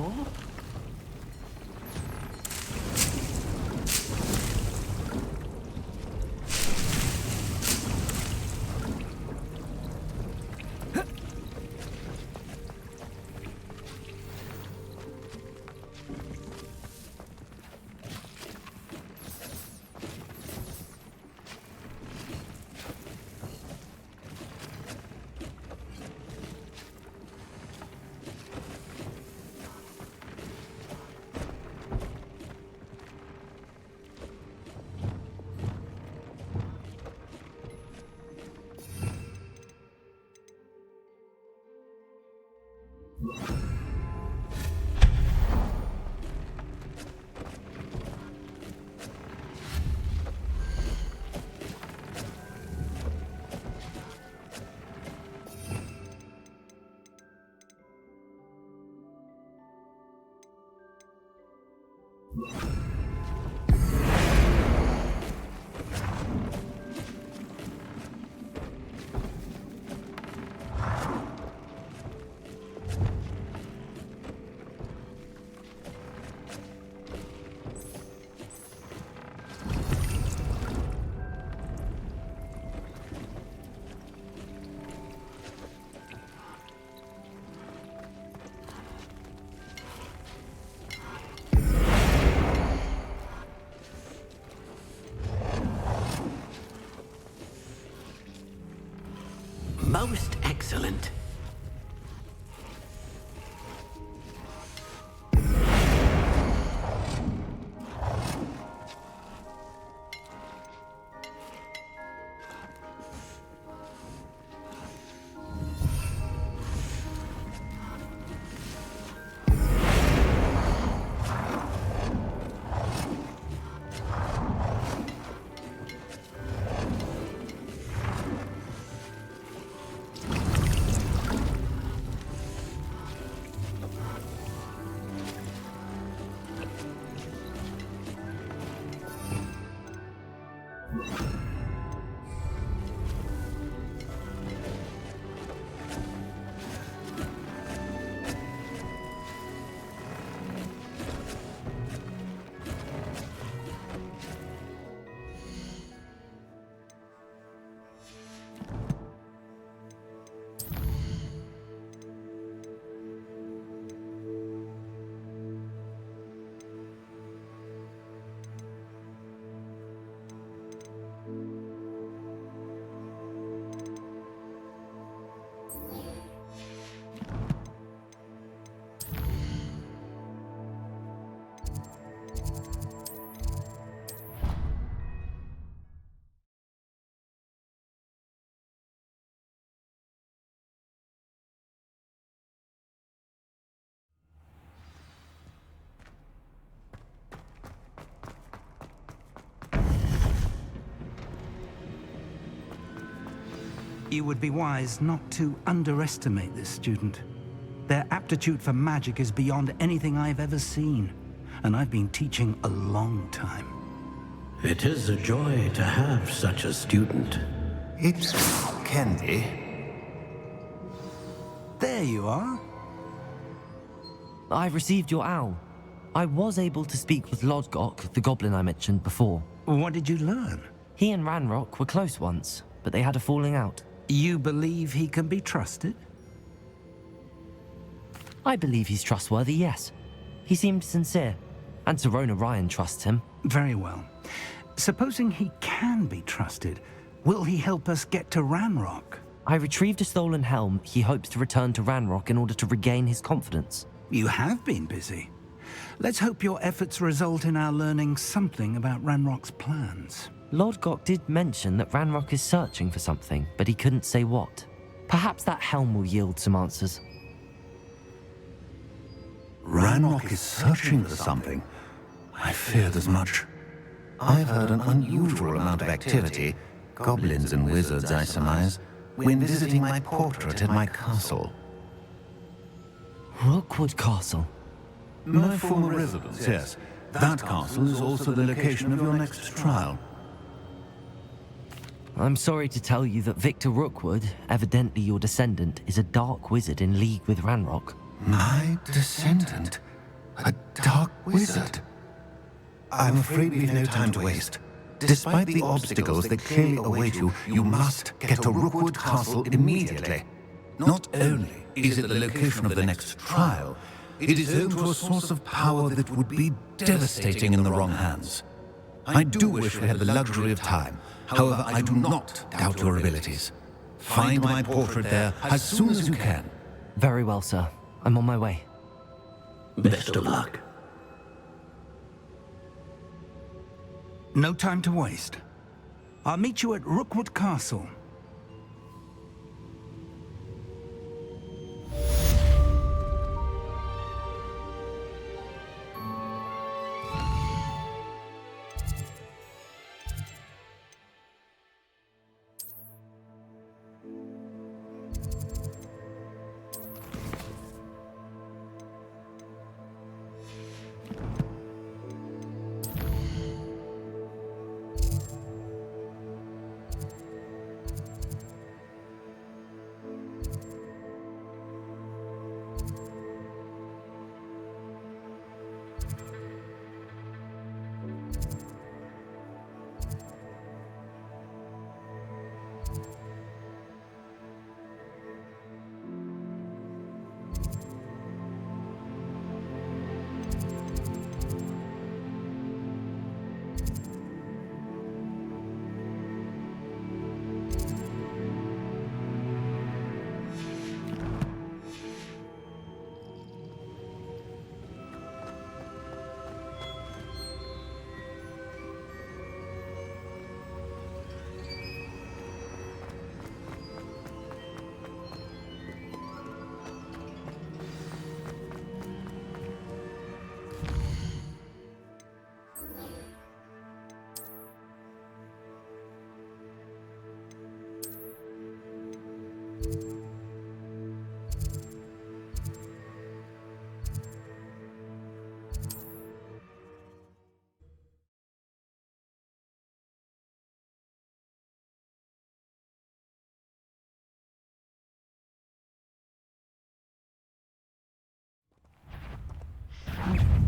before? Most excellent. You would be wise not to underestimate this student. Their aptitude for magic is beyond anything I've ever seen, and I've been teaching a long time. It is a joy to have such a student. It can be. There you are. I received your owl. I was able to speak with Lodgok, the goblin I mentioned before. What did you learn? He and Ranrock were close once, but they had a falling out. You believe he can be trusted? I believe he's trustworthy, yes. He seemed sincere, and Serona Ryan trusts him. Very well. Supposing he can be trusted, will he help us get to Ranrock? I retrieved a stolen helm. He hopes to return to Ranrock in order to regain his confidence. You have been busy. Let's hope your efforts result in our learning something about Ranrock's plans. Lodgok did mention that Ranrock is searching for something, but he couldn't say what. Perhaps that helm will yield some answers. Ranrock is searching for something. I feared as much. I've heard an unusual amount of activity, goblins and wizards, I surmise, when visiting my portrait at my castle. Rookwood Castle. My former residence, yes. That castle is also the location of your next trial. I'm sorry to tell you that Victor Rookwood, evidently your descendant, is a dark wizard in league with Ranrock. My descendant? A dark wizard? I'm afraid we've no time to waste. Despite the obstacles that clearly await you, you must get to Rookwood Castle immediately. Not only is it the location of the next trial, it is home to a source of power that would be devastating in the wrong hands. I do wish we had the luxury of time. However, I do not doubt your abilities. Find my portrait there as soon as you can. Very well, sir. I'm on my way. Best of luck. No time to waste. I'll meet you at Rookwood Castle.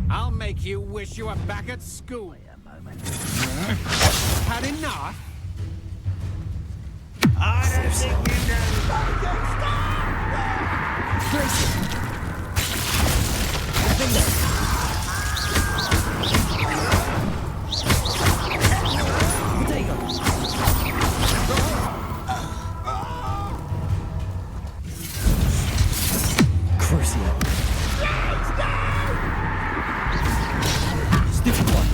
I'll make you wish you were back at school. Wait a moment. Had enough? I don't think you know. Crucio. Stupid one.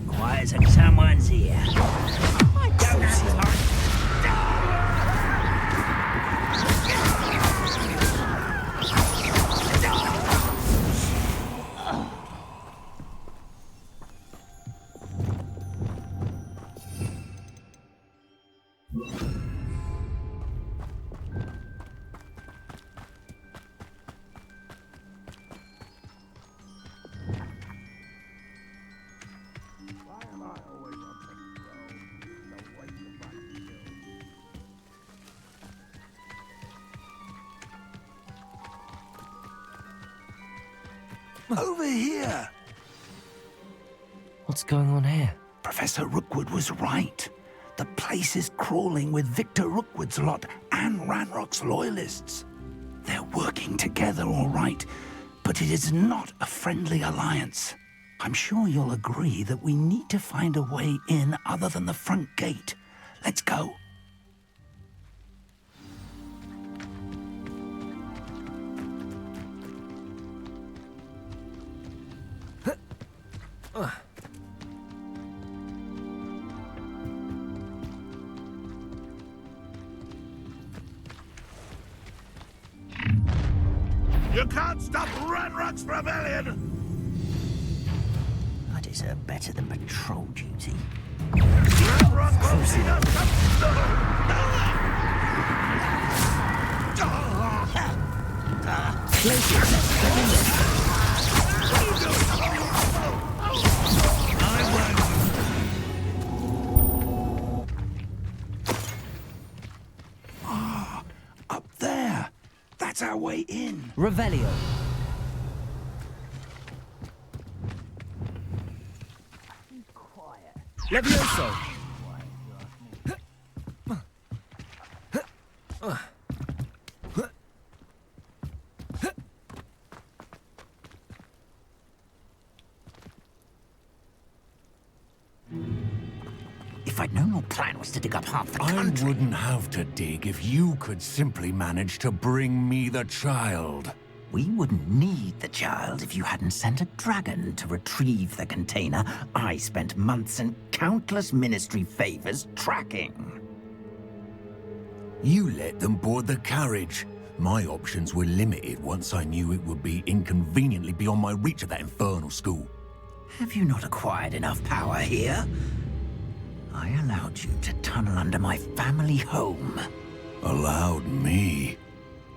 Quiet as someone's here. My doses are... Over here! What's going on here? Professor Rookwood was right. The place is crawling with Victor Rookwood's lot and Ranrock's loyalists. They're working together, all right, but it is not a friendly alliance. I'm sure you'll agree that we need to find a way in other than the front gate. Let's go. You can't stop Ranrock's rebellion! I deserve better than patrol duty. Ranrock won't see us! No! That's our way in. Revelio. Levioso. If I'd known your plan was to dig up half the I country... wouldn't have to dig if you could simply manage to bring me the child. We wouldn't need the child if you hadn't sent a dragon to retrieve the container I spent months and countless ministry favors tracking. You let them board the carriage. My options were limited once I knew it would be inconveniently beyond my reach at that infernal school. Have you not acquired enough power here? I allowed you to tunnel under my family home. Allowed me?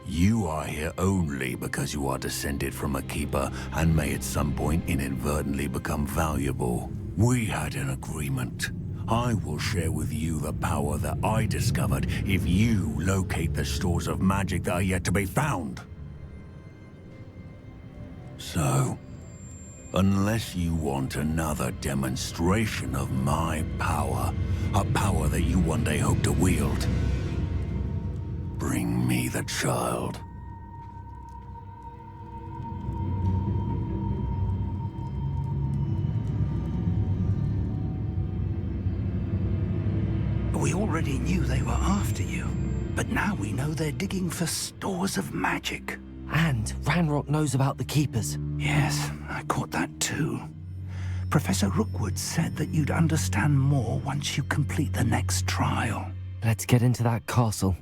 You are here only because you are descended from a keeper and may at some point inadvertently become valuable. We had an agreement. I will share with you the power that I discovered if you locate the stores of magic that are yet to be found. So, unless you want another demonstration of my power, a power that you one day hope to wield, bring me the child. We already knew they were after you, but now we know they're digging for stores of magic. And Ranrock knows about the Keepers. Yes, I caught that too. Professor Rookwood said that you'd understand more once you complete the next trial. Let's get into that castle.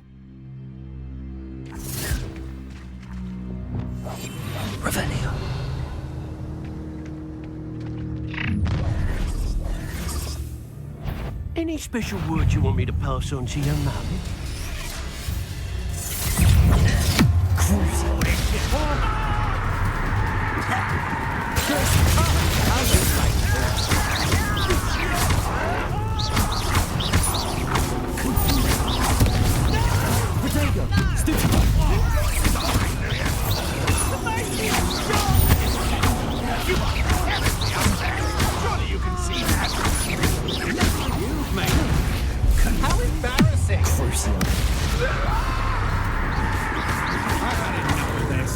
Revelio. Any special words you want me to pass on to your mum? Surely you can see that. You've made it. How embarrassing. I've had enough of this.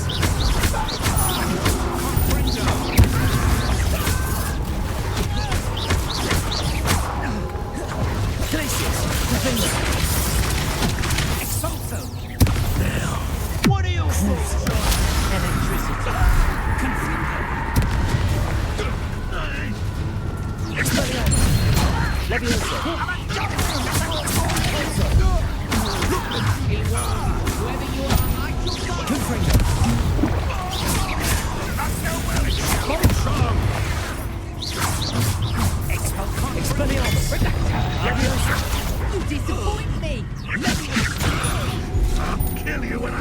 What are your thoughts on electricity? You disappoint me! I'll kill you when I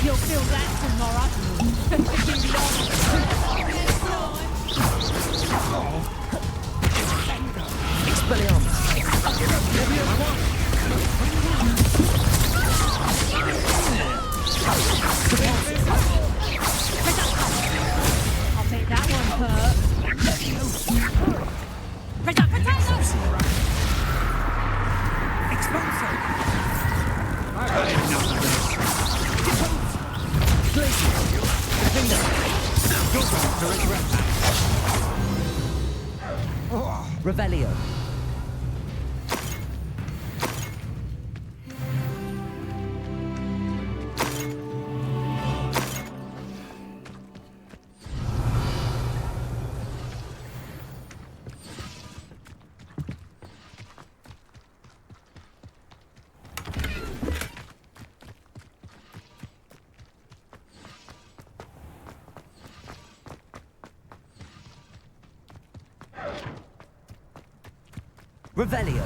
You'll feel that tomorrow. I'll take that one, Kurt. I've had enough of this. Revelio. Revelio.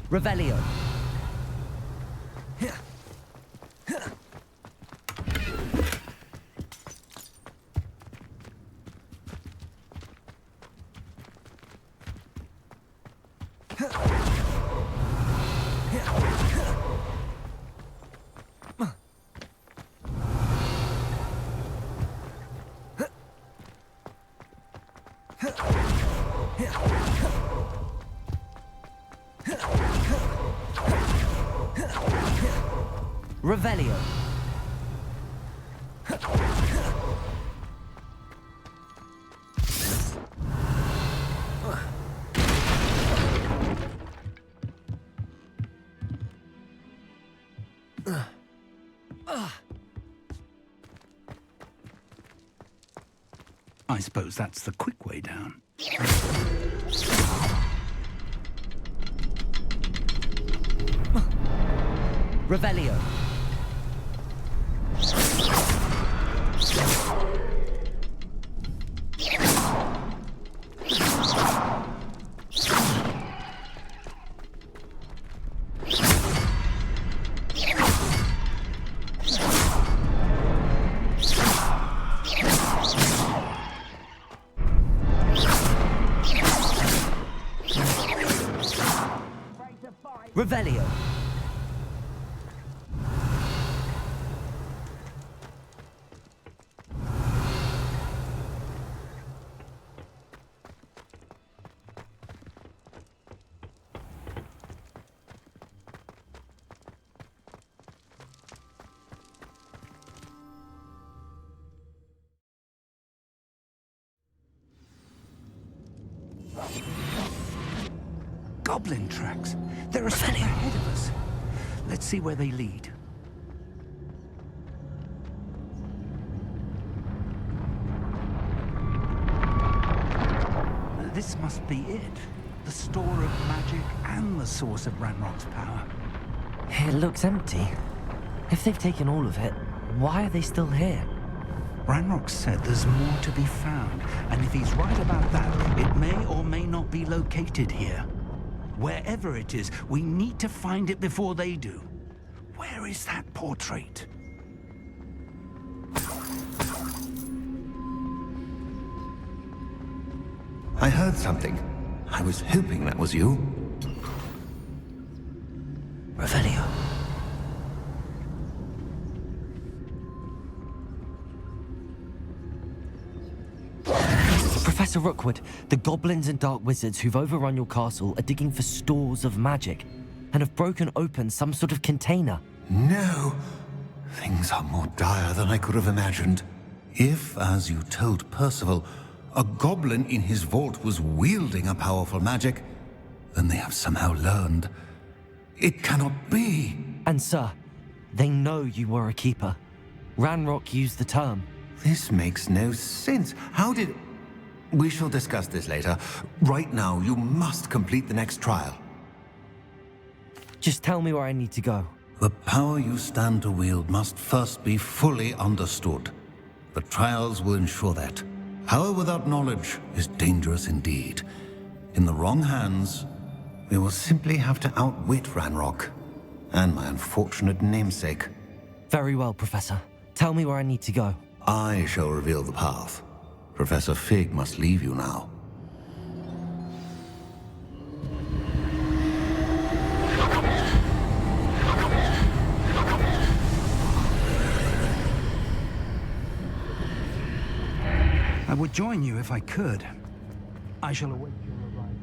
Revelio. Revelio. I suppose that's the quick way down. Revelio. Revelio. Goblin tracks. They're a step ahead of us. Let's see where they lead. This must be it. The store of magic and the source of Ranrock's power. It looks empty. If they've taken all of it, why are they still here? Ranrock said there's more to be found, and if he's right about that, it may or may not be located here. Wherever it is, we need to find it before they do. Where is that portrait? I heard something. I was hoping that was you. Revelio. Professor Rookwood, the goblins and dark wizards who've overrun your castle are digging for stores of magic and have broken open some sort of container. No! Things are more dire than I could have imagined. If, as you told Percival, a goblin in his vault was wielding a powerful magic, then they have somehow learned. It cannot be! And sir, they know you were a keeper. Ranrock used the term. This makes no sense. How did... We shall discuss this later. Right now, you must complete the next trial. Just tell me where I need to go. The power you stand to wield must first be fully understood. The trials will ensure that. Power without knowledge is dangerous indeed. In the wrong hands, we will simply have to outwit Ranrock and my unfortunate namesake. Very well, Professor. Tell me where I need to go. I shall reveal the path. Professor Fig must leave you now. would join you if I could. I shall await your arrival.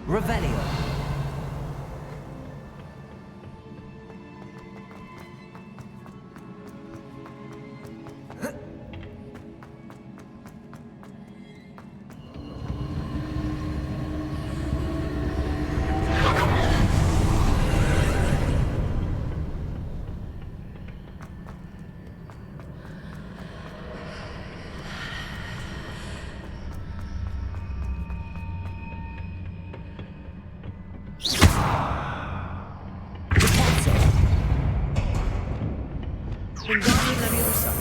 Revelio. Wingardium Leviosa.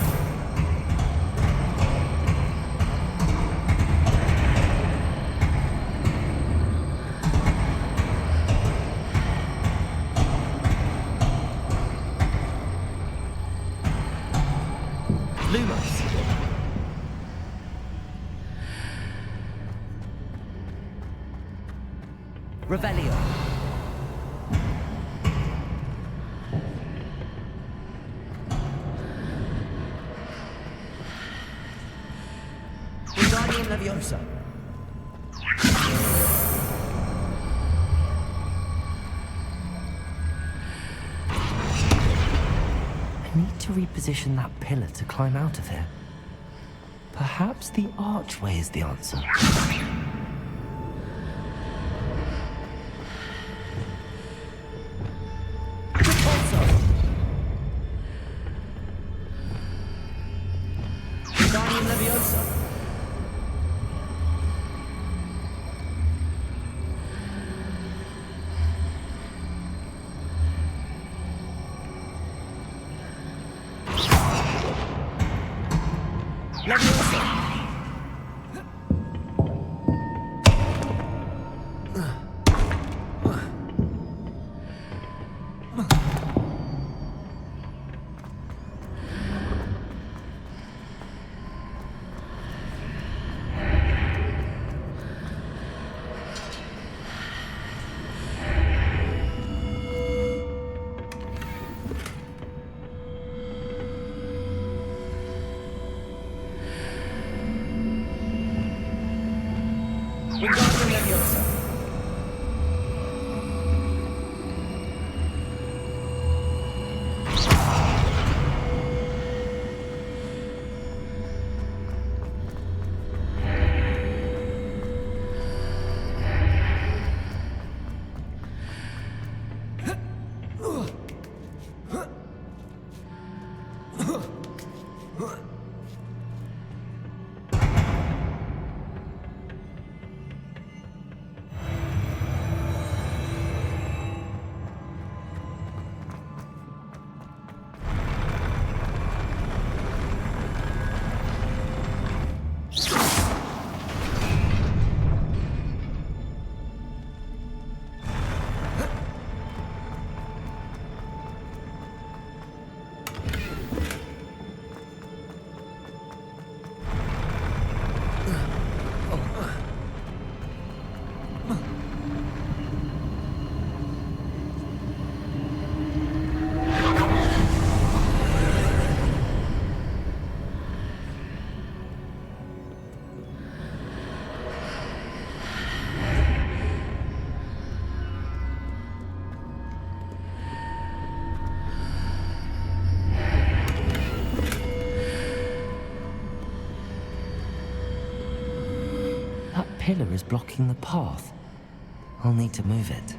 Lumos. Revelio. Wingardium Leviosa. I need to reposition that pillar to climb out of here. Perhaps the archway is the answer. Wingardium Leviosa. Leviosa. Wingardium Leviosa. pillar is blocking the path. I'll need to move it.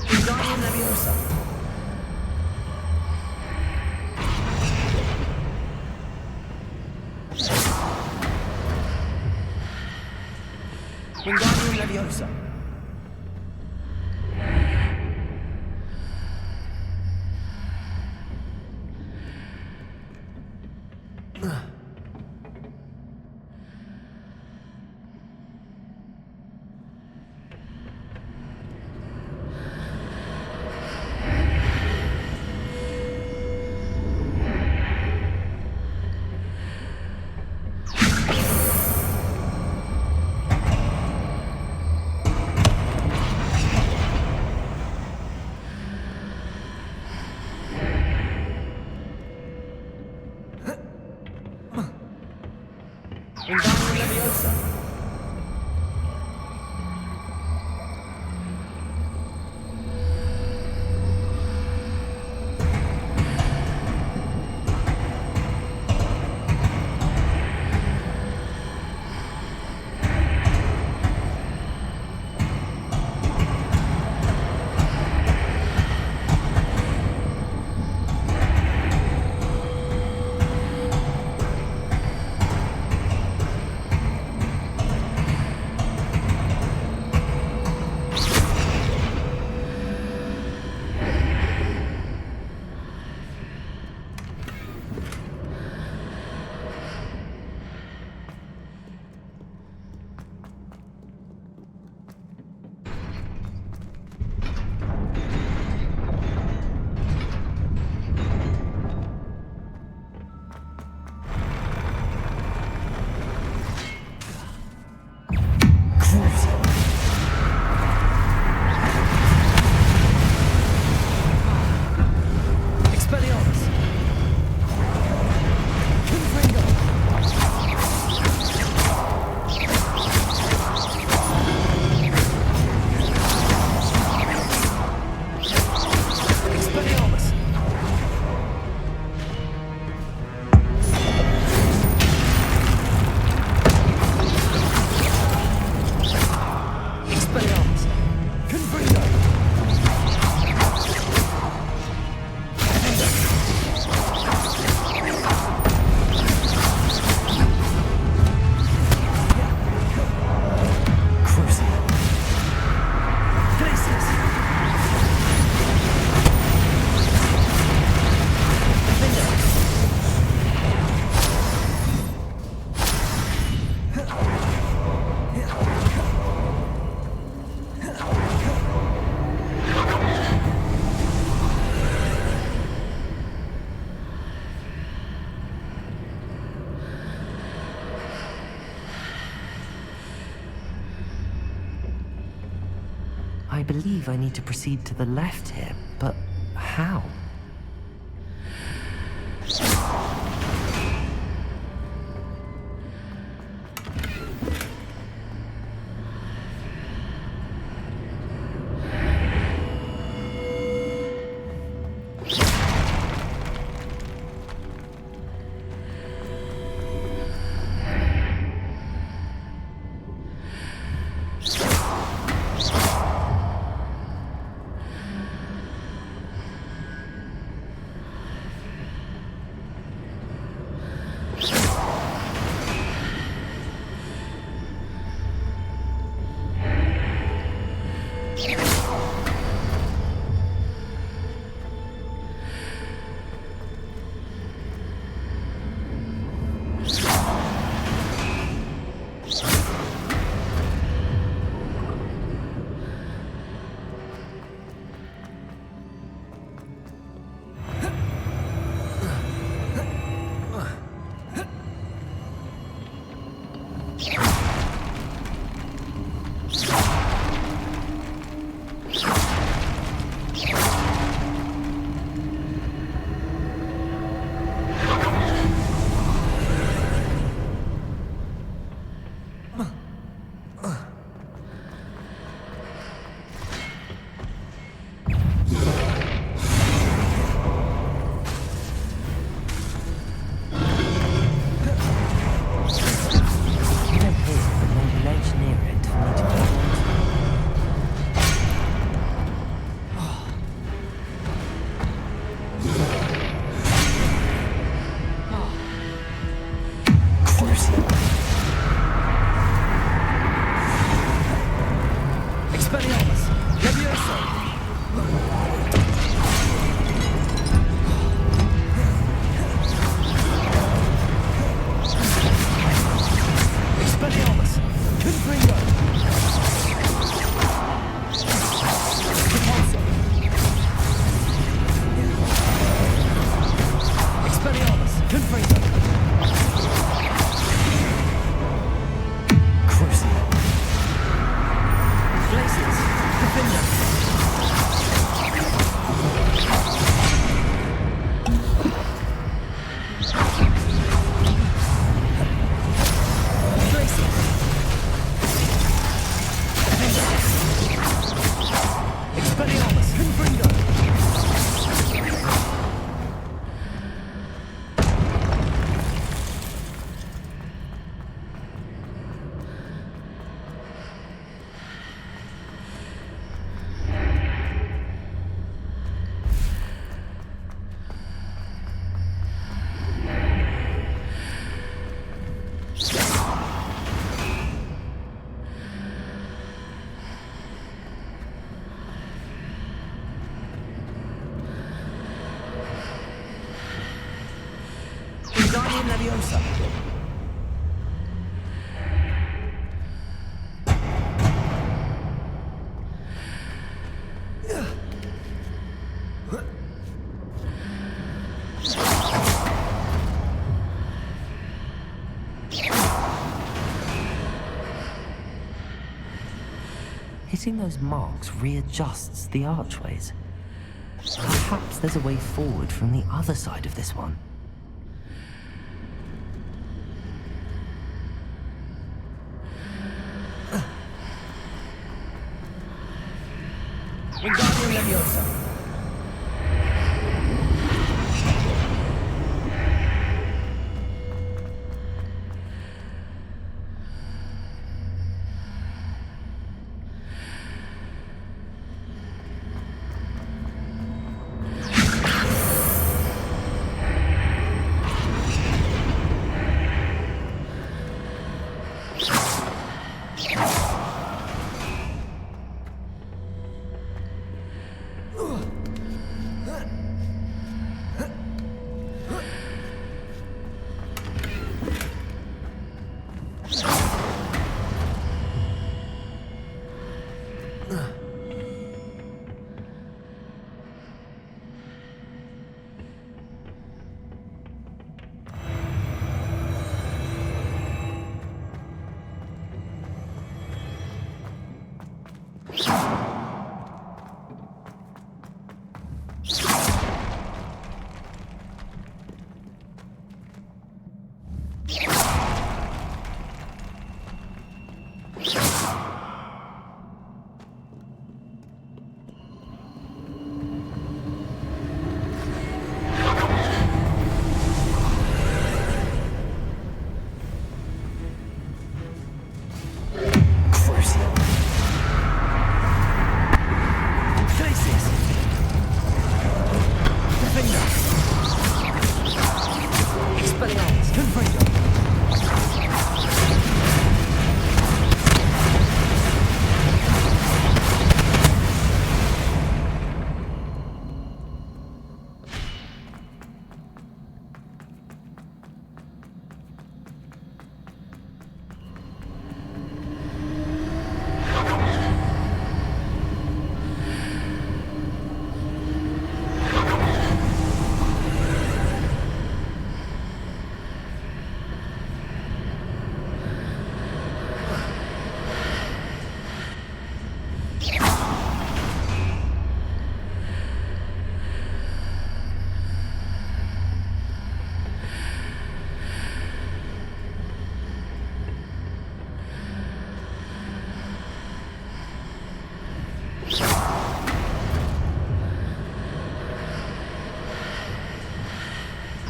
Wingardium Leviosa. Wingardium Leviosa. Wingardium Leviosa. I believe I need to proceed to the left here, but how? Wingardium Leviosa. Hitting those marks readjusts the archways. Perhaps there's a way forward from the other side of this one. Wingardium Leviosa.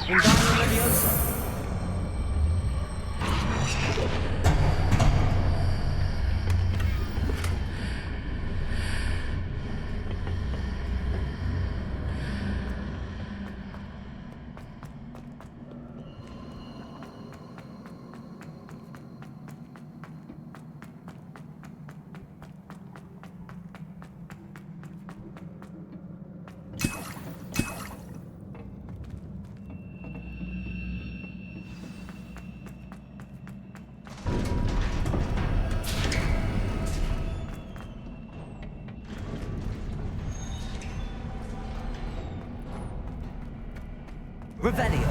Wingardium Leviosa. Revelio.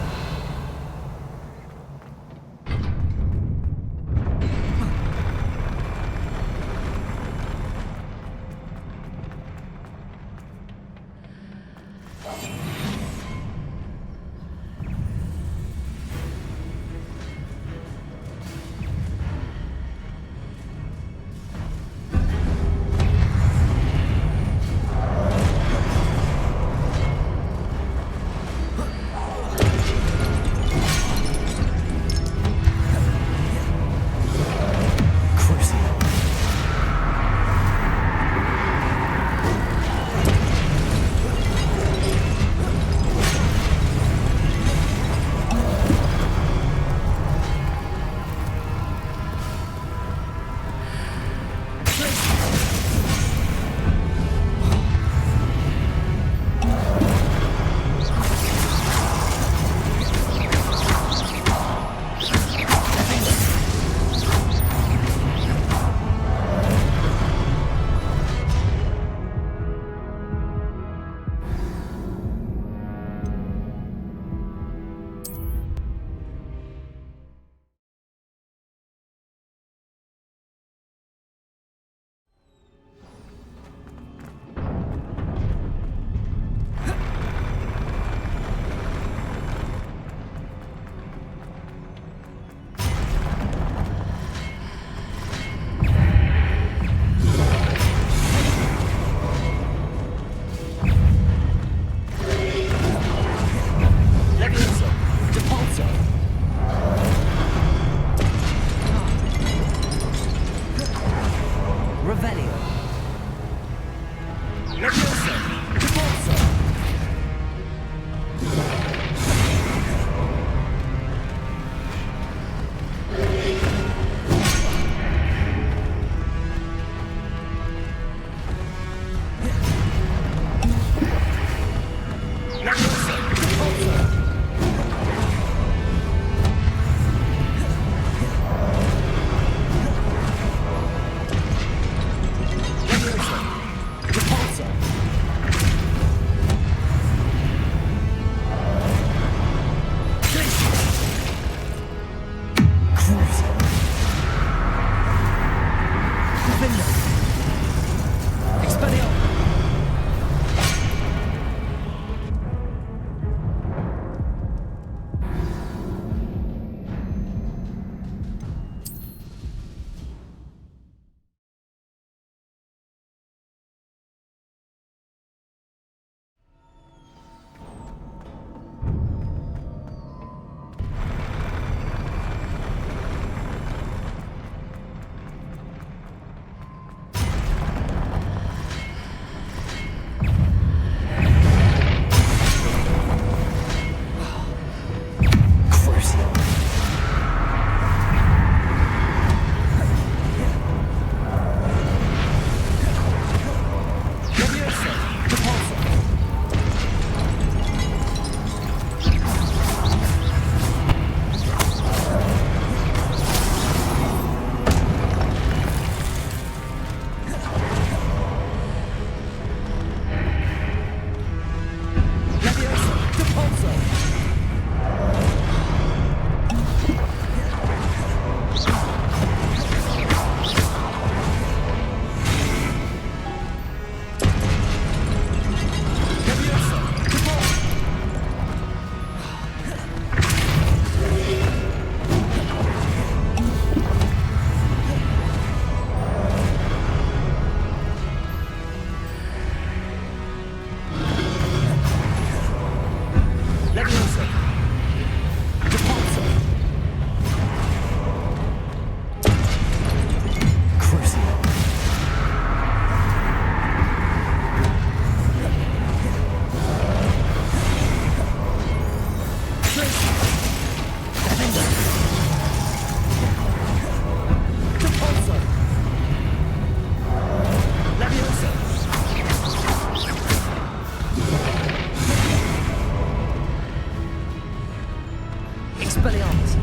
Expelliarmus.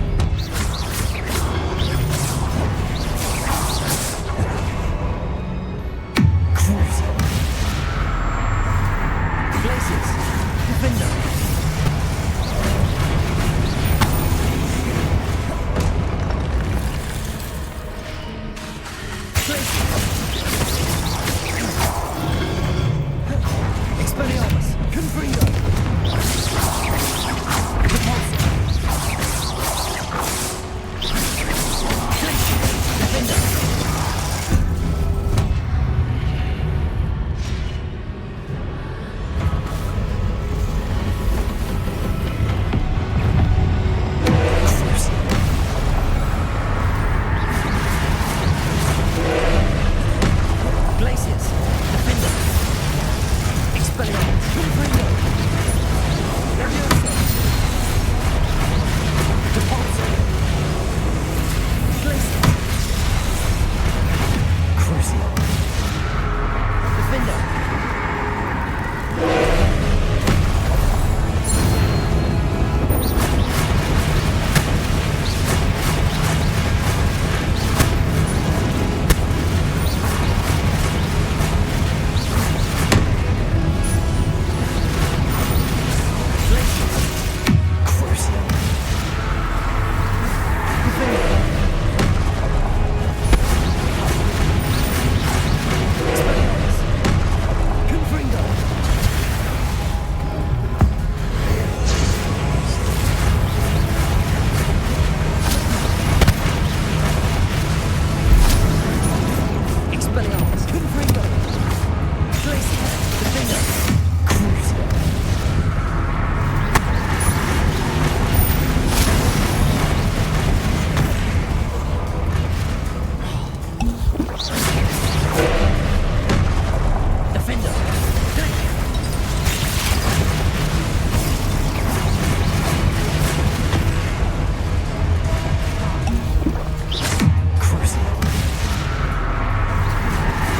Crucial. Glacius. Defender. Expelliarmus. Confringo. Repulsor. Defender. Glacius. Defender. Expelliarmus. Confringo. Leviosa. Repulsor. Glacius. Crucial. Defender. Crucial. Defender. Expelliarmus. Confringo. Expelliarmus. Confringo. Glacius. Defender. Crucial. Defender. Crucial.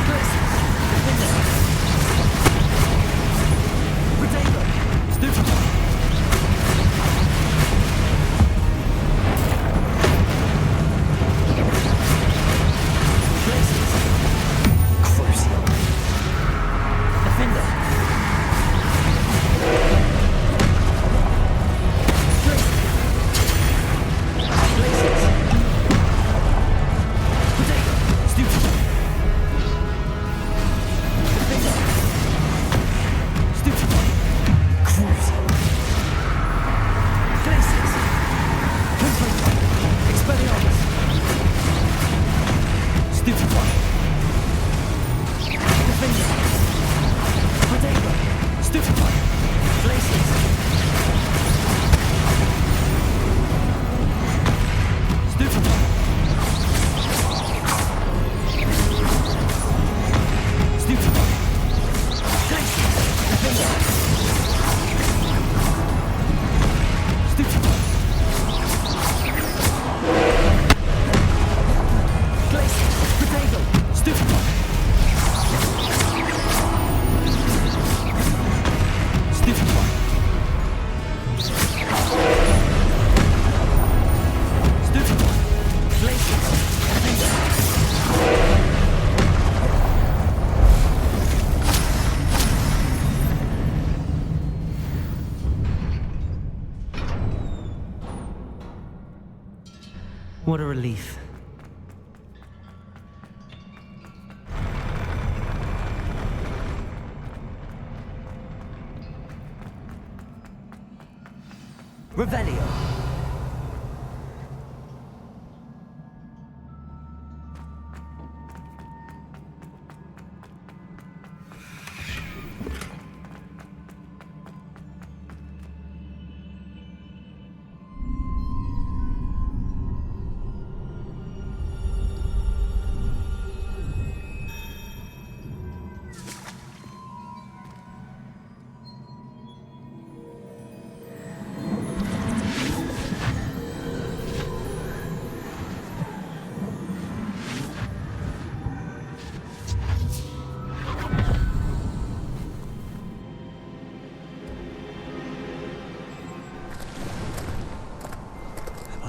Glacius. Defender. Potato. Stupefy. Glacius. Crucial. Defender. Glacius. Potato. Stupefy. Defender. Stupefy. Crucial. Glacius. Confringo. Expelliarmus. Stupefy. Defender. Potato. Stupefy. Glacius. Stupefy. Stupefy. Glacius. Defender. Stupefy. Glacius. Potato. Stupefy. Stupefy. Stupefy. Glacius. Defender. What a relief. Revelio.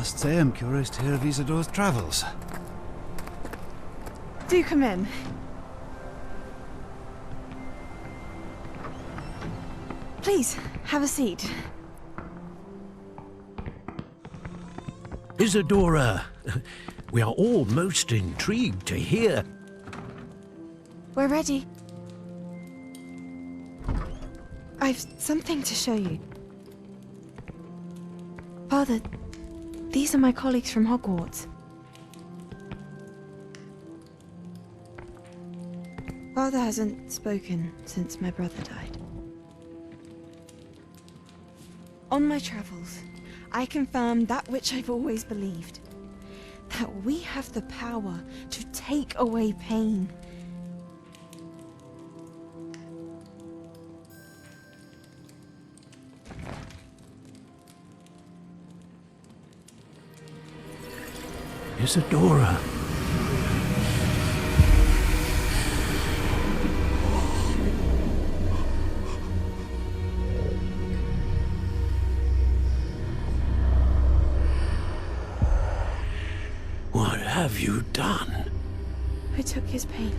Must say I'm curious to hear of Isadore's travels. Do come in. Please, have a seat. Isadora, we are all most intrigued to hear. We're ready. I've something to show you. Father, these are my colleagues from Hogwarts. Father hasn't spoken since my brother died. On my travels, I confirmed that which I've always believed. That we have the power to take away pain. Isadora. What have you done? I took his pain.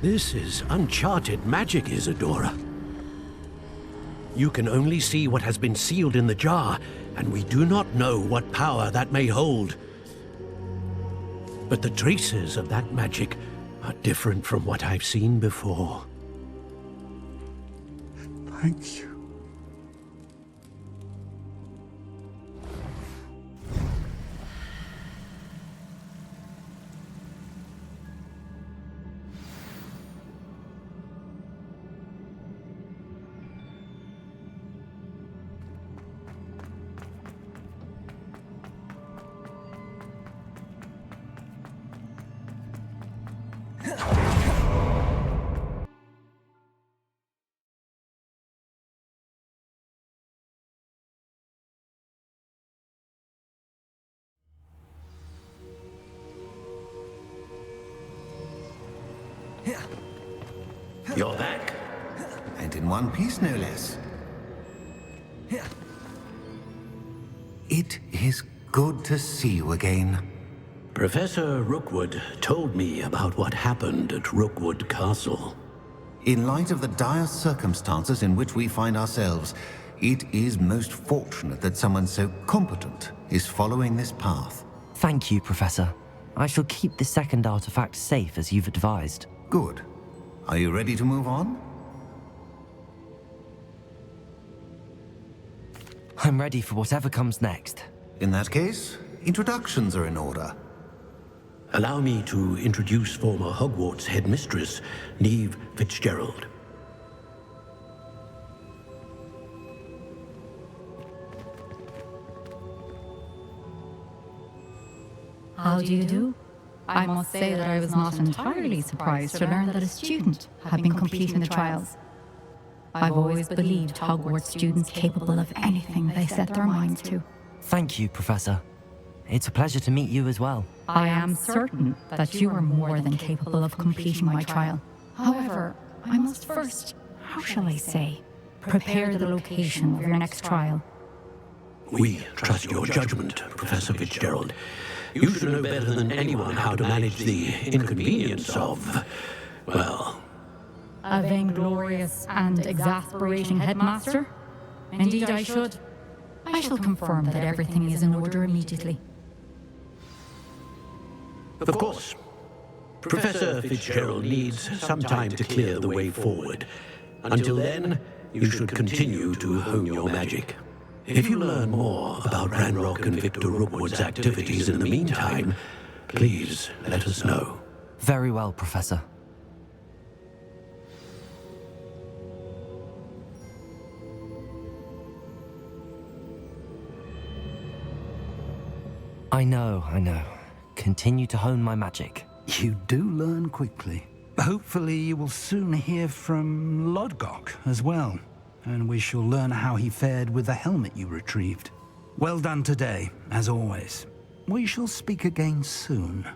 This is uncharted magic, Isadora. You can only see what has been sealed in the jar, and we do not know what power that may hold. But the traces of that magic are different from what I've seen before. Thank you. You're back. And in one piece, no less. It is good to see you again. Professor Rookwood told me about what happened at Rookwood Castle. In light of the dire circumstances in which we find ourselves, it is most fortunate that someone so competent is following this path. Thank you, Professor. I shall keep the second artifact safe as you've advised. Good. Are you ready to move on? I'm ready for whatever comes next. In that case, introductions are in order. Allow me to introduce former Hogwarts headmistress, Neve Fitzgerald. How do you do? I must say that I was not entirely surprised to learn that a student had been completing the trials. I've always believed Hogwarts students capable of anything they set their minds to. Thank you, Professor. It's a pleasure to meet you as well. I am certain that you are more than capable of completing my trial. However, I must first, how shall I say, prepare the location of your next trial. We trust your judgment, Professor Fitzgerald. You should know better than anyone how to manage the inconvenience of, well... A vainglorious and exasperating headmaster? Indeed I should. I shall confirm that everything is in order immediately. Of course. Professor Fitzgerald needs some time to clear the way forward. Until then, you should continue to hone your magic. If you learn more about Ranrock and Victor Rookwood's activities in the meantime, please let us know. Very well, Professor. I know. Continue to hone my magic. You do learn quickly. Hopefully you will soon hear from Lodgok as well, and we shall learn how he fared with the helmet you retrieved. Well done today, as always. We shall speak again soon.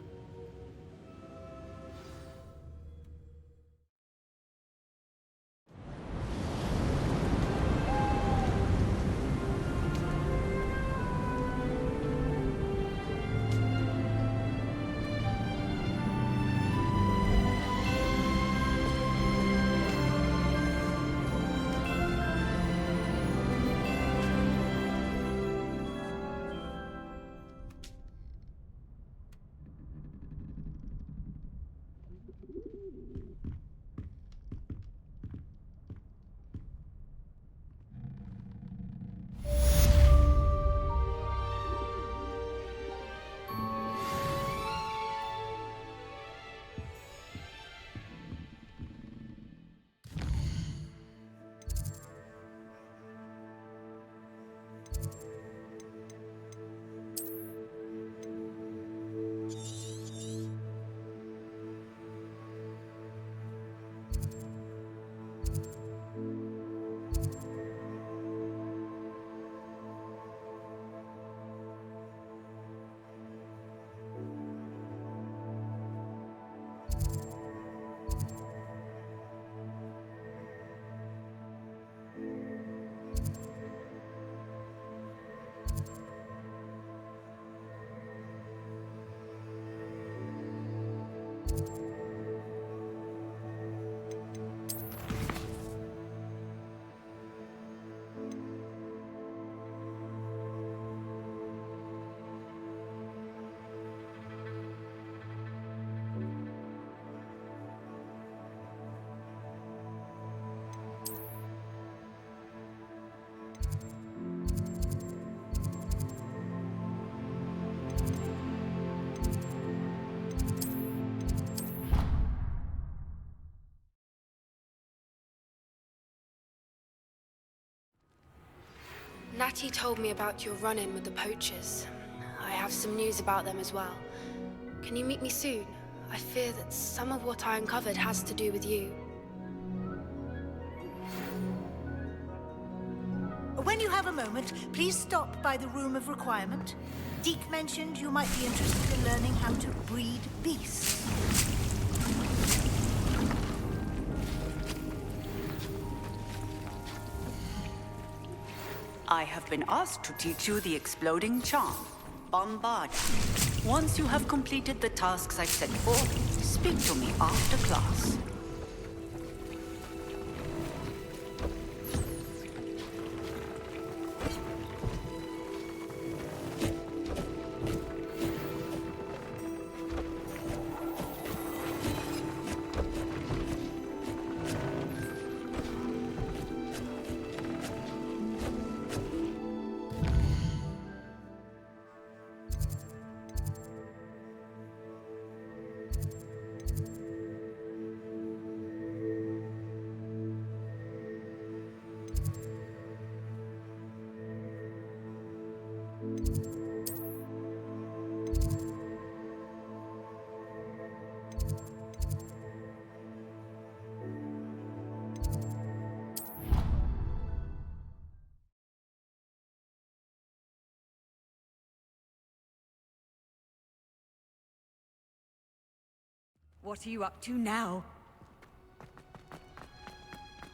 Natty told me about your run-in with the poachers. I have some news about them as well. Can you meet me soon? I fear that some of what I uncovered has to do with you. When you have a moment, please stop by the Room of Requirement. Deke mentioned you might be interested in learning how to breed beasts. I have been asked to teach you the exploding charm, Bombard. Once you have completed the tasks I've set forth, speak to me after class. What are you up to now?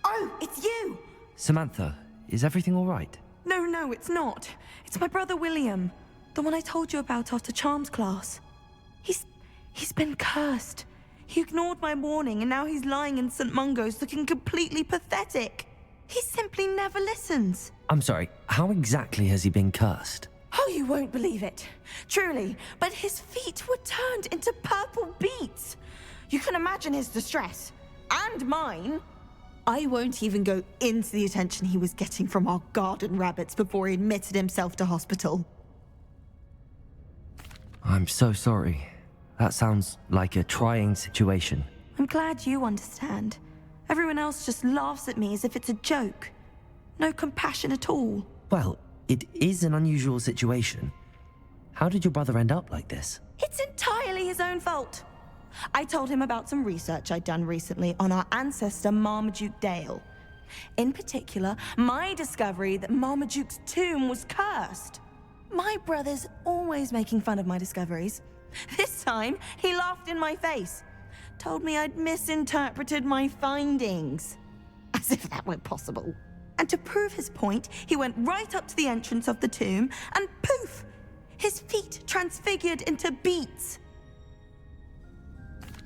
Oh, it's you! Samantha, is everything all right? No, it's not. It's my brother William. The one I told you about after Charms class. He's been cursed. He ignored my warning and now he's lying in St. Mungo's looking completely pathetic. He simply never listens. I'm sorry, how exactly has he been cursed? Oh, you won't believe it. Truly, but his feet were turned into purple beets. You can imagine his distress. And mine. I won't even go into the attention he was getting from our garden rabbits before he admitted himself to hospital. I'm so sorry. That sounds like a trying situation. I'm glad you understand. Everyone else just laughs at me as if it's a joke. No compassion at all. Well, it is an unusual situation. How did your brother end up like this? It's entirely his own fault. I told him about some research I'd done recently on our ancestor Marmaduke Dale. In particular, my discovery that Marmaduke's tomb was cursed. My brother's always making fun of my discoveries. This time, he laughed in my face. Told me I'd misinterpreted my findings. As if that were possible. And to prove his point, he went right up to the entrance of the tomb and poof! His feet transfigured into beets.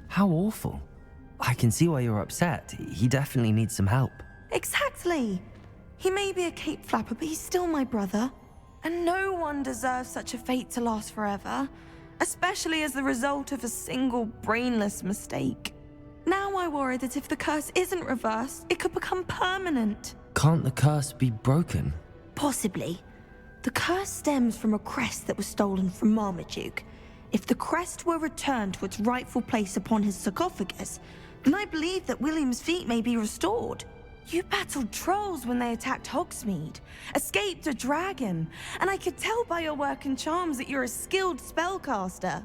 How awful. I can see why you're upset. He definitely needs some help. Exactly. He may be a cape flapper, but he's still my brother. And no one deserves such a fate to last forever, especially as the result of a single brainless mistake. Now I worry that if the curse isn't reversed, it could become permanent. Can't the curse be broken? Possibly. The curse stems from a crest that was stolen from Marmaduke. If the crest were returned to its rightful place upon his sarcophagus, then I believe that William's feet may be restored. You battled trolls when they attacked Hogsmeade, escaped a dragon, and I could tell by your work and charms that you're a skilled spellcaster.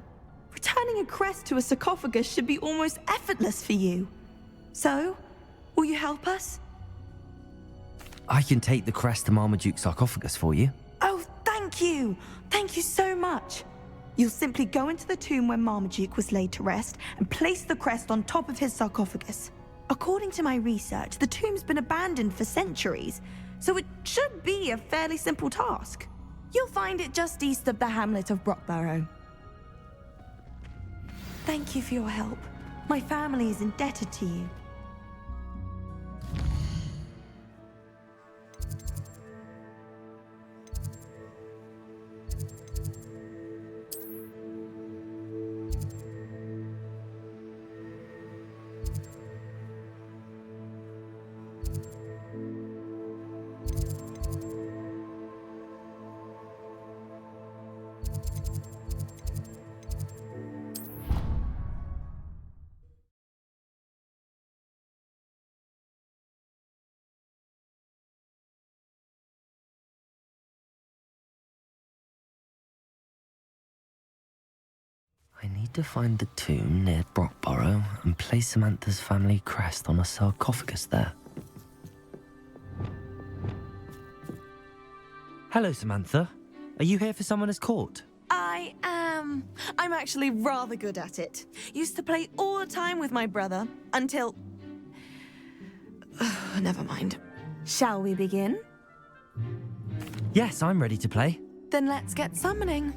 Returning a crest to a sarcophagus should be almost effortless for you. So, will you help us? I can take the crest to Marmaduke's sarcophagus for you. Oh, thank you! Thank you so much! You'll simply go into the tomb where Marmaduke was laid to rest and place the crest on top of his sarcophagus. According to my research, the tomb's been abandoned for centuries, so it should be a fairly simple task. You'll find it just east of the hamlet of Brockborough. Thank you for your help. My family is indebted to you. need to find the tomb near Brockborough and place Samantha's family crest on a sarcophagus there. Hello, Samantha. Are you here for Summoner's Court? I am. I'm actually rather good at it. Used to play all the time with my brother until... Never mind. Shall we begin? Yes, I'm ready to play. Then let's get summoning.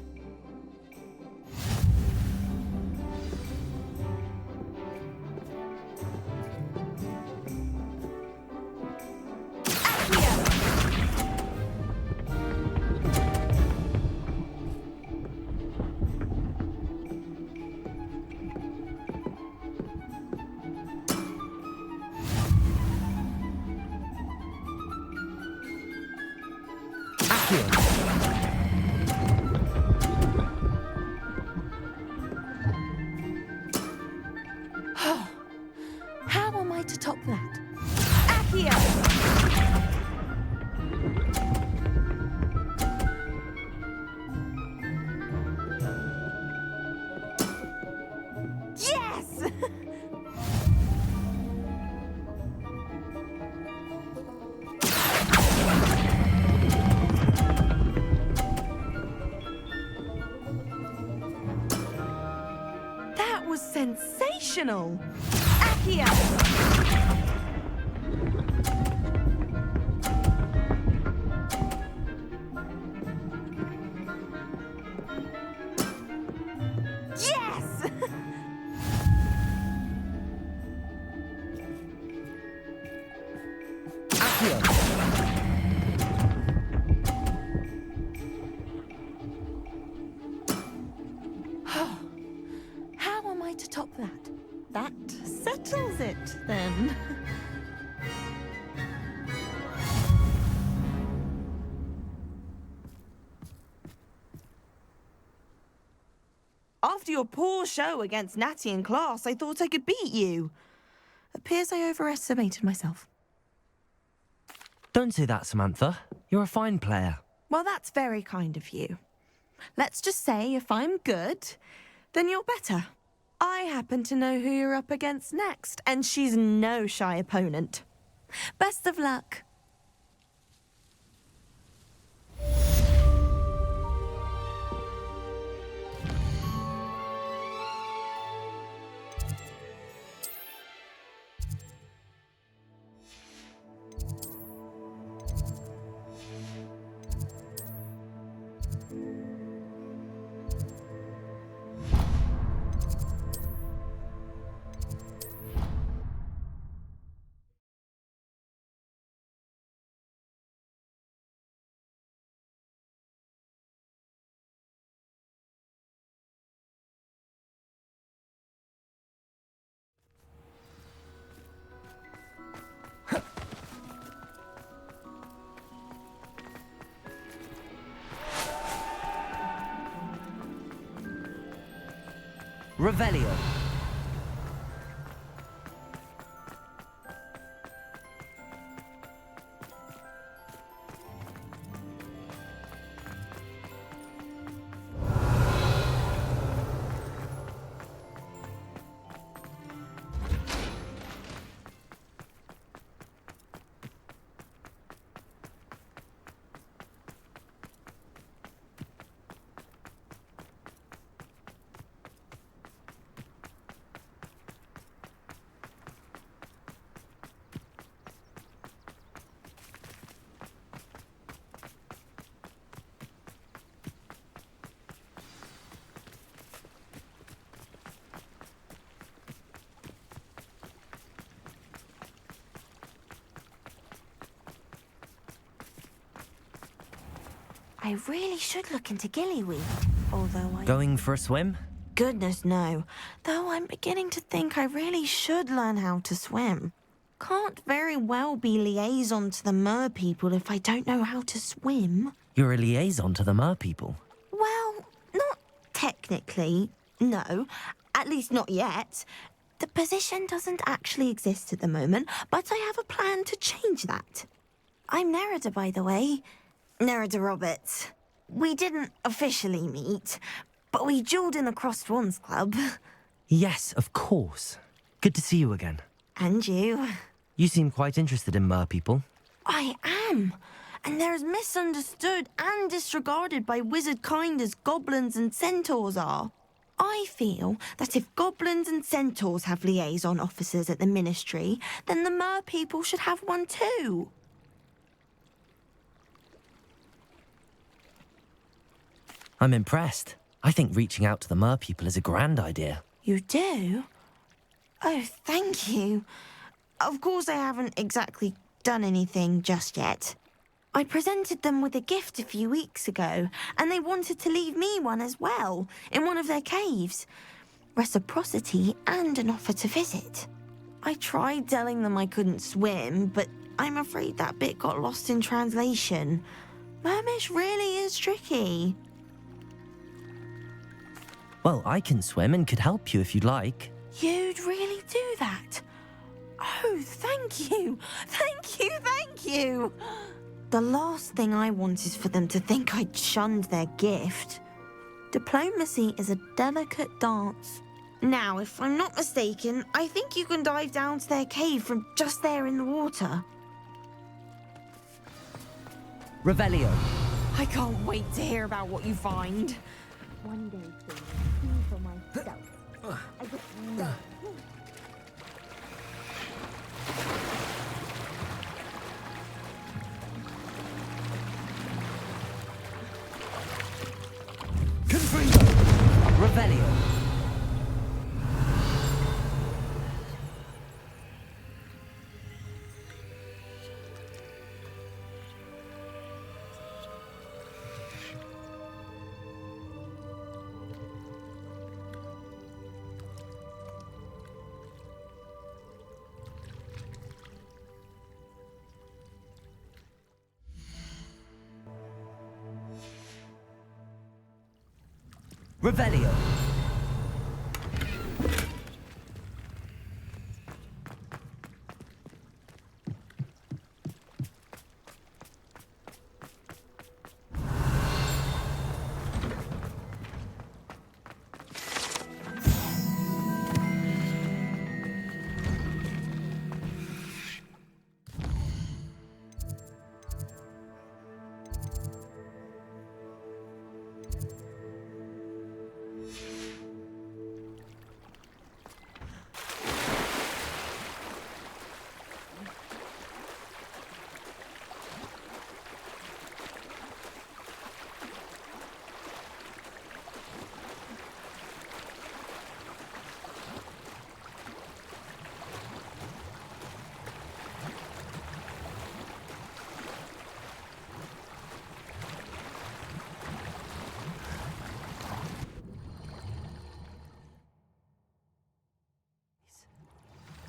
How am I to top that? Accio! Yes! That was sensational! Accio! Yes! How am I to top that? That settles it, then. After your poor show against Natty in class, I thought I could beat you. Appears I overestimated myself. Don't say that, Samantha. You're a fine player. Well, that's very kind of you. Let's just say if I'm good, then you're better. I happen to know who you're up against next, and she's no shy opponent. Best of luck. Revelio. I really should look into gillyweed, although I... Going for a swim? Goodness, no. Though I'm beginning to think I really should learn how to swim. Can't very well be liaison to the mer people if I don't know how to swim. You're a liaison to the mer people? Well, not technically, no. At least not yet. The position doesn't actually exist at the moment, but I have a plan to change that. I'm Nerida, by the way. Nerida Roberts. We didn't officially meet, but we duelled in the Crossed Swans Club. Yes, of course. Good to see you again. And you. You seem quite interested in mer people. I am. And they're as misunderstood and disregarded by wizard kind as goblins and centaurs are. I feel that if goblins and centaurs have liaison officers at the Ministry, then the mer people should have one too. I'm impressed. I think reaching out to the mer people is a grand idea. You do? Oh, thank you. Of course I haven't exactly done anything just yet. I presented them with a gift a few weeks ago, and they wanted to leave me one as well, in one of their caves. Reciprocity and an offer to visit. I tried telling them I couldn't swim, but I'm afraid that bit got lost in translation. Mermish really is tricky. Well, I can swim and could help you if you'd like. You'd really do that? Oh, thank you! Thank you, thank you! The last thing I want is for them to think I'd shunned their gift. Diplomacy is a delicate dance. Now, if I'm not mistaken, I think you can dive down to their cave from just there in the water. Revelio. I can't wait to hear about what you find. One day soon, see for myself. I just know. Revelio. Revelio.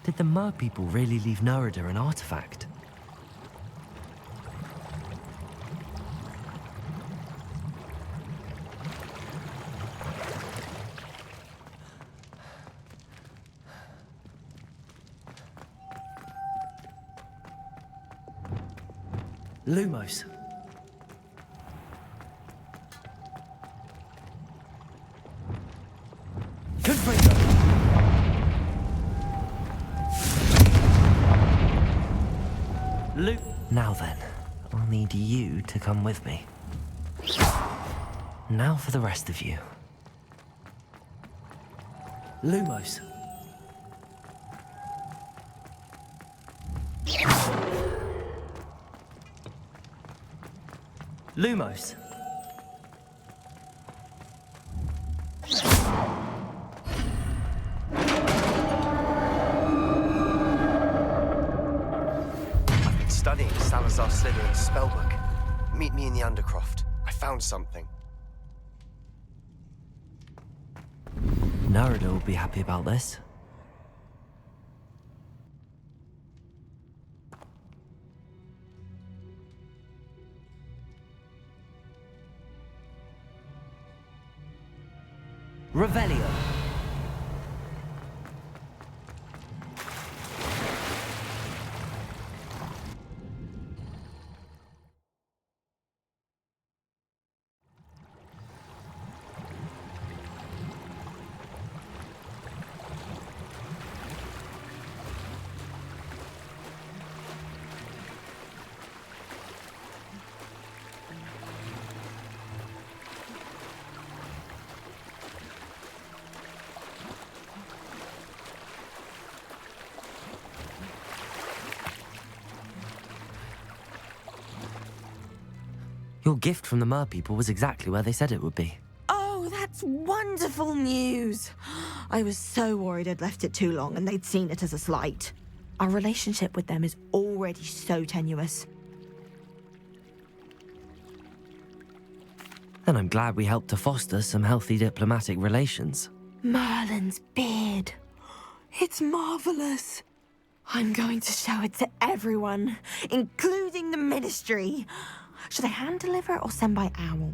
Did the mer people really leave Nerida an artifact? Lumos. Confringo. Now then, I'll need you to come with me. Now for the rest of you. Lumos. Lumos. Studying Salazar Slytherin's spellbook. Meet me in the Undercroft. I found something. Nerida will be happy about this. Revelio. Your gift from the mer people was exactly where they said it would be. Oh, that's wonderful news. I was so worried I'd left it too long and they'd seen it as a slight. Our relationship with them is already so tenuous. Then I'm glad we helped to foster some healthy diplomatic relations. Merlin's beard. It's marvelous. I'm going to show it to everyone, including the Ministry. Should I hand deliver it or send by owl?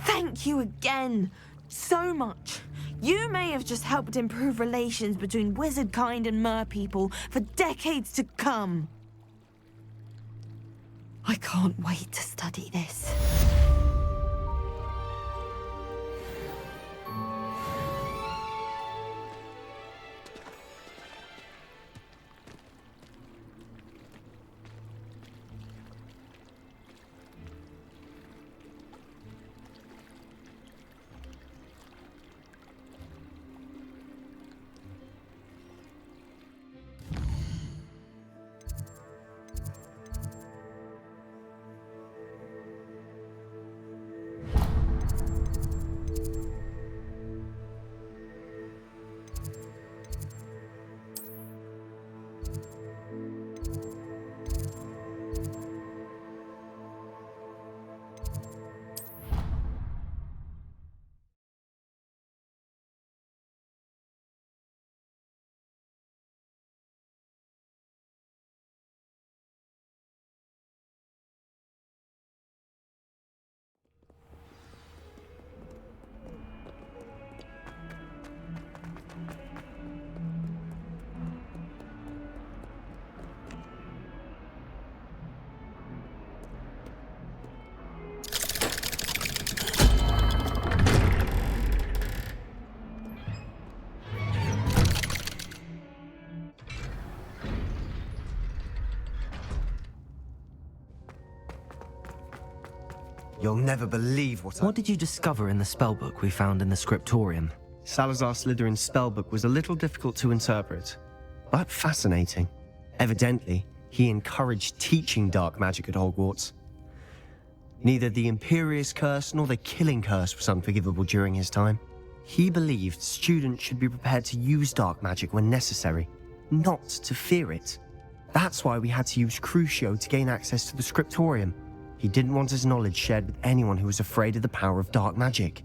Thank you again, so much. You may have just helped improve relations between wizard kind and mer people for decades to come. I can't wait to study this. You'll never believe What did you discover in the spellbook we found in the scriptorium? Salazar Slytherin's spellbook was a little difficult to interpret, but fascinating. Evidently, he encouraged teaching dark magic at Hogwarts. Neither the Imperious Curse nor the Killing Curse was unforgivable during his time. He believed students should be prepared to use dark magic when necessary, not to fear it. That's why we had to use Crucio to gain access to the scriptorium. He didn't want his knowledge shared with anyone who was afraid of the power of dark magic.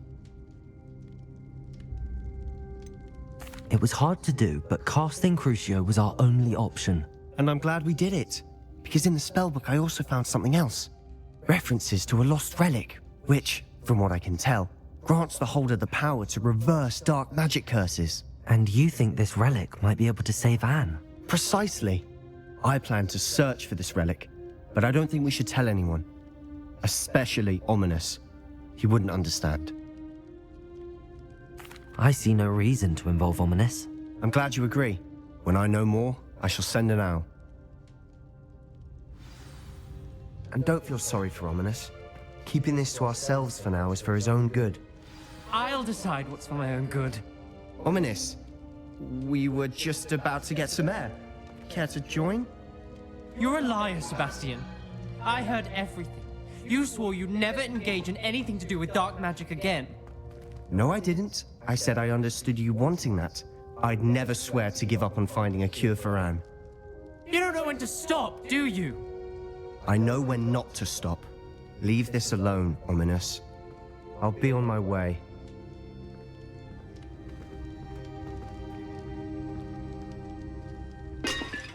It was hard to do, but casting Crucio was our only option. And I'm glad we did it, because in the spellbook I also found something else. References to a lost relic, which, from what I can tell, grants the holder the power to reverse dark magic curses. And you think this relic might be able to save Anne? Precisely. I plan to search for this relic, but I don't think we should tell anyone. Especially Ominous. He wouldn't understand. I see no reason to involve Ominous. I'm glad you agree. When I know more, I shall send an owl. And don't feel sorry for Ominous. Keeping this to ourselves for now is for his own good. I'll decide what's for my own good. Ominous, we were just about to get some air. Care to join? You're a liar, Sebastian. I heard everything. You swore you'd never engage in anything to do with dark magic again. No, I didn't. I said I understood you wanting that. I'd never swear to give up on finding a cure for Anne. You don't know when to stop, do you? I know when not to stop. Leave this alone, Ominous. I'll be on my way.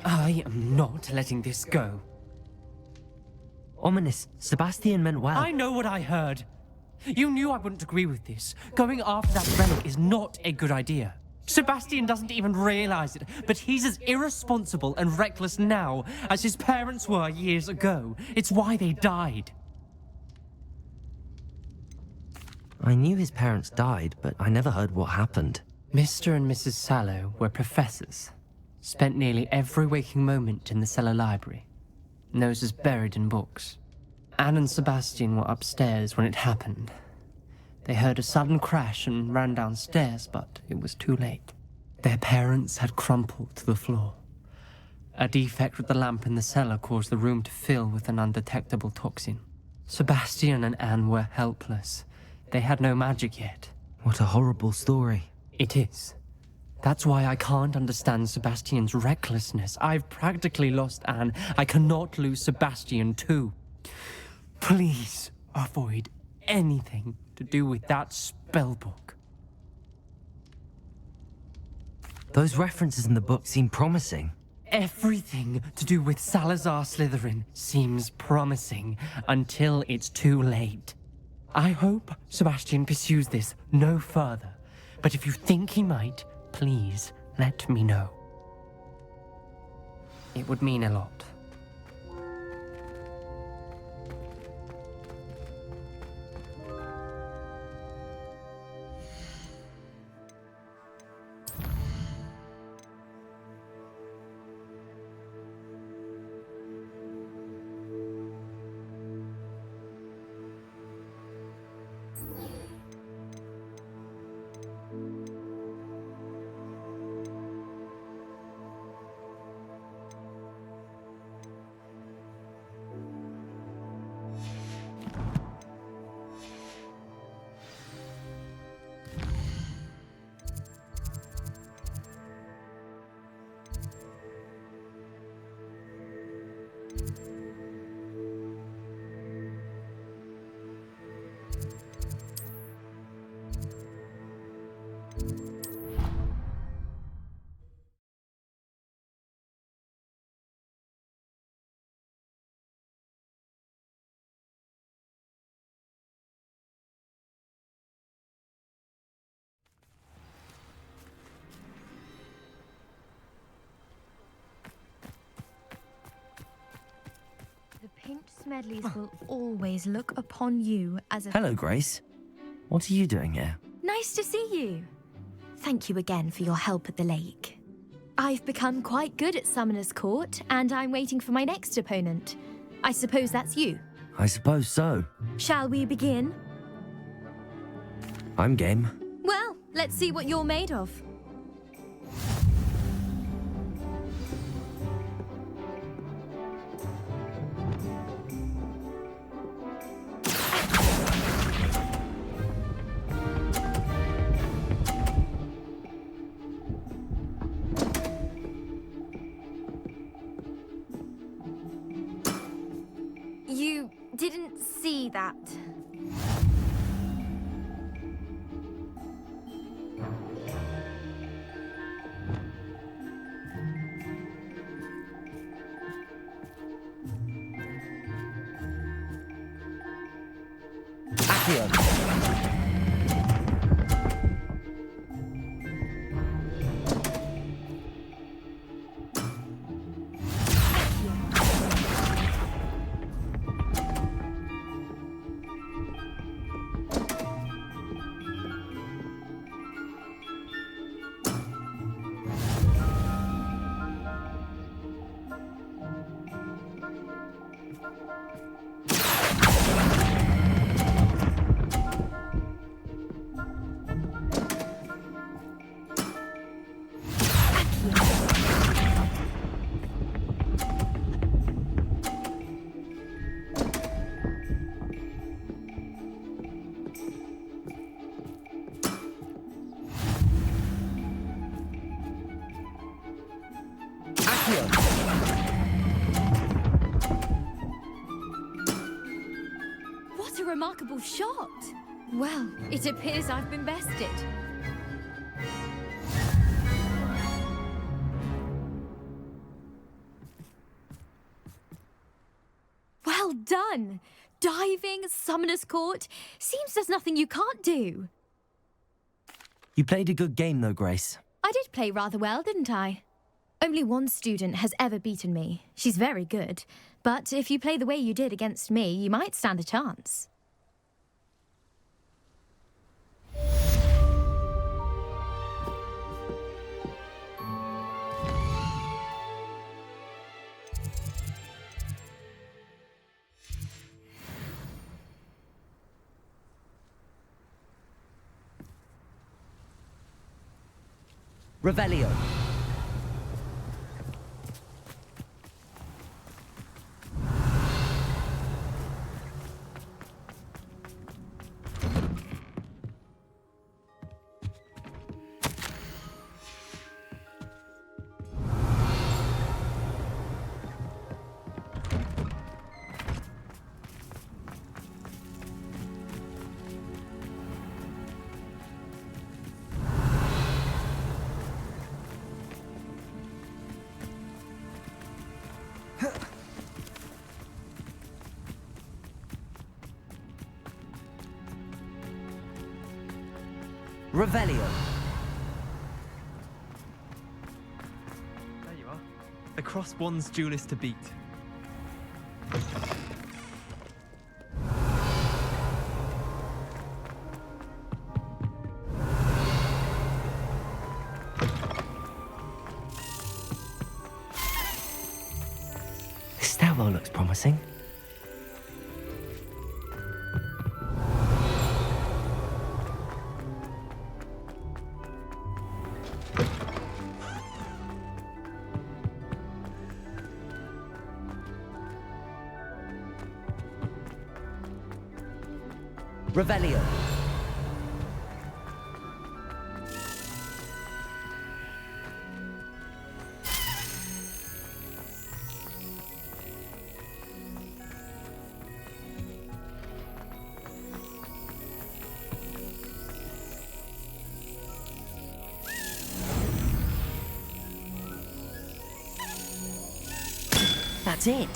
I am not letting this go. Ominous, Sebastian meant well. I know what I heard. You knew I wouldn't agree with this. Going after that relic is not a good idea. Sebastian doesn't even realize it, but he's as irresponsible and reckless now as his parents were years ago. It's why they died. I knew his parents died, but I never heard what happened. Mr. and Mrs. Sallow were professors. Spent nearly every waking moment in the cellar library. Noses buried in books. Anne and Sebastian were upstairs when it happened. They heard a sudden crash and ran downstairs, but it was too late. Their parents had crumpled to the floor. A defect with the lamp in the cellar caused the room to fill with an undetectable toxin. Sebastian and Anne were helpless. They had no magic yet. What a horrible story. It is. That's why I can't understand Sebastian's recklessness. I've practically lost Anne. I cannot lose Sebastian too. Please avoid anything to do with that spellbook. Those references in the book seem promising. Everything to do with Salazar Slytherin seems promising until it's too late. I hope Sebastian pursues this no further, but if you think he might, please let me know. It would mean a lot. The Pinch Smedleys will always look upon you as a... Hello, Grace. What are you doing here? Nice to see you. Thank you again for your help at the lake. I've become quite good at Summoner's Court, and I'm waiting for my next opponent. I suppose that's you. I suppose so. Shall we begin? I'm game. Well, let's see what you're made of. You didn't see that. What a remarkable shot! Well, it appears I've been bested. Well done! Diving, Summoner's Court. Seems there's nothing you can't do. You played a good game, though, Grace. I did play rather well, didn't I? Only one student has ever beaten me. She's very good. But if you play the way you did against me, you might stand a chance. Revelio. Revelio. There you are. The crossed wands duelist to beat. This stairwell looks promising. Revelio. That's it.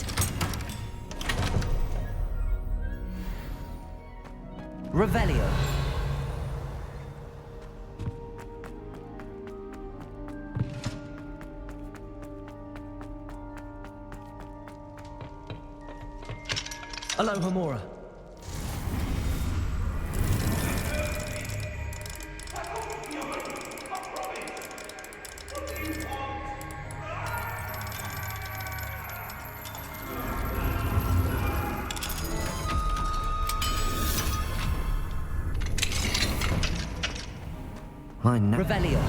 Revelio. Alohomora. Revelio.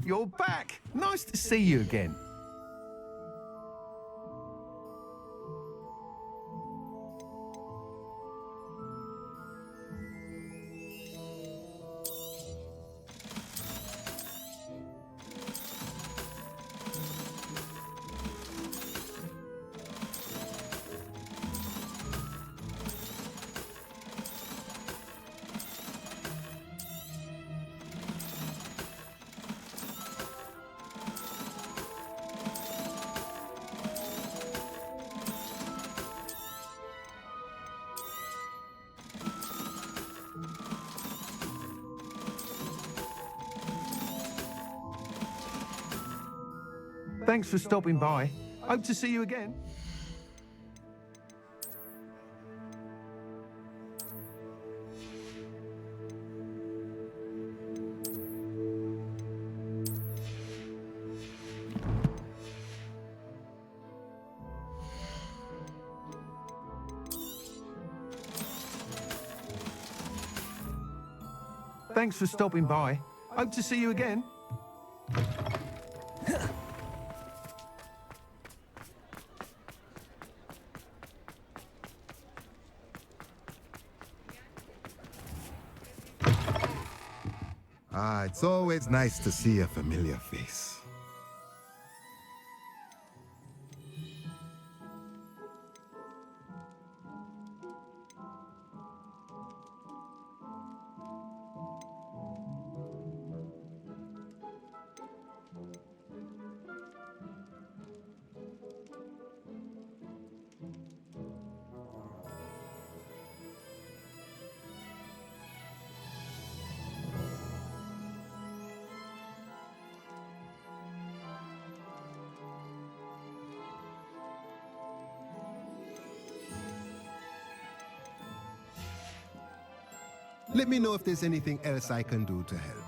You're back! Nice to see you again. Thanks for stopping by. Hope to see you again. Thanks for stopping by. Hope to see you again. Ah, it's always nice to see a familiar face. Let me know if there's anything else I can do to help.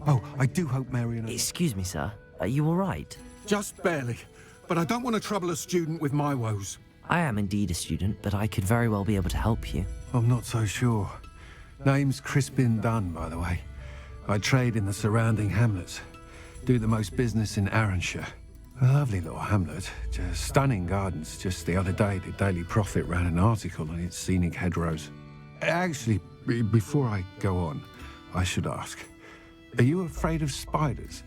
Oh, I do hope Marion... Excuse me, sir. Are you all right? Just barely. But I don't want to trouble a student with my woes. I am indeed a student, but I could very well be able to help you. I'm not so sure. Name's Crispin Dunn, by the way. I trade in the surrounding hamlets. Do the most business in Arranshire. A lovely little hamlet. Just stunning gardens. Just the other day, the Daily Prophet ran an article on its scenic hedgerows. Actually, before I go on, I should ask. Are you afraid of spiders?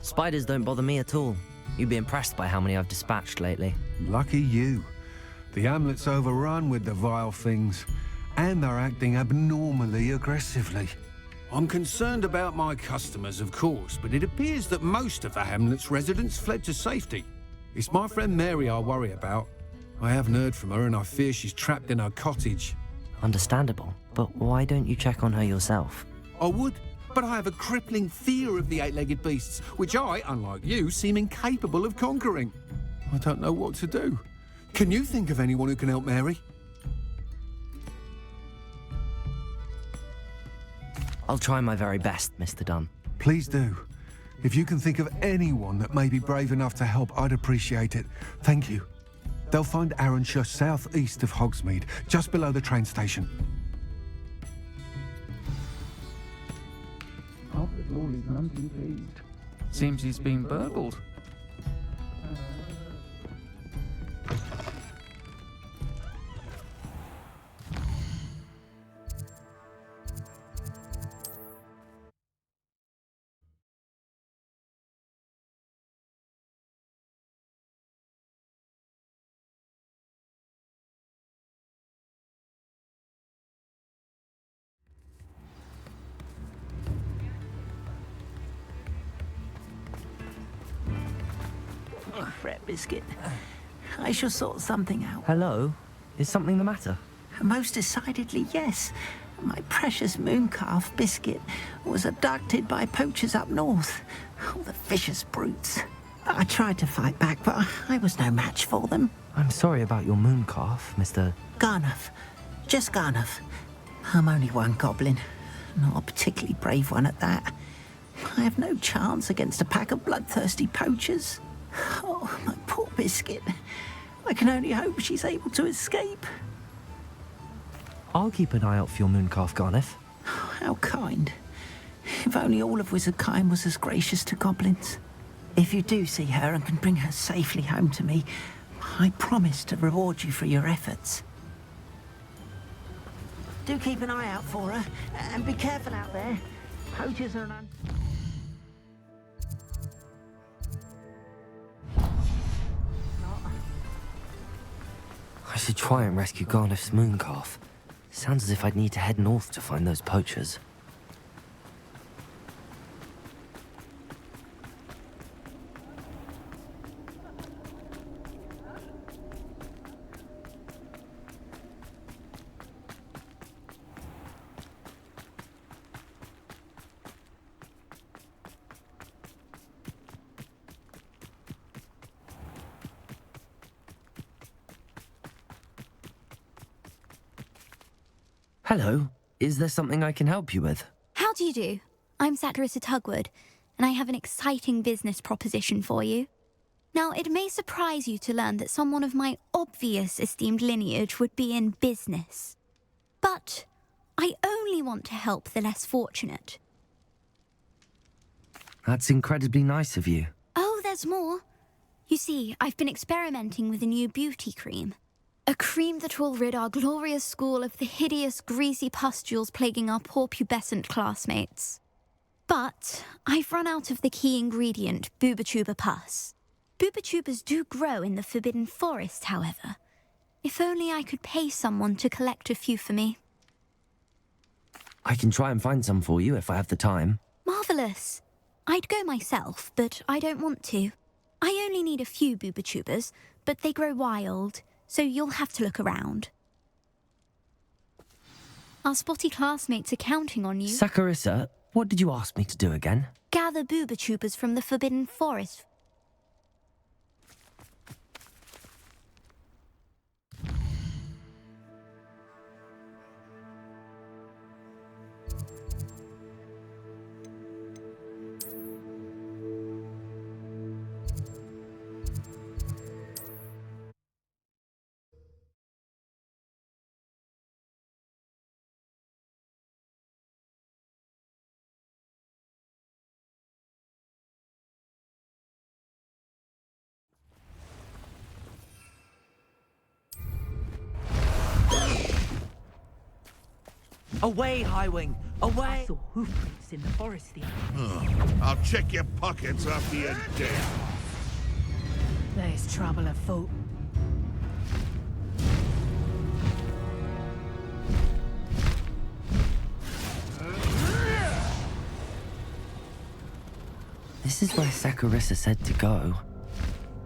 Spiders don't bother me at all. You'd be impressed by how many I've dispatched lately. Lucky you. The hamlet's overrun with the vile things, and they're acting abnormally aggressively. I'm concerned about my customers, of course, but it appears that most of the hamlet's residents fled to safety. It's my friend Mary I worry about. I haven't heard from her, and I fear she's trapped in her cottage. Understandable, but why don't you check on her yourself? I would, but I have a crippling fear of the eight-legged beasts, which I, unlike you, seem incapable of conquering. I don't know what to do. Can you think of anyone who can help Mary? I'll try my very best, Mr. Dunn. Please do. If you can think of anyone that may be brave enough to help, I'd appreciate it. Thank you. They'll find Arranshire southeast of Hogsmeade, just below the train station. Seems he's been burgled. Fret Biscuit. I shall sort something out. Hello? Is something the matter? Most decidedly, yes. My precious mooncalf, Biscuit, was abducted by poachers up north. Oh, the vicious brutes. I tried to fight back, but I was no match for them. I'm sorry about your mooncalf, Mr... Garnuff. Just Garnuff. I'm only one goblin. Not a particularly brave one at that. I have no chance against a pack of bloodthirsty poachers. Oh, my poor Biscuit. I can only hope she's able to escape. I'll keep an eye out for your mooncalf, Garniff. Oh, how kind. If only all of Wizardkind was as gracious to goblins. If you do see her and can bring her safely home to me, I promise to reward you for your efforts. Do keep an eye out for her, and be careful out there. Poachers are an... I should try and rescue Garniff's mooncalf. Sounds as if I'd need to head north to find those poachers. Hello. Is there something I can help you with? How do you do? I'm Sacarissa Tugwood, and I have an exciting business proposition for you. Now, it may surprise you to learn that someone of my obvious esteemed lineage would be in business. But I only want to help the less fortunate. That's incredibly nice of you. Oh, there's more. You see, I've been experimenting with a new beauty cream. A cream that will rid our glorious school of the hideous, greasy pustules plaguing our poor pubescent classmates. But I've run out of the key ingredient, boobotuber pus. Boobotubers do grow in the Forbidden Forest, however. If only I could pay someone to collect a few for me. I can try and find some for you if I have the time. Marvellous. I'd go myself, but I don't want to. I only need a few boobotubers, but they grow wild, so you'll have to look around. Our spotty classmates are counting on you. Sacarissa, what did you ask me to do again? Gather boobotubers from the Forbidden Forest. Away, Highwing! Away! I saw hoofprints in the forest the other day. I'll check your pockets after you're dead. There's trouble afoot. This is where Sacarissa said to go.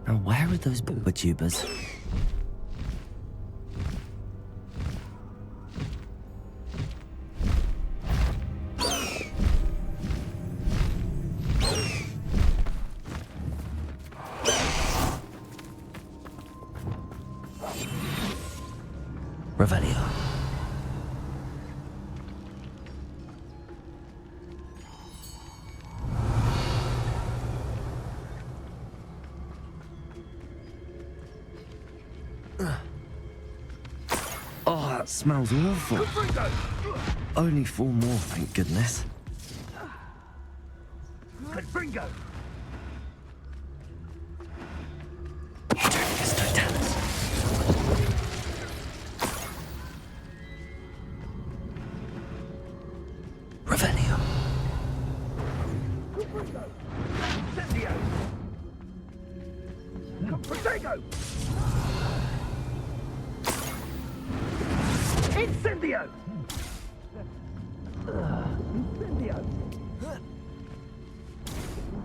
Now where are those boobotubers? Revelio. Oh, that smells awful. Only 4 more, thank goodness. Confringo! Revelio. Protego! Incendio! Incendio!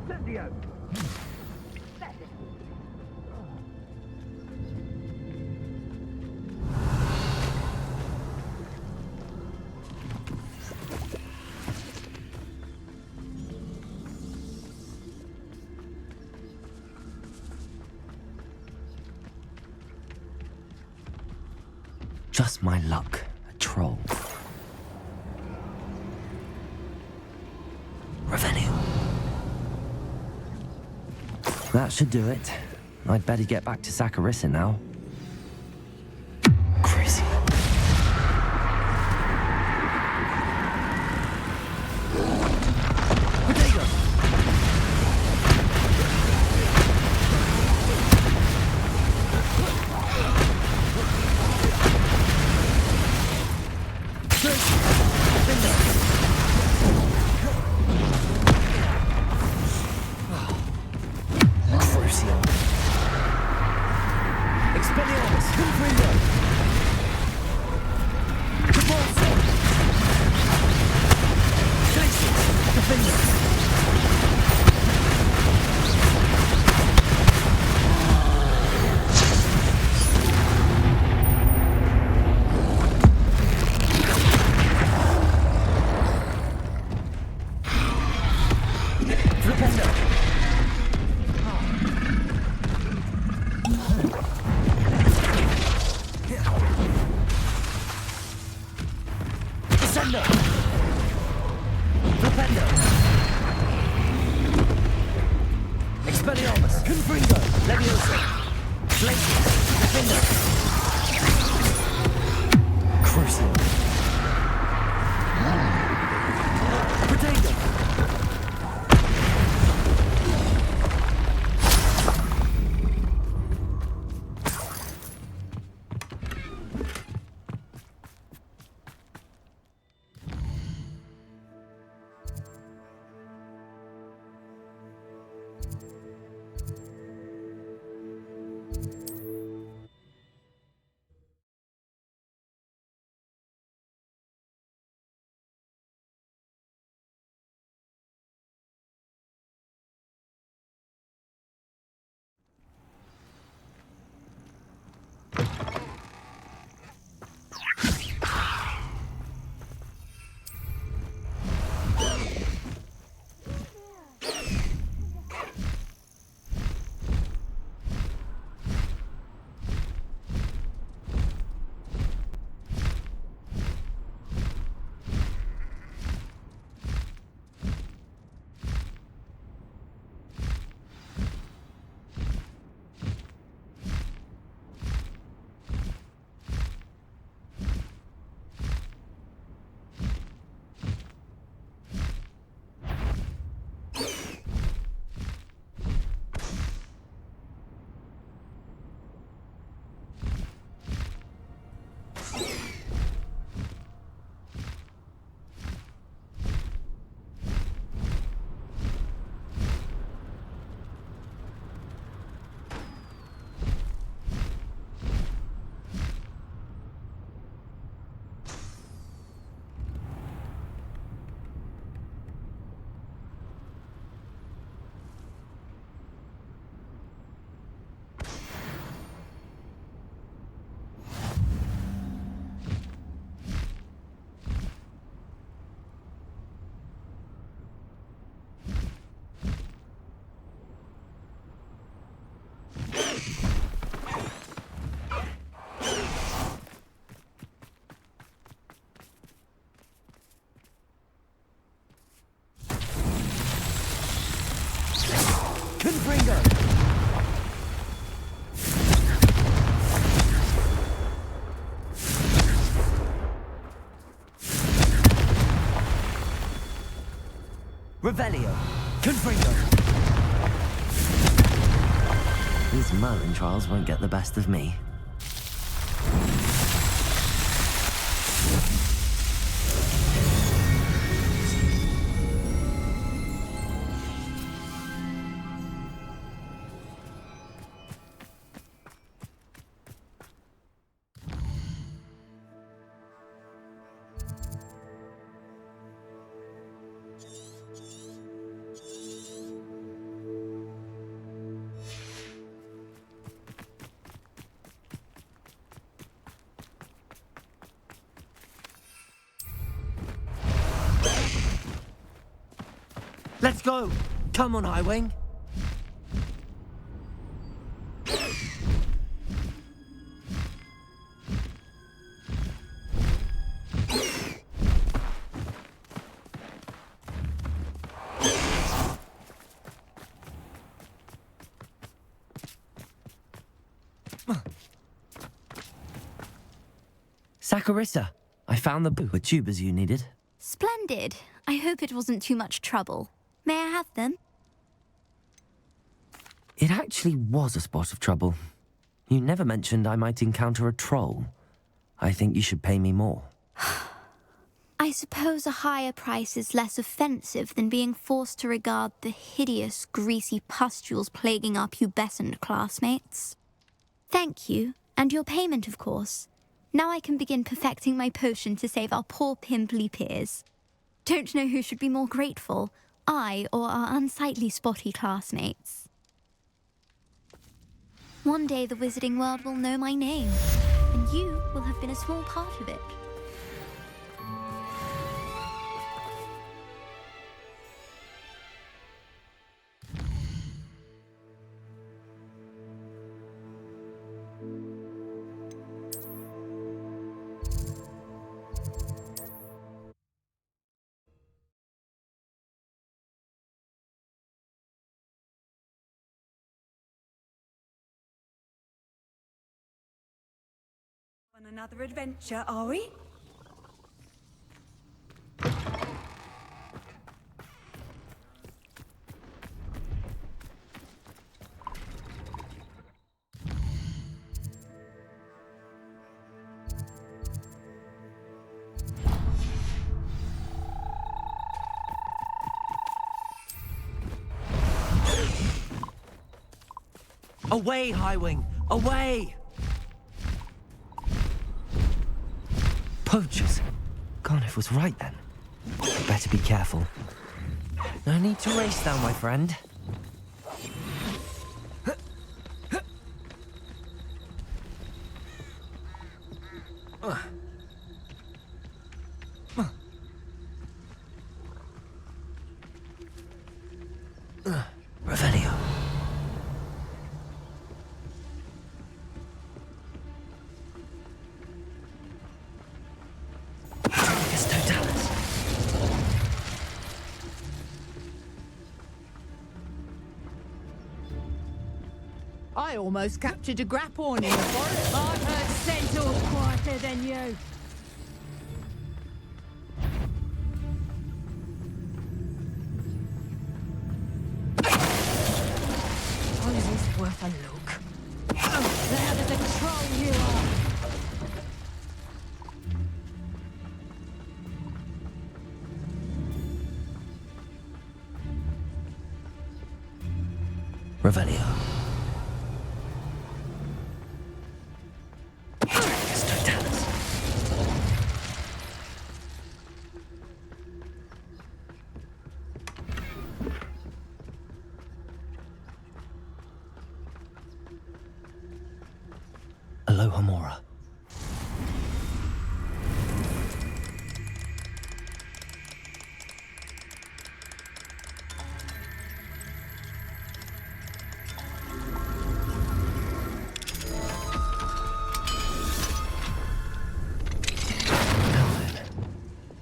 Incendio! Just my luck, a troll. Revenue. That should do it. I'd better get back to Sacarissa now. Crazy. Defender! Expelliarmus! Confringo! Leviosa! Flankers! Defender! Crucial! Protego! Confringo! Revelio! Confringo! These Merlin trials won't get the best of me. Let's go! Come on, Highwing! Saccharissa, I found the with tubers you needed. Splendid. I hope it wasn't too much trouble. May I have them? It actually was a spot of trouble. You never mentioned I might encounter a troll. I think you should pay me more. I suppose a higher price is less offensive than being forced to regard the hideous, greasy pustules plaguing our pubescent classmates. Thank you, and your payment, of course. Now I can begin perfecting my potion to save our poor pimply peers. Don't know who should be more grateful, I or our unsightly spotty classmates. One day the wizarding world will know my name, and you will have been a small part of it. On another adventure, are we? Away, Highwing! Away! Poachers. Garniff was right then. Better be careful. No need to race now, my friend. Revelio. I almost captured a grapphorn in the forest. I've heard centaurs quieter than you. Suppose it's worth a look. There to the troll you are. Revelio. Aloha Mora.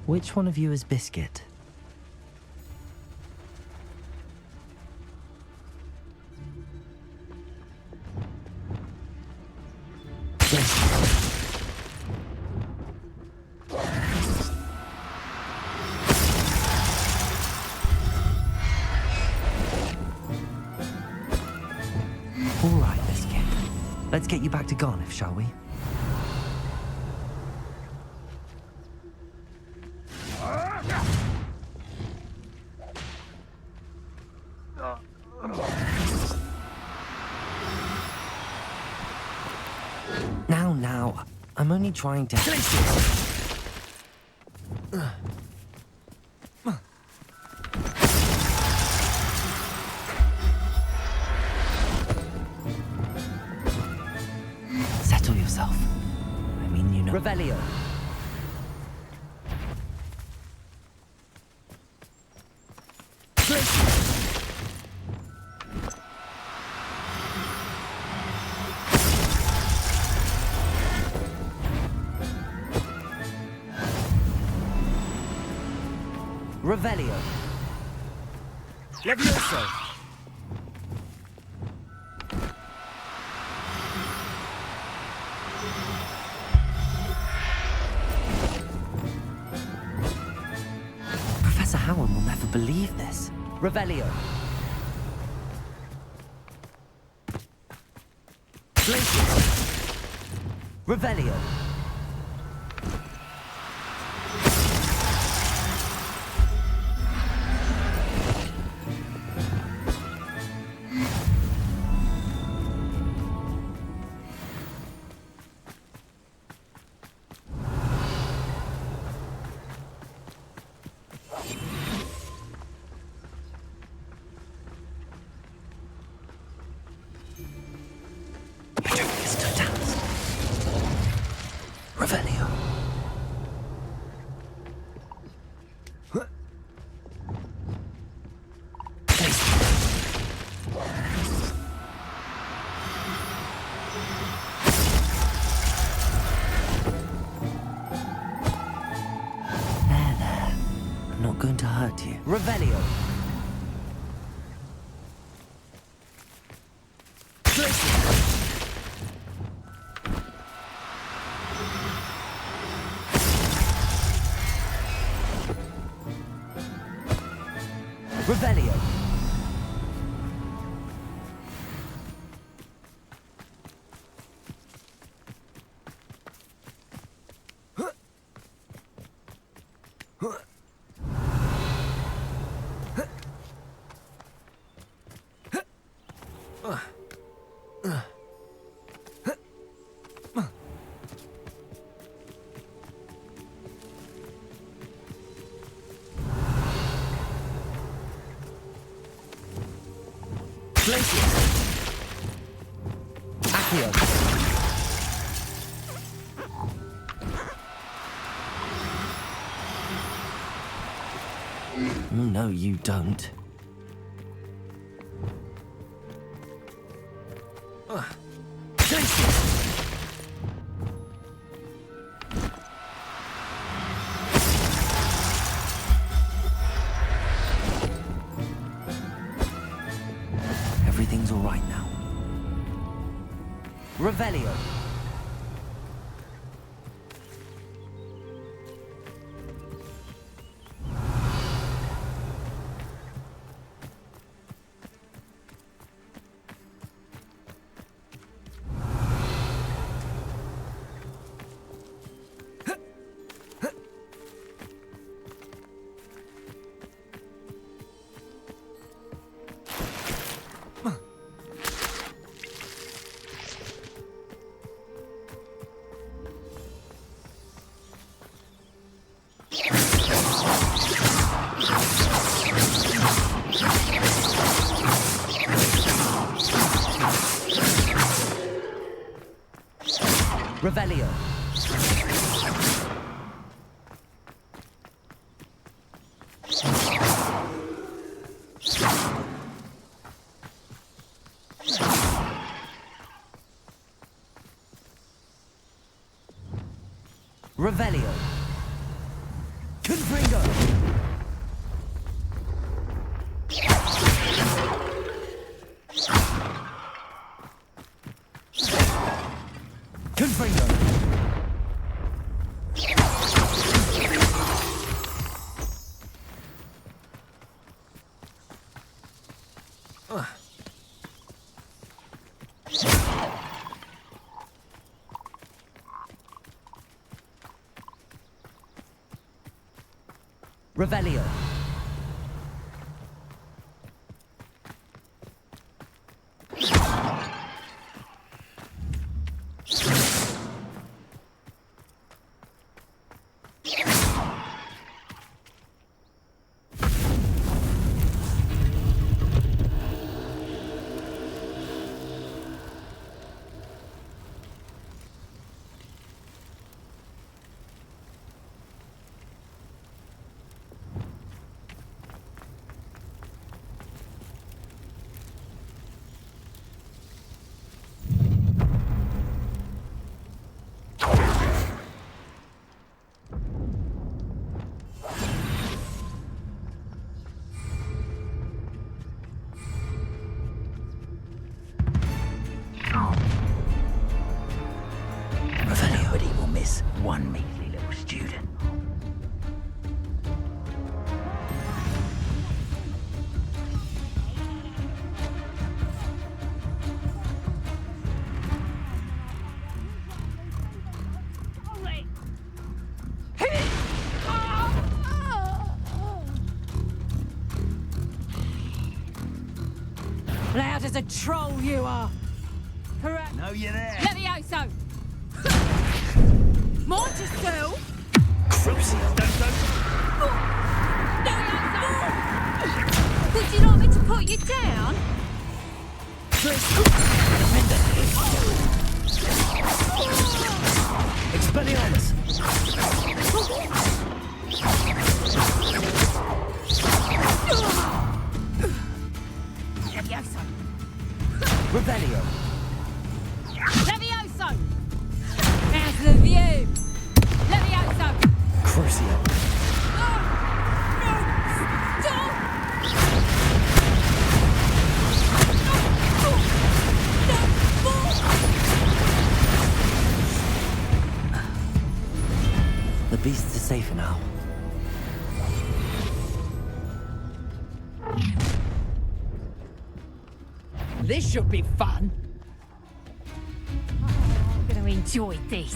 Which one of you is Biscuit? All right, Biscuit. Let's get you back to Garniff, shall we? Now, I'm only trying to... Settle yourself. I mean, you know... Revelio. Revelio. Levioso. Professor Howard will never believe this. Revelio. Glacius. Revelio. Revelio. There. I'm not going to hurt you. Revelio. Revelio. No, you don't. Everything's all right now. Revelio. Revelio. Revelio. Confringo. Confringo. Revelio. Nobody will miss one measly little student. Loud as a troll you are. Correct. No, you're there. Levioso. Mortisu. Crucio, Would you like me to put you down? Expelliarmus. Levioso. Revelio. Levioso. How's the view? Levioso. Crucio. this should be fun. I'm gonna enjoy this.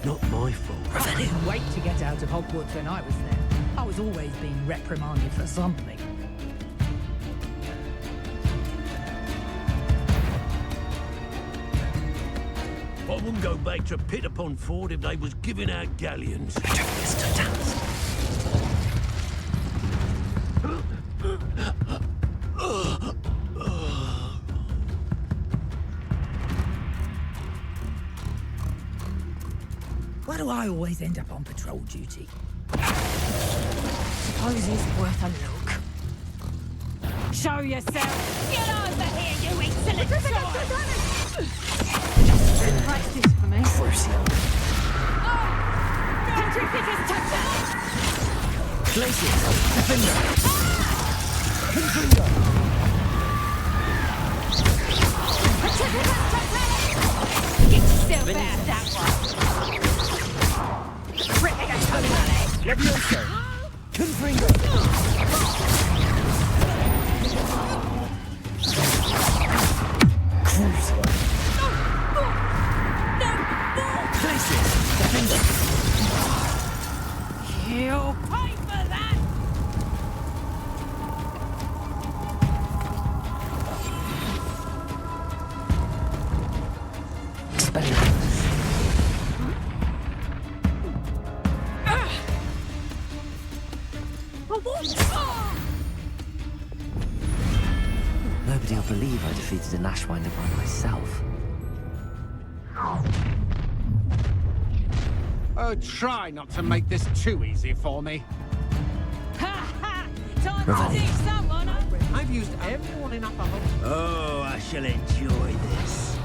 Not my fault. I couldn't wait to get out of Hogwarts when I was there. I was always being reprimanded for something. I wouldn't go back to Pit upon Ford if they was giving out galleons. Why do I always end up on patrol duty? Suppose it's worth a look. Show yourself! Get over here, you insolent child! Practice for me. Country figures touchdown! Places! Defender! Confringo! Get yourself out of that one! Ripping a tongue. Levioso! Confringo! Cruiser! Places! Defender! You'll pay for that! Nobody will believe I defeated an Ashwinder by myself. Oh, try not to make this too easy for me. Ha ha! Time to Revelli. teach someone! I've used everyone in Upper Hogwarts. Oh, I shall enjoy this.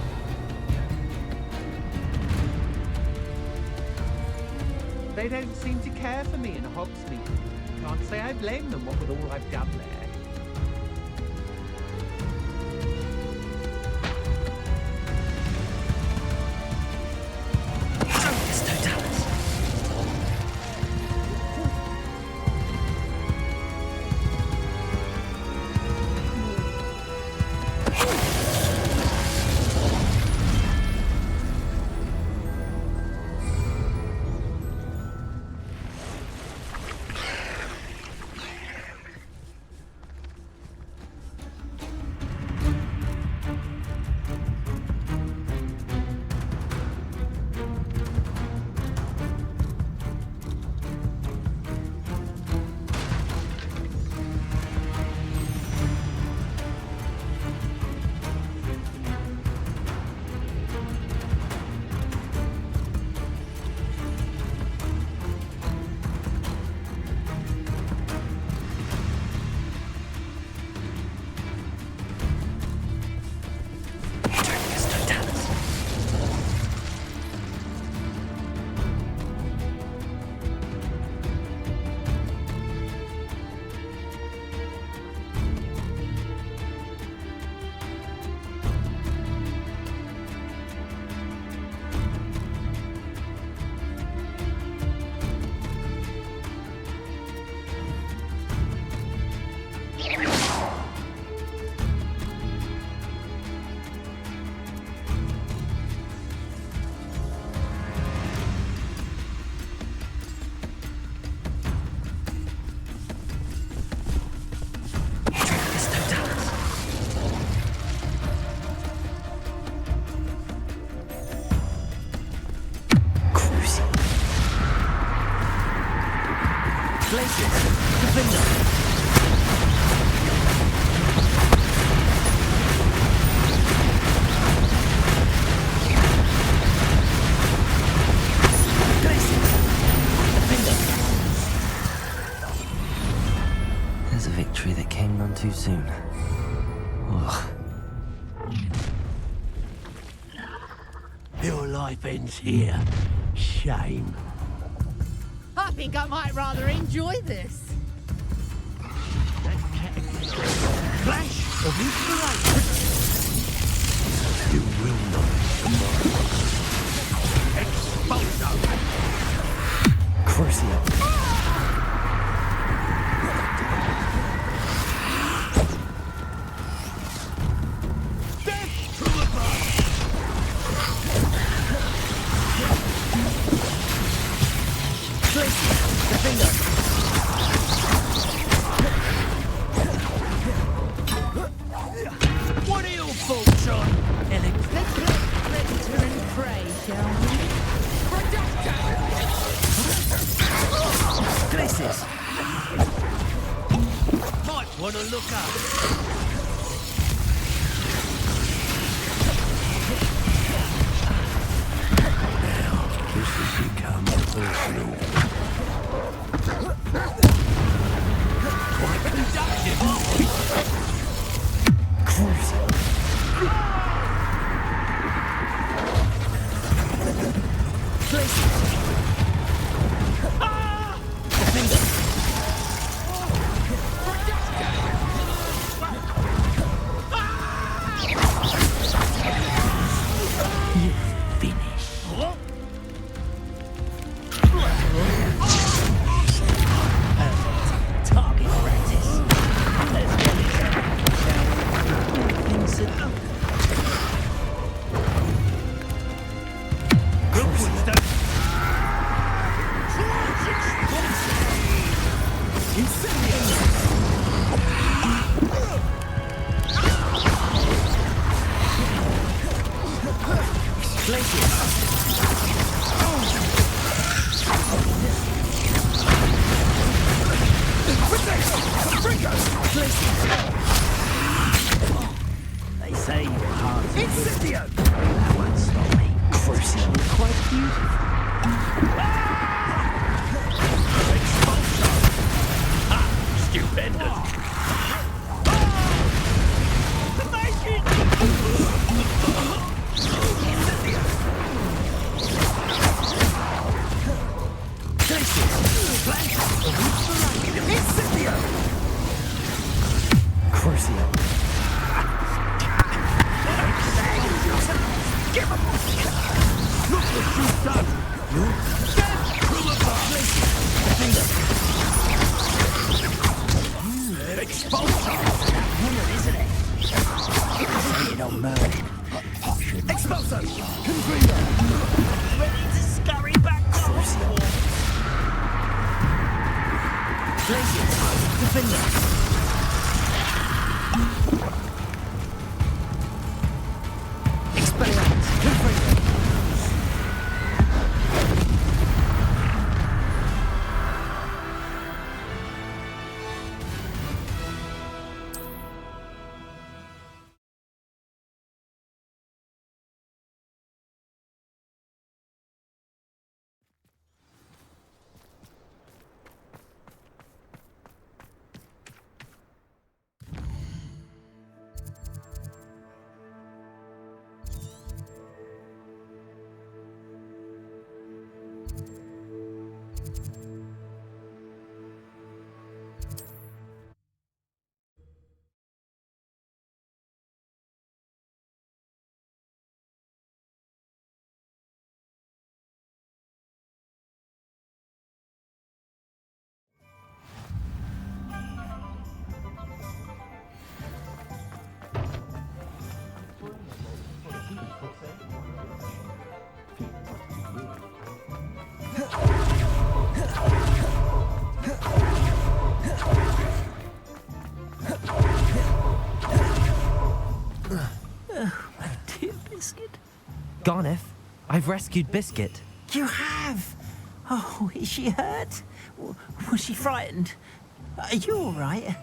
They don't seem to care for me in Hogsmeade. Can't say I blame them, what with all I've done there. There's a victory that came none too soon. Ugh. Your life ends here. Shame. I think I might rather enjoy this. Flash of inspiration. You will not tomorrow. Expulso. Crucio. Wanna look up? This has become personal. Quite productive, aren't we? Target practice. Let's get it done, shall we? Incident. They say your heart's Incendio! That won't stop me. Crucial. Quite beautiful. Stupendous. Crucio. Look what you've done. Expulsor. Isn't it? Say it on Merlin. Expulso! Confringo! Ready to scurry back to Hogwarts! Glacier! Defender! Expelliarmus! Confringo! Garneth, I've rescued Biscuit. You have? Oh, is she hurt? Was she frightened? Are you all right?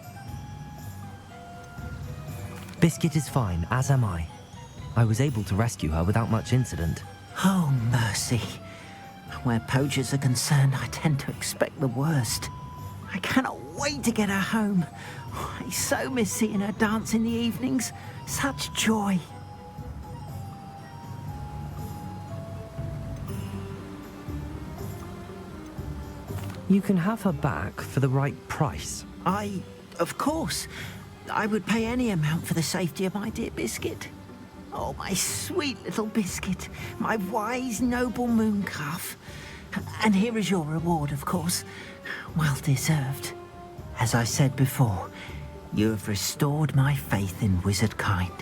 Biscuit is fine, as am I. I was able to rescue her without much incident. Oh, mercy. Where poachers are concerned, I tend to expect the worst. I cannot wait to get her home. I so miss seeing her dance in the evenings. Such joy. You can have her back for the right price. Of course, I would pay any amount for the safety of my dear Biscuit. Oh, my sweet little Biscuit, my wise, noble moon calf. And here is your reward, of course. Well deserved. As I said before, you have restored my faith in wizard kind.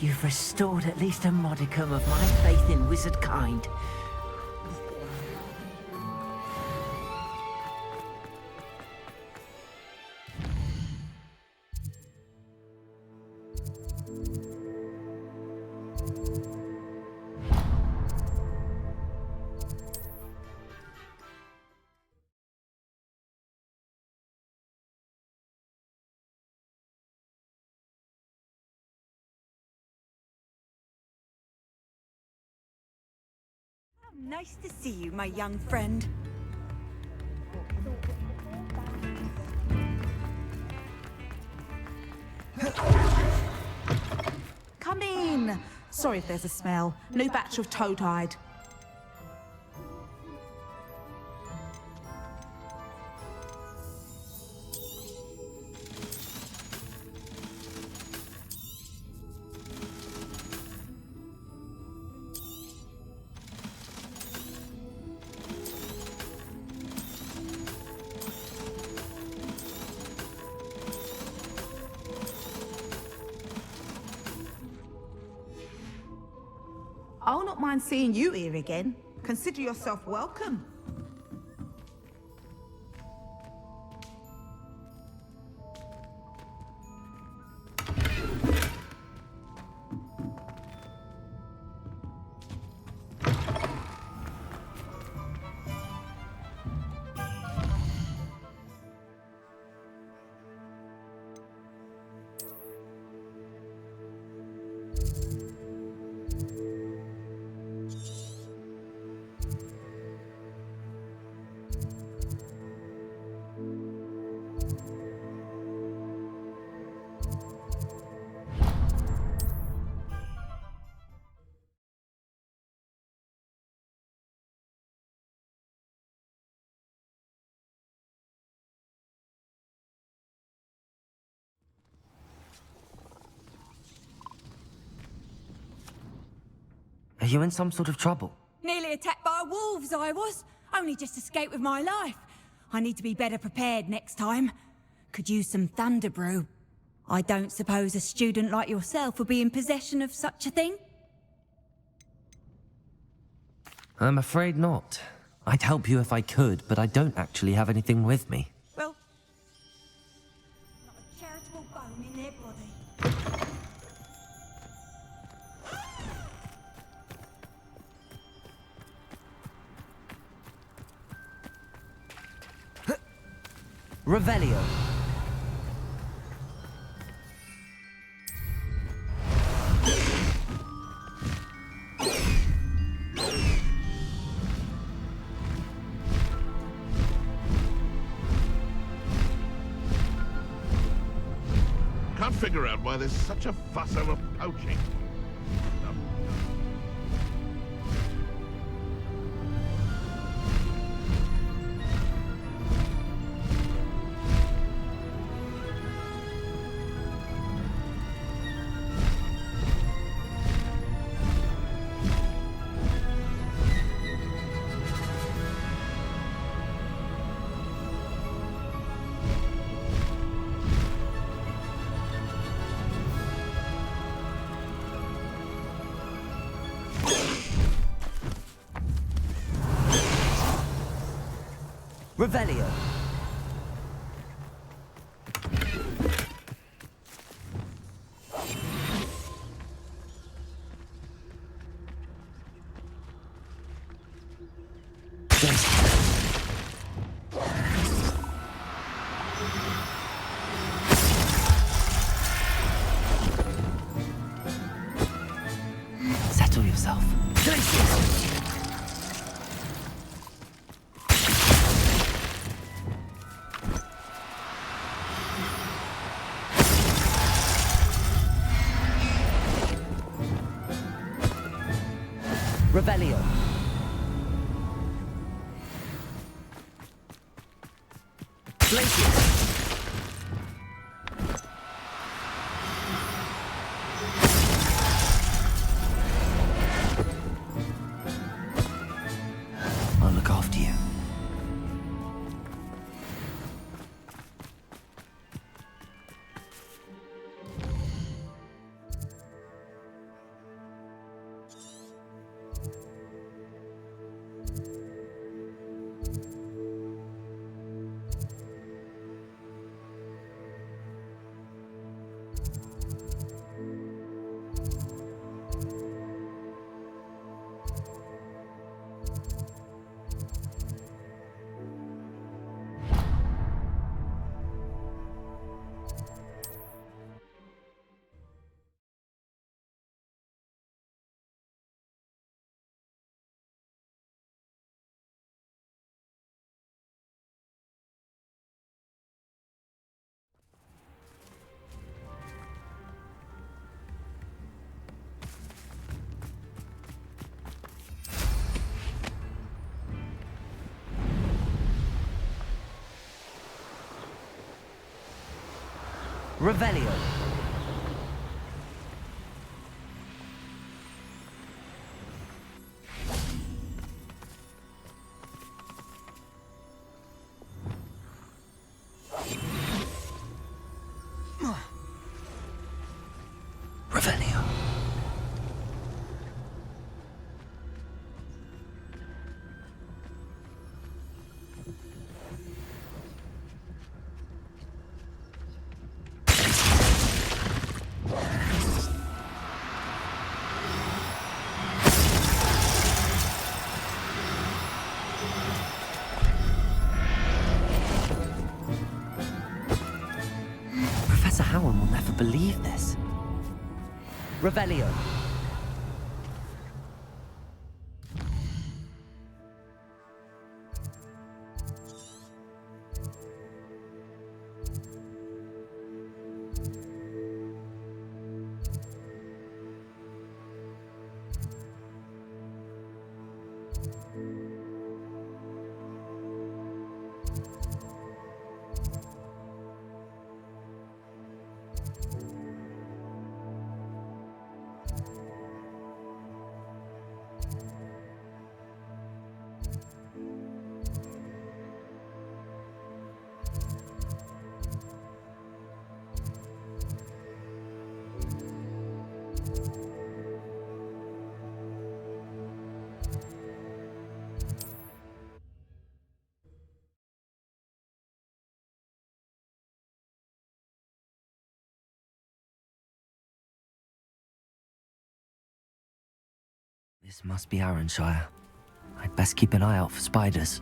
You've restored at least a modicum of my faith in wizard kind. Nice to see you, my young friend. Come in. Sorry if there's a smell. New batch of toad-hide. I'll not mind seeing you here again. Consider yourself welcome. Are you in some sort of trouble? Nearly attacked by wolves, I was. Only just escaped with my life. I need to be better prepared next time. Could use some thunder brew. I don't suppose a student like yourself would be in possession of such a thing? I'm afraid not. I'd help you if I could, but I don't actually have anything with me. Well, not a charitable bone in their body. Revelio. Can't figure out why there's such a fuss over poaching. Revelio. Settle yourself. Revelio. Glacier. I'll look after you. Revelio. Revelio. Professor Howard will never believe this. Revelio. This must be Arranshire. I'd best keep an eye out for spiders.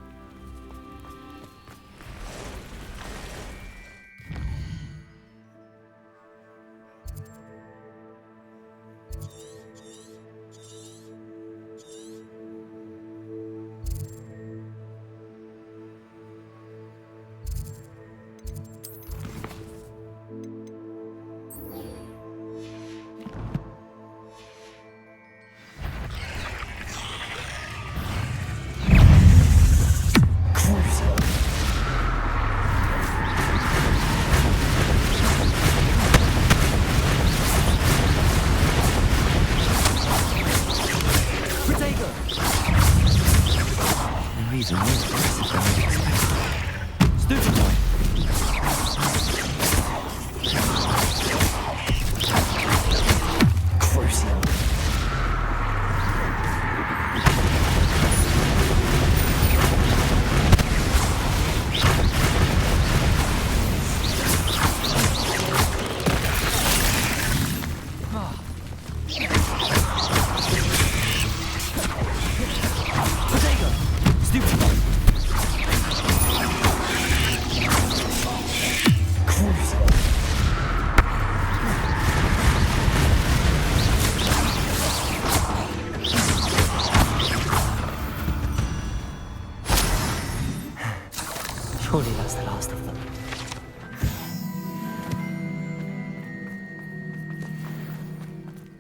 Surely that's the last of them.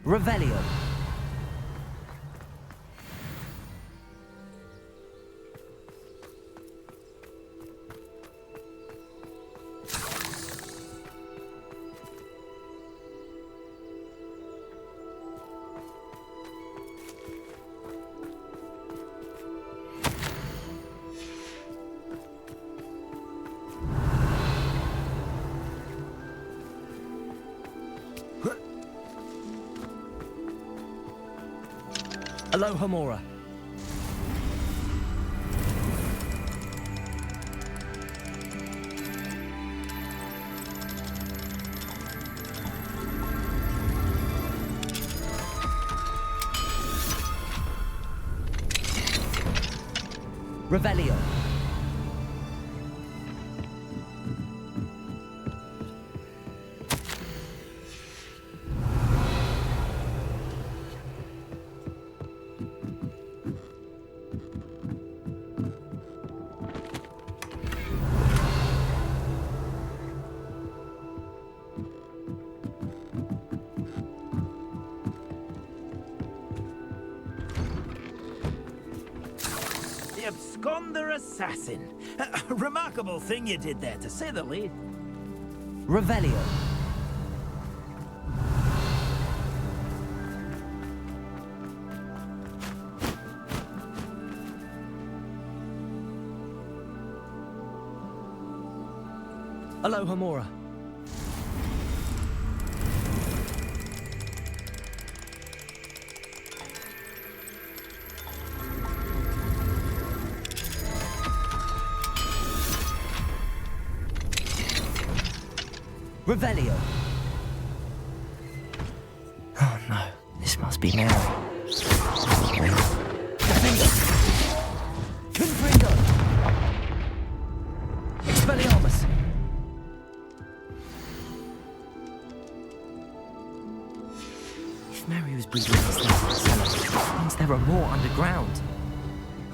Revelio. Aloha Mora. Revelio. The absconder assassin. A remarkable thing you did there, to say the least. Revelio. Aloha Mora. Revelio. Oh no, this must be Mary. Confringo! Expelliarmus! If Mary was breathing these things in the cellar, it means there are more underground.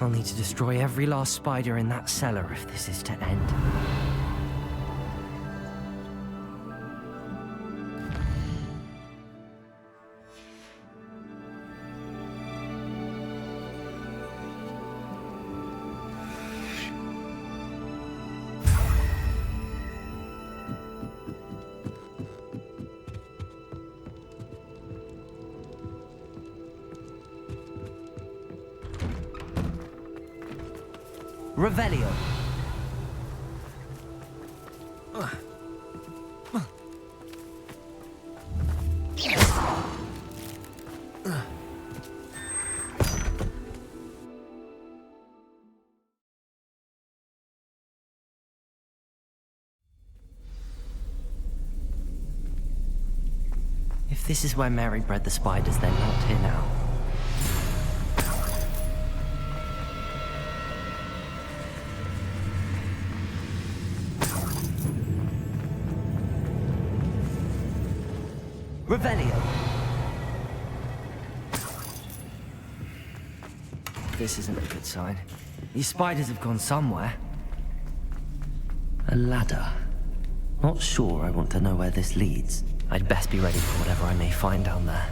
I'll need to destroy every last spider in that cellar if this is to end. Revelio. If this is where Mary bred the spiders, they're not here now. Revelio. This isn't a good sign. These spiders have gone somewhere. A ladder. Not sure I want to know where this leads. I'd best be ready for whatever I may find down there.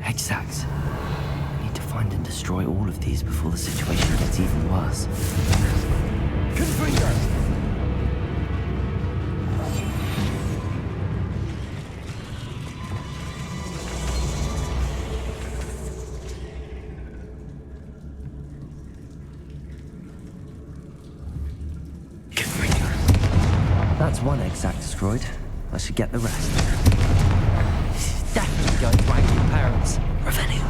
Exact. I need to find and destroy all of these before the situation gets even worse. Confringo! That's one exact destroyed. I should get the rest. This is definitely going to anger your parents. Revelio.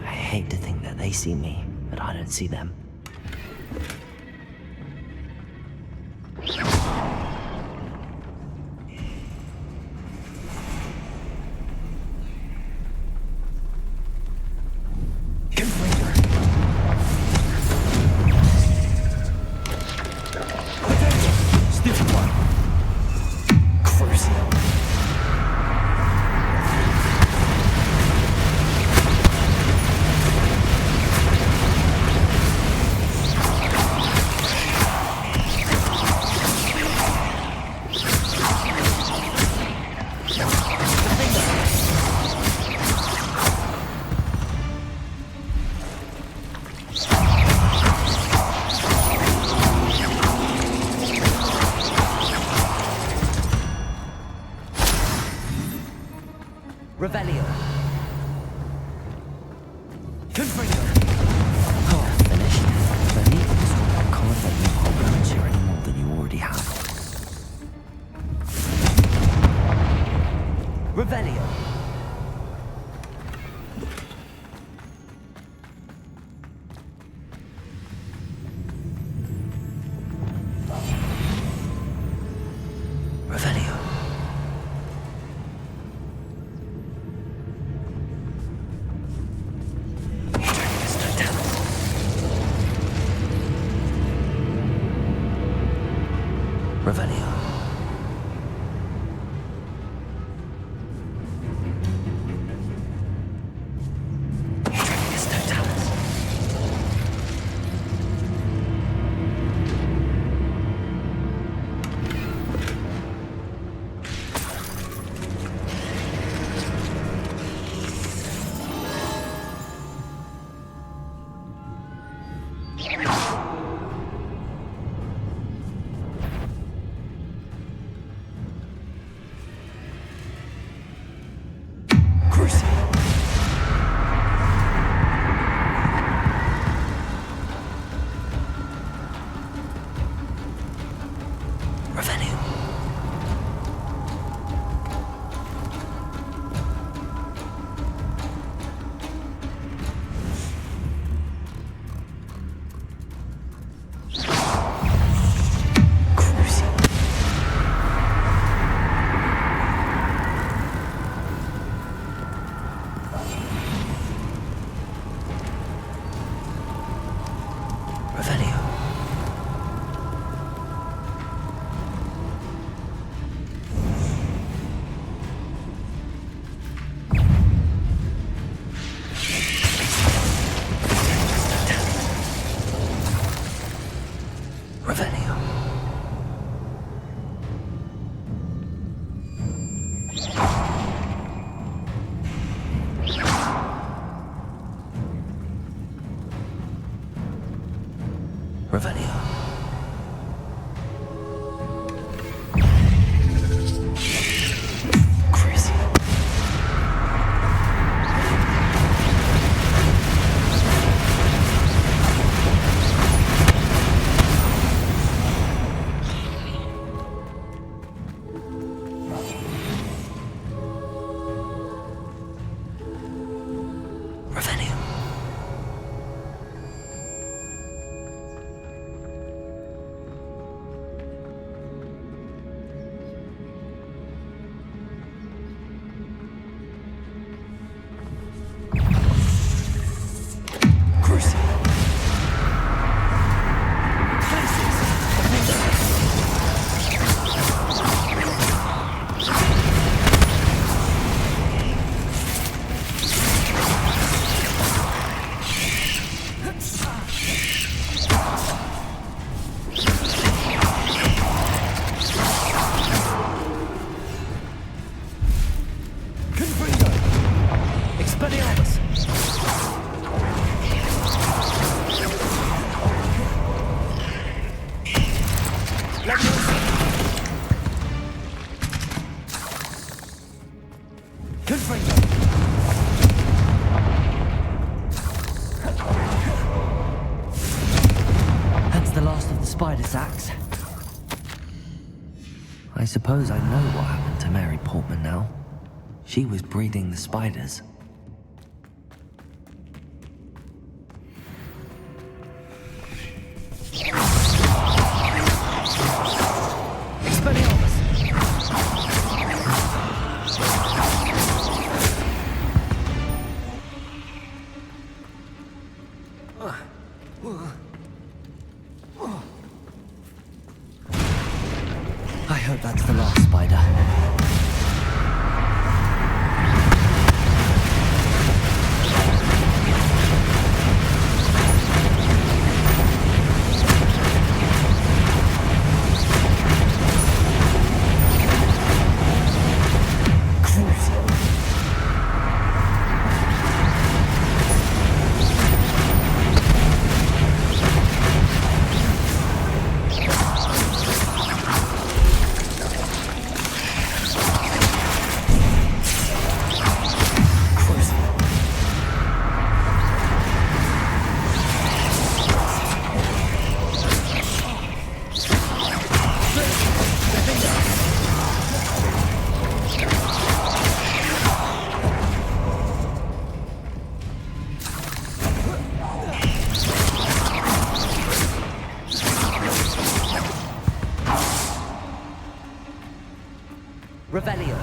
I hate to think that they see me, but I don't see them. Revelio. Confringo. Oh, finished. No need to destroy that can't let you hold on to any more than you already have. Revelio. Revelio. Revelio. That's the last of the spider sacks. I suppose I know what happened to Mary Portman now. She was breeding the spiders. I hope that's the last spider. Revelio.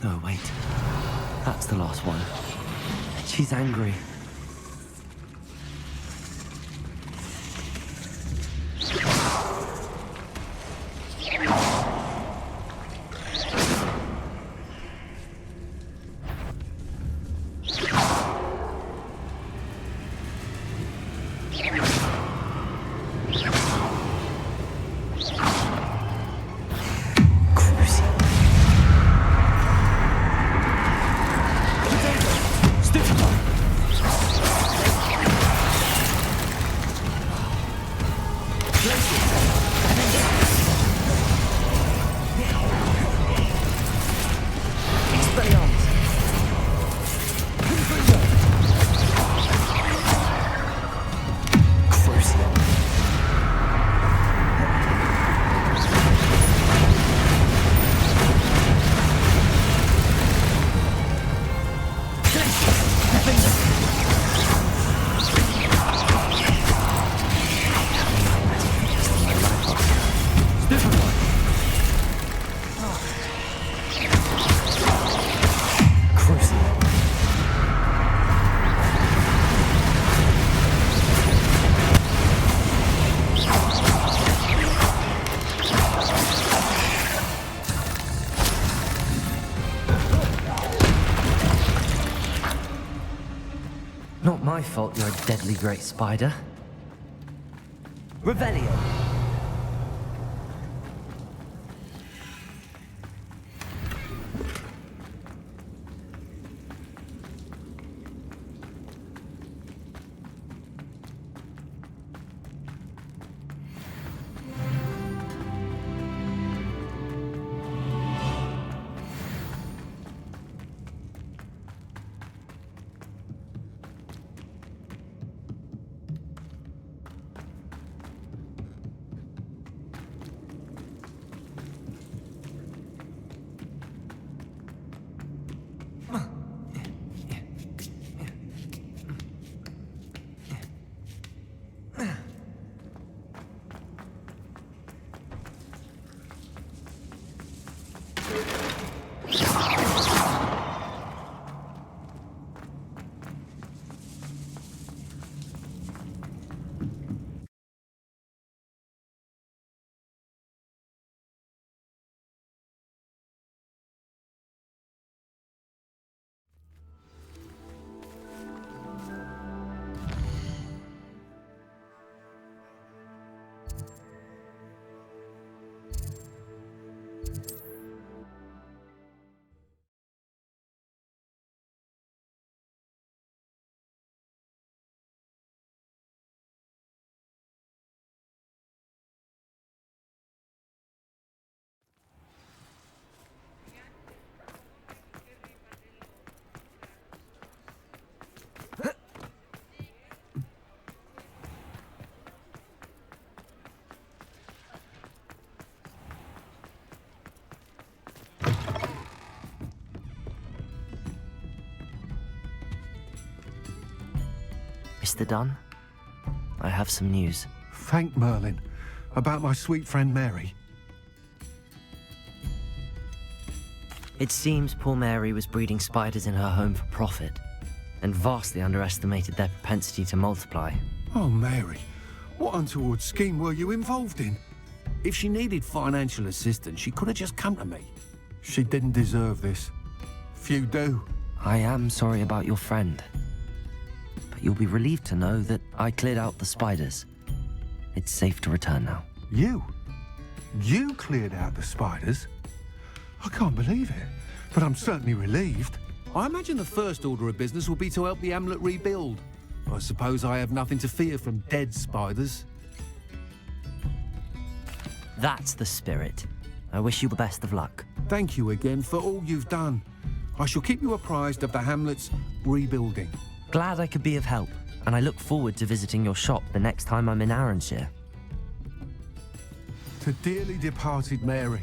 No, wait. That's the last one. She's angry. Not my fault you're a deadly great spider. Revelio. Mr. Dunn, I have some news. Thank Merlin. About my sweet friend Mary. It seems poor Mary was breeding spiders in her home for profit, and vastly underestimated their propensity to multiply. Oh, Mary, what untoward scheme were you involved in? If she needed financial assistance, she could have just come to me. She didn't deserve this. Few do. I am sorry about your friend, but you'll be relieved to know that I cleared out the spiders. It's safe to return now. You? You cleared out the spiders? I can't believe it, but I'm certainly relieved. I imagine the first order of business will be to help the amulet rebuild. I suppose I have nothing to fear from dead spiders. That's the spirit. I wish you the best of luck. Thank you again for all you've done. I shall keep you apprised of the hamlet's rebuilding. Glad I could be of help, and I look forward to visiting your shop the next time I'm in Arranshire. To dearly departed Mary.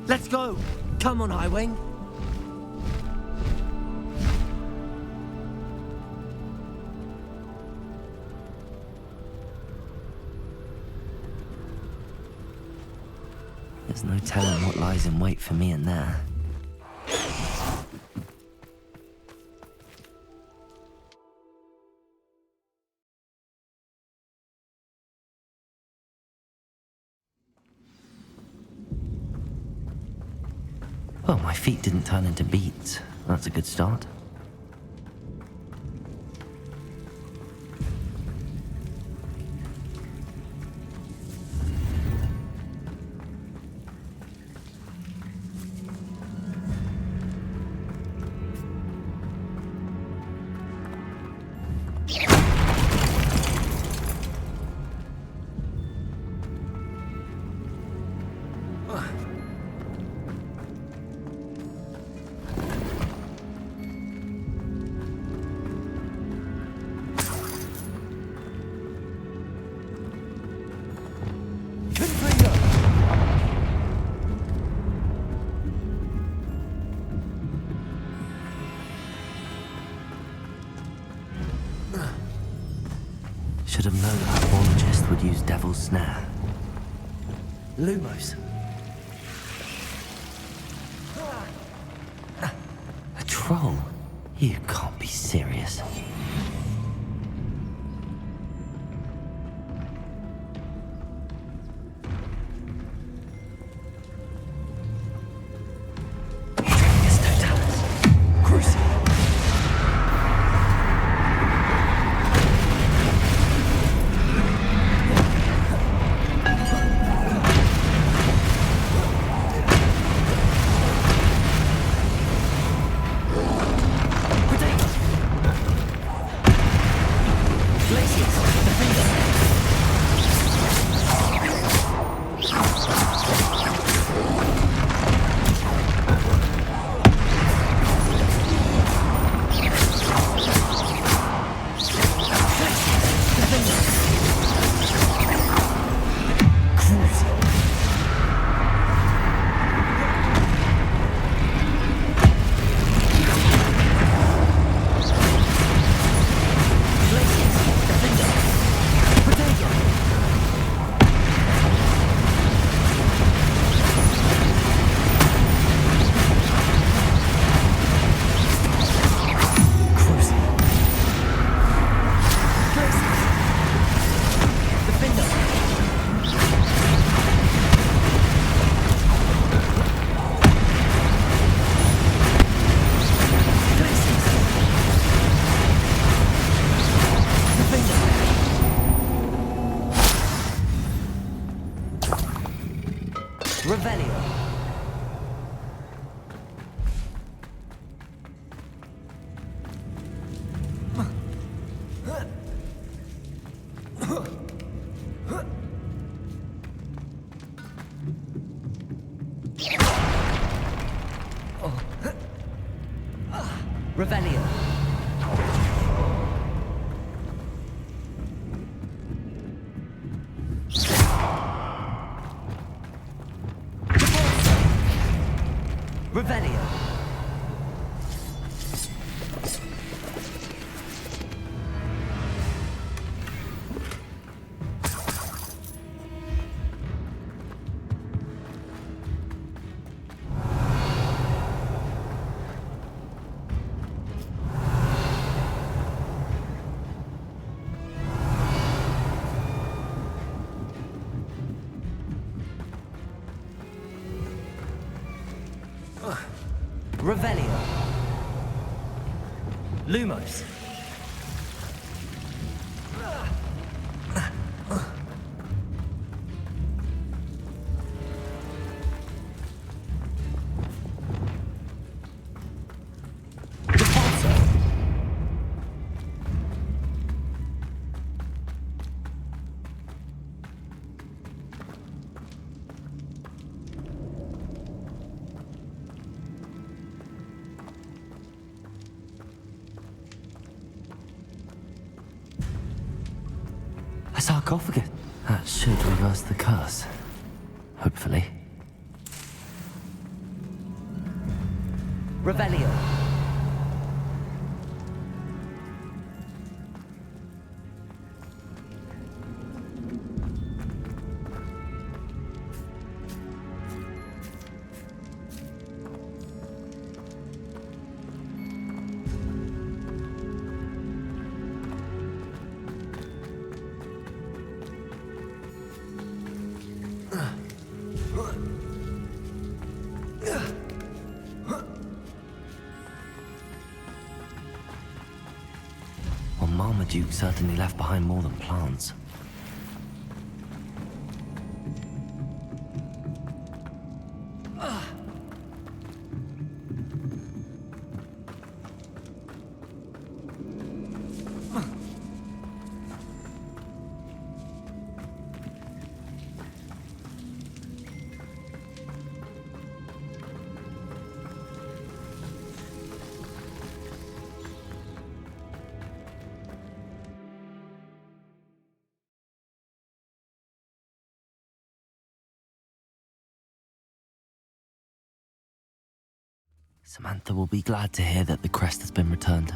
Let's go! Come on, Highwing! There's no telling what lies in wait for me in there. Well, my feet didn't turn into beets. That's a good start. Should have known that ornithist would use Devil's Snare. Lumos. A troll? You can't be serious. Revelio. Revelio. Revelio. Revelio. Lumos. A sarcophagus. That should reverse the curse. Hopefully. Revelio. Well, Marmaduke certainly left behind more than plants. Samantha will be glad to hear that the crest has been returned.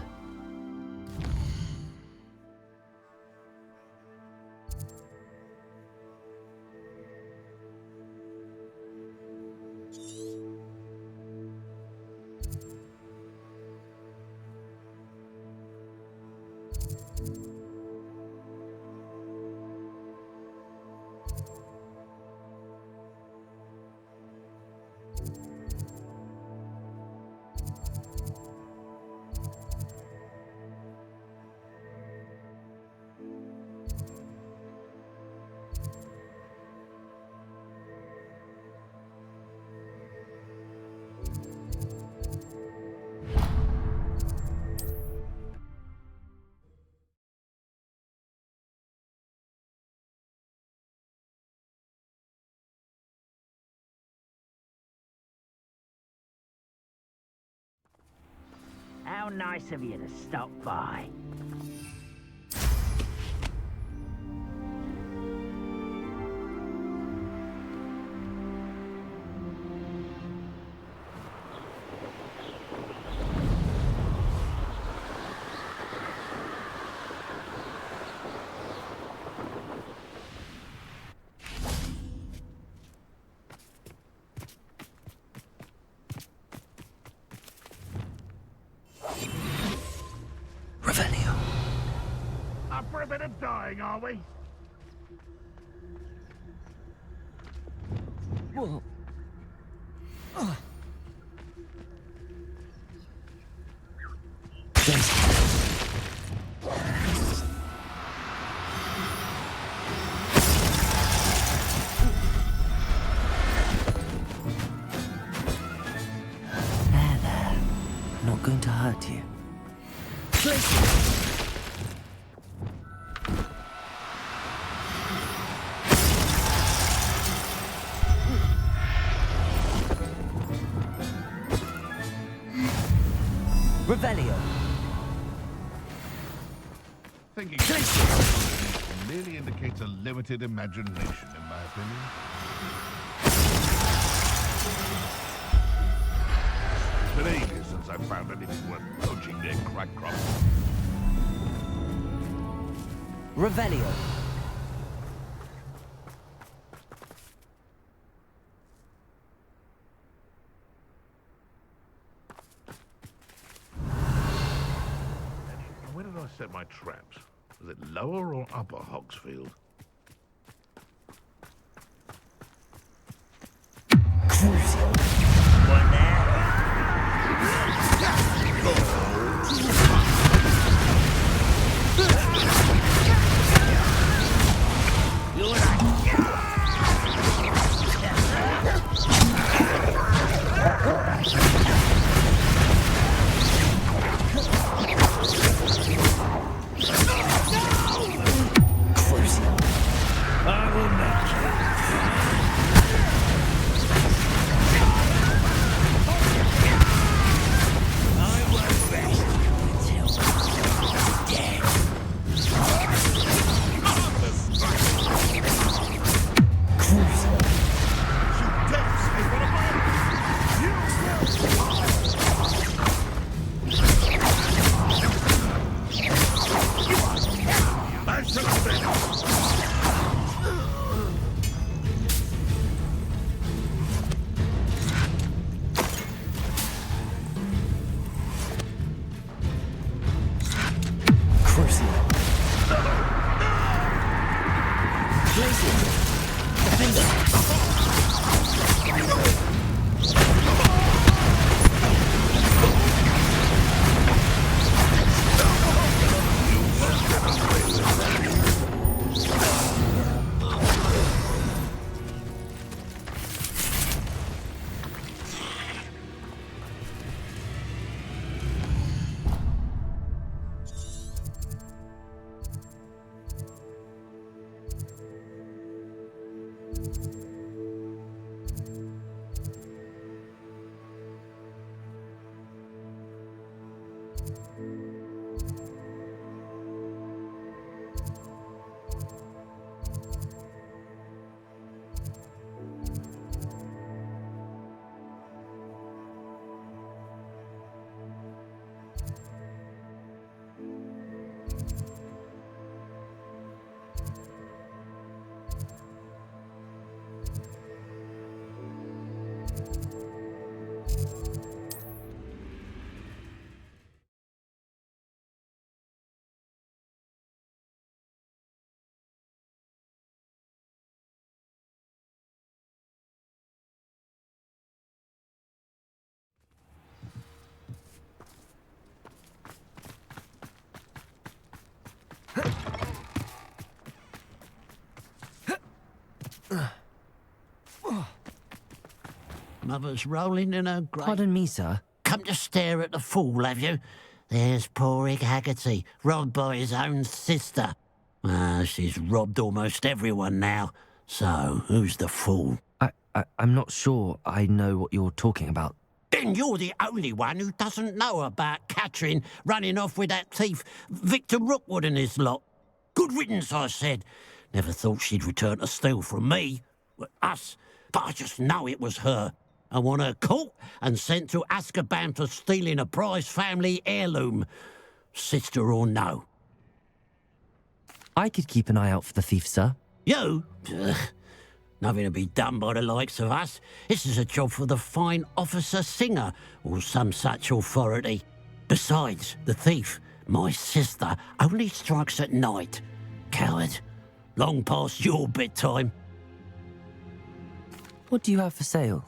How nice of you to stop by. Up for a bit of dying, are we? Whoa. Merely indicates a limited imagination, in my opinion. It's been ages since I've found anything worth poaching near Crackcroft. Revelio. Where did I set my traps? Was it lower or upper Hogsfield? Mother's rolling in her grave. Pardon me, sir. Come to stare at the fool, have you? There's poor Ig Haggerty, robbed by his own sister. She's robbed almost everyone now. So, who's the fool? I'm not sure I know what you're talking about. Then you're the only one who doesn't know about Catherine running off with that thief, Victor Rookwood and his lot. Good riddance, I said. Never thought she'd return to steal from me. Us. But I just know it was her. I want her caught and sent to Azkaban for stealing a prize family heirloom. Sister or no. I could keep an eye out for the thief, sir. You? Nothing to be done by the likes of us. This is a job for the fine officer Singer, or some such authority. Besides, the thief, my sister, only strikes at night. Coward. Long past your bedtime. What do you have for sale?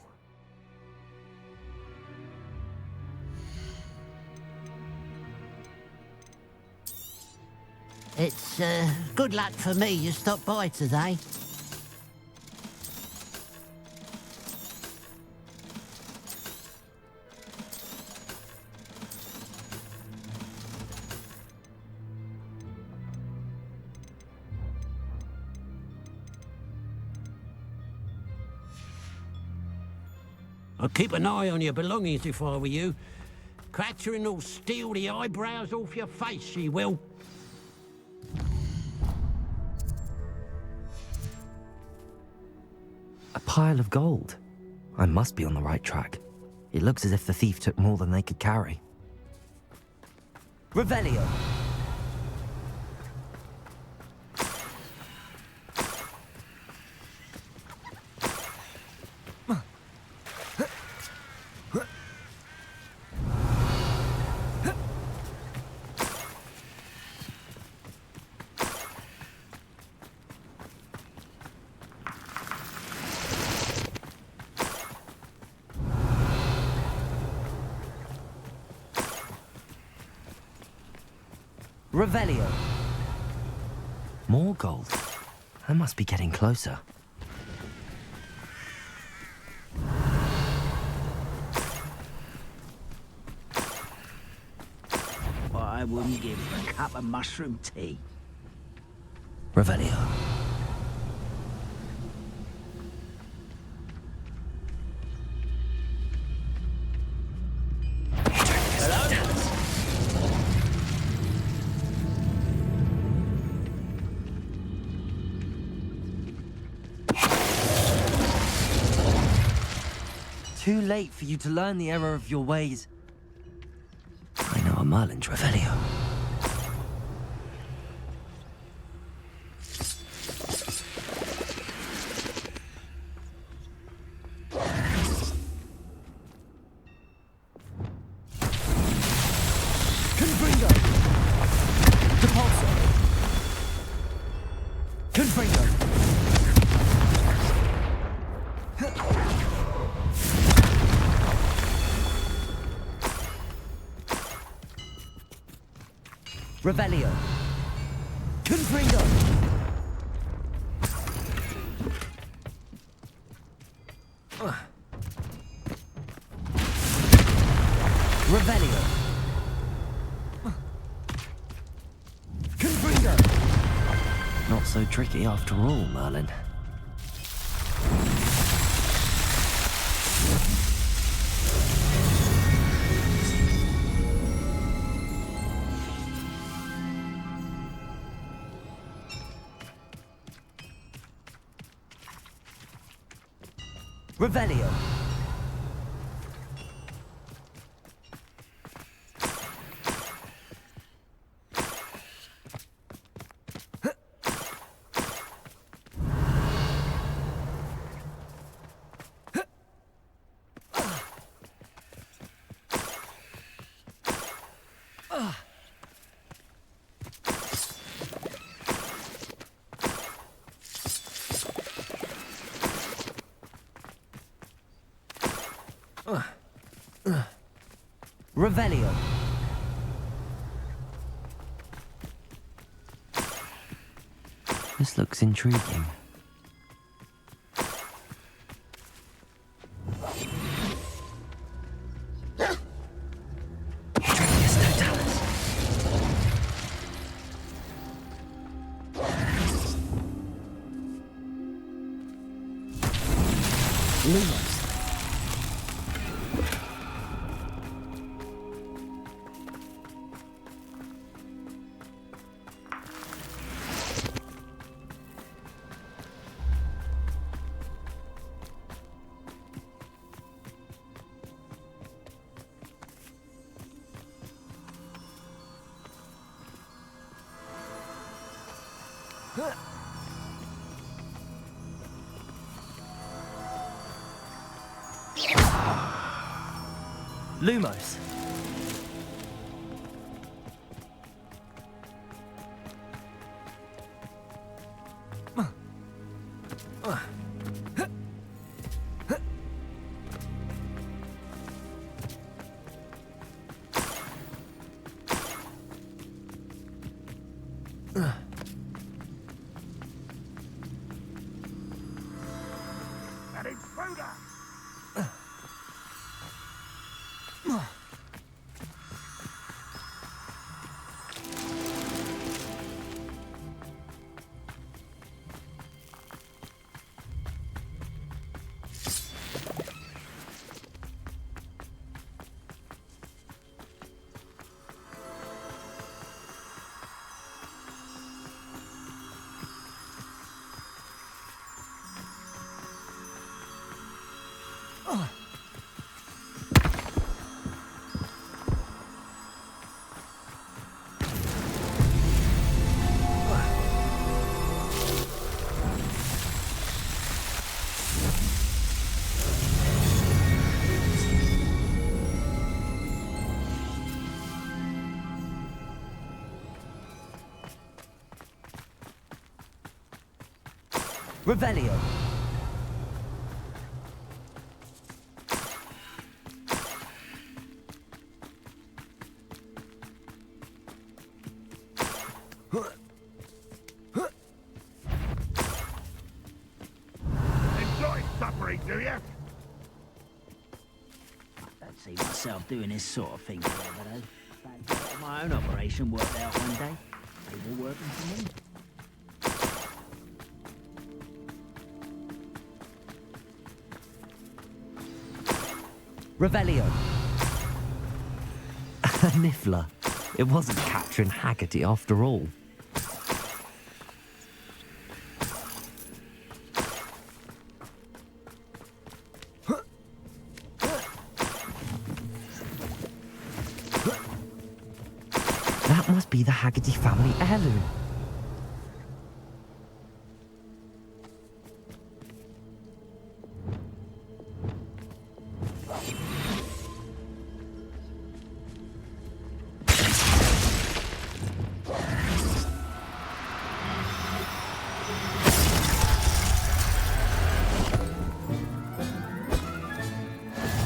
It's, good luck for me you stopped by today. I'd keep an eye on your belongings if I were you. Catherine will steal the eyebrows off your face, she will. pile of gold. I must be on the right track. It looks as if the thief took more than they could carry. Revelio! Revelio. More gold. I must be getting closer. Well, I wouldn't give him a cup of mushroom tea. Revelio. Too late for you to learn the error of your ways. I know a Merlin's Revelio. Confringo! Depulso! Confringo! Revelio. Confringo. Revelio. Confringo. Not so tricky after all, Merlin. Revelio. Revelio. This looks intriguing. Lumos. Lumos. An intruder! Revelio. Enjoy suffering, do you? I don't see myself doing this sort of thing forever, though. But get my own operation worked out one day. They were working for me. Revelio. A niffler. It wasn't Catherine Haggerty after all. That must be the Haggerty family heirloom.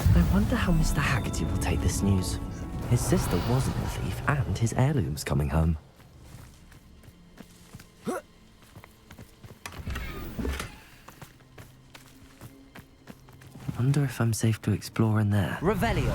I wonder how Mr. Haggerty will take this news. His sister wasn't a thief, and his heirloom's coming home. Wonder if I'm safe to explore in there. Revelio.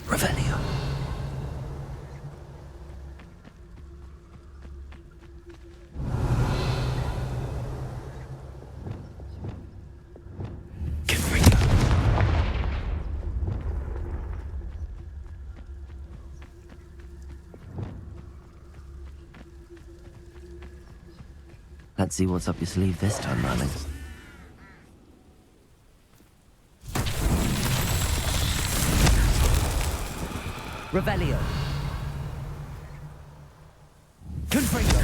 Revelio. Let's see what's up your sleeve this time, darling. Revelio. Confringo.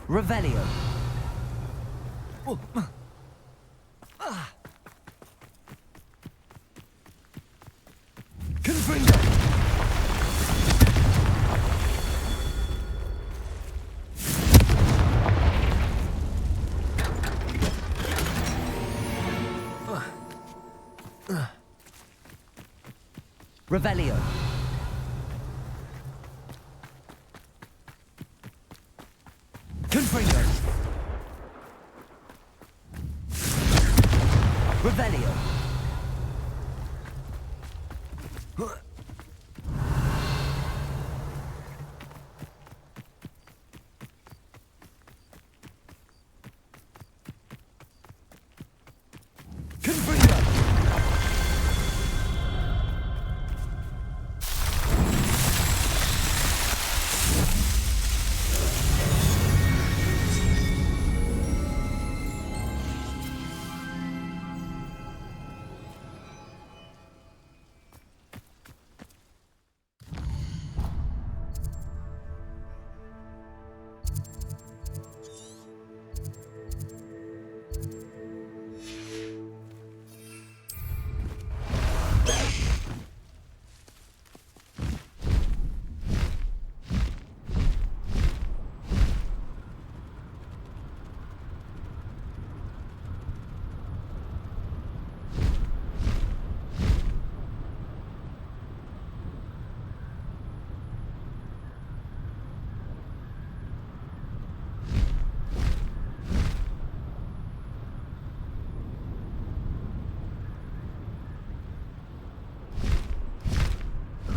Revelio. Confringo. Revelio. Confringo. Revelio. Confringo.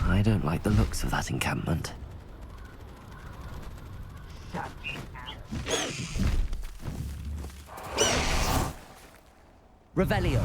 I don't like the looks of that encampment. Revelio.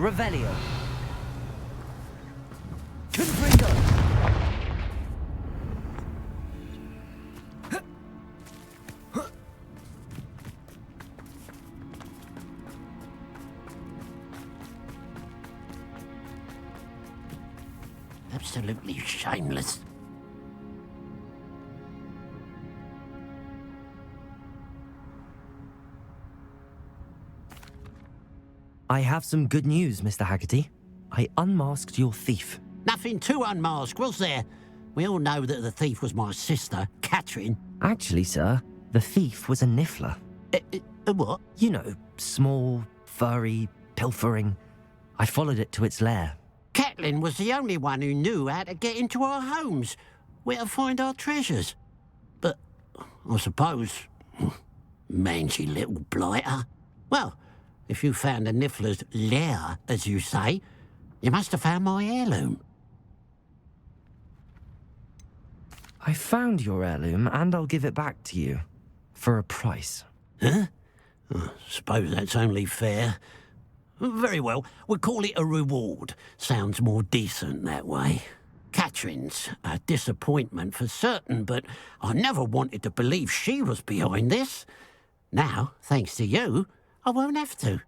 Revelio. Confringo. Absolutely shameless. I have some good news, Mr. Haggerty. I unmasked your thief. Nothing to unmask, was there? We all know that the thief was my sister, Catherine. Actually, sir, the thief was a niffler. A what? You know, small, furry, pilfering. I followed it to its lair. Catelyn was the only one who knew how to get into our homes, where to find our treasures. But I suppose, mangy little blighter. Well, if you found the niffler's lair, as you say, you must have found my heirloom. I found your heirloom, and I'll give it back to you. For a price. Huh? I suppose that's only fair. Very well, we'll call it a reward. Sounds more decent that way. Catherine's a disappointment for certain, but I never wanted to believe she was behind this. Now, thanks to you, I won't have to.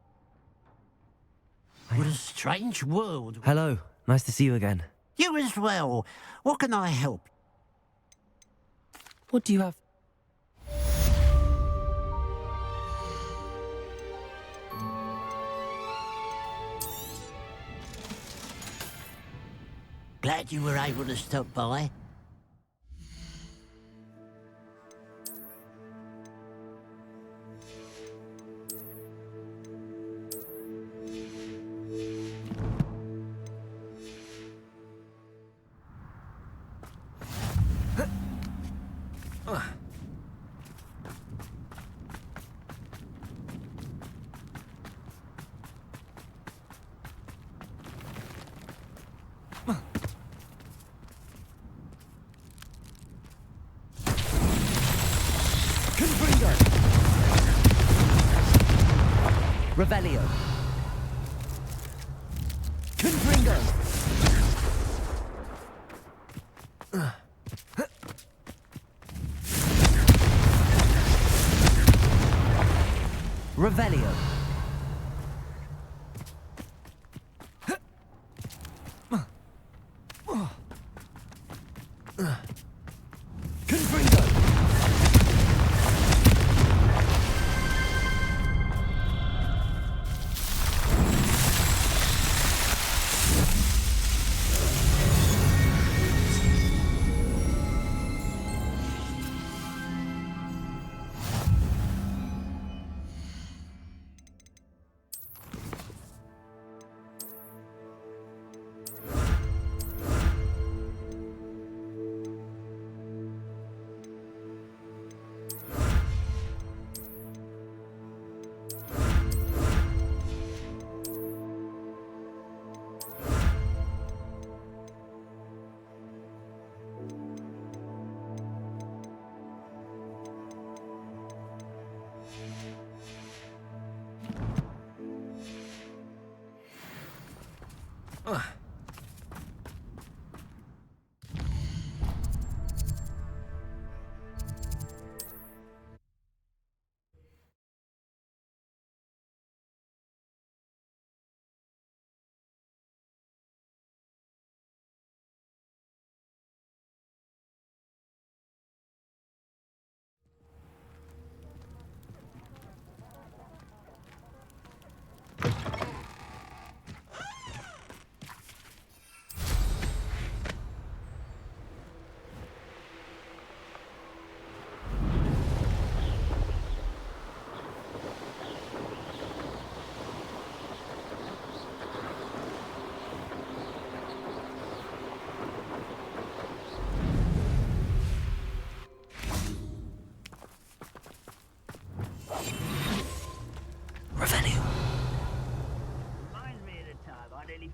What a strange world. Hello, nice to see you again. You as well. What can I help? What do you have? Glad you were able to stop by. Revelio. Confringo. Revelio. Confringo.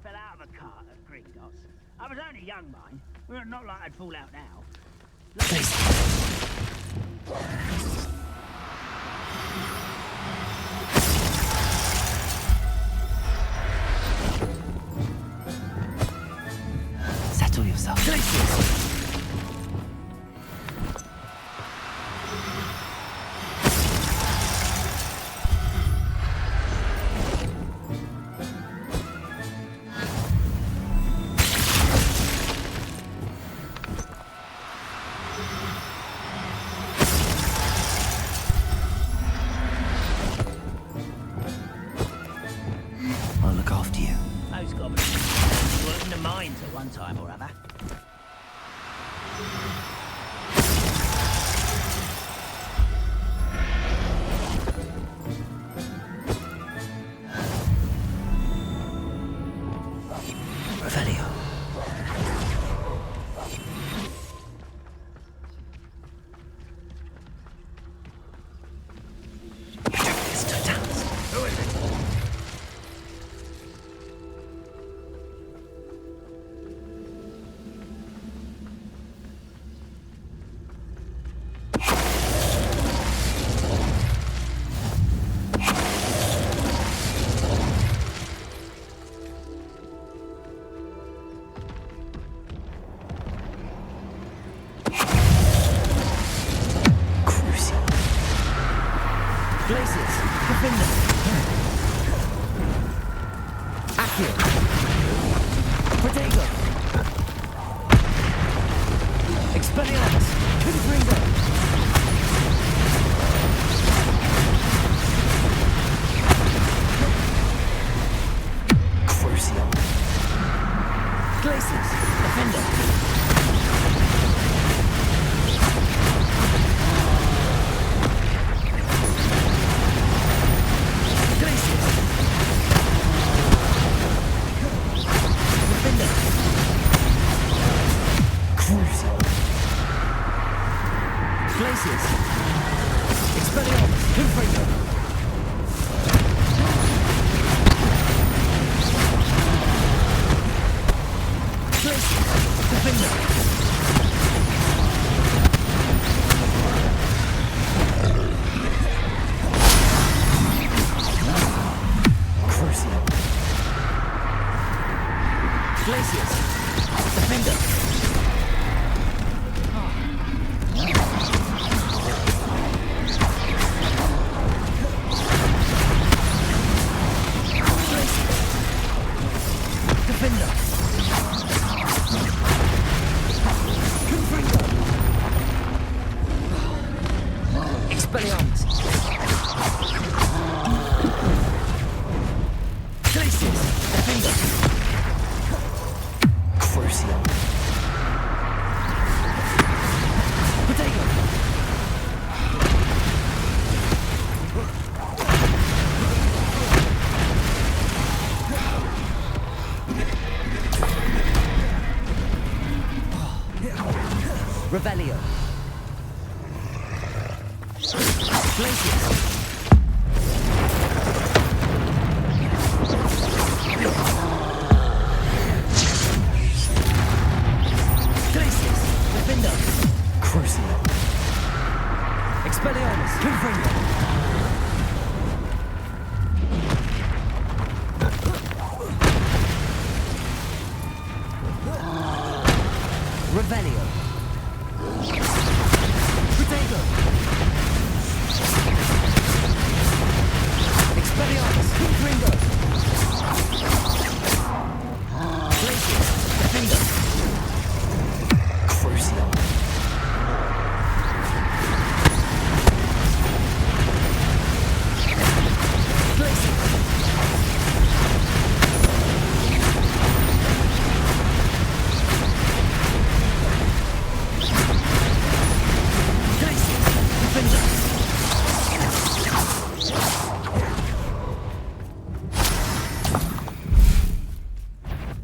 Fell out of a cart at Gringotts. I was only young, mind. Well, not like I'd fall out now. Professor. Glaciers! I'll look after you. Those goblins were in the mines at one time or other. Revelio. Who is it? Glaciers. Defender. Accio. Protego. Expelliarmus. Confringo. Crucio. Glaciers. Defender. Glaciers. Expelliarmus. Confringo. Glaciers. Defender. Crucio. Glaciers. Defender. Defender. Confringo. Expelliarmus. Glaciers. Defender. Crucio. Protego. Revelio. Glaciers. Glaciers. Defender. Crucio. Expelliarmus. Confringo. Revelio. Protego. Expelliarmus. Confringo. Glaciers. Defender. Crucio. Glaciers.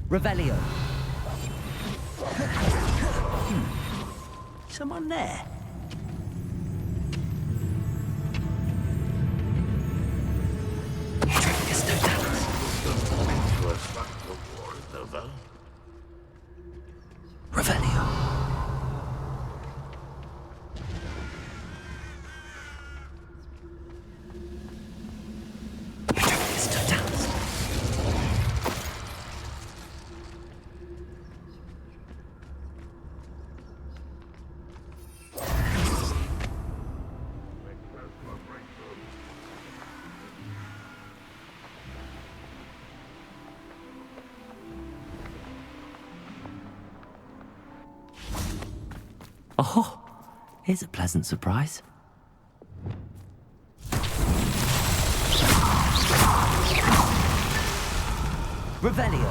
Revelio. Someone there? Revelio. Oh, here's a pleasant surprise. Revelio.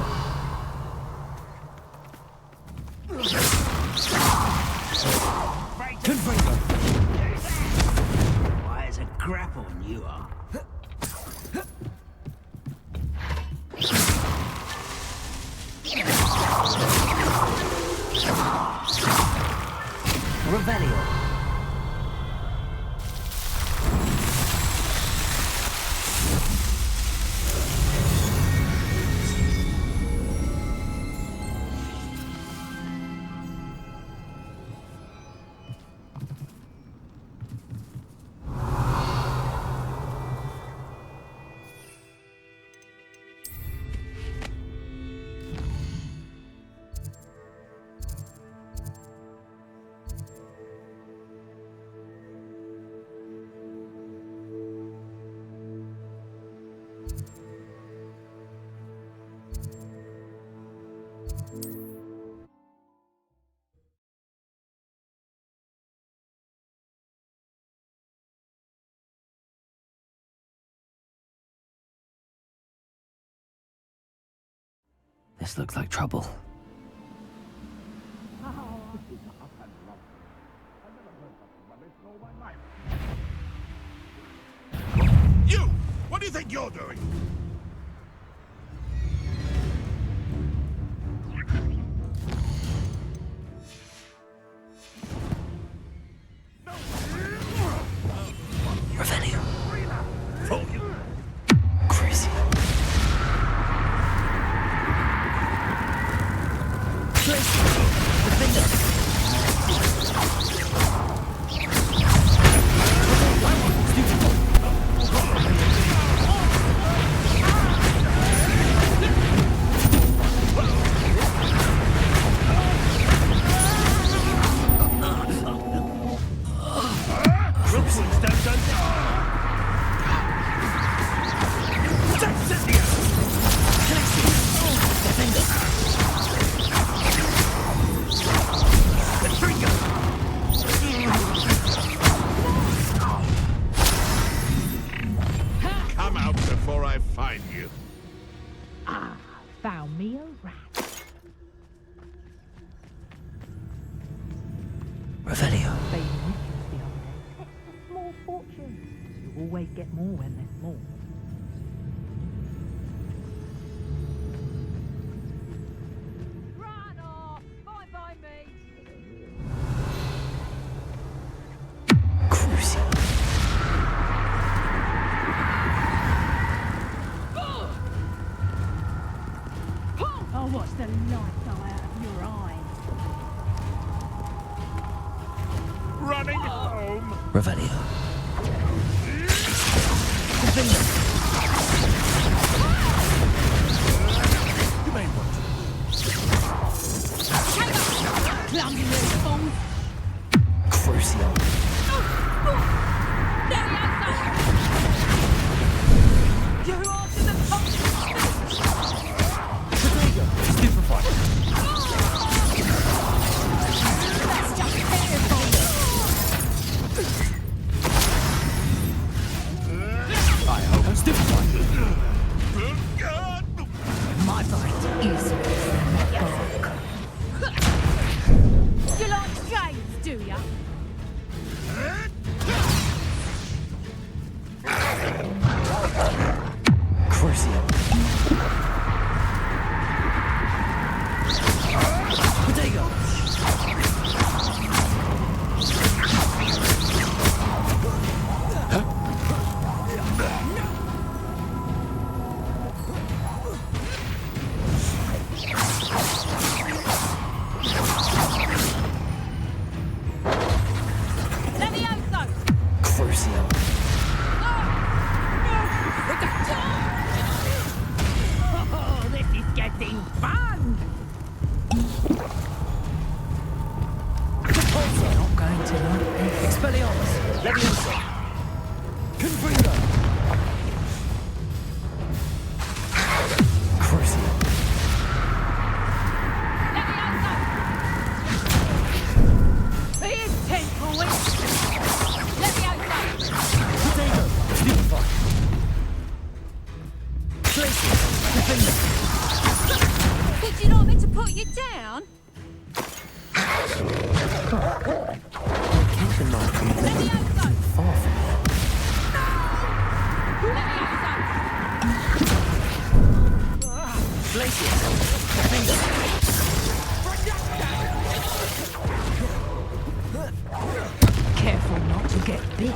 Why, it's a grapple you are. Revelio. This looks like trouble. You! What do you think you're doing? Revelio. Crazy. Come out before I find you. Ah, found me a rat. Revelio. Baby Nicholas the other day. Extra small fortune. You always get more when there's more. Run off! Bye-bye, mate! Cruisy. I'll watch the light go out of your eyes. Running home. Revelio. You may want to. Clumsy little fool! Crucio. You're after the pump! Stupefy. That's just terrible! I hope I'm stupefy. My bite is dark. You like shades, do ya? Crucio. Potato. Levioso! Crucio. Oh, this is getting fun! Not going to like me. Expelliarmus. Levioso. Confringo. Crucio. Levioso! you down? Location mark from the far from here. Place yourself. Careful not to get bit.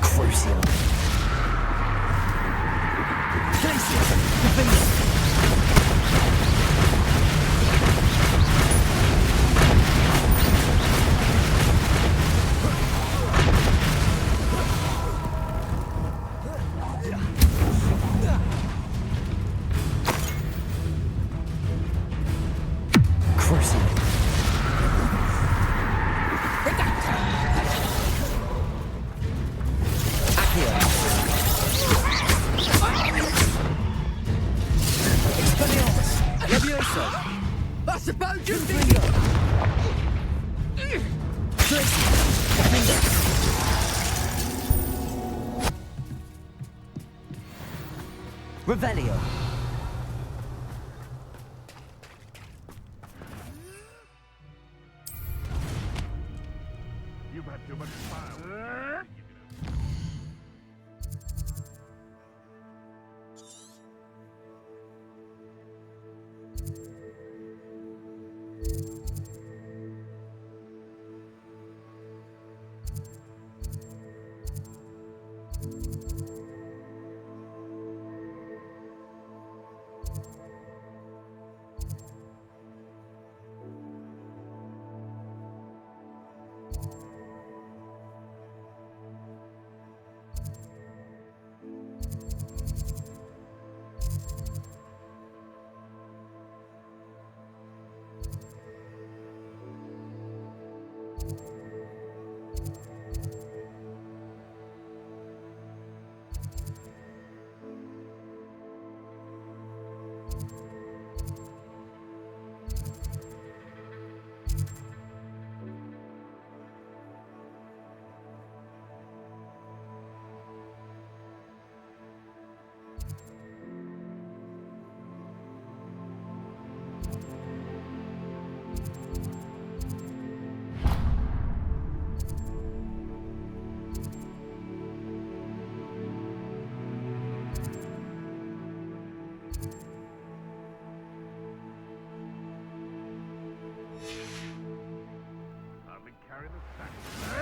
Crucial. That's about your finger! Revelio. You've had too much fire.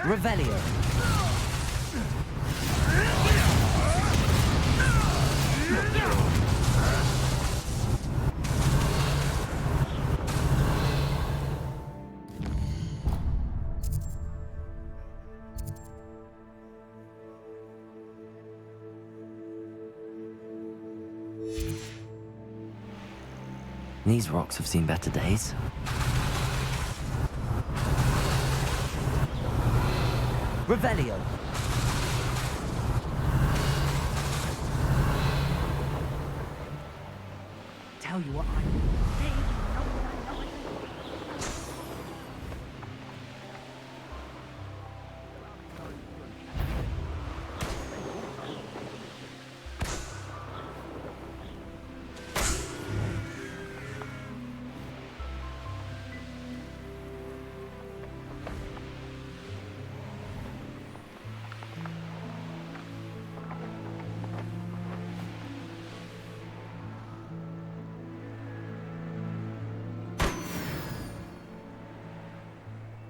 Revelio. These rocks have seen better days. Revelio. Tell you what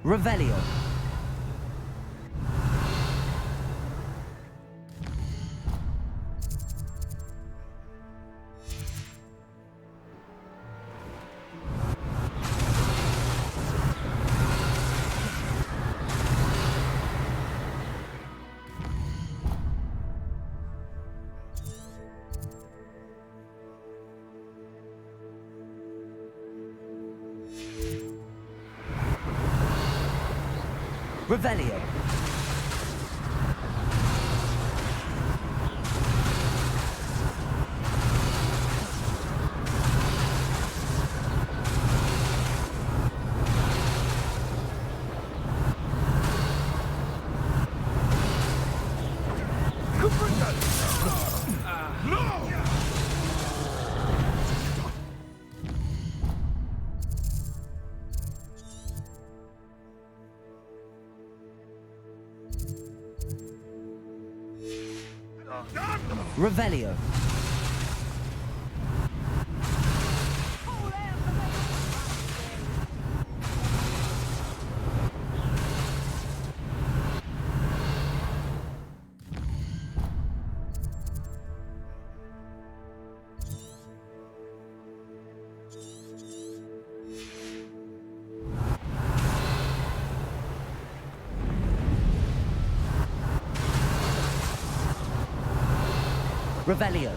Revelio. Revelio. Revelio. Revelio.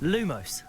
Lumos.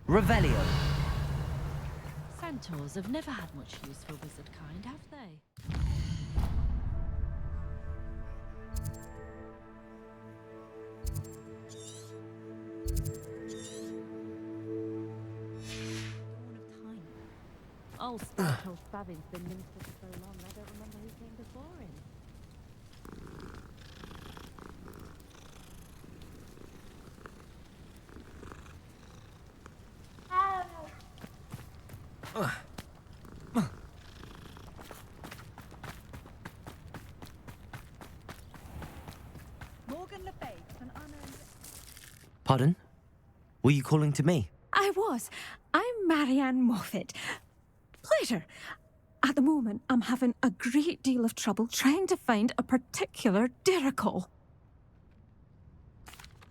Revelio. Centaurs have never had much use for wizard kind, have they? Old Spectral Spavin's been ministered for so long, I don't remember who came before him. Pardon? Were you calling to me? I was. I'm Marianne Moffat. Pleasure. At the moment, I'm having a great deal of trouble trying to find a particular dirical.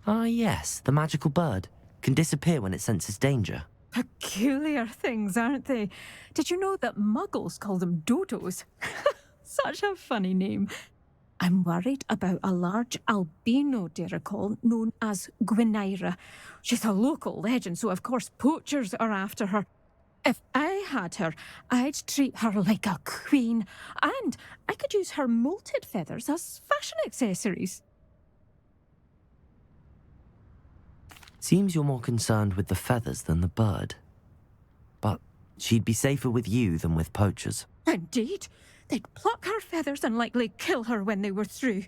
Ah, yes, the magical bird. Can disappear when it senses danger. Peculiar things, aren't they? Did you know that muggles call them dodos? Such a funny name. I'm worried about a large albino dirical known as Gwynaira. She's a local legend, so of course poachers are after her. If I had her, I'd treat her like a queen, and I could use her molted feathers as fashion accessories. Seems you're more concerned with the feathers than the bird. But she'd be safer with you than with poachers. Indeed. They'd pluck her feathers and likely kill her when they were through.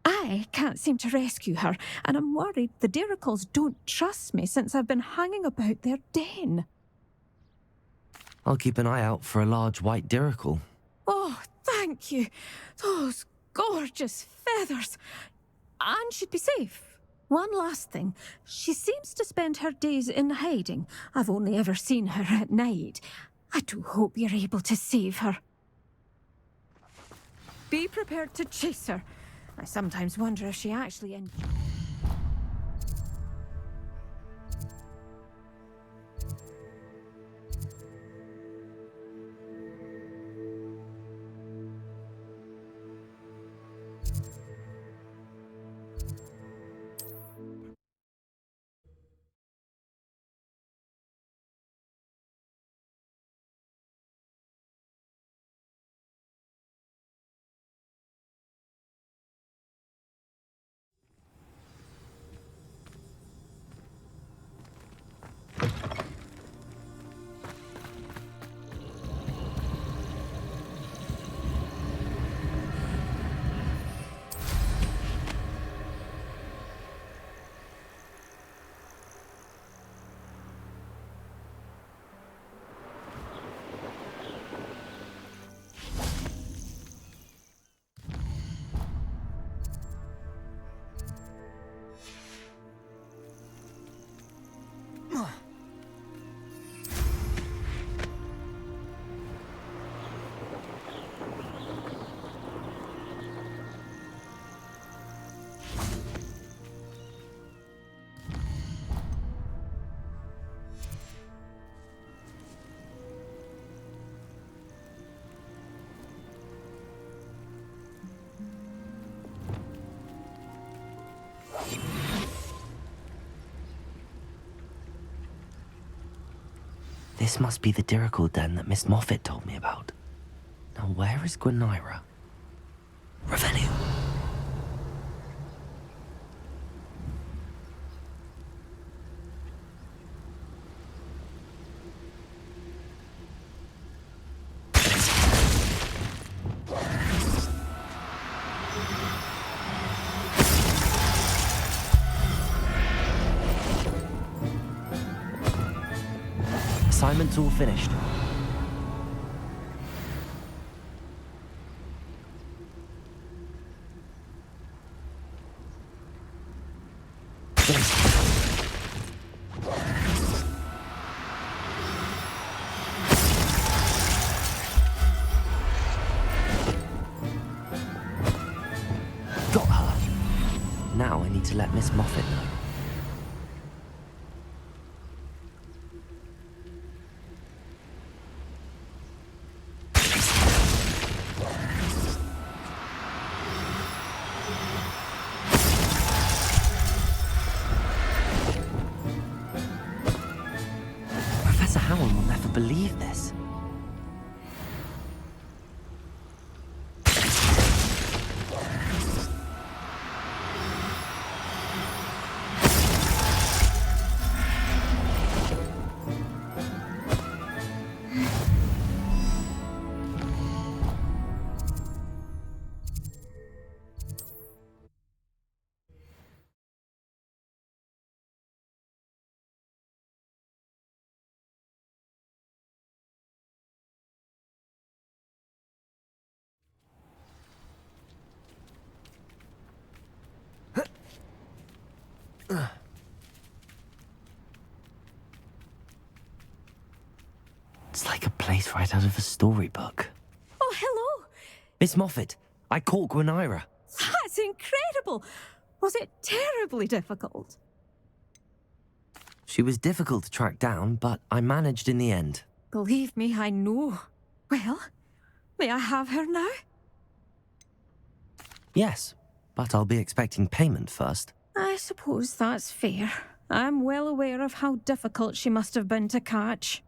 I can't seem to rescue her, and I'm worried the diricals don't trust me since I've been hanging about their den. I'll keep an eye out for a large white dirical. Oh, thank you. Those gorgeous feathers. And she'd be safe, One last thing. She seems to spend her days in hiding. I've only ever seen her at night. I do hope you're able to save her. Be prepared to chase her. I sometimes wonder if she actually This must be the Dirical den that Miss Moffat told me about. Now where is Gwenira? Revelio. Assignment's all finished. Got her. Now I need to let Miss Moffat know. Professor Howell will never believe this. It's like a place right out of a storybook. Oh, hello! Miss Moffat, I caught Gwenira. That's incredible! Was it terribly difficult? She was difficult to track down, but I managed in the end. Believe me, I know. Well, may I have her now? Yes, but I'll be expecting payment first. I suppose that's fair. I'm well aware of how difficult she must have been to catch.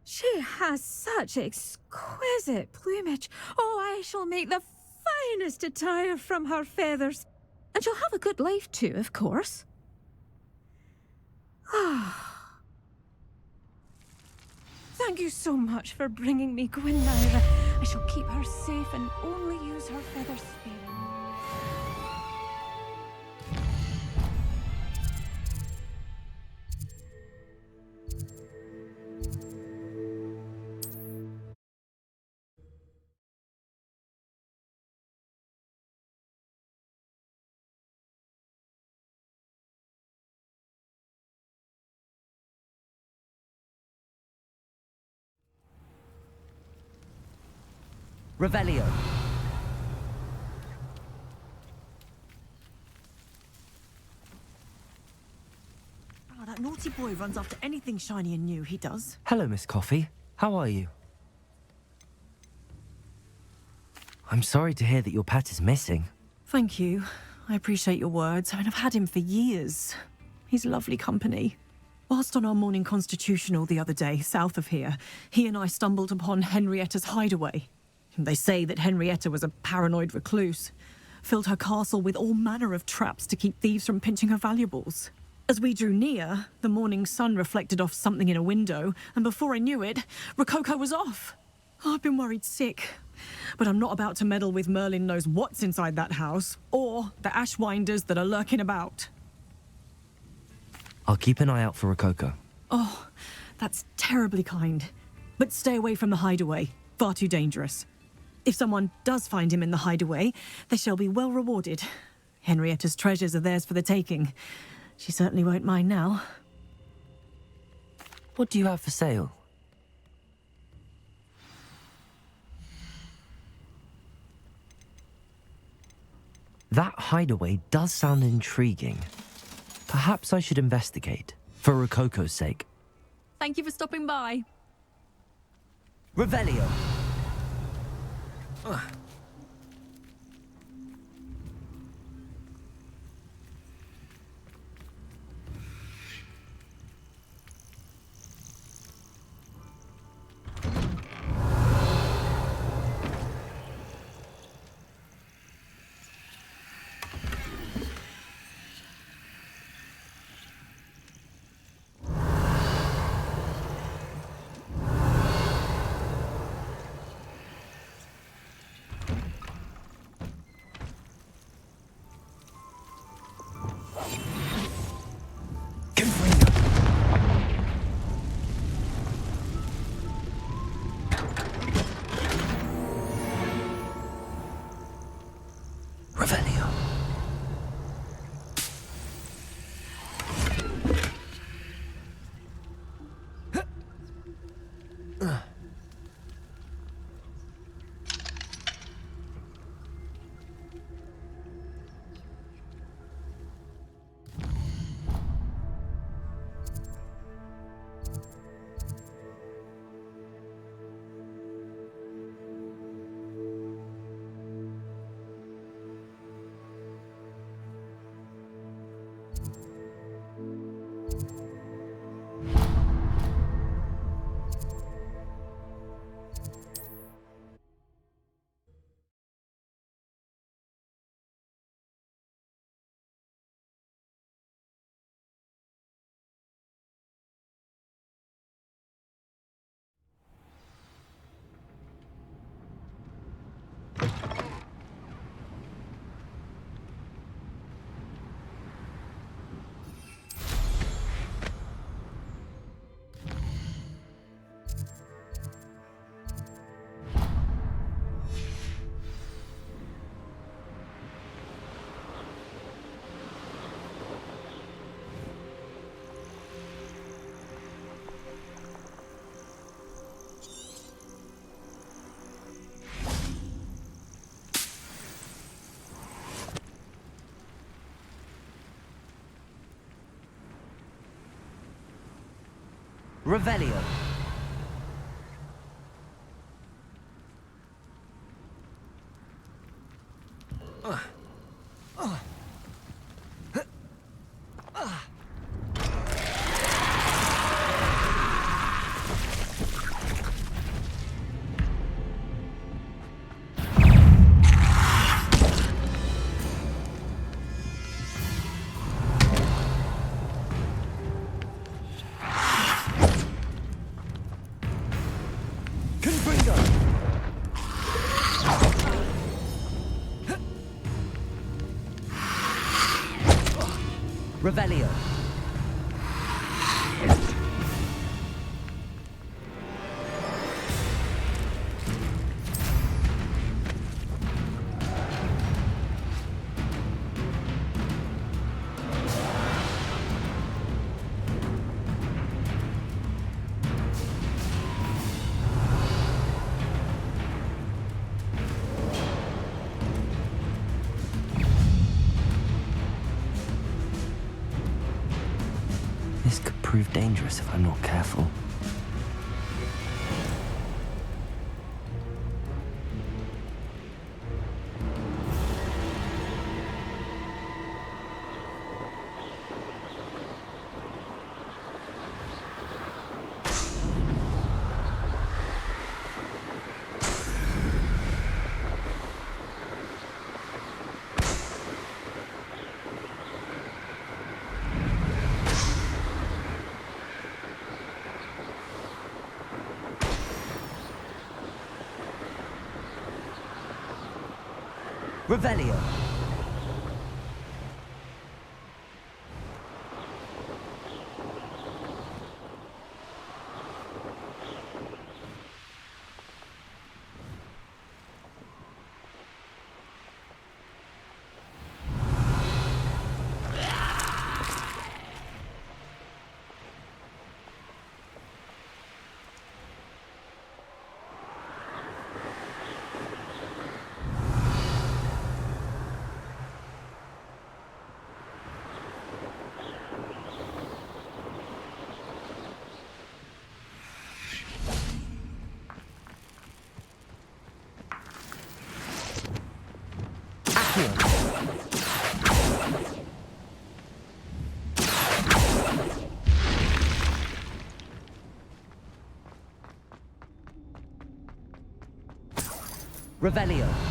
She has such exquisite plumage. Oh, I shall make the finest attire from her feathers. And she'll have a good life too, of course. Ah. Thank you so much for bringing me Gwenira. I shall keep her safe and only use her feathers sparingly. Revelio. Oh, that naughty boy runs after anything shiny and new, he does. Hello, Miss Coffee. How are you? I'm sorry to hear that your pet is missing. Thank you. I appreciate your words. I mean, I've had him for years. He's lovely company. Whilst on our morning constitutional the other day, south of here, he and I stumbled upon Henrietta's hideaway. They say that Henrietta was a paranoid recluse, filled her castle with all manner of traps to keep thieves from pinching her valuables. As we drew near, the morning sun reflected off something in a window, and before I knew it, Rococo was off. I've been worried sick, but I'm not about to meddle with Merlin knows what's inside that house, or the ashwinders that are lurking about. I'll keep an eye out for Rococo. Oh, that's terribly kind. But stay away from the hideaway. Far too dangerous. If someone does find him in the hideaway, they shall be well rewarded. Henrietta's treasures are theirs for the taking. She certainly won't mind now. What do you have for sale? That hideaway does sound intriguing. Perhaps I should investigate, for Rococo's sake. Thank you for stopping by. Revelio. Revelio. Revelio. prove dangerous if I'm not careful. Revelio. Revelio.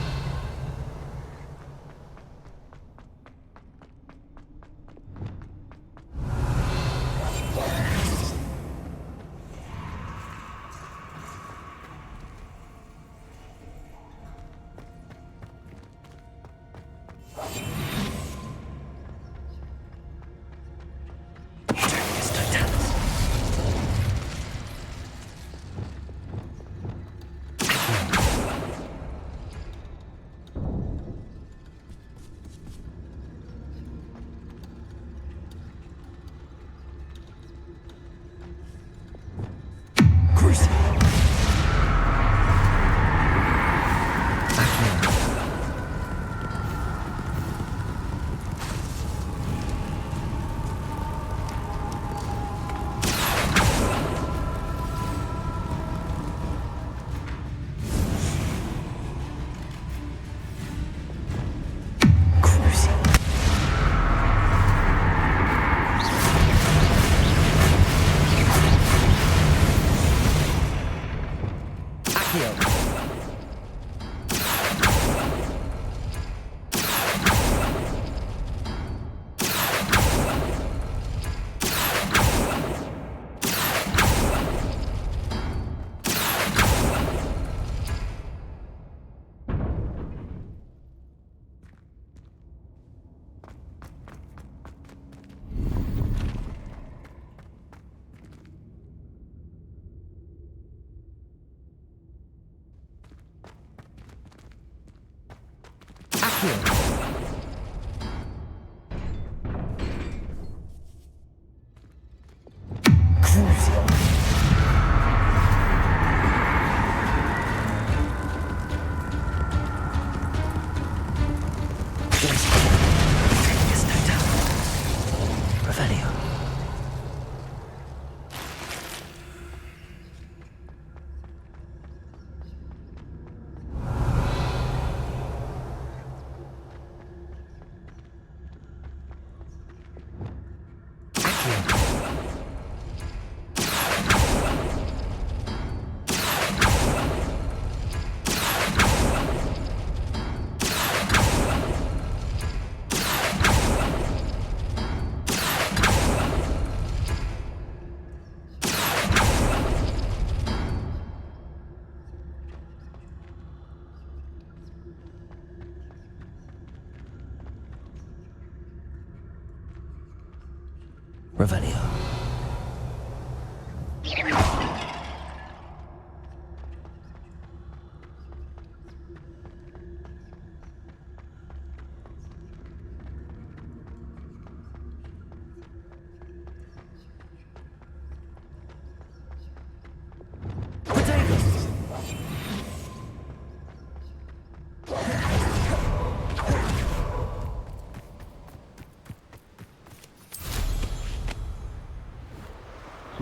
Revelio.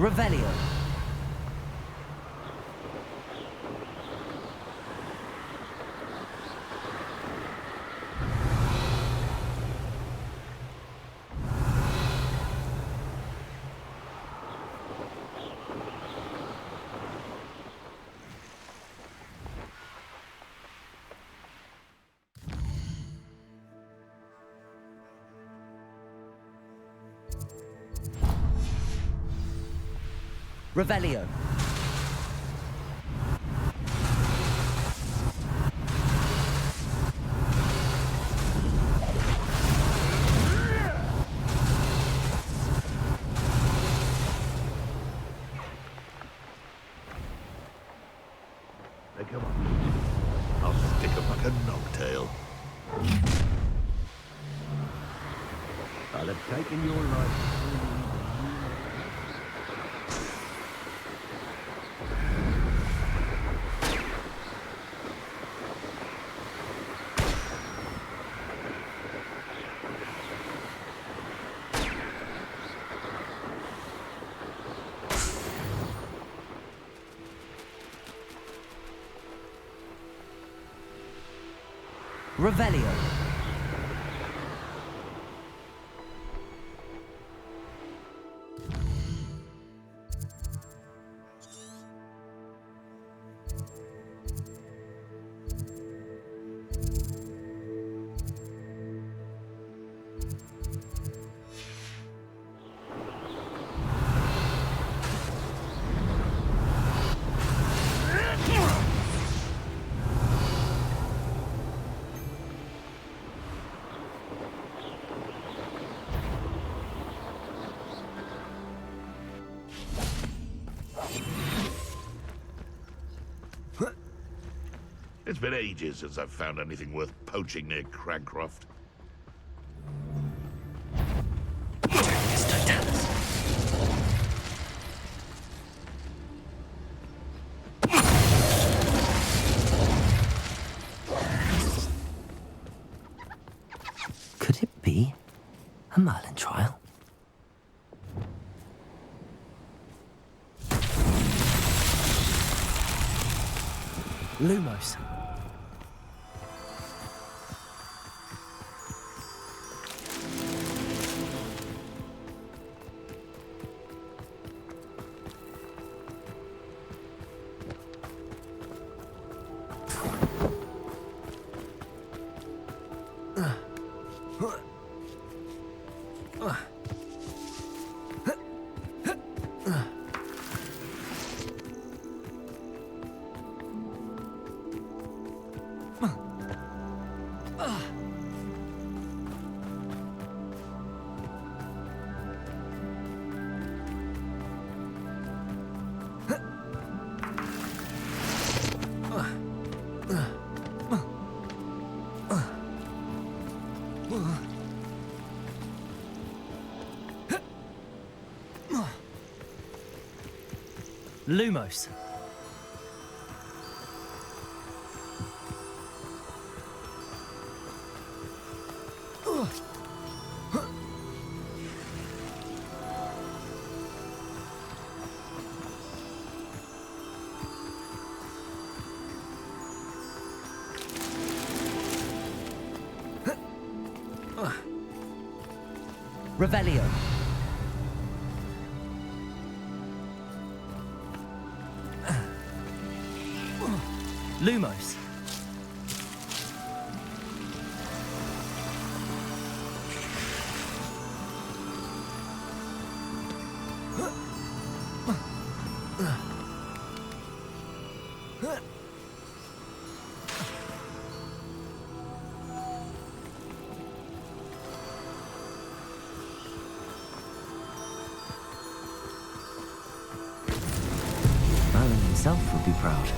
Revelio. Revelio. Hey, come on. I'll stick 'em like a knocktail. I'll have taken your life. Revelio. It's been ages since I've found anything worth poaching near Cragcroft. Could it be a Merlin trial? Lumos. Lumos. Revelio. Lumos. Merlin himself would be proud.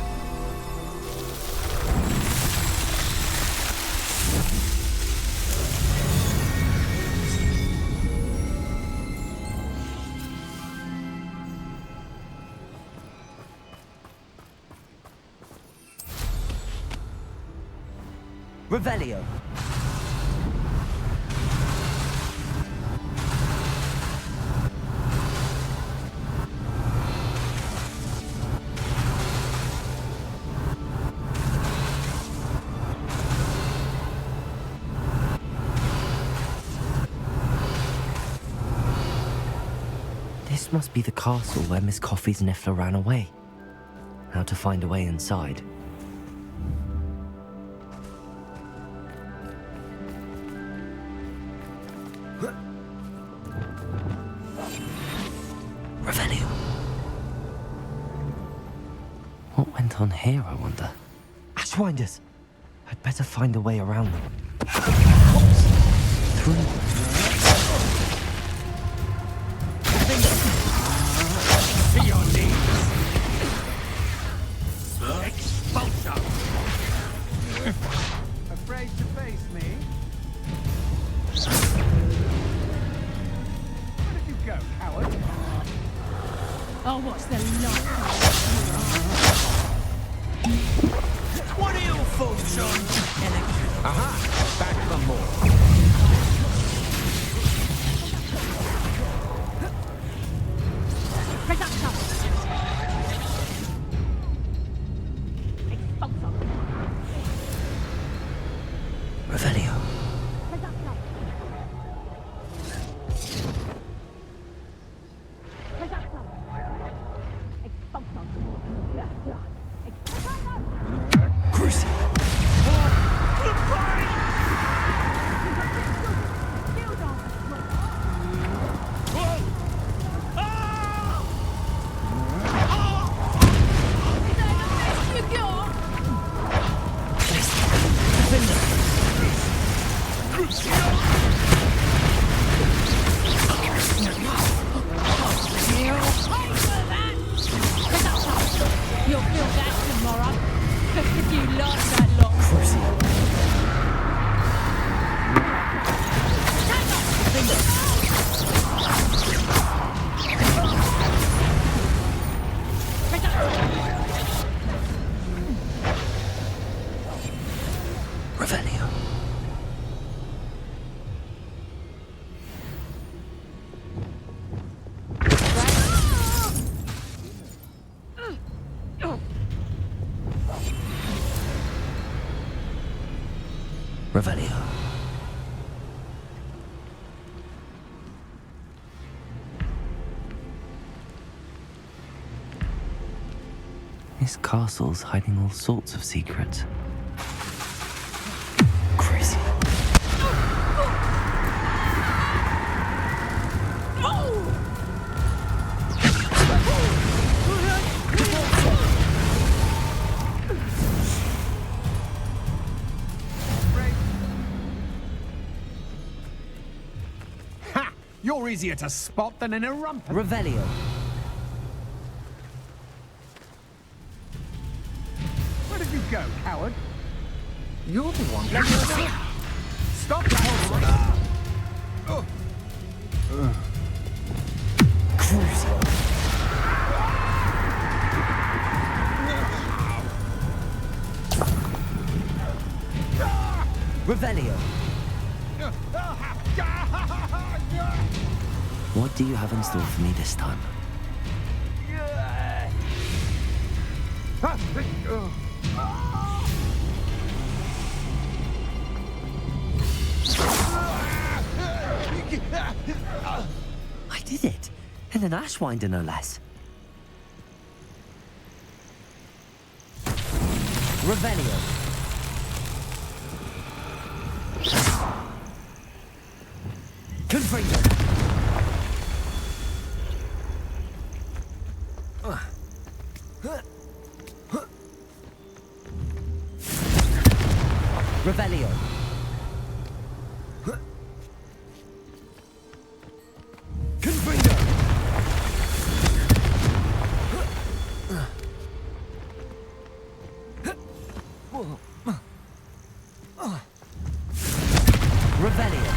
Revelio. must be the castle where Miss Coffee's Niffler ran away. How to find a way inside. Revelio. What went on here, I wonder? Ashwinders! I'd better find a way around them. Through. To your knees! Expulsion! Afraid to face me? Where did you go, coward? I'll watch the light. What are you folks on? Aha! Back for more. Revelio. Cruci. You'll feel that tomorrow. If you last that long. Revelio. Revelio. This castle's hiding all sorts of secrets. Crazy. You're easier to spot than in a rump. Revelio. Where did you go, coward? You're the one. Let me see. Stop the whole Revelio. What do you have in store for me this time? I did it! And an Ashwinder, no less. Revelio. Confringo. Revelio. Confringo. Revelio.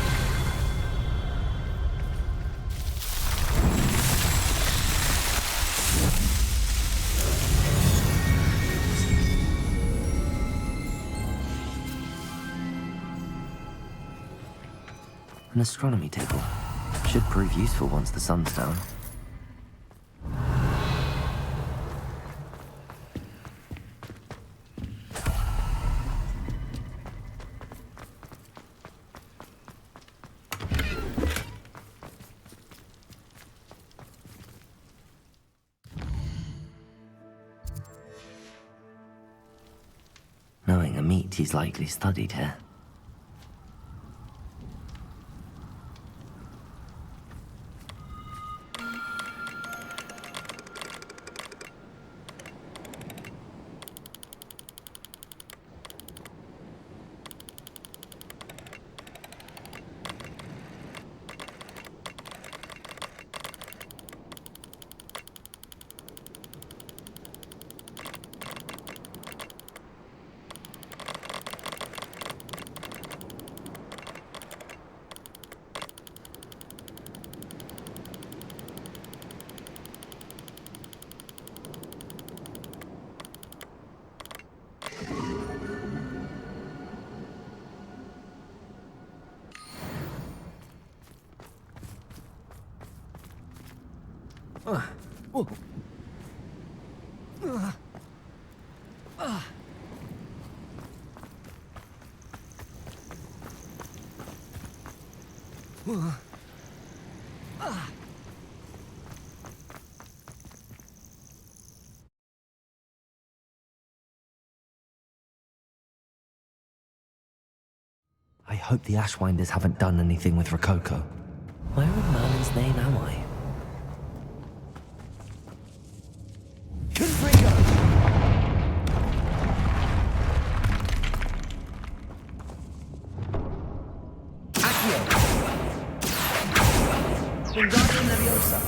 An astronomy table. Should prove useful once the sun's down. meat he's likely studied here. I hope the Ashwinders haven't done anything with Rococo. Where in Merlin's name am I? Wingardium Leviosa.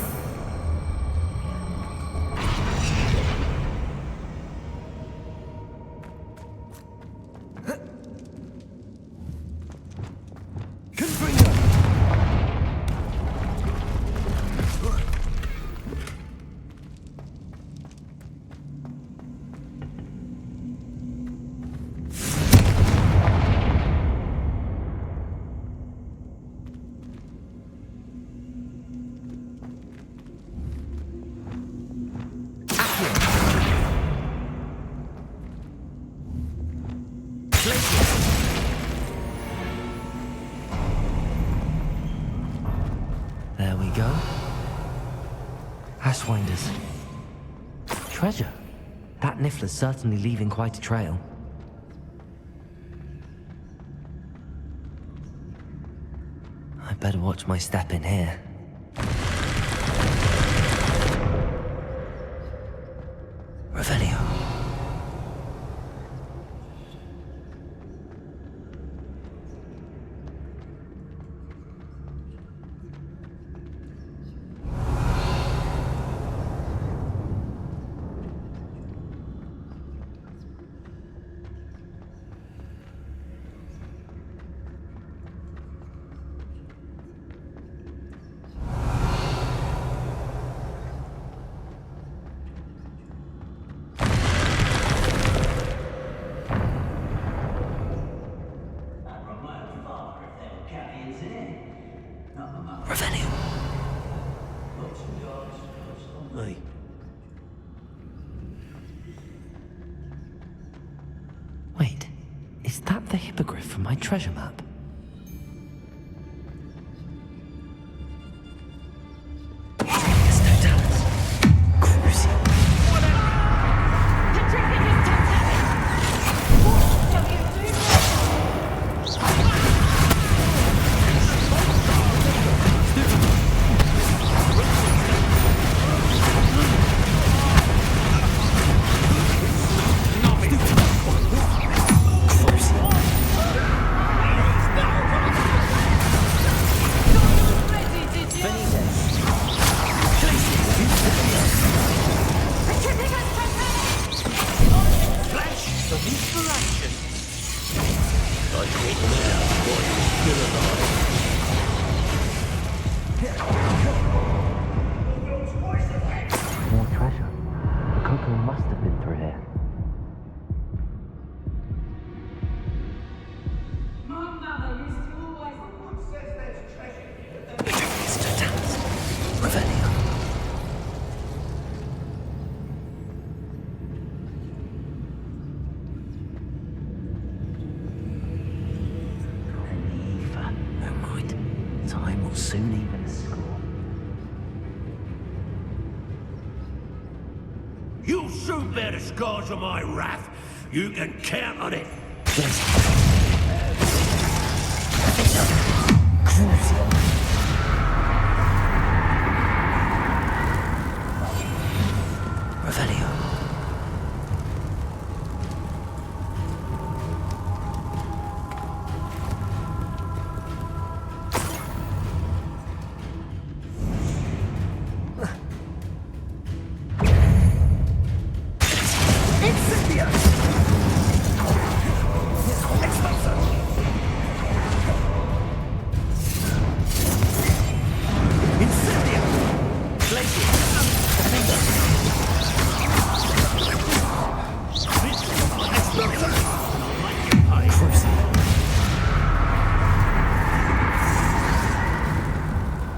There we go. Ashwinders. Treasure. That Niffler's certainly leaving quite a trail. I better watch my step in here. Revelio. Wait, is that the hippogriff from my treasure map? More treasure. Rococo must have been through here. Time will soon even the score. You'll soon bear the scars of my wrath. You can count on it.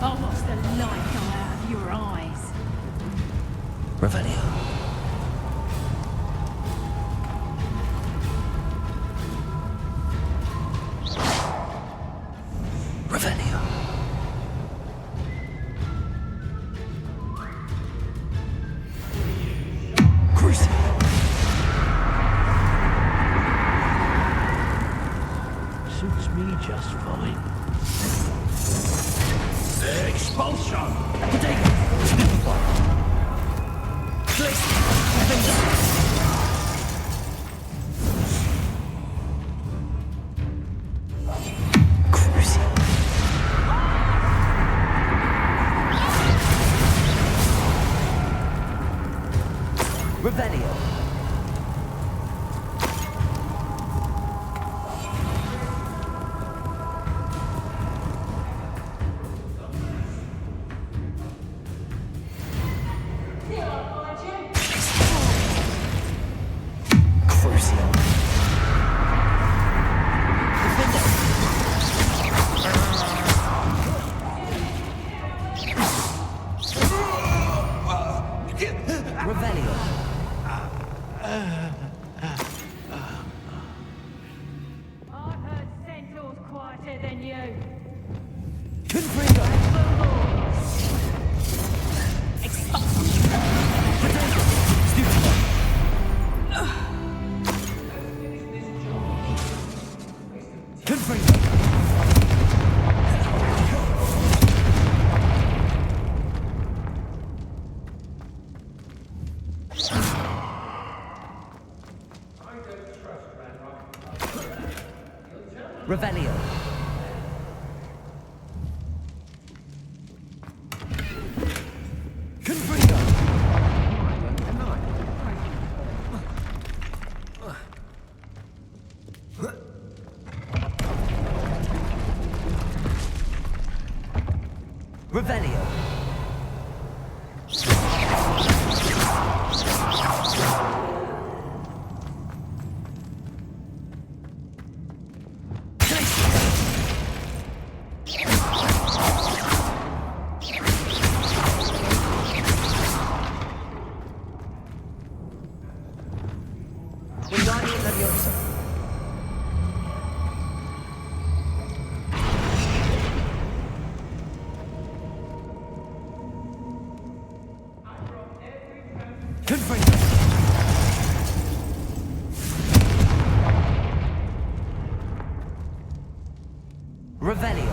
Almost the light out of your eyes. Revelio. Revelio. Cruci. Suits me just fine. Expulsion! Revelio. Revelio. I've heard centaurs quieter than you. Confringo. Confringo. Revelio. Confringo. Revelio. Wingardium Leviosa. Confringo. Revelio.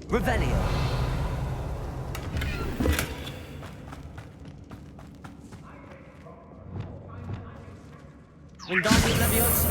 Revelio. Wingardium Leviosa.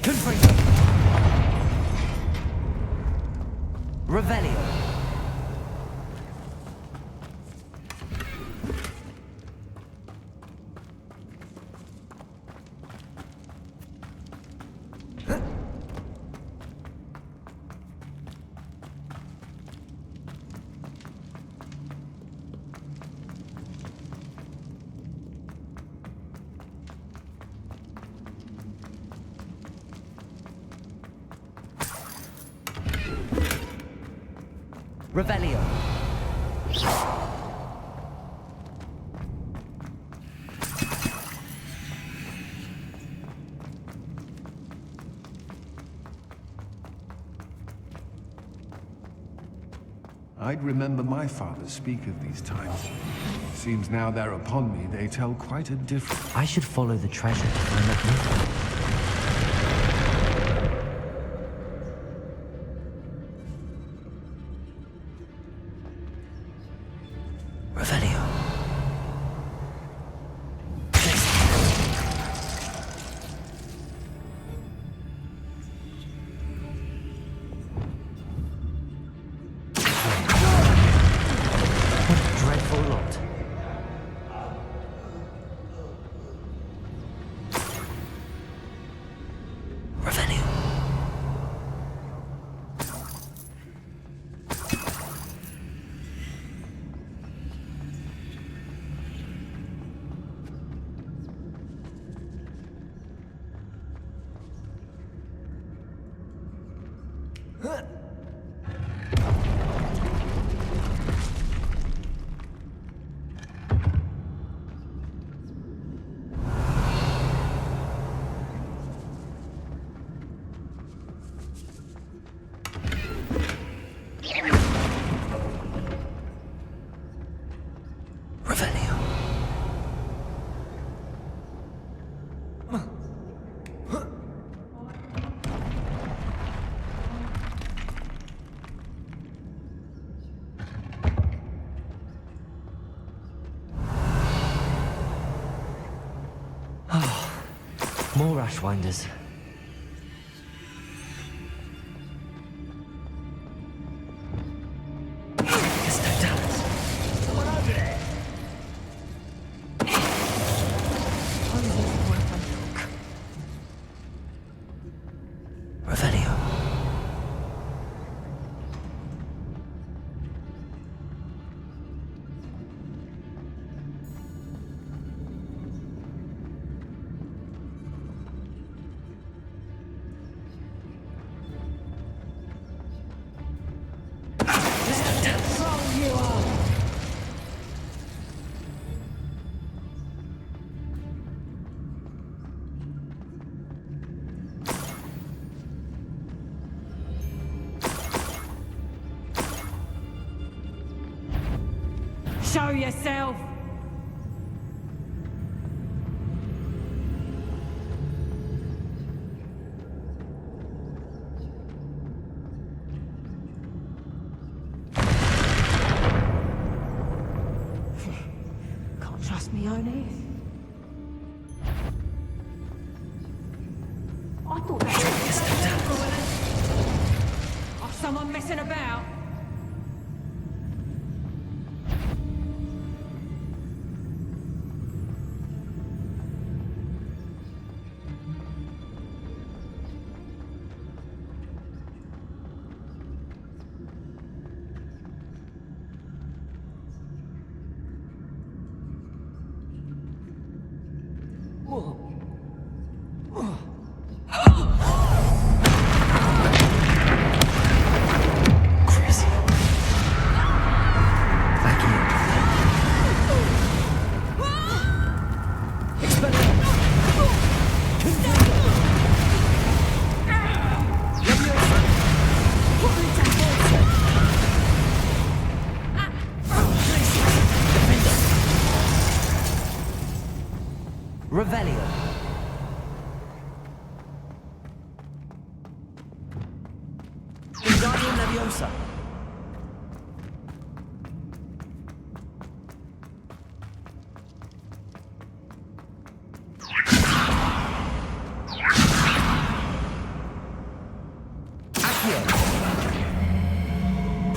Confringo. Revelio. Revelio. I'd remember my father speak of these times. Seems now they're upon me, they tell quite a different... I should follow the treasure to find that myth. More Ashwinders. Show yourself! Can't trust me own ears. I thought that Oh, someone messing about? Revelio. Wingardium Leviosa. Accio!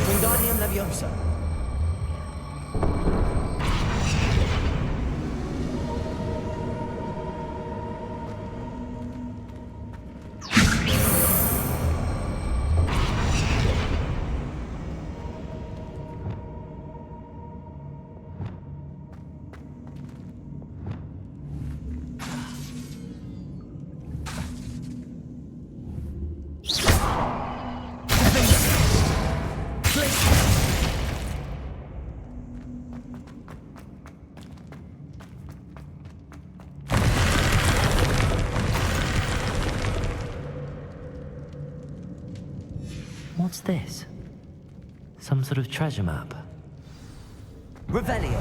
Wingardium Leviosa! What's this? Some sort of treasure map. Revelio!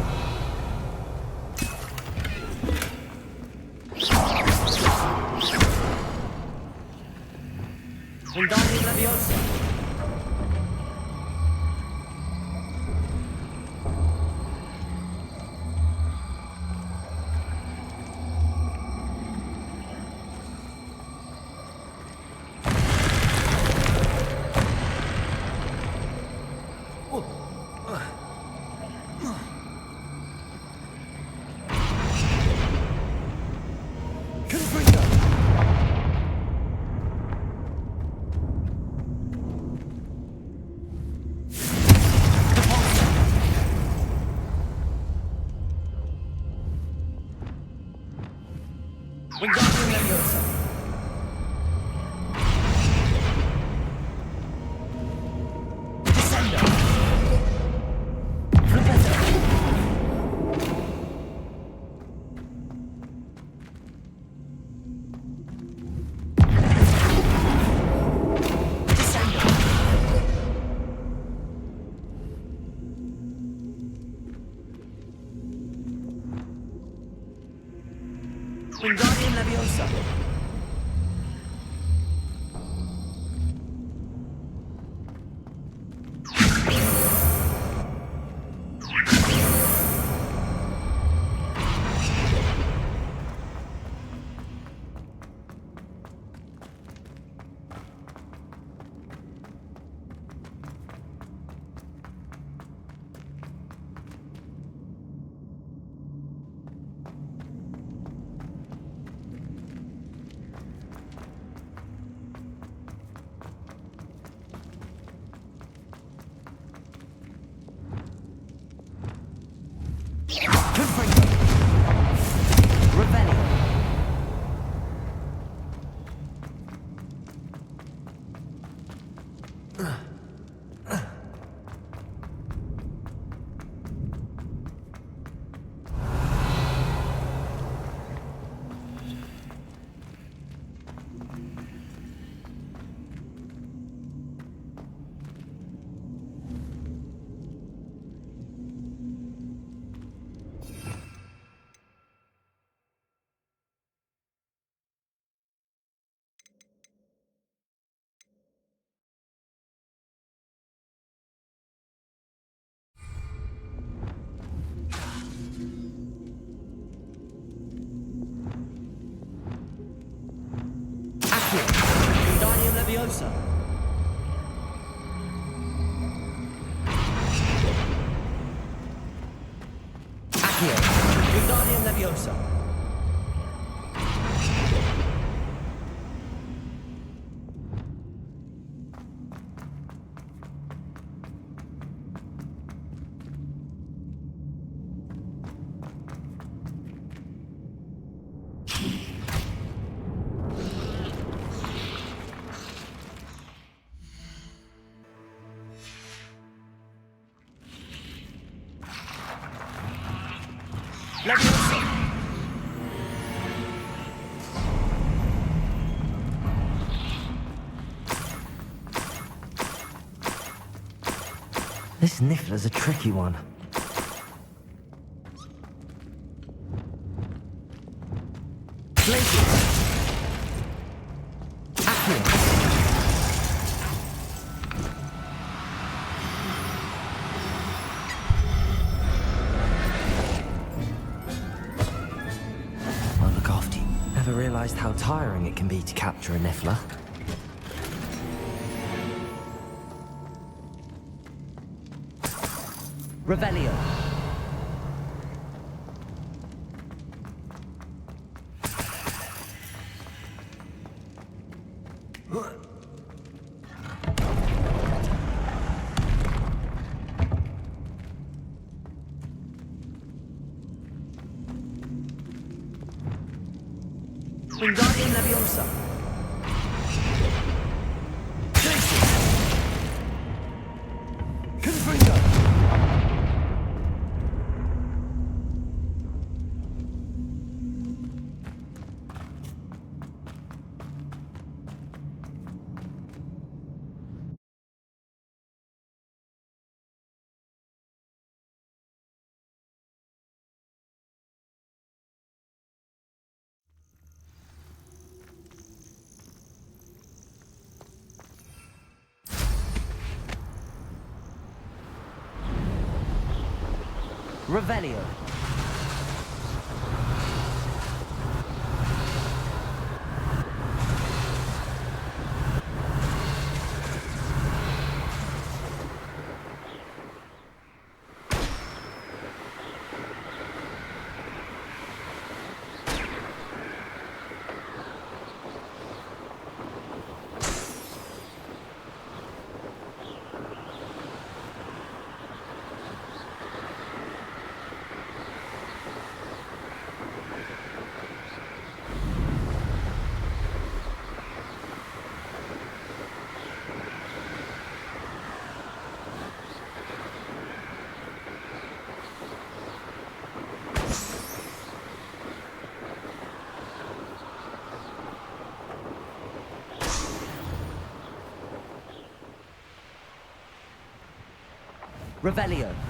Wingardium Leviosa! Wingardium Leviosa! Descendo! Flipendo! Descendo! Wingardium Leviosa! Wingardium Leviosa! Accio! Wingardium Leviosa! Leviosa! This Niffler's a tricky one. Blazing! Accio! Well, look after you. Never realized how tiring it can be to capture a Niffler. Revelio. Wingardium Leviosa. Confringo. Revelio. Revelio.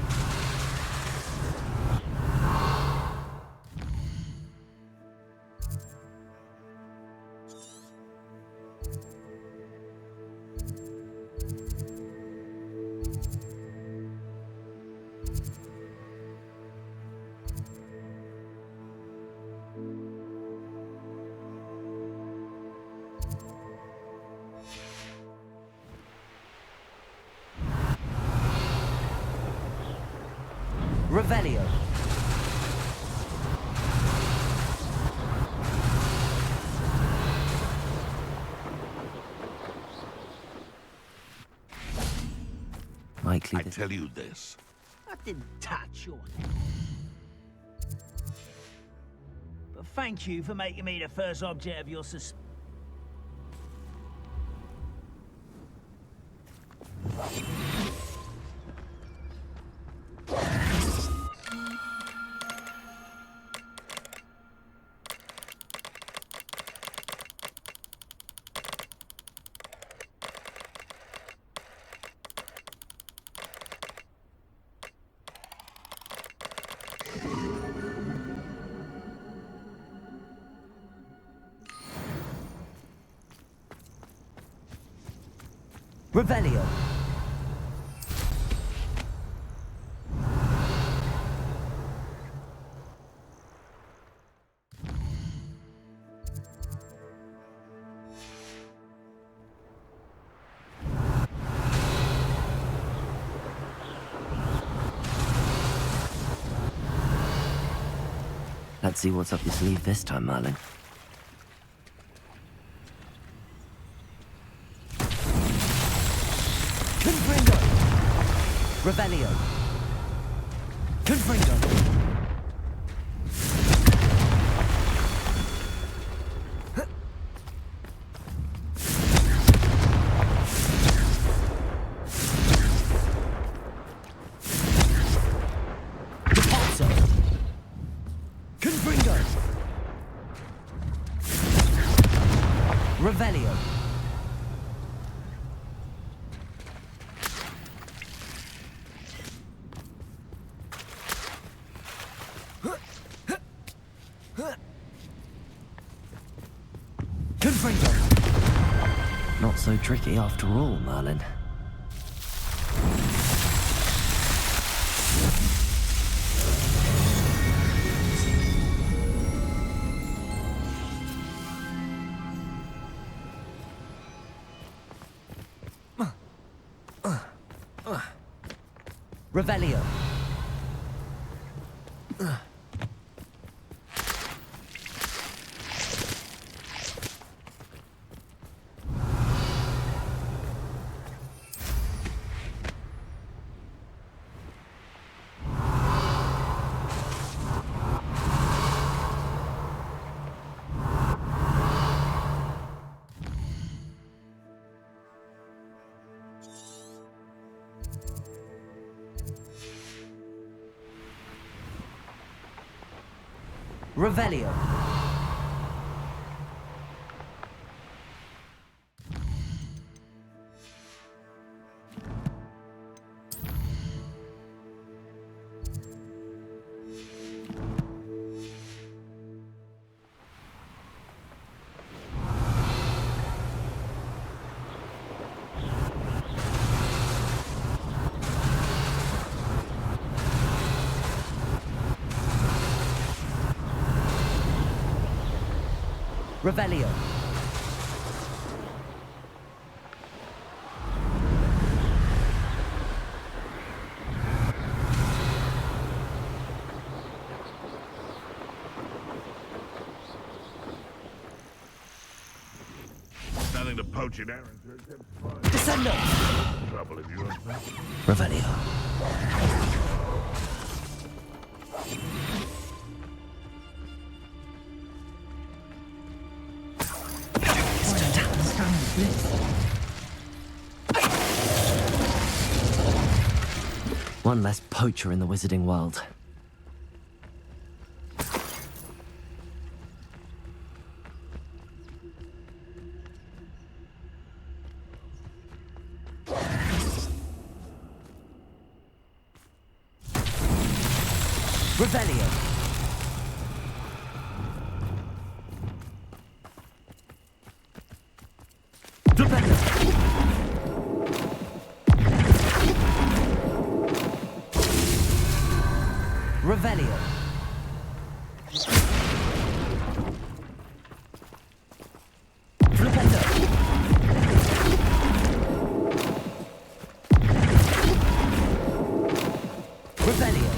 Revelio. Likely I tell you this. I didn't touch your hand. But thank you for making me the first object of your suspicion. Revelio. Let's see what's up your sleeve this time, Merlin. Confringo! Revelio! Confringo! Revelio. Confringo. Not so tricky after all, Merlin. Revelio. Revelio. Revelio. Nothing to poach in errands. Descendo. Trouble if you want that. Revelio. One less poacher in the wizarding world. Revelio. Revelio. Flipendo. Revelio.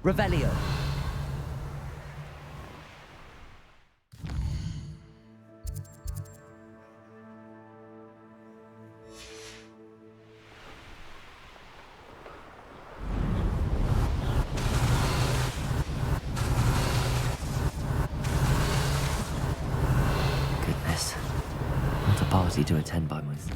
Revelio. Goodness. What a party to attend by with.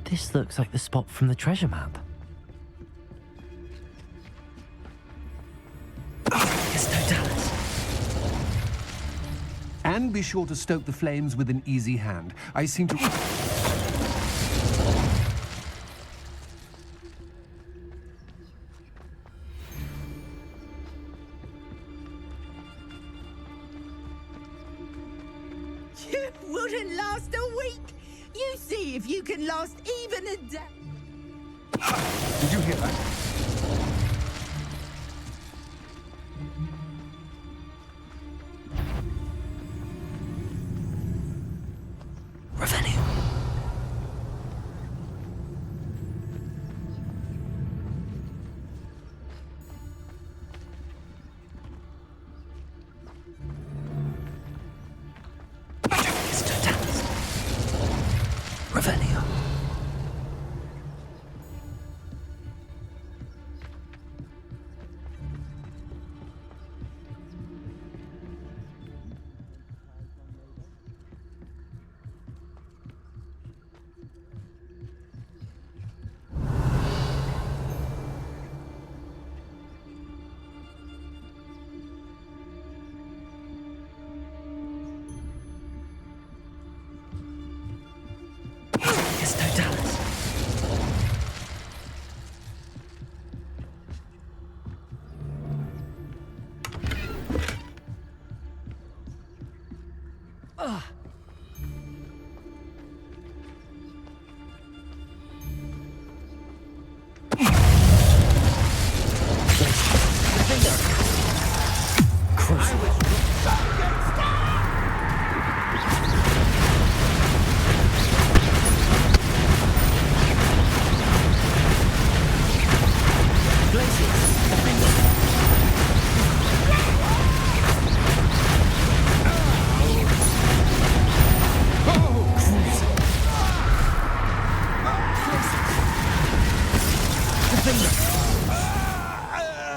This looks like the spot from the treasure map. And be sure to stoke the flames with an easy hand. I seem to... You wouldn't last a week. You see if you can last even a day. Did you hear that? Revelio. Revelio.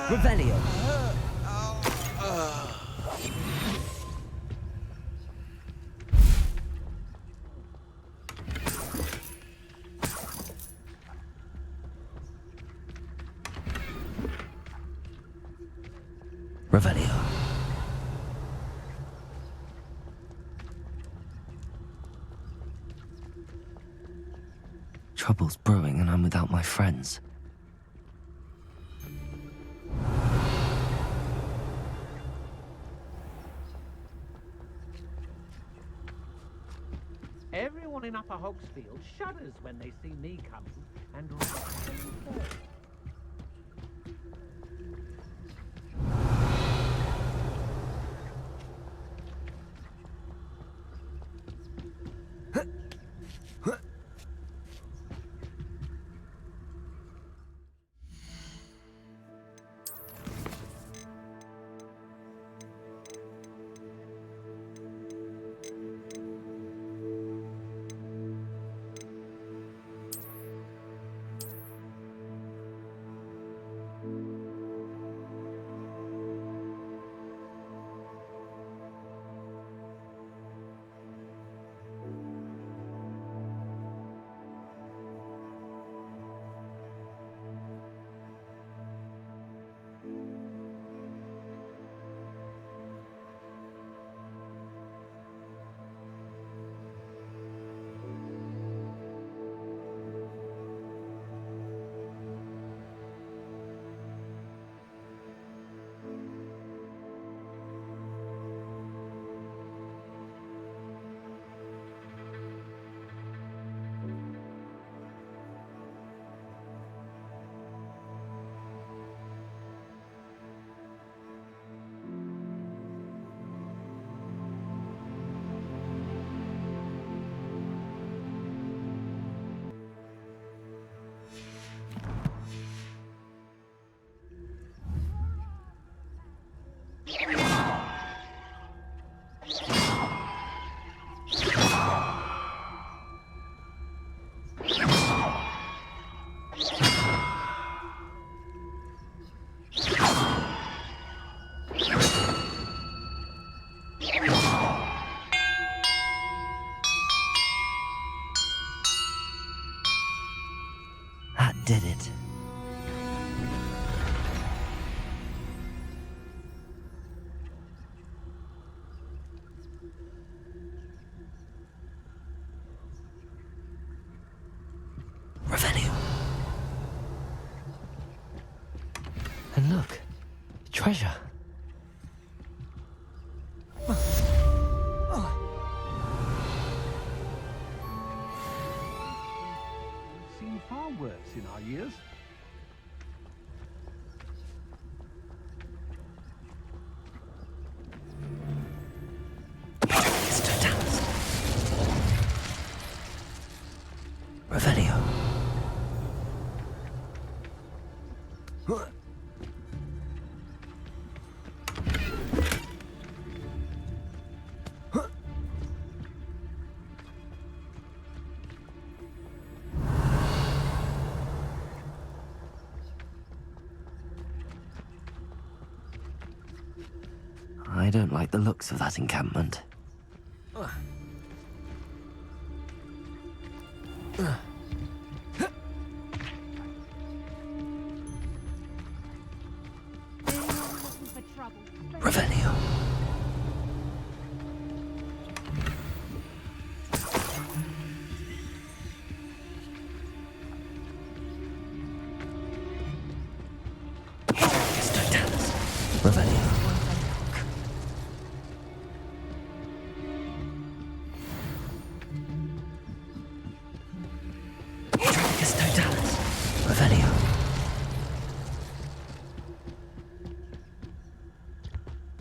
Revelio. Revelio. Trouble's brewing and I'm without my friends. Everyone in Upper Hogsfield shudders when they see me coming and That did it. Revelio. And look, treasure. Seen far worse in our years. Revelio. I don't like the looks of that encampment. Revelio. Revelio. Revelio.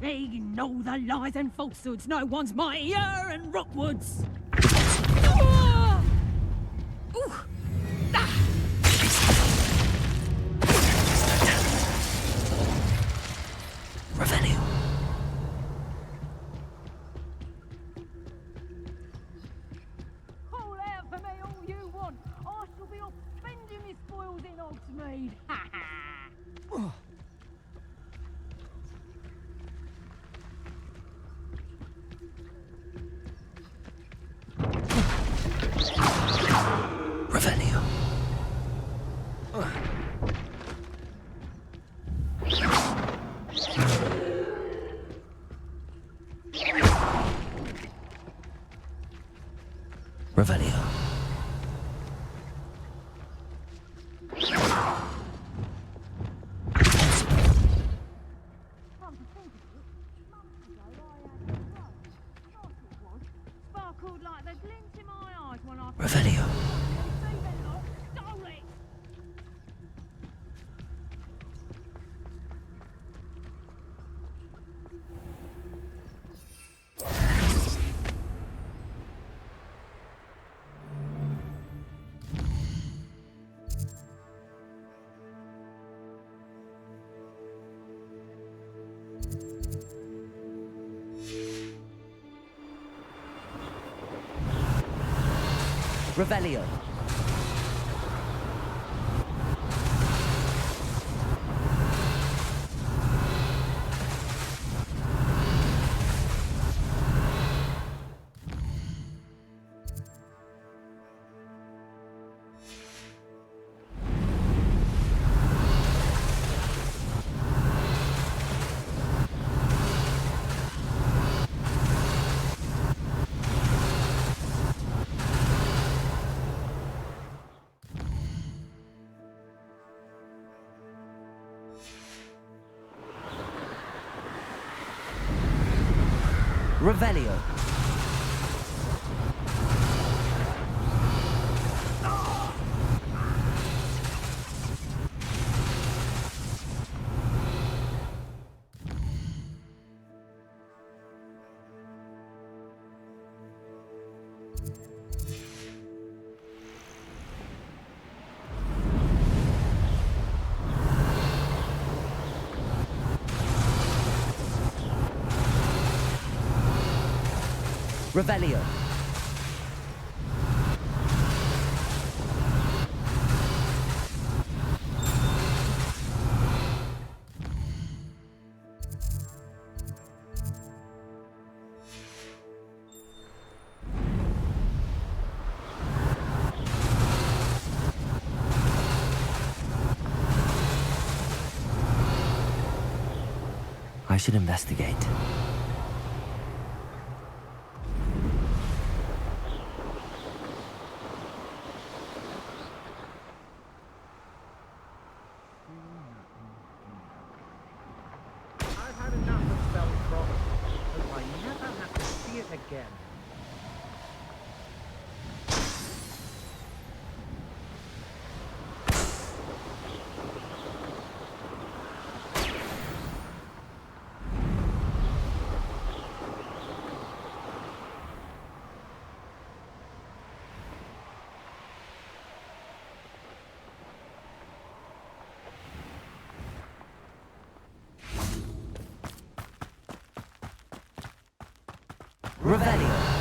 Ignore the lies and falsehoods. No one's mightier in Rockwoods. Revelio. Call out for me all you want. I shall be off spending my spoils in Hogsmeade. Ha ha. Revelio. Sparkled like the glint in my eyes when I... Revelio. Stole it! Revelio. Revelio. Revelio. I should investigate. I've had enough of spell prophecy. Hope I never have to see it again. Revelio.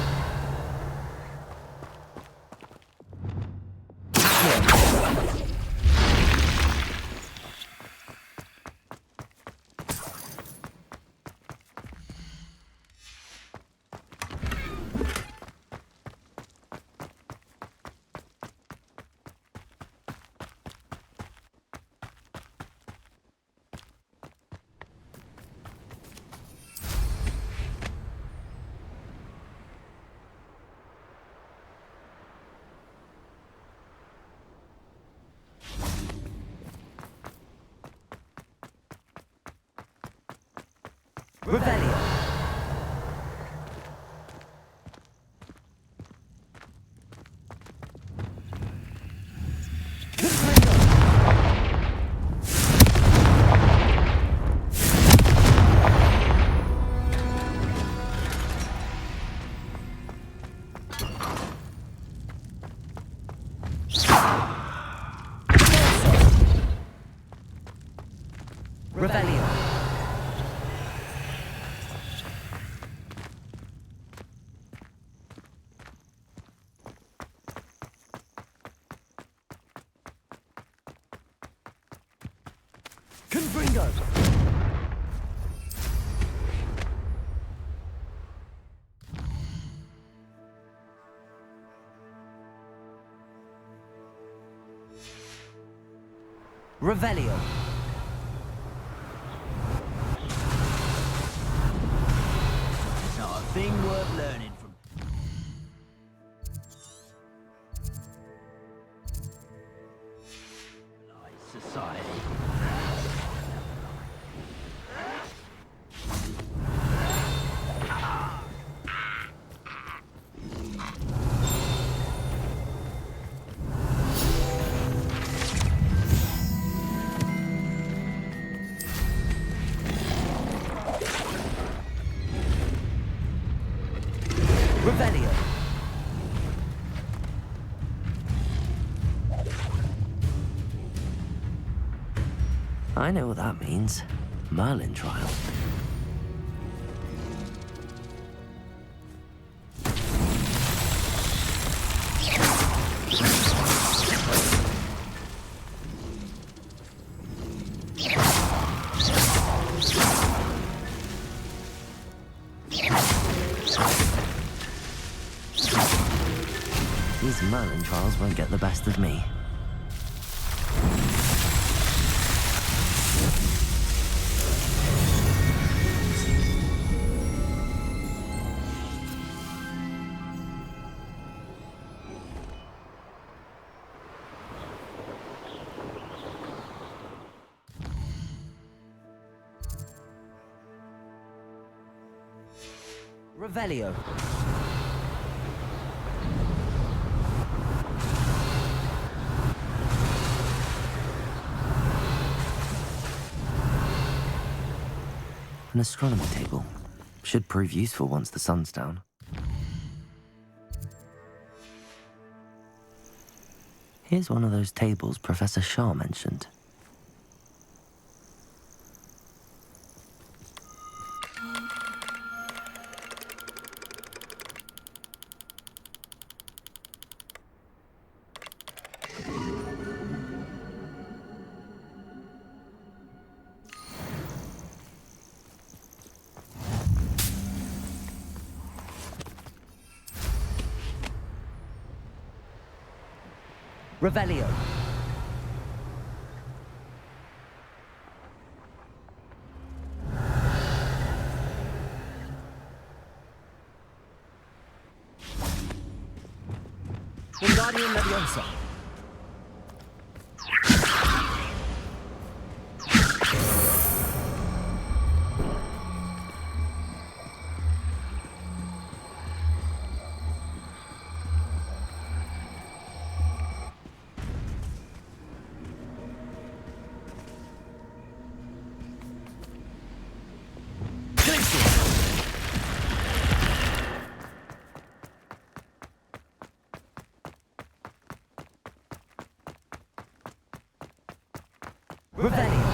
Revelio. Revelio. Confringo. Revelio. It's not a thing worth learning from. I know what that means. Merlin trial. These Merlin trials won't get the best of me. Revelio. An astronomy table. Should prove useful once the sun's down. Here's one of those tables Professor Shah mentioned. Revelio. Wingardium Leviosa. Revelio.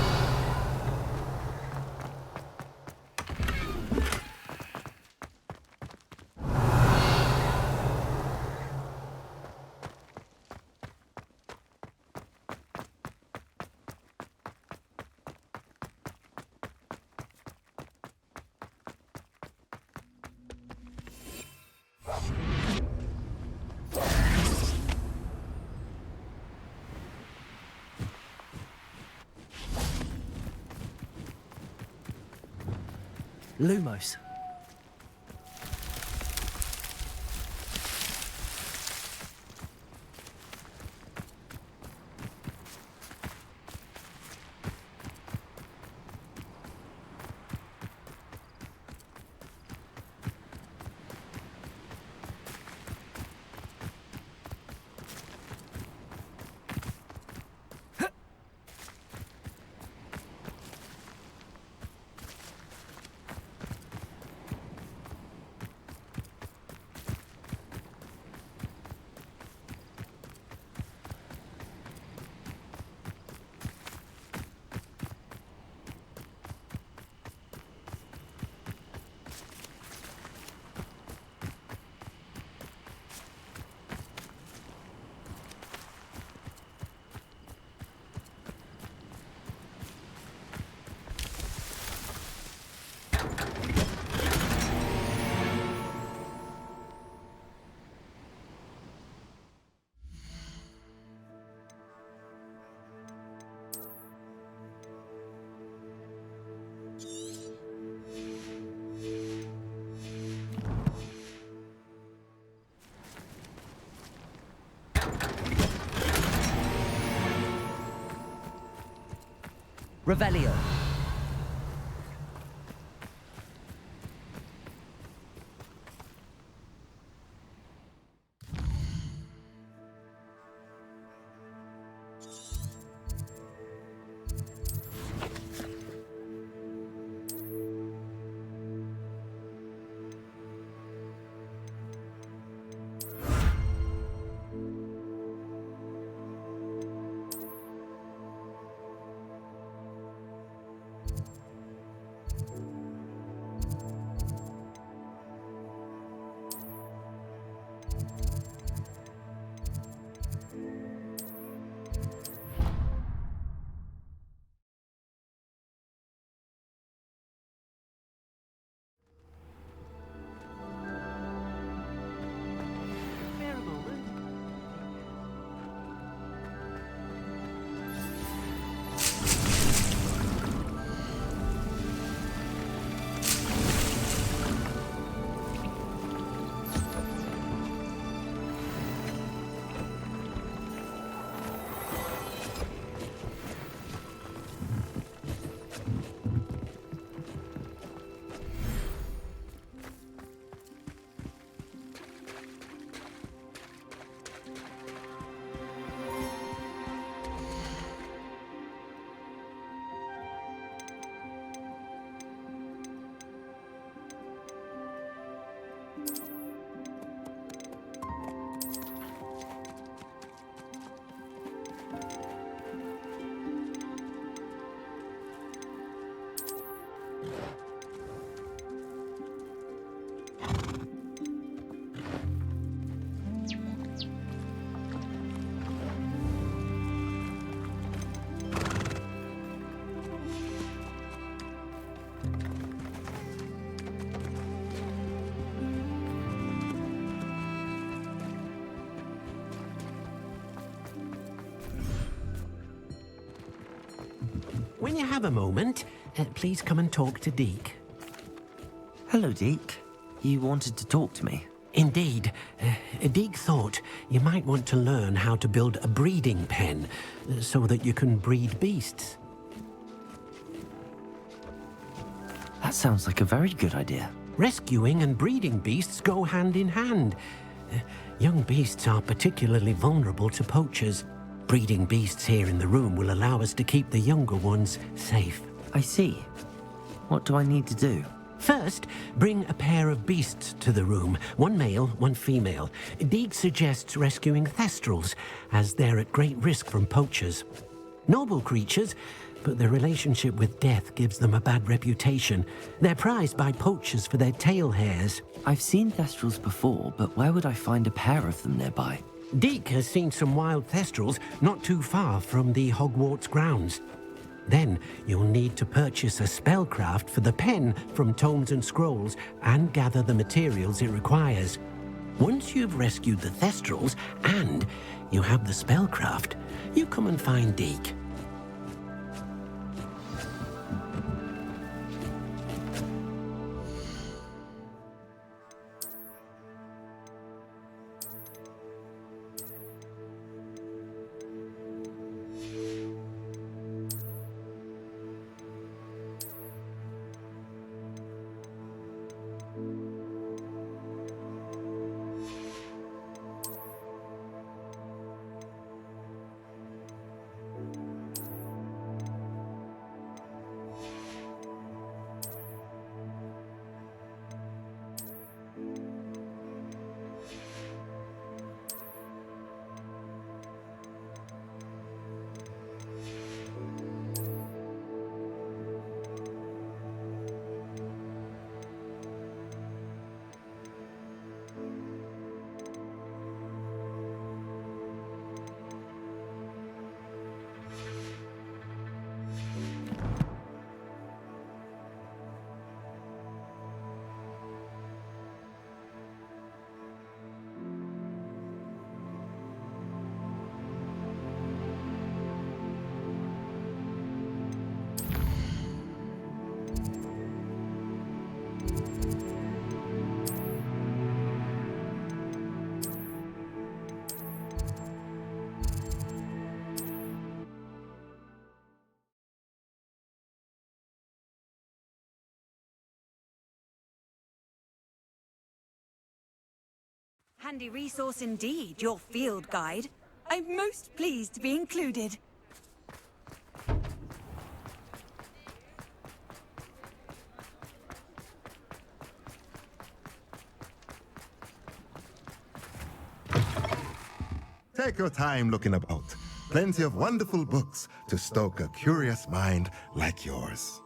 Lumos. Revelio. when you have a moment, please come and talk to Deke. Hello, Deke. You wanted to talk to me? Indeed. Deke thought you might want to learn how to build a breeding pen so that you can breed beasts. That sounds like a very good idea. Rescuing and breeding beasts go hand in hand. Young beasts are particularly vulnerable to poachers. Breeding beasts here in the room will allow us to keep the younger ones safe. I see. What do I need to do? First, bring a pair of beasts to the room. One male, one female. Deke suggests rescuing thestrals, as they're at great risk from poachers. Noble creatures, but their relationship with death gives them a bad reputation. They're prized by poachers for their tail hairs. I've seen thestrals before, but where would I find a pair of them nearby? Deke has seen some wild thestrals not too far from the Hogwarts grounds. Then you'll need to purchase a spellcraft for the pen from Tomes and Scrolls and gather the materials it requires. Once you've rescued the thestrals and you have the spellcraft, you come and find Deke. Handy resource indeed, your field guide. I'm most pleased to be included. Take your time looking about. Plenty of wonderful books to stoke a curious mind like yours.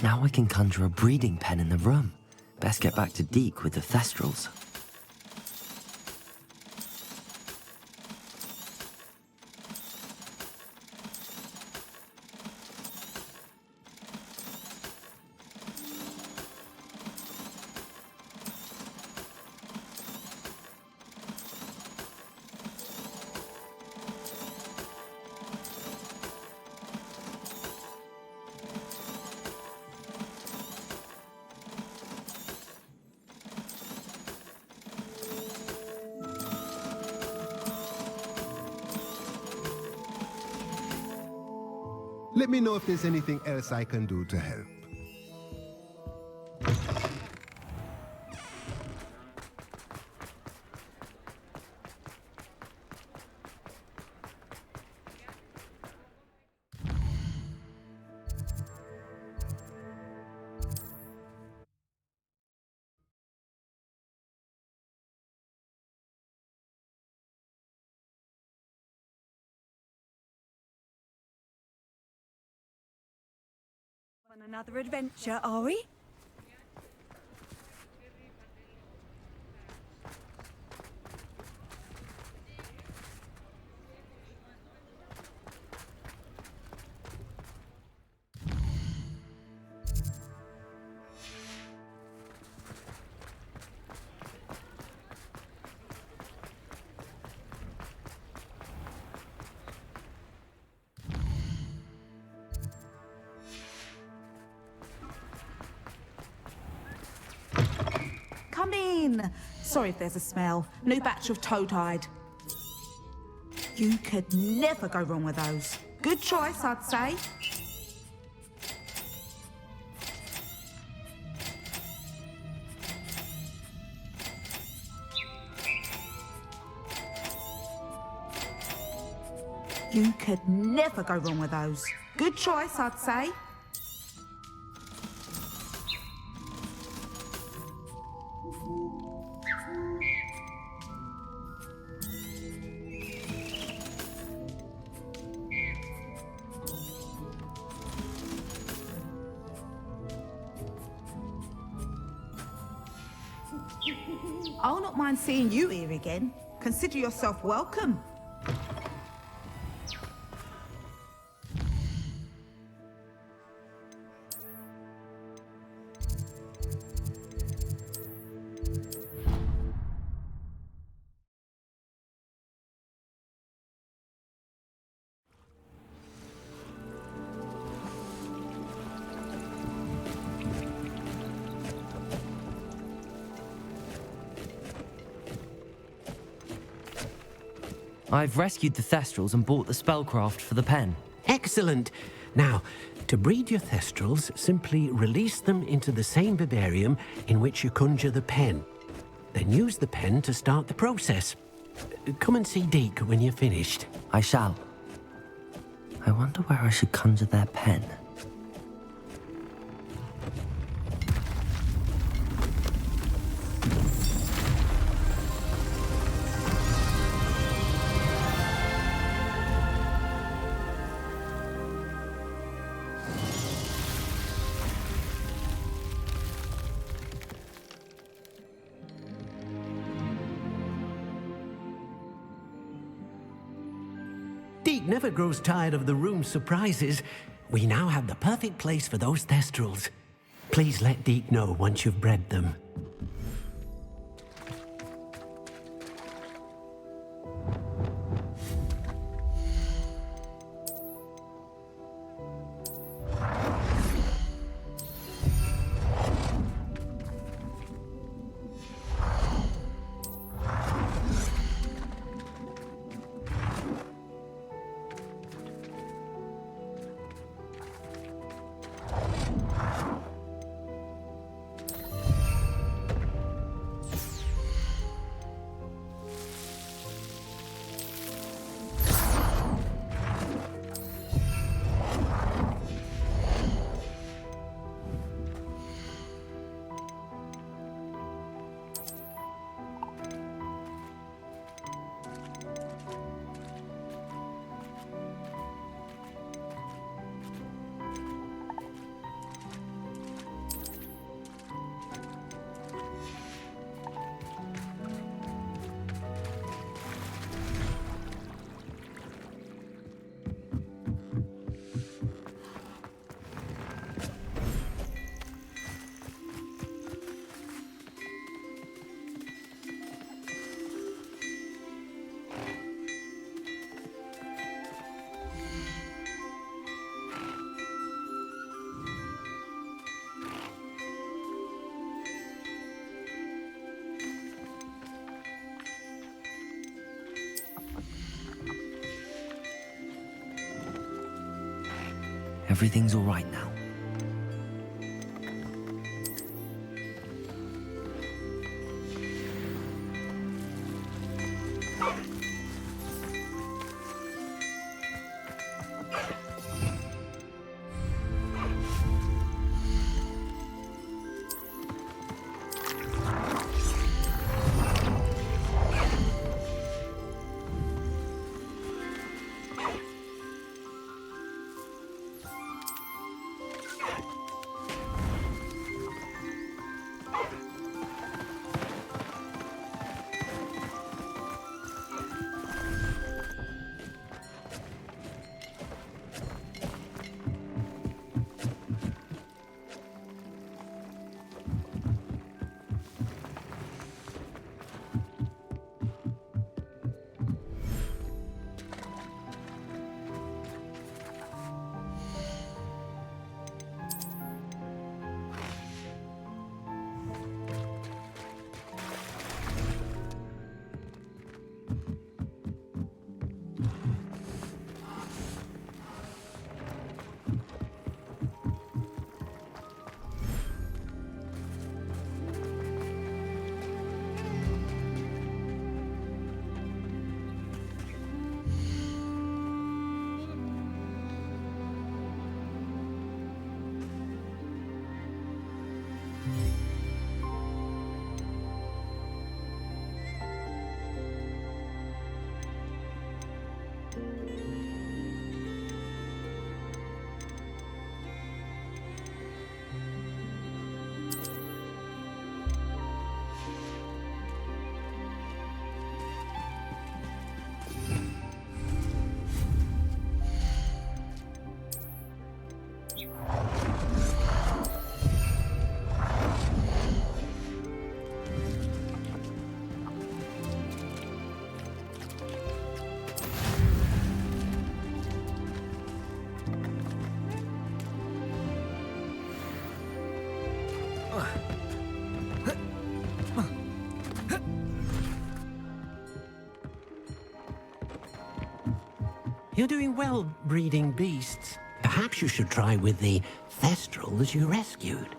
Now I can conjure a breeding pen in the room. Best get back to Deke with the thestrals. Let me know if there's anything else I can do to help. On another adventure, are we? morning. Sorry if there's a smell. New batch of toad-hide. You could never go wrong with those. Good choice, I'd say. You could never go wrong with those. Good choice, I'd say. I'll not mind seeing you here again. Consider yourself welcome. I've rescued the Thestrals and bought the spellcraft for the pen. Excellent. Now, to breed your Thestrals, simply release them into the same vivarium in which you conjure the pen. Then use the pen to start the process. Come and see Deke when you're finished. I shall. I wonder where I should conjure their pen. Deke never grows tired of the room's surprises. We now have the perfect place for those Thestrals. Please let Deke know once you've bred them. Everything's all right now. You're doing well breeding beasts. Perhaps you should try with the thestrals you rescued.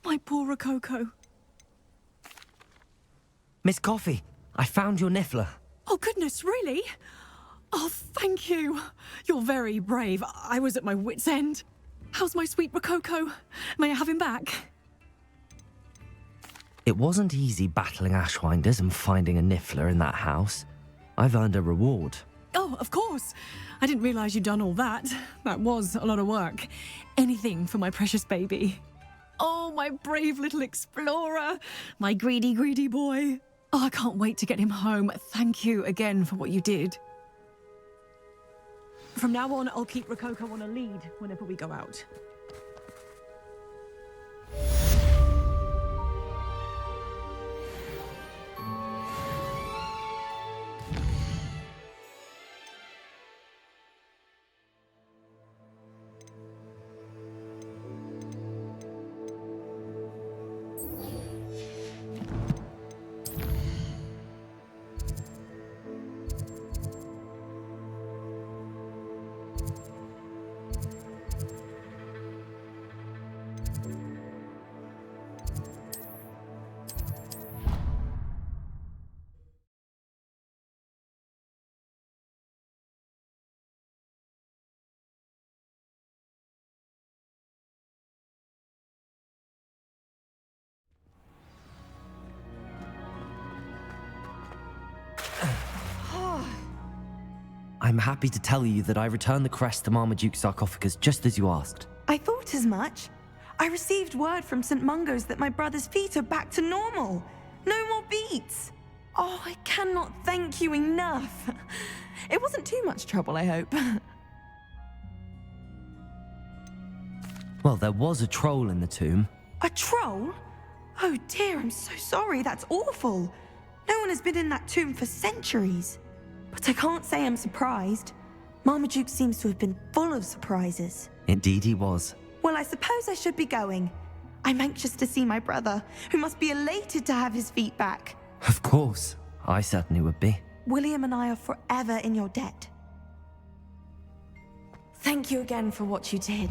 My poor Rococo. Miss Coffee, I found your niffler. Oh, goodness, really? Oh, thank you. You're very brave. I was at my wit's end. How's my sweet Rococo? May I have him back? It wasn't easy battling Ashwinders and finding a niffler in that house. I've earned a reward. Oh, of course. I didn't realize you'd done all that. That was a lot of work. Anything for my precious baby. Oh, my brave little explorer. My greedy, greedy boy. Oh, I can't wait to get him home. Thank you again for what you did. From now on, I'll keep Rococo on a lead whenever we go out. I'm happy to tell you that I returned the crest to Marmaduke's sarcophagus just as you asked. I thought as much. I received word from St. Mungo's that my brother's feet are back to normal. No more beats. Oh, I cannot thank you enough. It wasn't too much trouble, I hope. Well, there was a troll in the tomb. A troll? Oh dear, I'm so sorry. That's awful. No one has been in that tomb for centuries. But I can't say I'm surprised. Marmaduke seems to have been full of surprises. Indeed he was. Well, I suppose I should be going. I'm anxious to see my brother, who must be elated to have his feet back. Of course. I certainly would be. William and I are forever in your debt. Thank you again for what you did.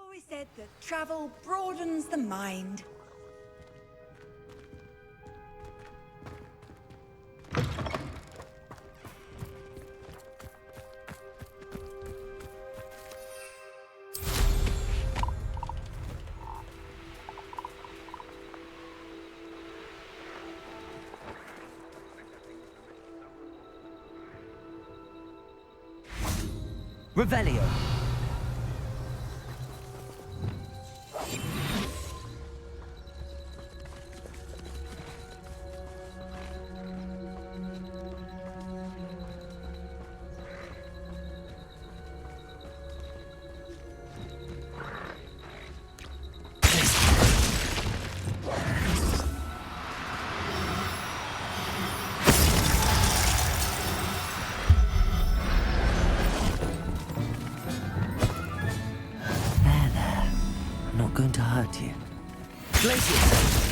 always said that travel broadens the mind. Revelio. Going to hurt you. Place yourself.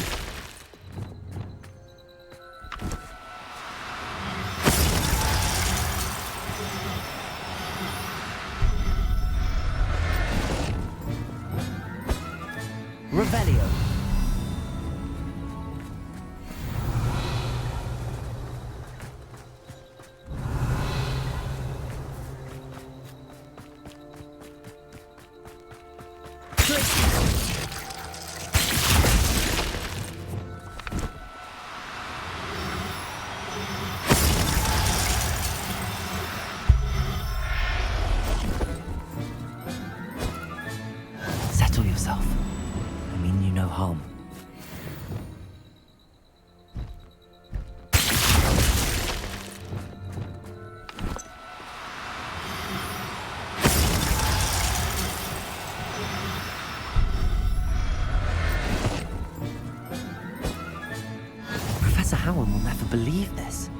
Revelio. Settle yourself. I mean you no harm. Professor Howard will never believe this.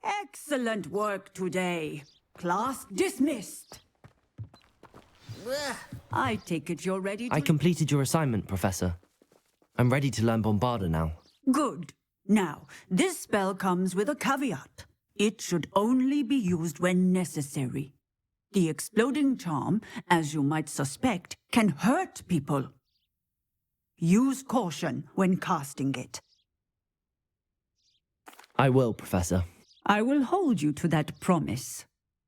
Excellent work today. Class dismissed. I take it you're ready to... I completed your assignment, Professor. I'm ready to learn Bombarda now. Good. Now, this spell comes with a caveat. It should only be used when necessary. The exploding charm, as you might suspect, can hurt people. use caution when casting it. I will, Professor. I will hold you to that promise.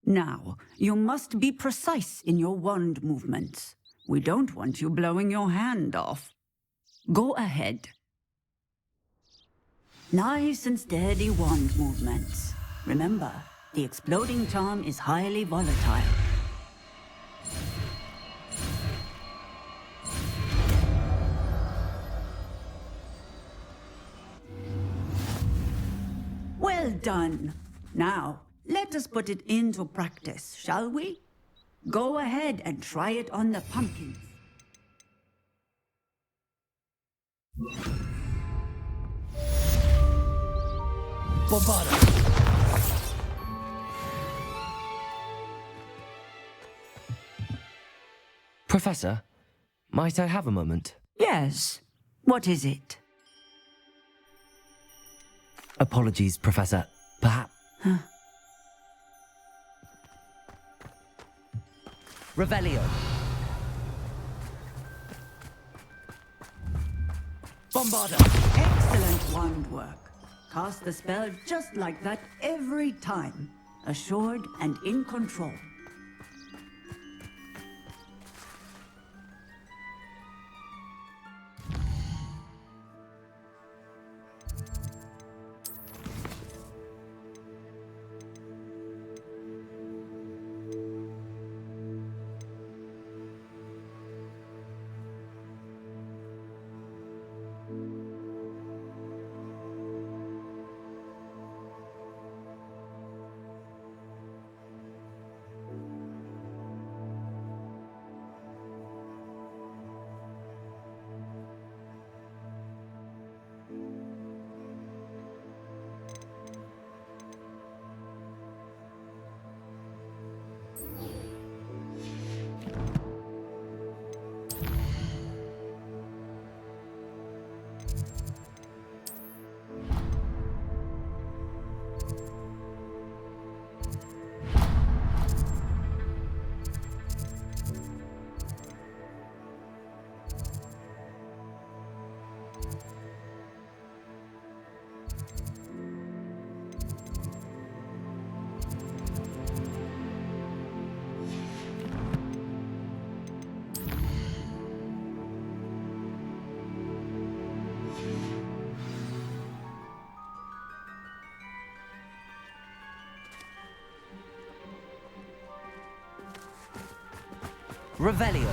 Now, you must be precise in your wand movements. We don't want you blowing your hand off. Go ahead. Nice and steady wand movements. Remember, the exploding charm is highly volatile. Well done. Now, let us put it into practice, shall we? Go ahead and try it on the pumpkins. Professor, might I have a moment? Yes. What is it? Apologies, Professor. Perhaps... Revelio. Bombarda. Excellent wand work. Cast the spell just like that every time. Assured and in control. Revelio.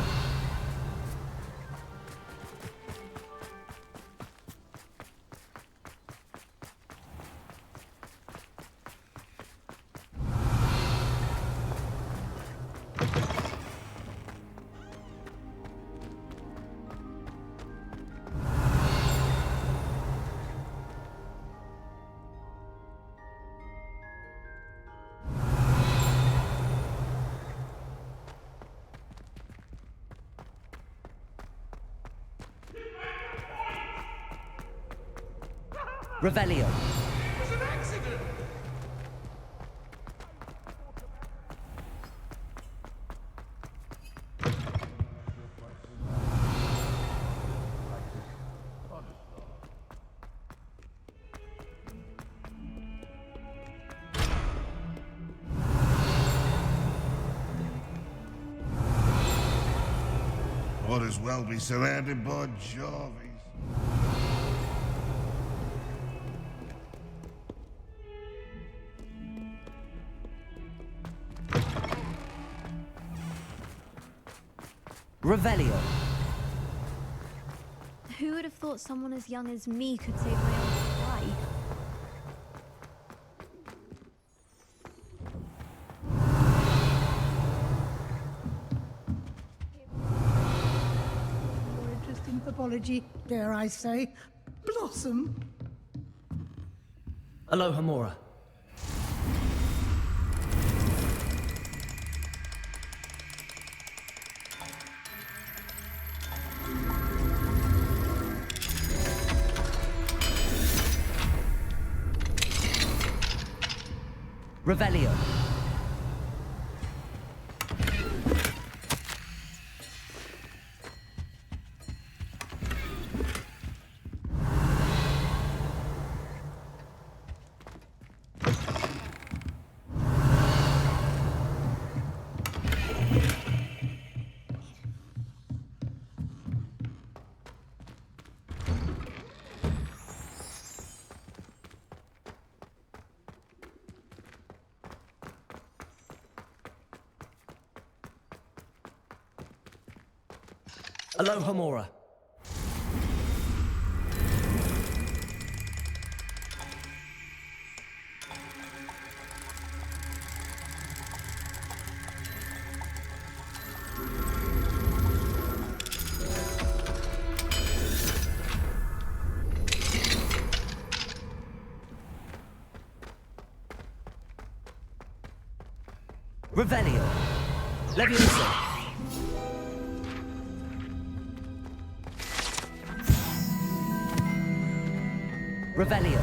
Revelio. It was an accident! Might as well be surrounded by Jarvies. Revelio. Who would have thought someone as young as me could save my own supply? More interesting pathology, dare I say. Blossom. Aloha Mora. Revelio. Aloha Mora. Revelio. Leviosa. Revelio.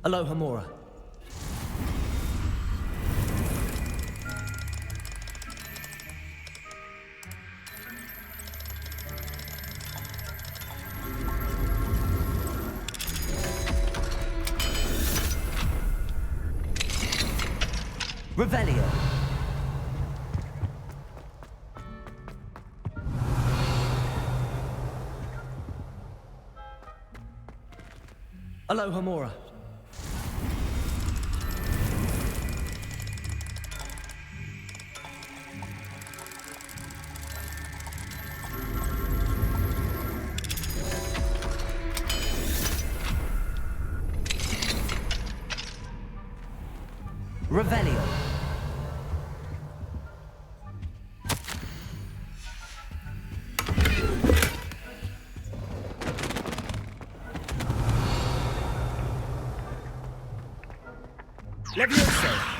Aloha Mora. Revelio. Aloha Mora. Revelio. Leviosa.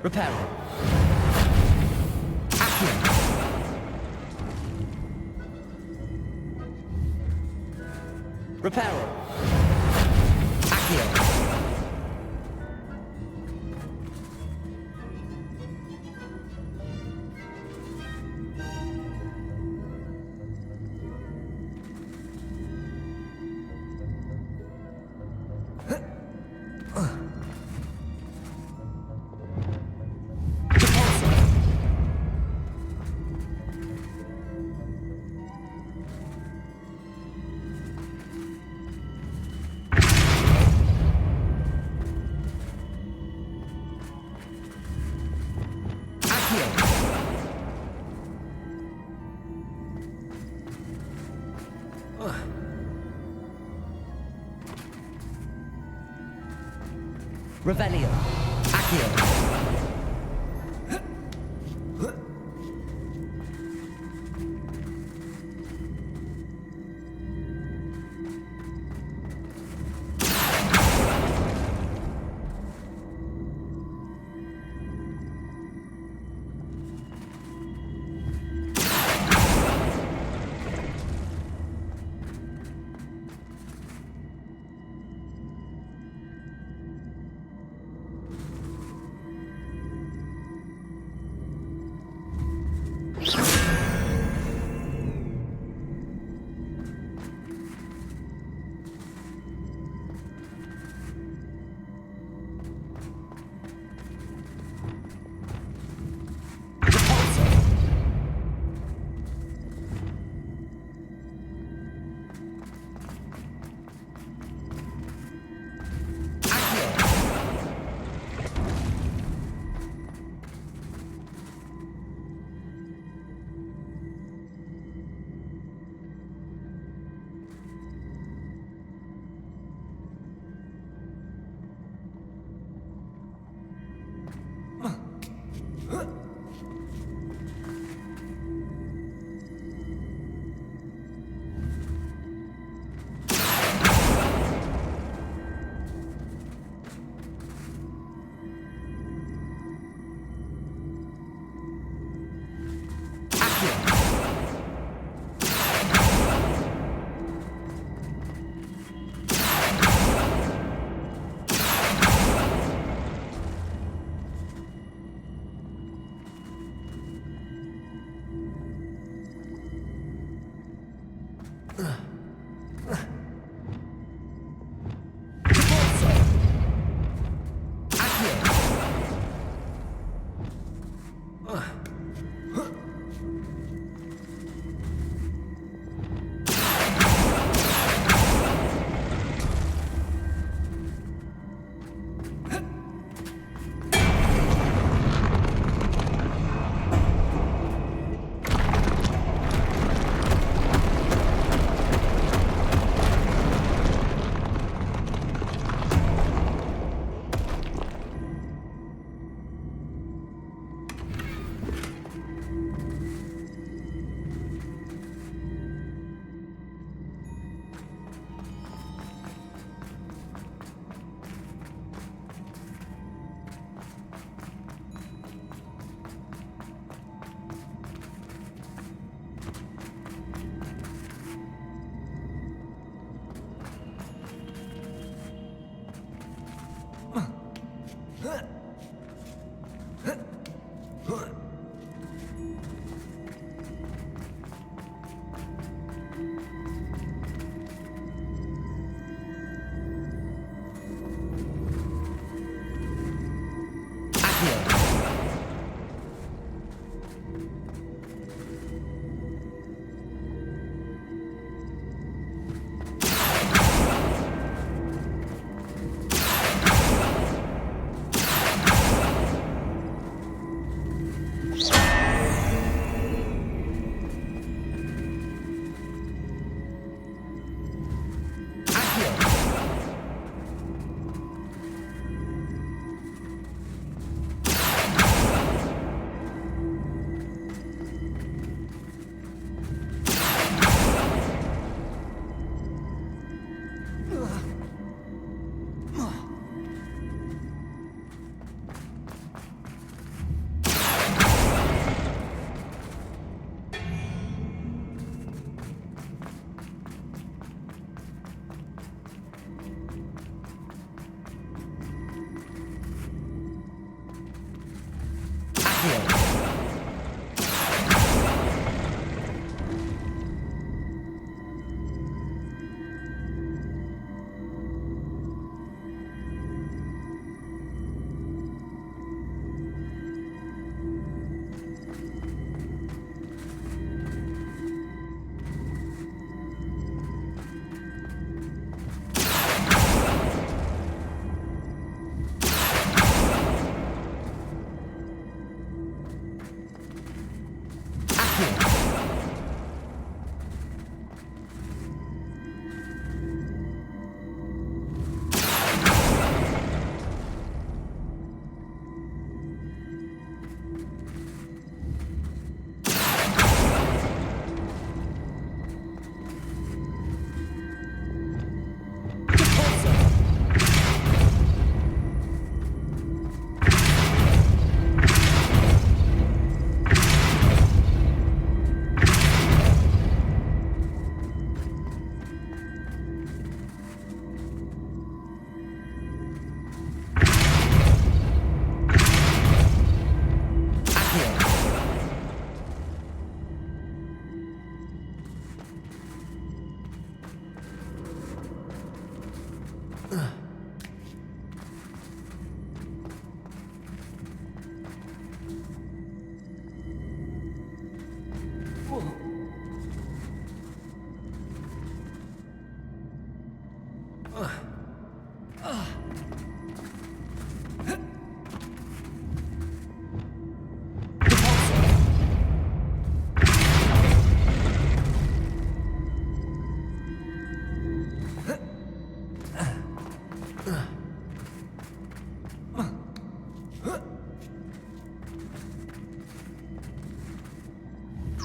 Reparo. Accio. Reparo. Accio. Revelio. Accio.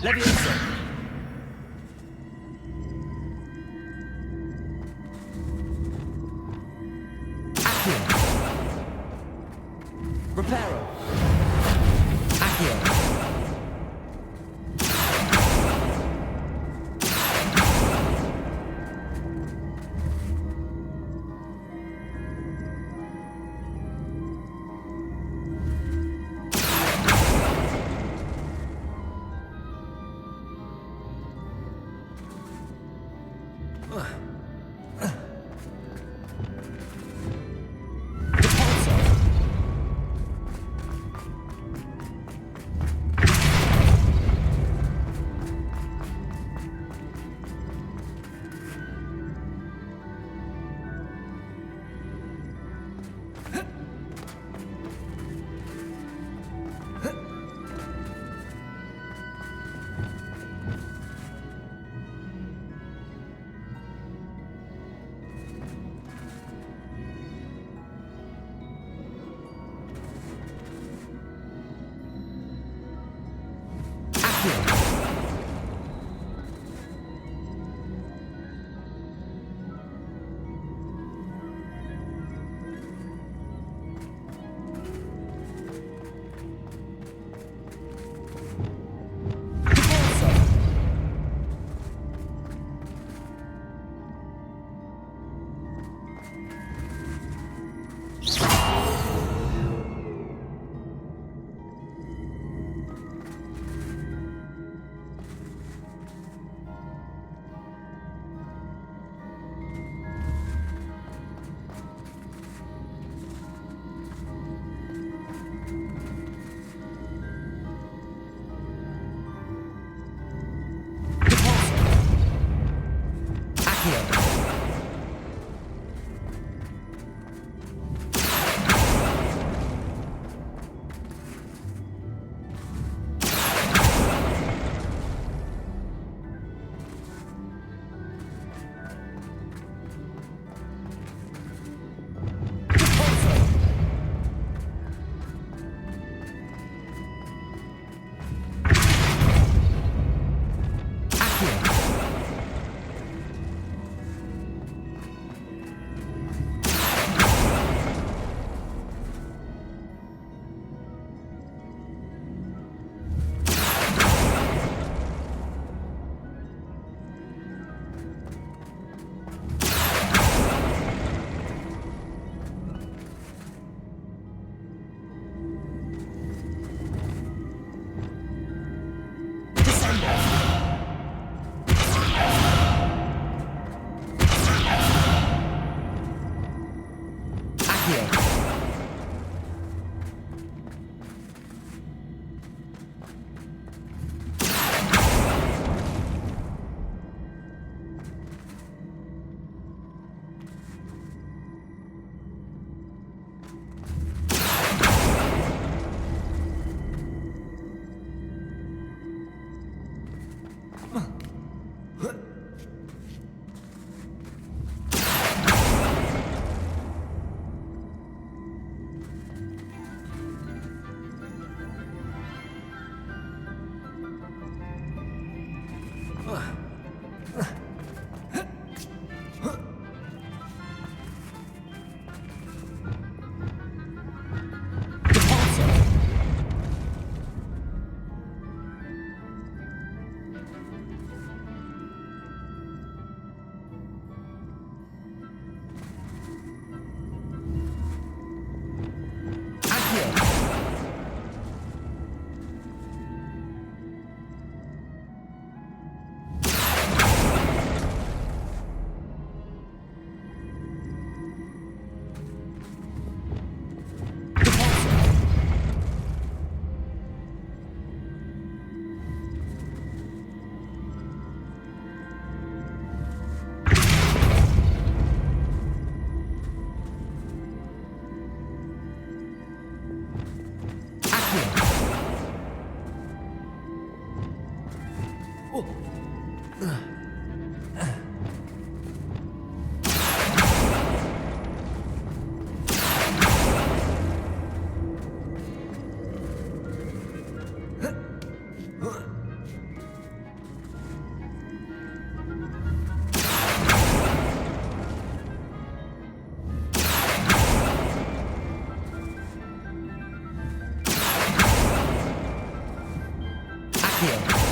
Leviosa! Accio! Reparo! Accio! here.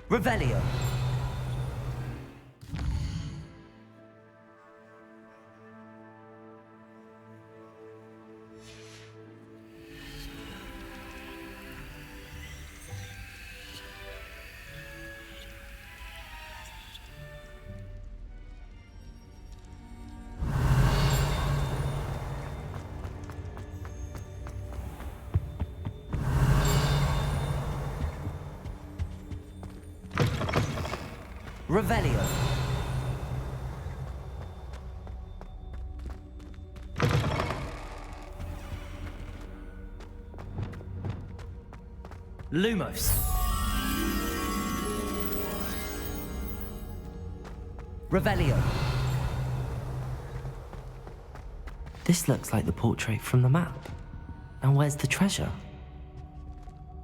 Revelio. Revelio. Lumos. Revelio. This looks like the portrait from the map. Now where's the treasure?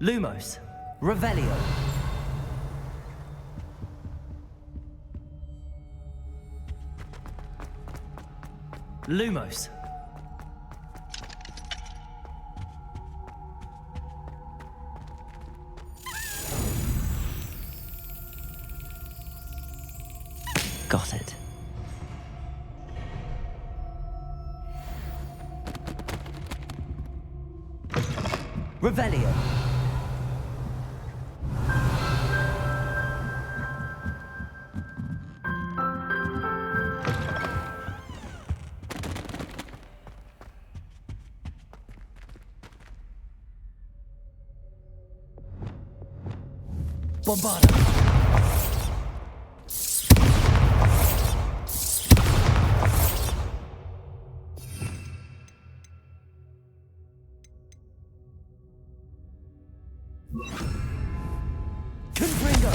Lumos. Revelio. Lumos. Got it. Revelio. Bombarda. Confringo.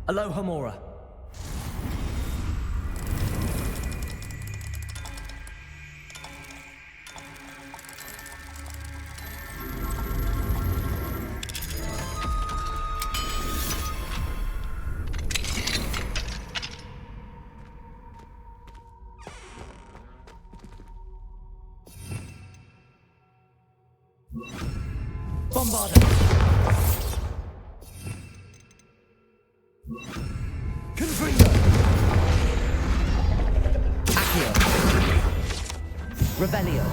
Aloha Mora. Bombarda. Confringo. Accio. Revelio.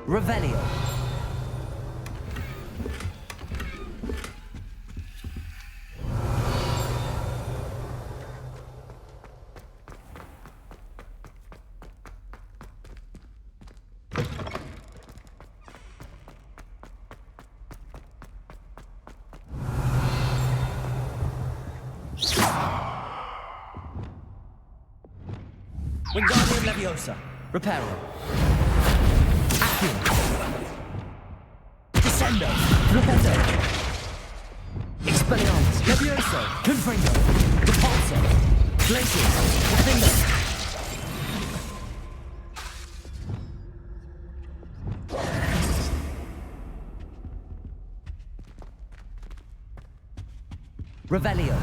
Revelio. Wingardium Leviosa. Reparo. Accio. Descendo. Repetto. Expelliarmus. Levioso. Confringo. Repulso. Glacius. Confringo. Revelio.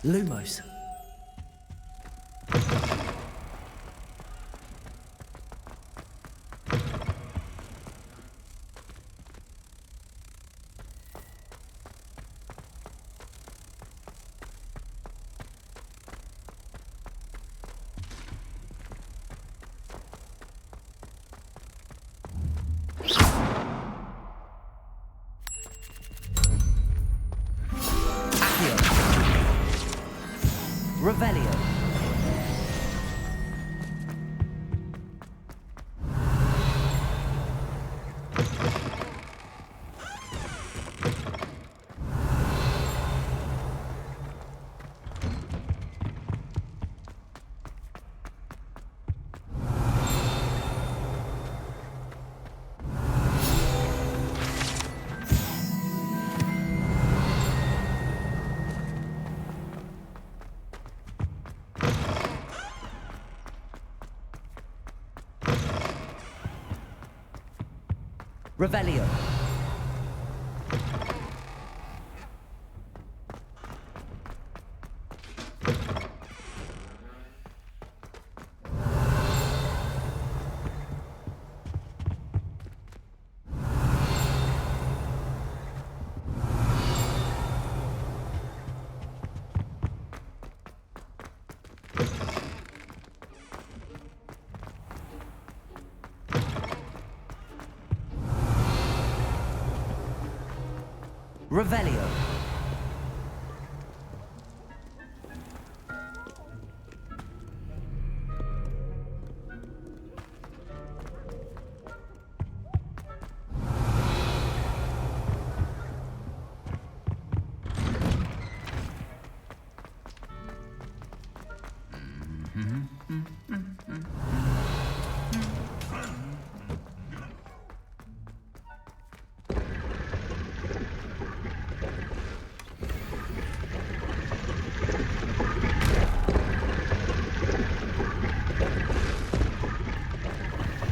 Lumos. Revelio. Revelio.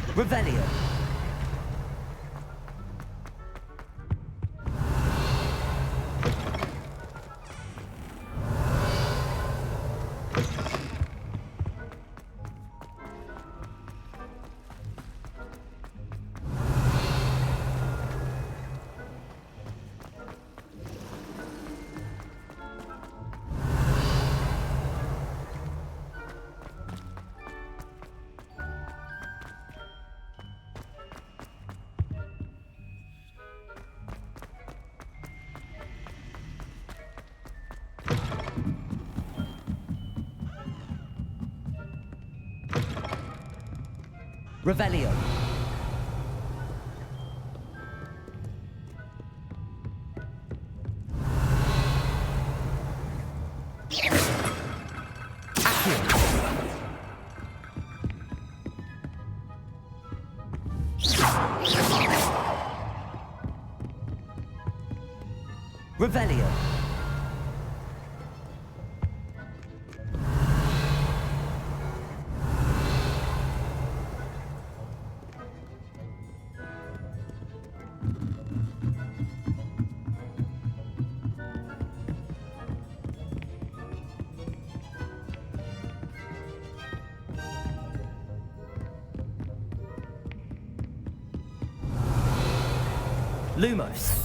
Revelio. Revelio. Revelio. Revelio. Lumos.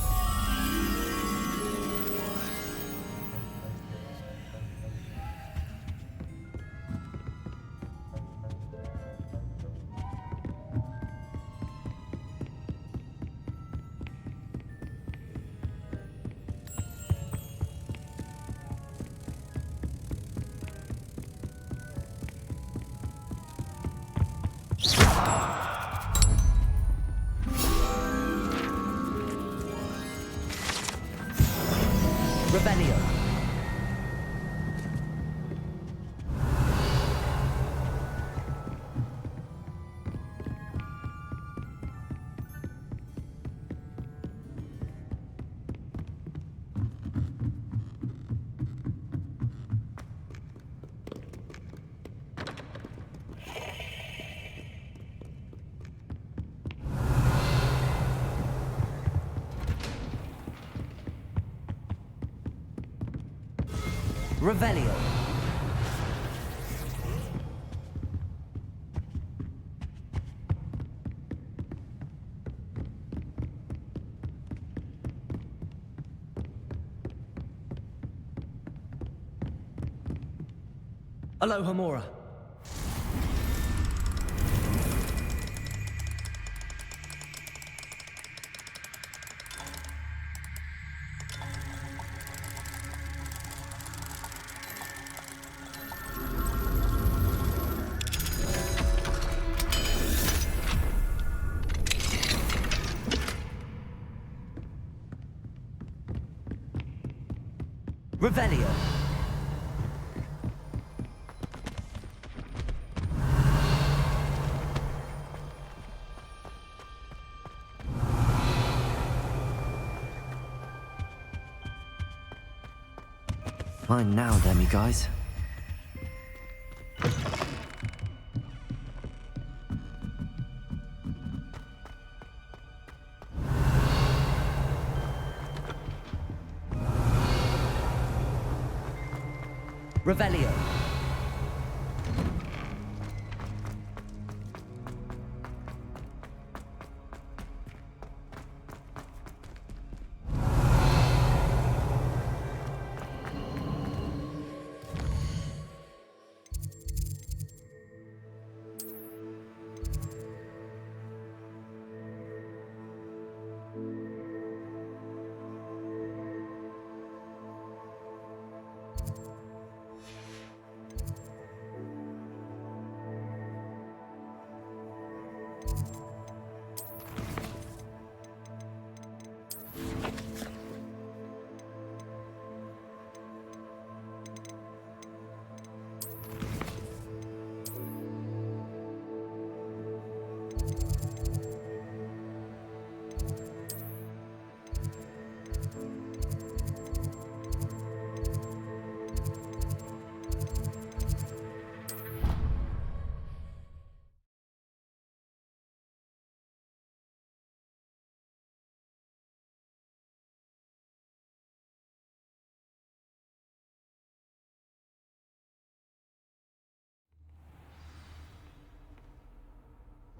Revelio. Revelio. Aloha Mora. Revelio. Fine now, demi-guys. Revelio.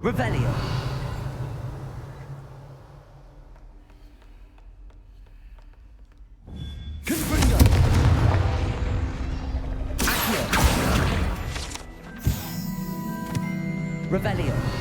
Revelio. Confringo. Accio. Revelio.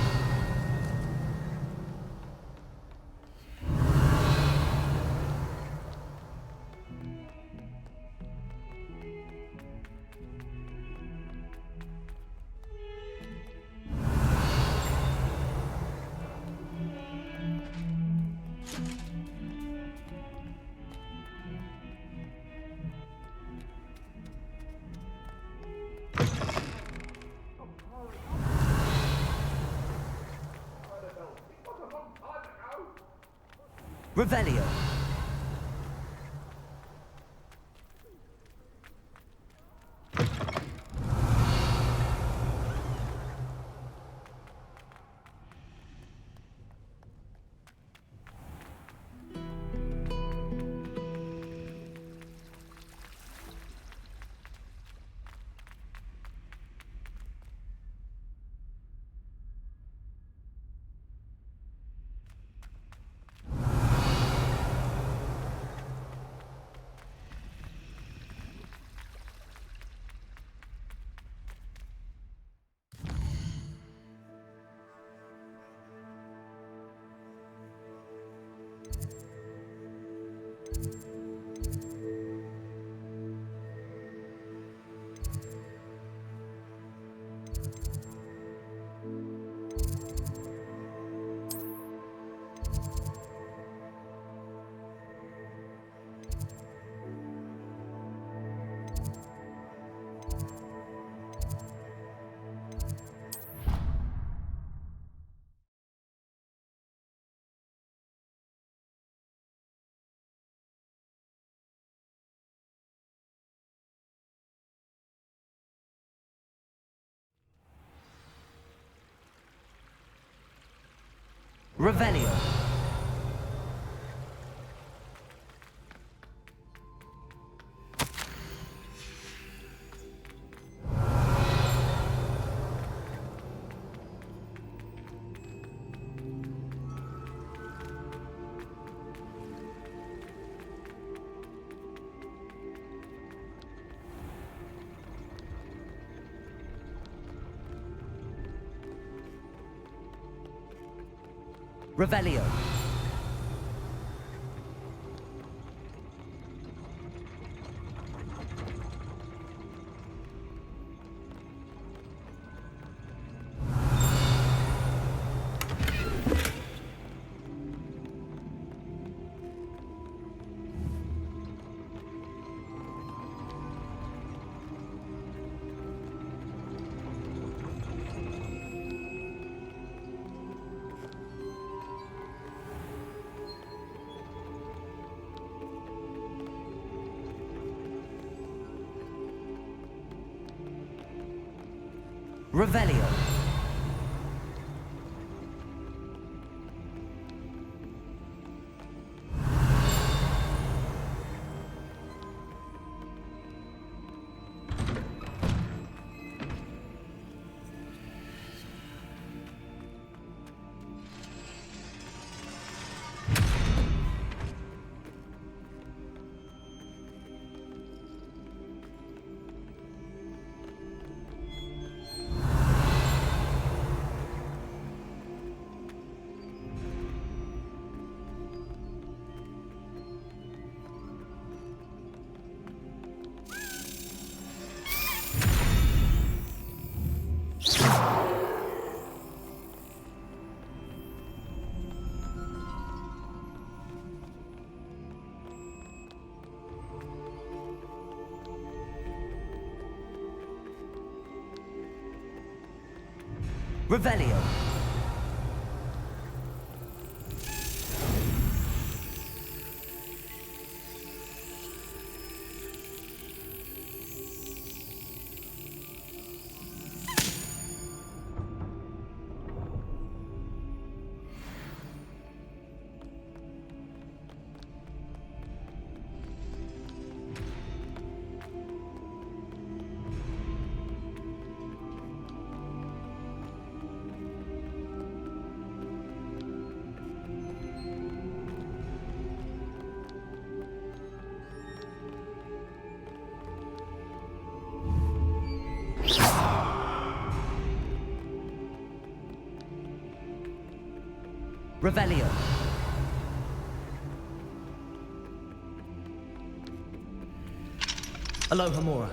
Revelio. Revelio. Revelio. Revelio. Revelio. Revelio. Alohomora.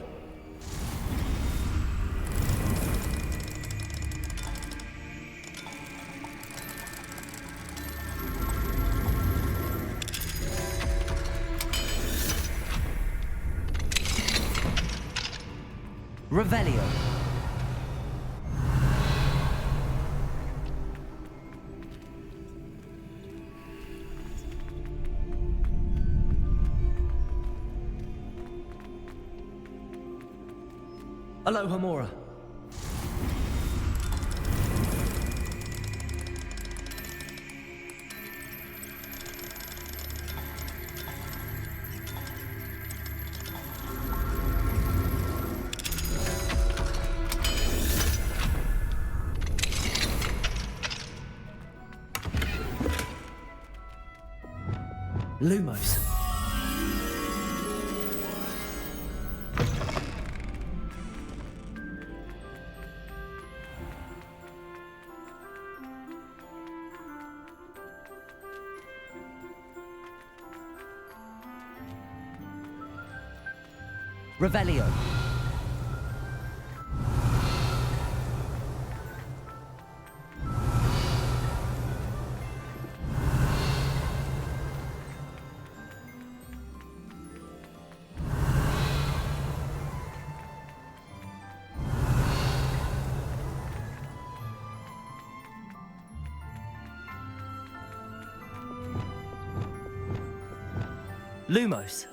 Revelio. Alohomora. Lumos. Revelio. Lumos.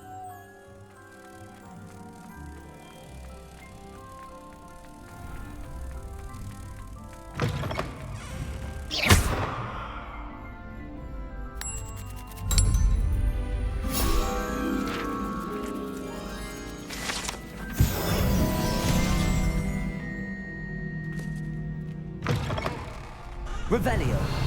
Revelio.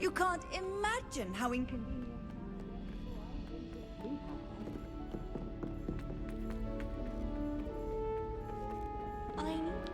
You can't imagine how inconvenient. I know.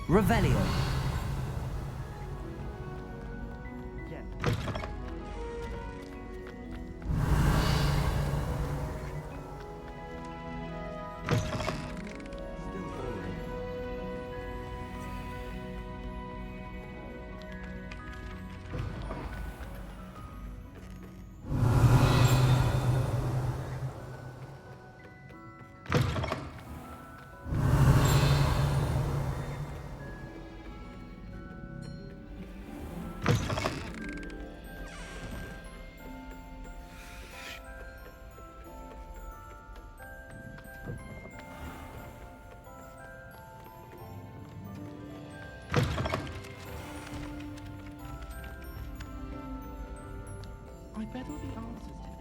Revelio. I bet all the answers to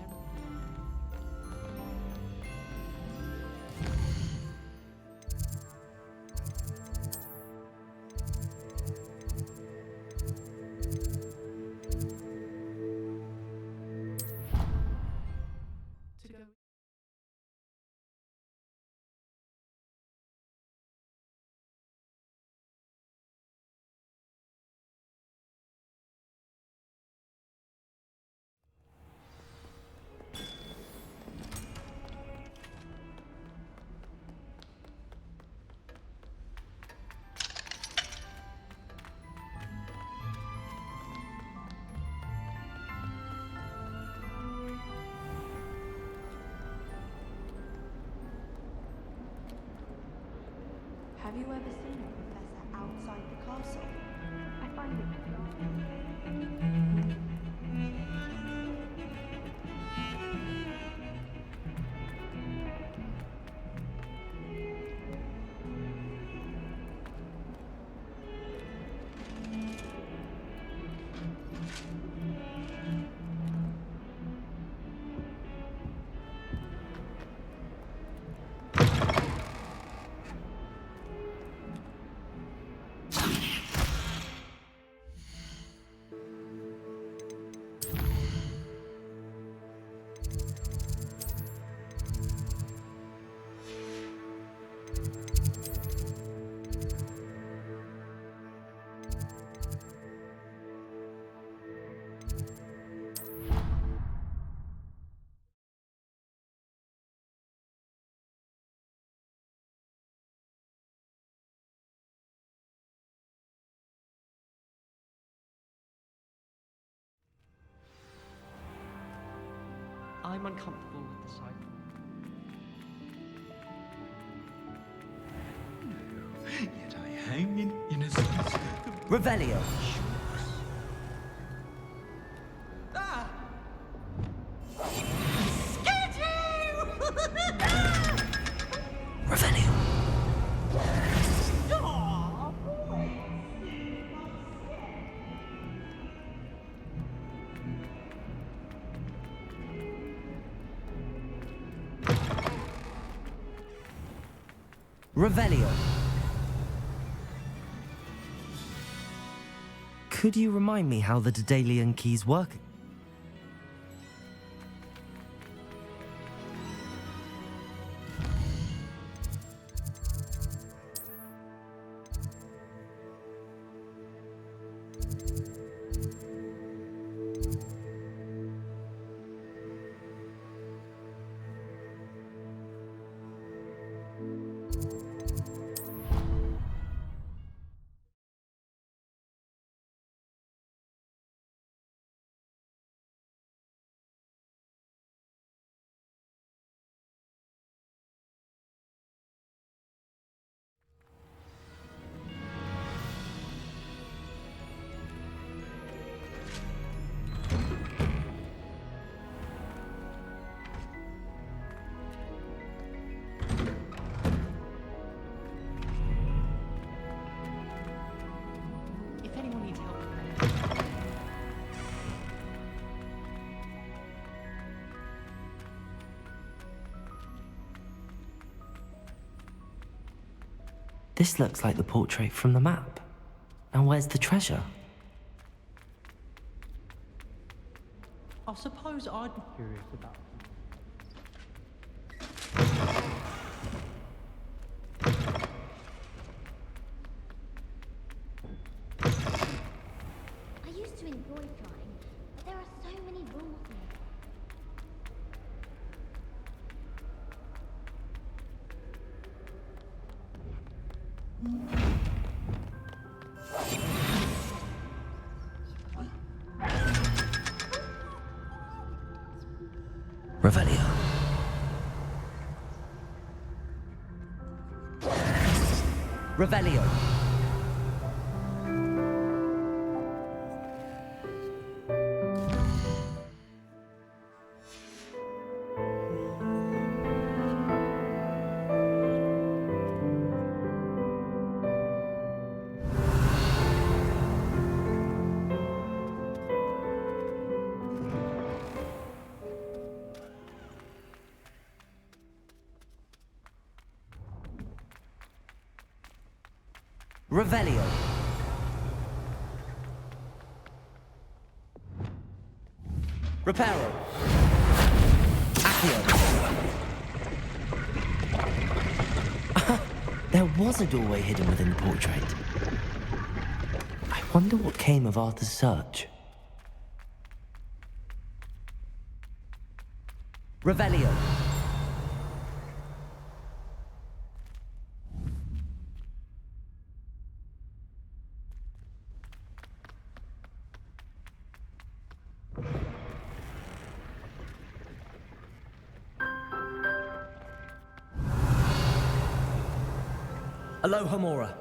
Have you ever seen a professor outside the castle? I find it I'm uncomfortable with the sight. Yet I hang in innocence. Revelio. Ah! Revelio. Revelio. Could you remind me how the Daedalian keys work? If anyone needs help, This looks like the portrait from the map. Now where's the treasure? I suppose I'd be curious about I used to enjoy flying, but there are so many rules in it. Revelio. Revelio. Revelio. Reparo. Accio. There was a doorway hidden within the portrait. I wonder what came of Arthur's search. Revelio. Aloha Mora.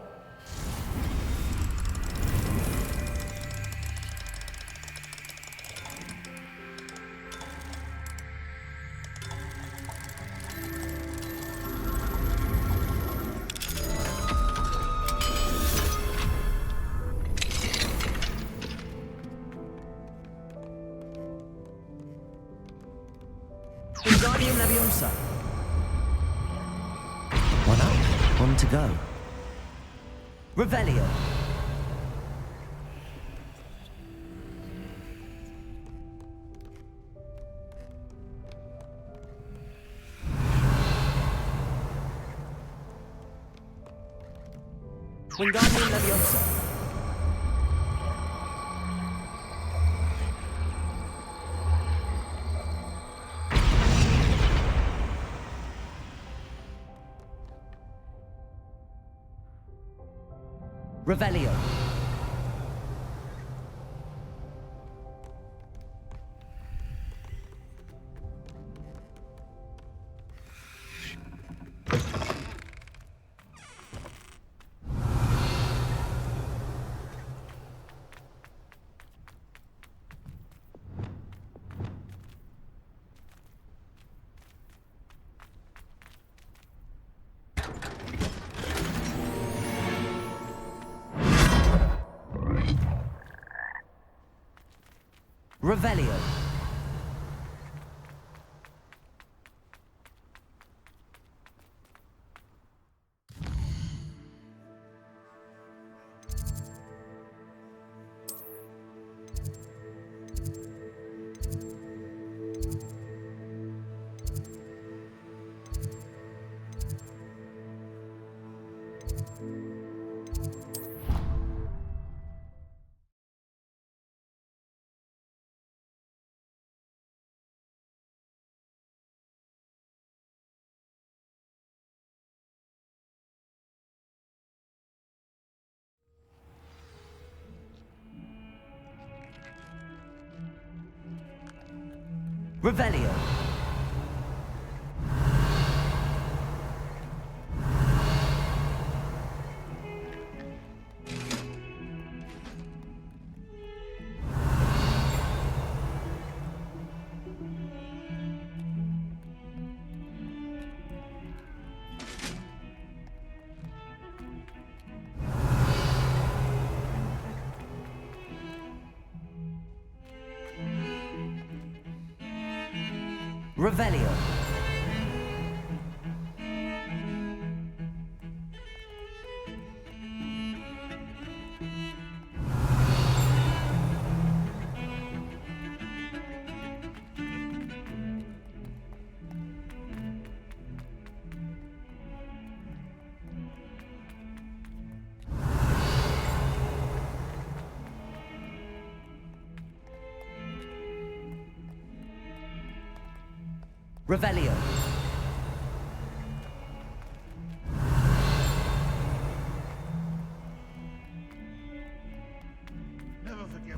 Wingardium Leviosa. One up, one to go. Revelio. Wingardium Leviosa. Revelio. Revelio. Revelio. Revelio. Revelio. Never forget.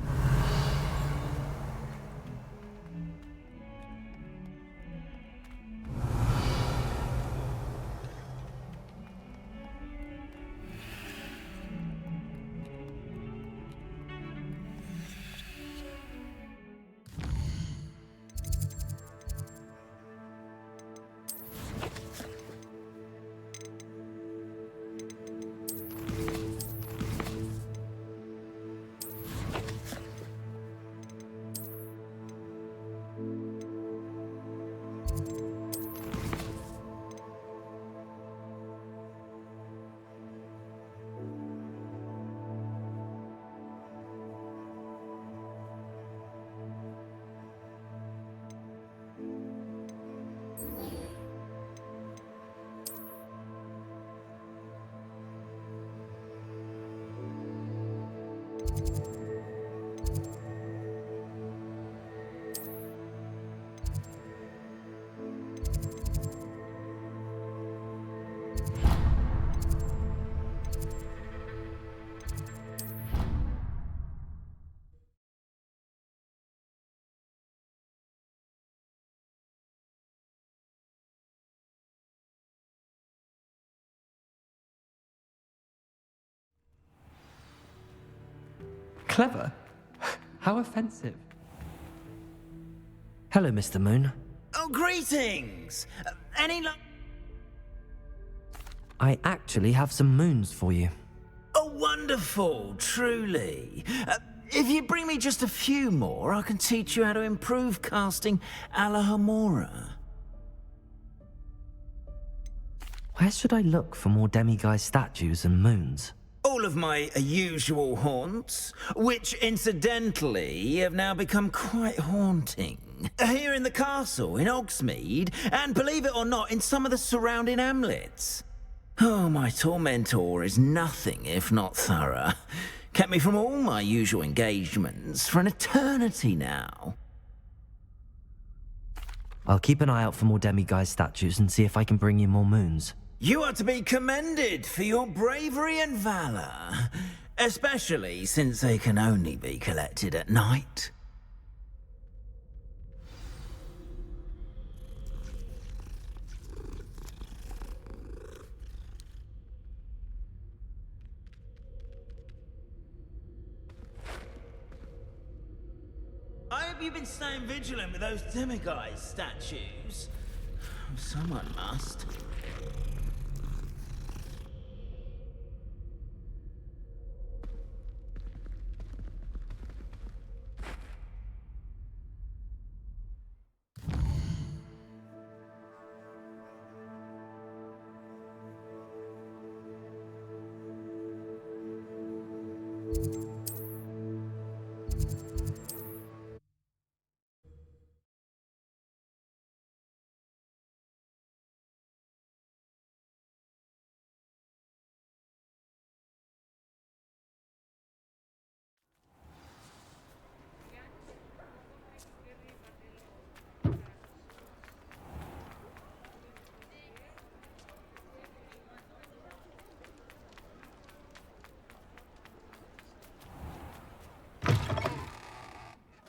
Clever? How offensive. Hello, Mr. Moon. Oh, greetings! Any luck? I actually have some moons for you. Oh, wonderful, truly. If you bring me just a few more, I can teach you how to improve casting a la Hamora. Where should I look for more demiguise statues and moons? All of my usual haunts, which incidentally have now become quite haunting. Here in the castle, in Hogsmeade, and believe it or not, in some of the surrounding hamlets. Oh, my tormentor is nothing if not thorough. Kept me from all my usual engagements for an eternity now. I'll keep an eye out for more demiguise statues and see if I can bring you more moons. You are to be commended for your bravery and valor, especially since they can only be collected at night. I hope you've been staying vigilant with those demiguise statues. Someone must.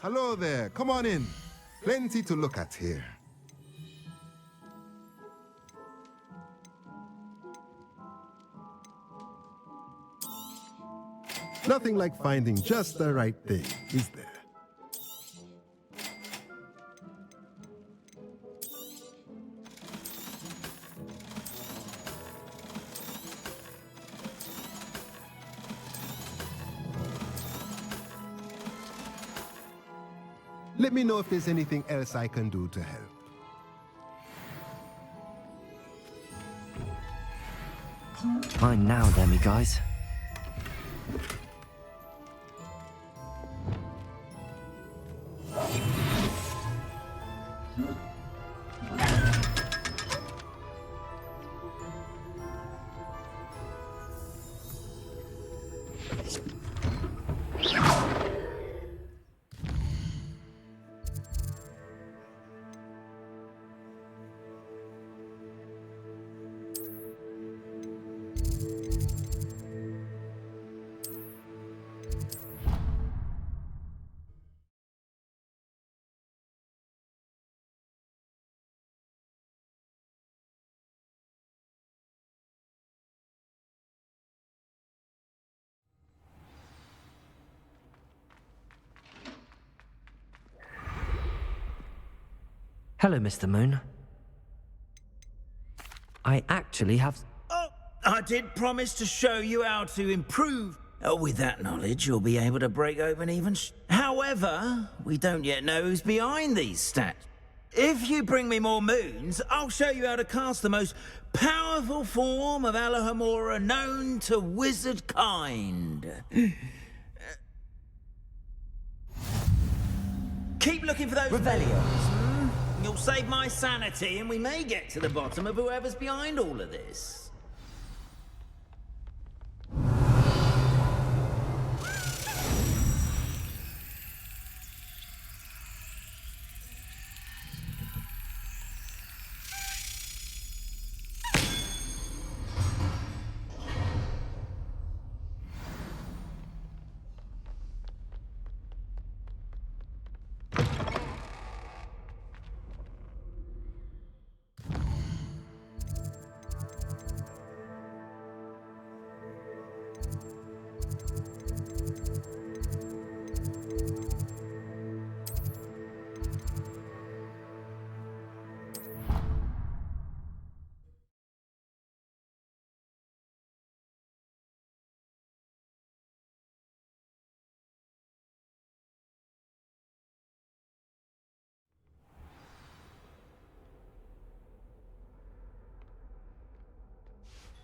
Hello there. Come on in. Plenty to look at here. Nothing like finding just the right thing, is there? Let me know if there's anything else I can do to help. Mine now, then, me guys. Hello, Mr. Moon. I actually have... Oh, I did promise to show you how to improve. With that knowledge, you'll be able to break open even... However, we don't yet know who's behind these stats. If you bring me more moons, I'll show you how to cast the most powerful form of Alohomora known to wizard kind. Keep looking for those Revellions. You'll save my sanity, and we may get to the bottom of whoever's behind all of this.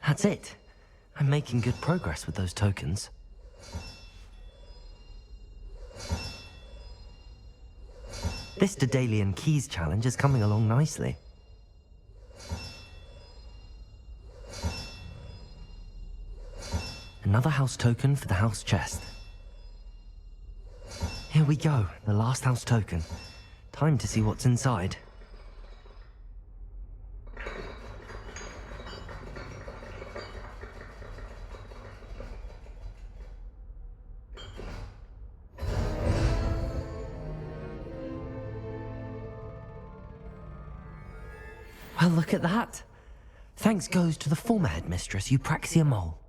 That's it. I'm making good progress with those tokens. This Daedalian Keys challenge is coming along nicely. Another house token for the house chest. Here we go, the last house token. Time to see what's inside. Well, look at that. Thanks goes to the former headmistress, Eupraxia Mole.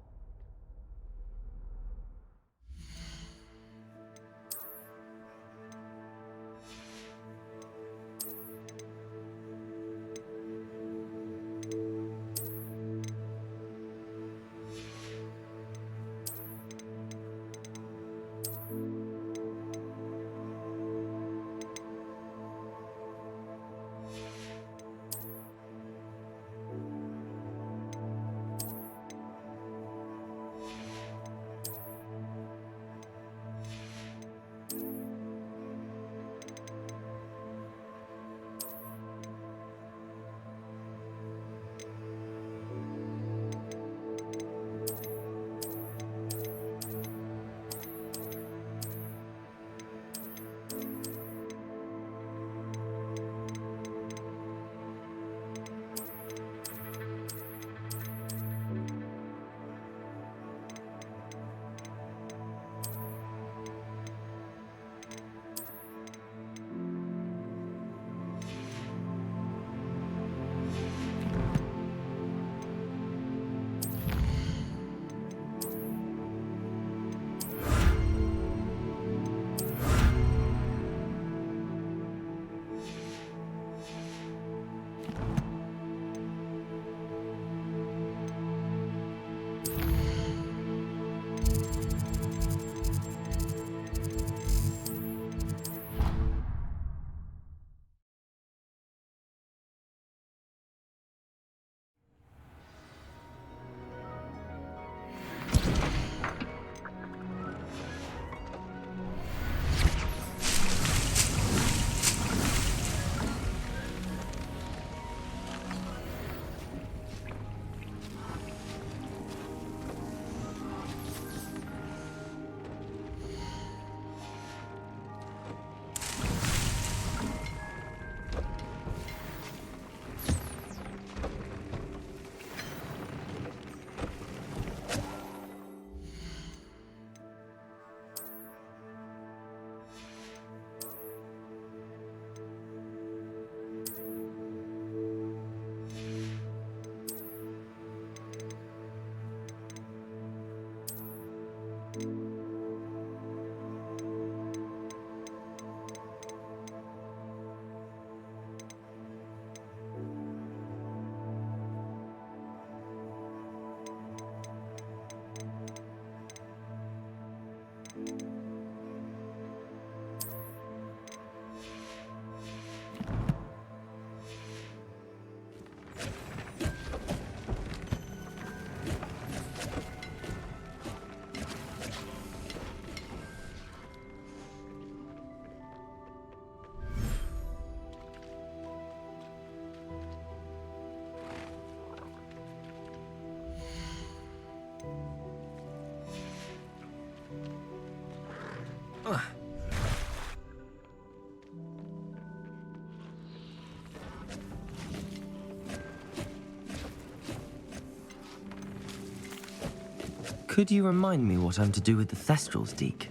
Could you remind me what I'm to do with the Thestrals, Deke?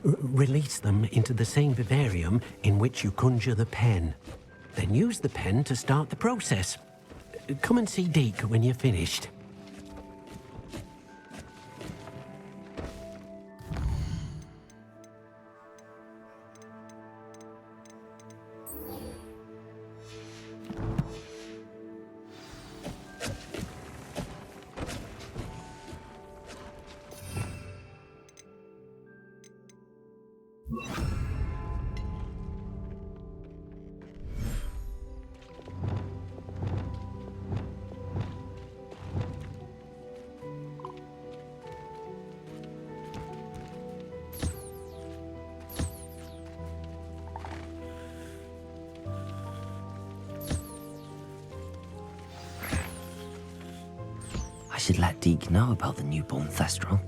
Release them into the same vivarium in which you conjure the pen. Then use the pen to start the process. Come and see Deke when you're finished. I should let Deke know about the newborn Thestral.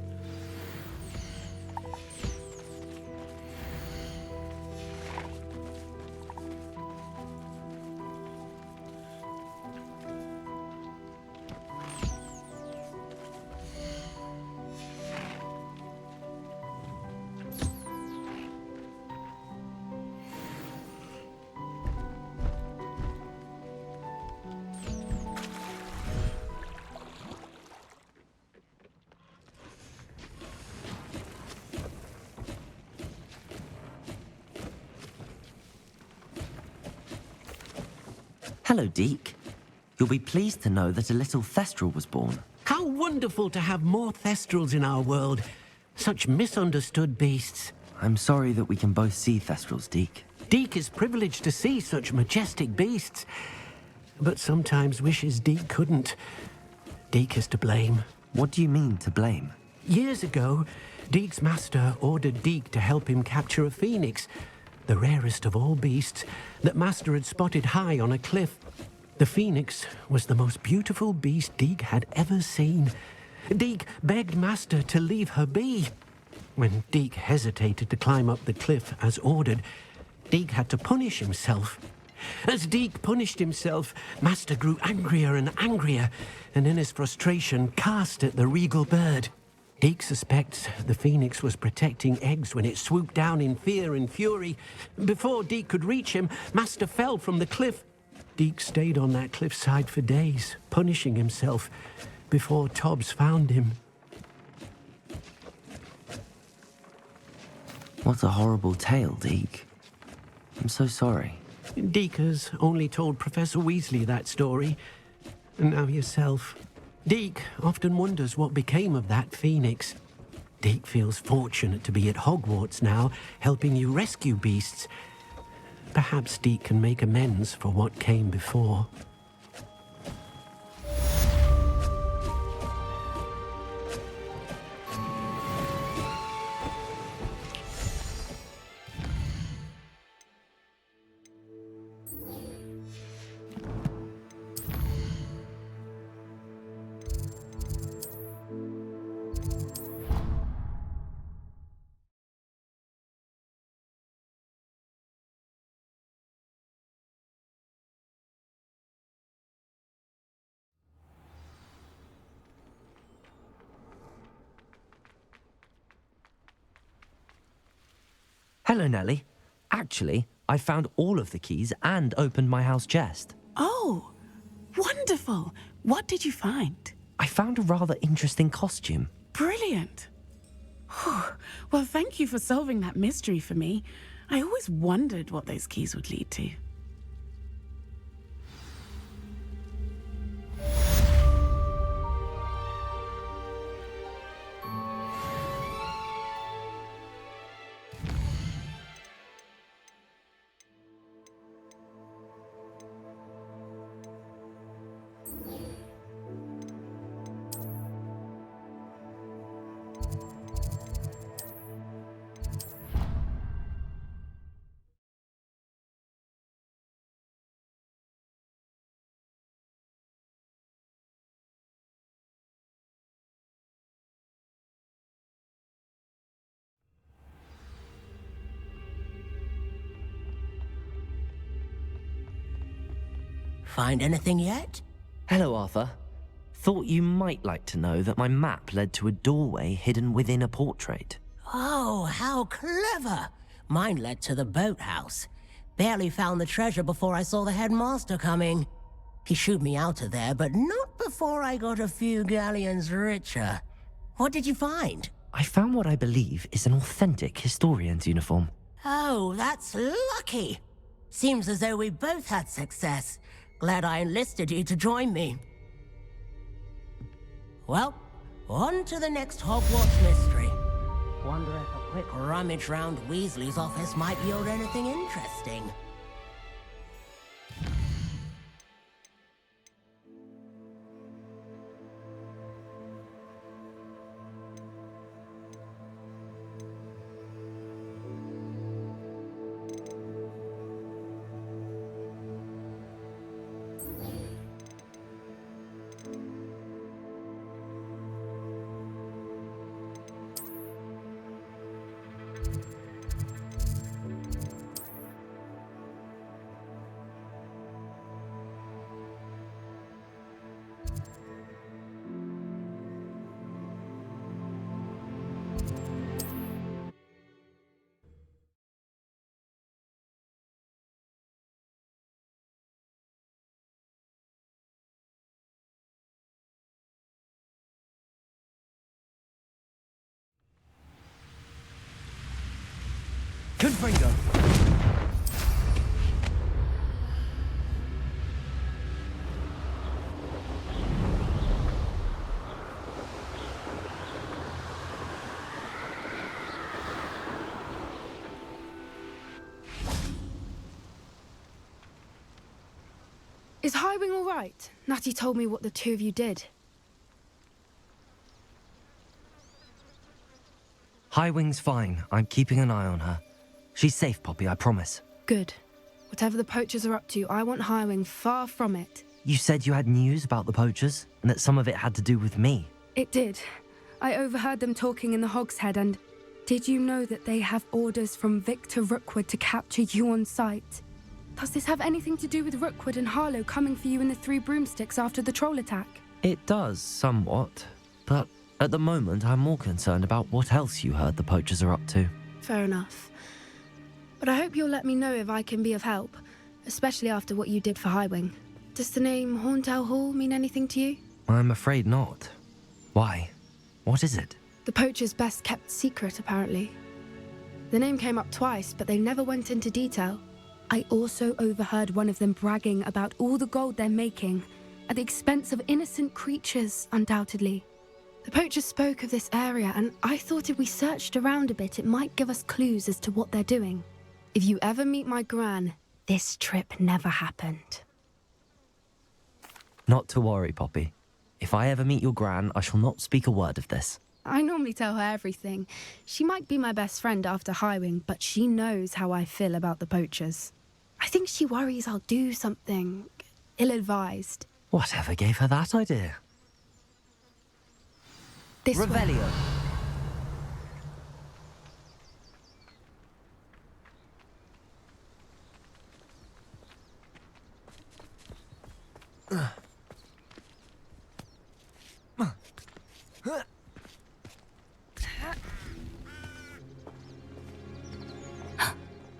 Hello, Deke. You'll be pleased to know that a little Thestral was born. How wonderful to have more Thestrals in our world. Such misunderstood beasts. I'm sorry that we can both see Thestrals, Deke. Deke is privileged to see such majestic beasts, but sometimes wishes Deke couldn't. Deke is to blame. What do you mean, to blame? Years ago, Deke's master ordered Deke to help him capture a phoenix, the rarest of all beasts, that Master had spotted high on a cliff. The phoenix was the most beautiful beast Deke had ever seen. Deke begged Master to leave her be. When Deke hesitated to climb up the cliff as ordered, Deke had to punish himself. As Deke punished himself, Master grew angrier and angrier, and in his frustration cast at the regal bird. Deke suspects the phoenix was protecting eggs when it swooped down in fear and fury. Before Deke could reach him, Master fell from the cliff. Deke stayed on that cliffside for days, punishing himself, before Tobbs found him. What a horrible tale, Deke. I'm so sorry. Deke has only told Professor Weasley that story, and now yourself. Deke often wonders what became of that phoenix. Deke feels fortunate to be at Hogwarts now, helping you rescue beasts. Perhaps Deke can make amends for what came before. Hello, Nellie. Actually, I found all of the keys and opened my house chest. Oh, wonderful. What did you find? I found a rather interesting costume. Brilliant. Well, thank you for solving that mystery for me. I always wondered what those keys would lead to. Find anything yet? Hello, Arthur. Thought you might like to know that my map led to a doorway hidden within a portrait. Oh, how clever! Mine led to the boathouse. Barely found the treasure before I saw the headmaster coming. He shooed me out of there, but not before I got a few galleons richer. What did you find? I found what I believe is an authentic historian's uniform. Oh, that's lucky. Seems as though we both had success. Glad I enlisted you to join me. Well, on to the next Hogwarts mystery. Wonder if a quick rummage round Weasley's office might yield anything interesting. Confringo! Is Highwing all right? Natty told me what the two of you did. Highwing's fine. I'm keeping an eye on her. She's safe, Poppy, I promise. Good. Whatever the poachers are up to, I want Highwing far from it. You said you had news about the poachers, and that some of it had to do with me. It did. I overheard them talking in the Hogshead, and did you know that they have orders from Victor Rookwood to capture you on sight? Does this have anything to do with Rookwood and Harlow coming for you in the Three Broomsticks after the troll attack? It does, somewhat. But at the moment, I'm more concerned about what else you heard the poachers are up to. Fair enough. But I hope you'll let me know if I can be of help, especially after what you did for Highwing. Does the name Horntail Hall mean anything to you? I'm afraid not. Why? What is it? The poachers' best kept secret, apparently. The name came up twice, but they never went into detail. I also overheard one of them bragging about all the gold they're making, at the expense of innocent creatures, undoubtedly. The poachers spoke of this area, and I thought if we searched around a bit, it might give us clues as to what they're doing. If you ever meet my gran, this trip never happened. Not to worry, Poppy. If I ever meet your gran, I shall not speak a word of this. I normally tell her everything. She might be my best friend after Highwing, but she knows how I feel about the poachers. I think she worries I'll do something ill-advised. Whatever gave her that idea? This Revelio. way.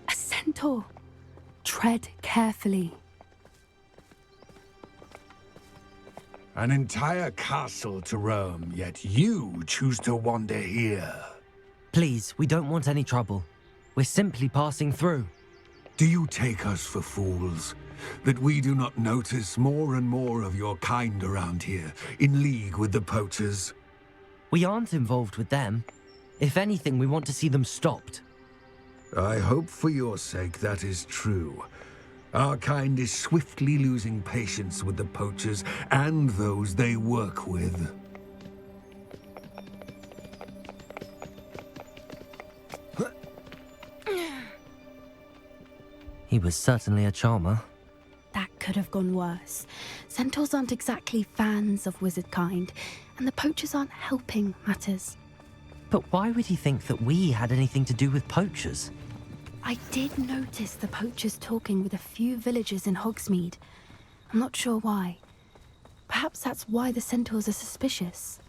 A centaur. Tread carefully. An entire castle to roam, yet you choose to wander here. Please, we don't want any trouble. We're simply passing through. Do you take us for fools? That we do not notice more and more of your kind around here, in league with the poachers? We aren't involved with them. If anything, we want to see them stopped. I hope for your sake that is true. Our kind is swiftly losing patience with the poachers and those they work with. He was certainly a charmer. That could have gone worse. Centaurs aren't exactly fans of wizard kind, and the poachers aren't helping matters. But why would he think that we had anything to do with poachers? I did notice the poachers talking with a few villagers in Hogsmeade. I'm not sure why. Perhaps that's why the centaurs are suspicious.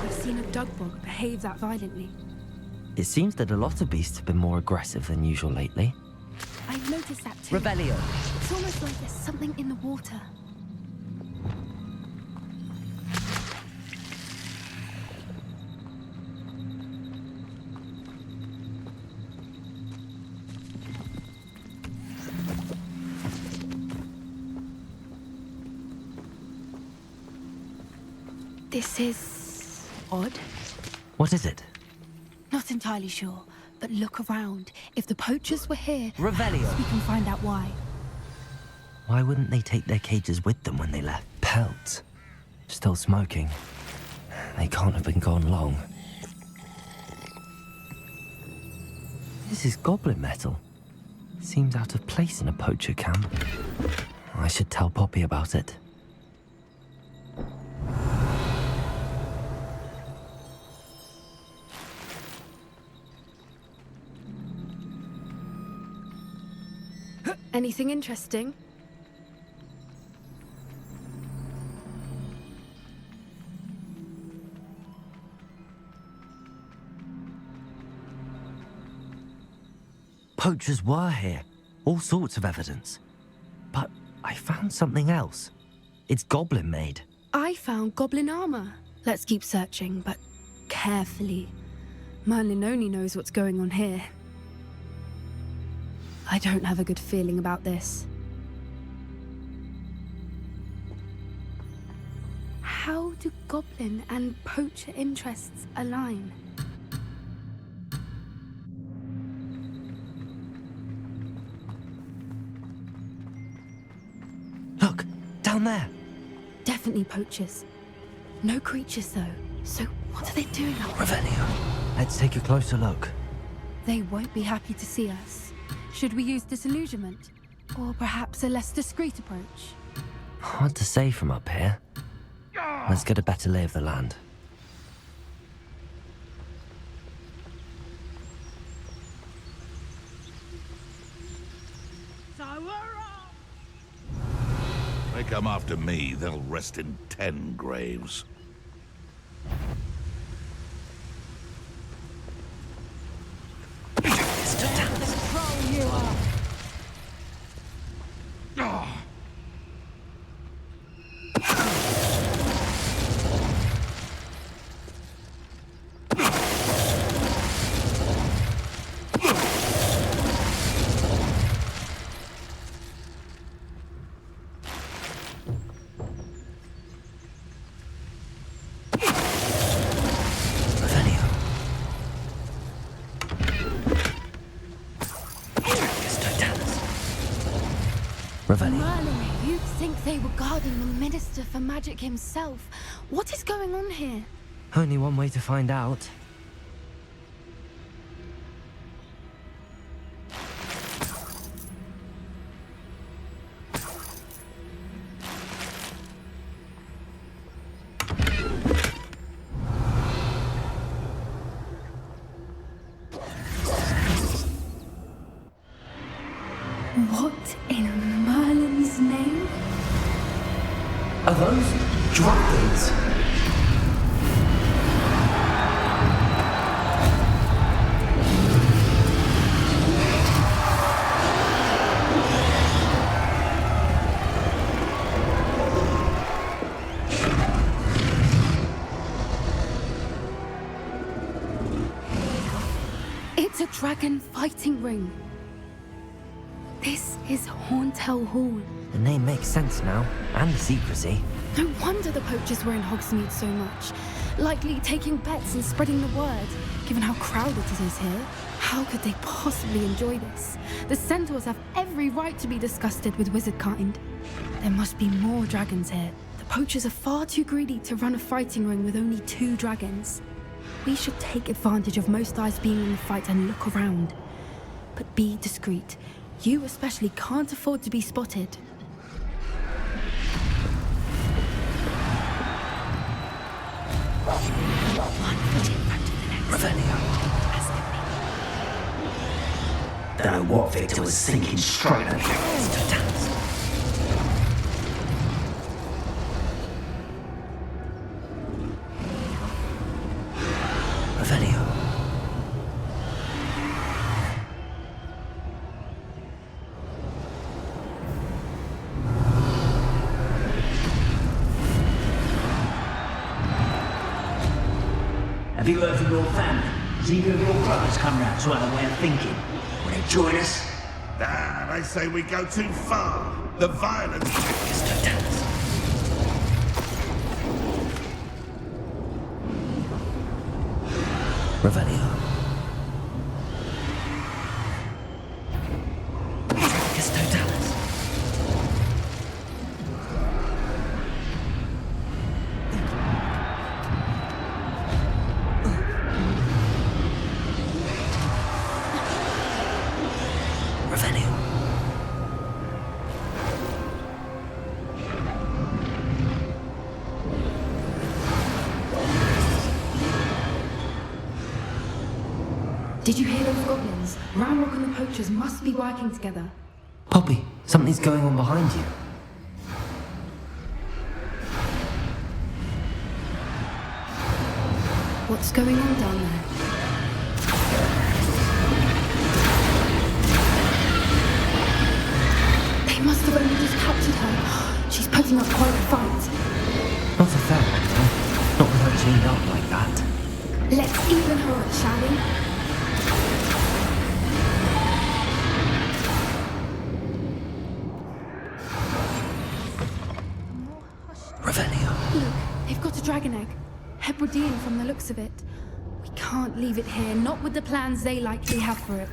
I've seen a dugbog behave that violently. It seems that a lot of beasts have been more aggressive than usual lately. I've noticed that too. Revelio. It's almost like there's something in the water. This is odd. What is it? Not entirely sure, but look around. If the poachers were here, Revelio. we can find out why. Why wouldn't they take their cages with them when they left? Pelts. Still smoking. They can't have been gone long. This is goblin metal. Seems out of place in a poacher camp. I should tell Poppy about it. Anything interesting? Poachers were here. All sorts of evidence. But I found something else. It's goblin made. I found goblin armor. Let's keep searching, but carefully. Merlin only knows what's going on here. I don't have a good feeling about this. How do goblin and poacher interests align? Look, down there. Definitely poachers. No creatures though. So what are they doing up there? Revelio. Let's take a closer look. They won't be happy to see us. Should we use disillusionment? Or perhaps a less discreet approach? Hard to say from up here. Let's get a better lay of the land. They come after me, they'll rest in 10 graves. Merlin, you'd think they were guarding the Minister for Magic himself. What is going on here? Only one way to find out. What in Merlin's name? Are those dragons? It's a dragon fighting ring. This is Hauntel Hall. The name makes sense now, and the secrecy. No wonder the poachers were in Hogsmeade so much. Likely taking bets and spreading the word. Given how crowded it is here, how could they possibly enjoy this? The centaurs have every right to be disgusted with wizard kind. There must be more dragons here. The poachers are far too greedy to run a fighting ring with only 2 dragons. We should take advantage of most eyes being in the fight and look around. But be discreet. You especially can't afford to be spotted. Don't know what Victor was thinking straight at me. Have you heard from your family? Has either of your brothers come round to our way of thinking? Will they join us? Nah, they say we go too far. The violence... Revelio. Did you hear those goblins? Ramrock and the poachers must be working together. Poppy, something's going on behind you. What's going on down there? They must have only just captured her. She's putting up quite a fight. Not a fair one, though. Not with her chained up like that. Let's even her up, shall we? Look, they've got a dragon egg. Hebridean from the looks of it. We can't leave it here, not with the plans they likely have for it.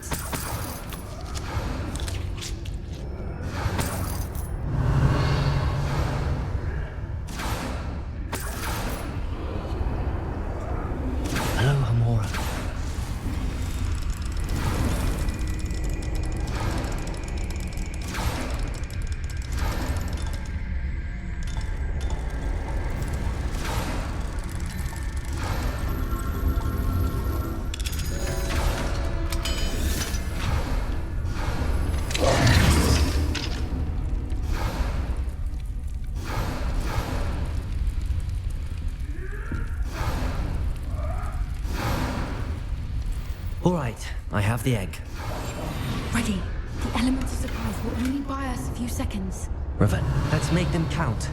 Hello, Hamora. All right, I have the egg. Ready. The element of surprise will only buy us a few seconds. Raven, let's make them count.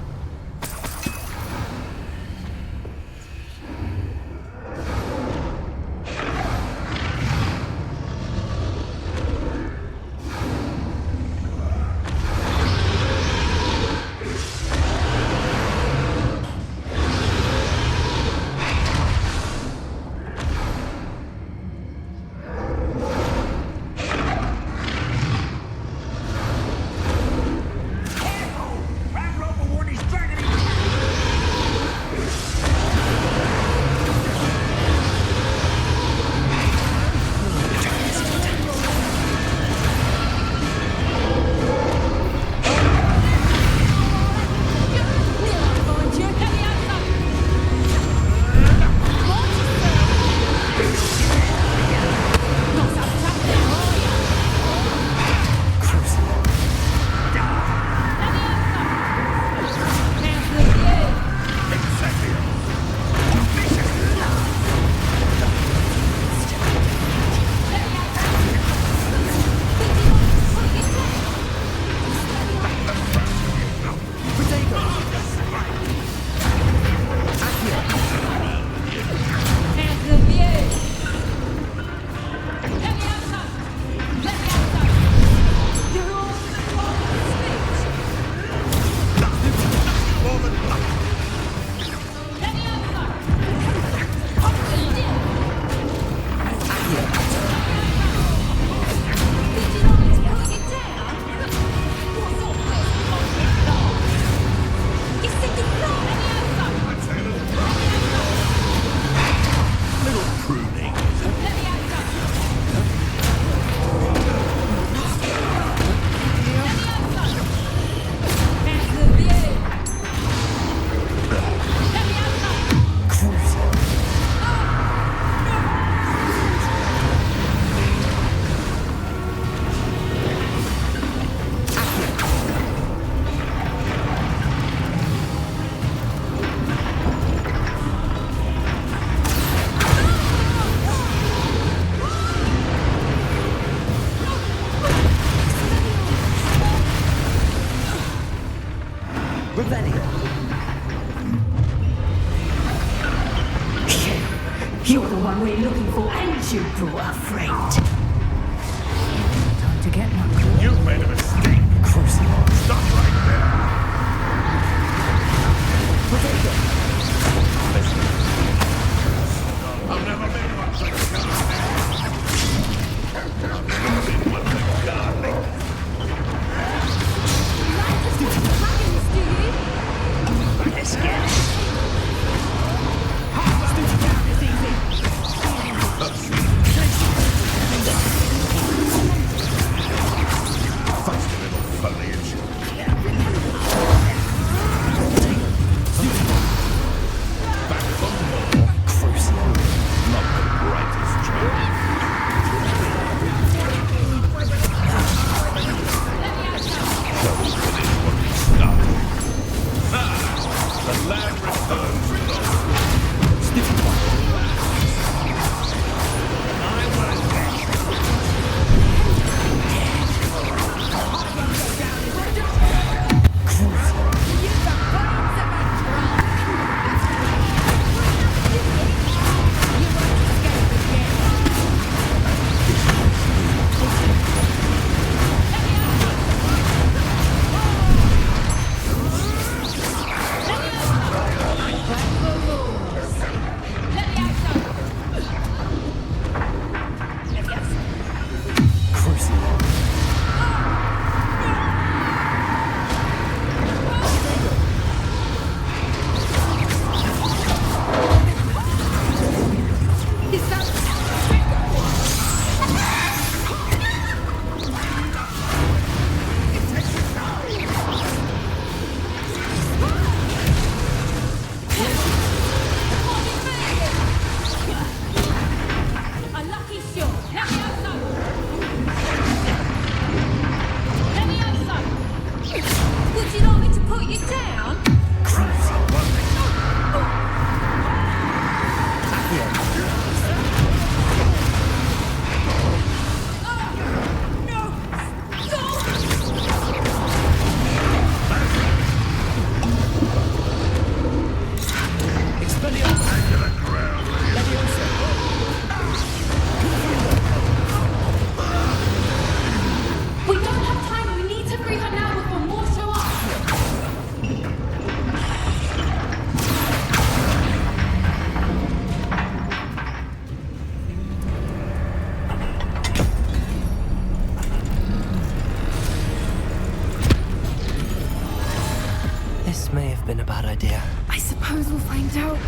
You're the one we're looking for, and you brought a friend. Time to get one. You've made a mistake. Crucible. Stop right there. I've never been much like a gardening. I've never been much like a gardening. Let's get it. Fast little foliage. Back for more. Crucible. Not the brightest trail. Shall we finish what we started? The land returns to those. Sticky one. I was This may have been a bad idea. I suppose we'll find out.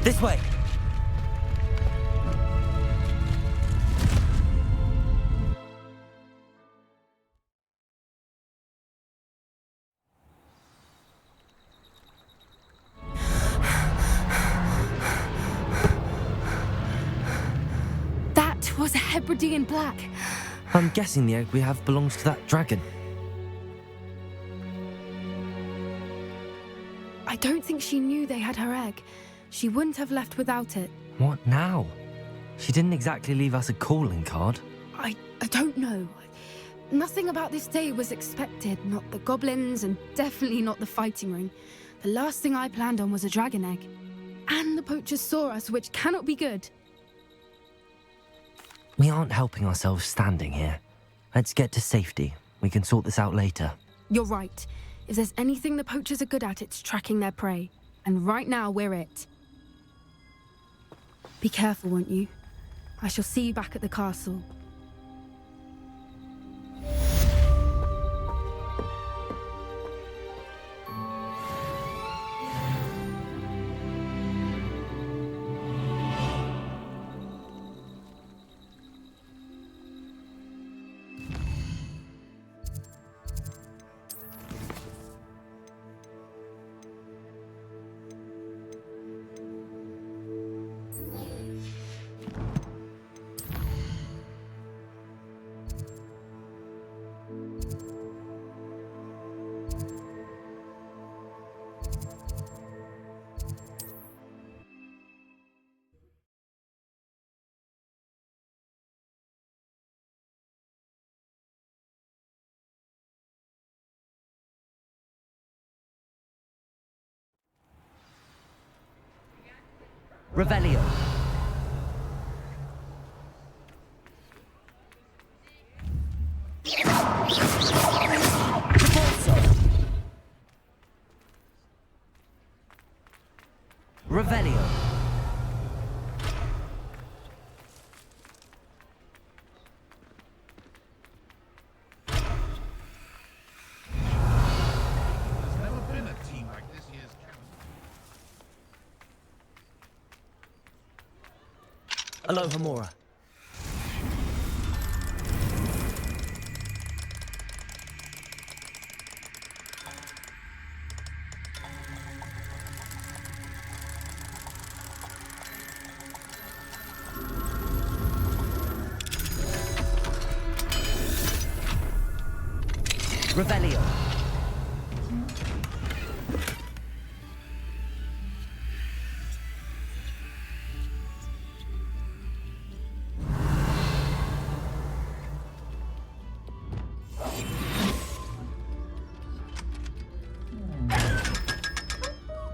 This way. That was a Hebridean black. I'm guessing the egg we have belongs to that dragon. I don't think she knew they had her egg. She wouldn't have left without it. What now? She didn't exactly leave us a calling card. I don't know. Nothing about this day was expected. Not the goblins, and definitely not the fighting ring. The last thing I planned on was a dragon egg. And the poachers saw us, which cannot be good. We aren't helping ourselves standing here. Let's get to safety. We can sort this out later. You're right. If there's anything the poachers are good at, it's tracking their prey. And right now, we're it. Be careful, won't you? I shall see you back at the castle. Revelio. Revelio. There's never been a team like this year's Aloha Mora. Revelio.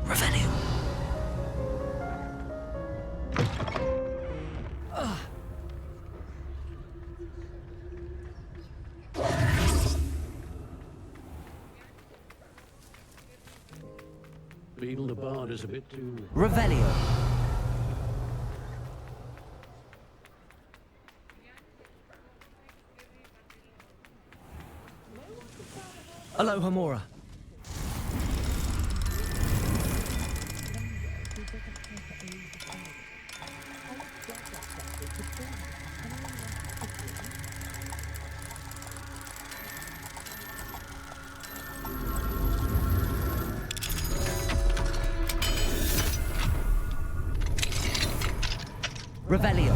Revelio. Beetle the Bard is a bit too... Revelio. Aloha Mora. Revelio.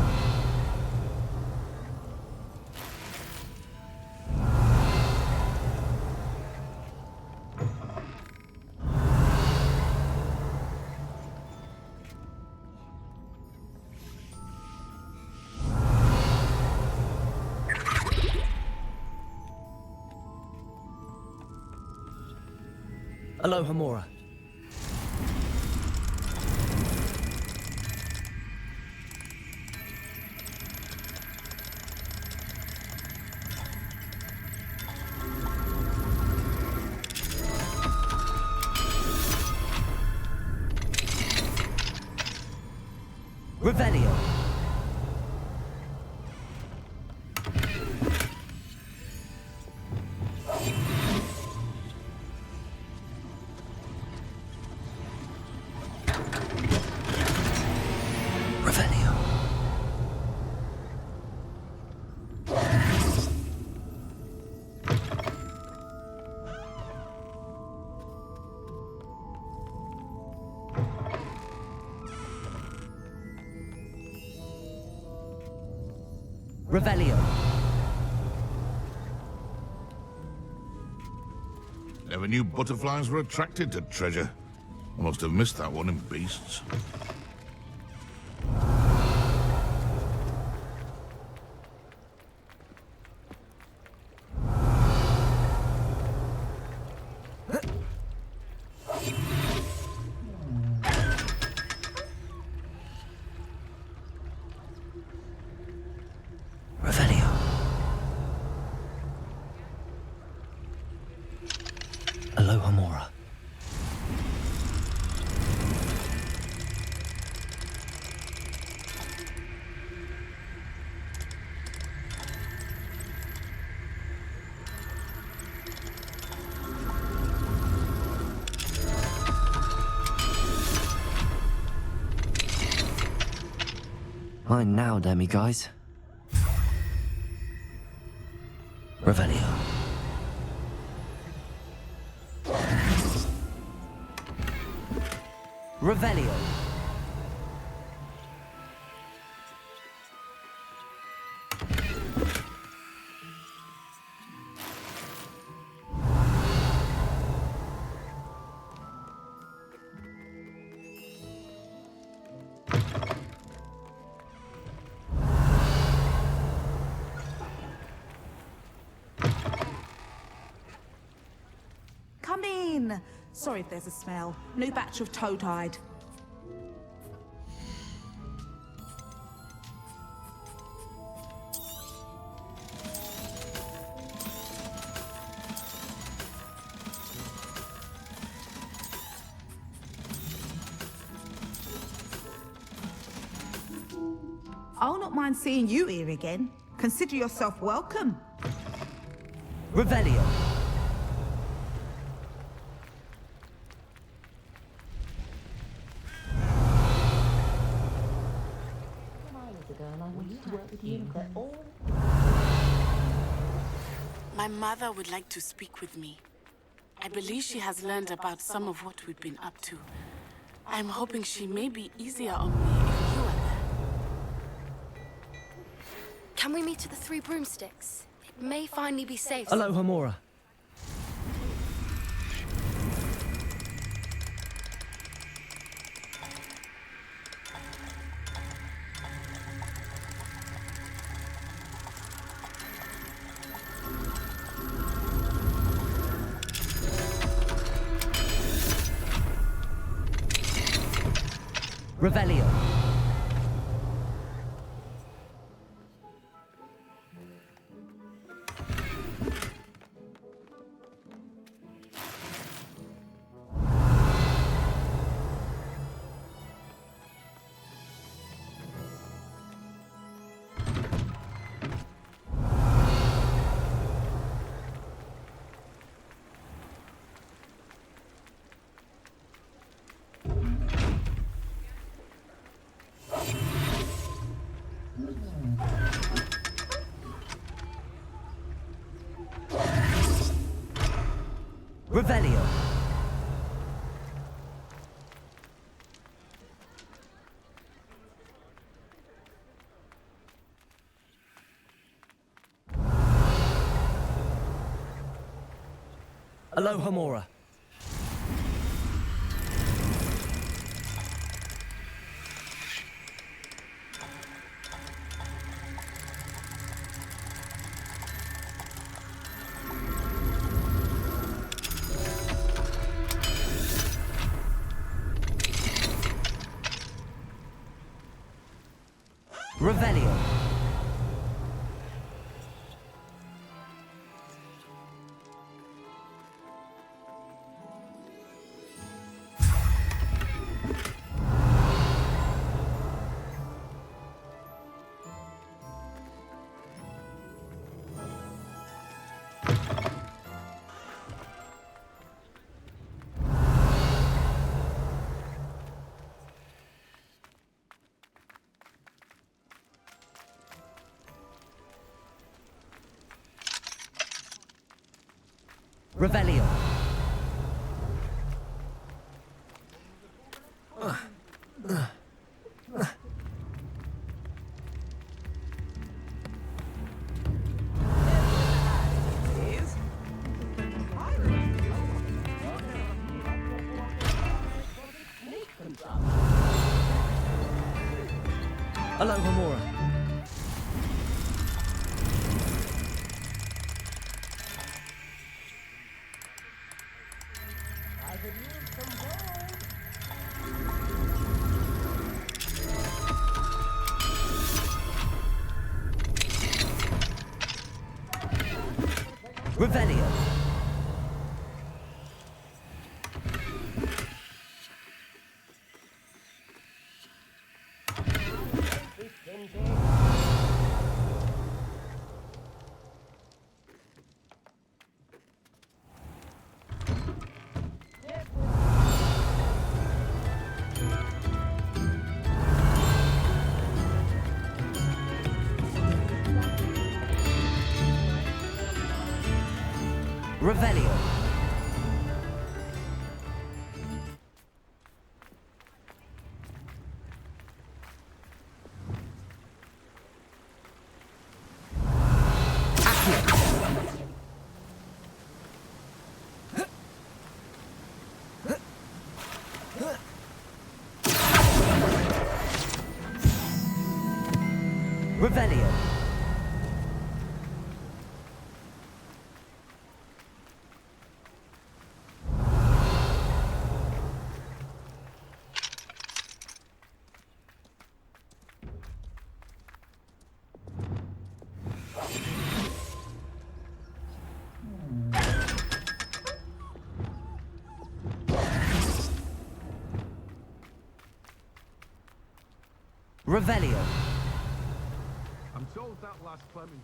Aloha Mora. Revelio. Revelio. Revelio. Never knew butterflies were attracted to treasure. I must have missed that one in Beasts. Aloha Aloha Mora. Mine now, demi-guys. Revelio. Revelio. Come in. Sorry if there's a smell. New batch of toad-hide. I'll not mind seeing you here again. Consider yourself welcome. Revelio. My mother would like to speak with me. I believe she has learned about some of what we've been up to. I'm hoping she may be easier on me if you are there. Can we meet at the Three Broomsticks? It may finally be safe. Aloha Mora. Revelio. Revelio. Aloha Mora. Revelio. Revelio. Aloha Mora. Revelio. Revelio. Revelio. Revelio. I'm told that last Clementine.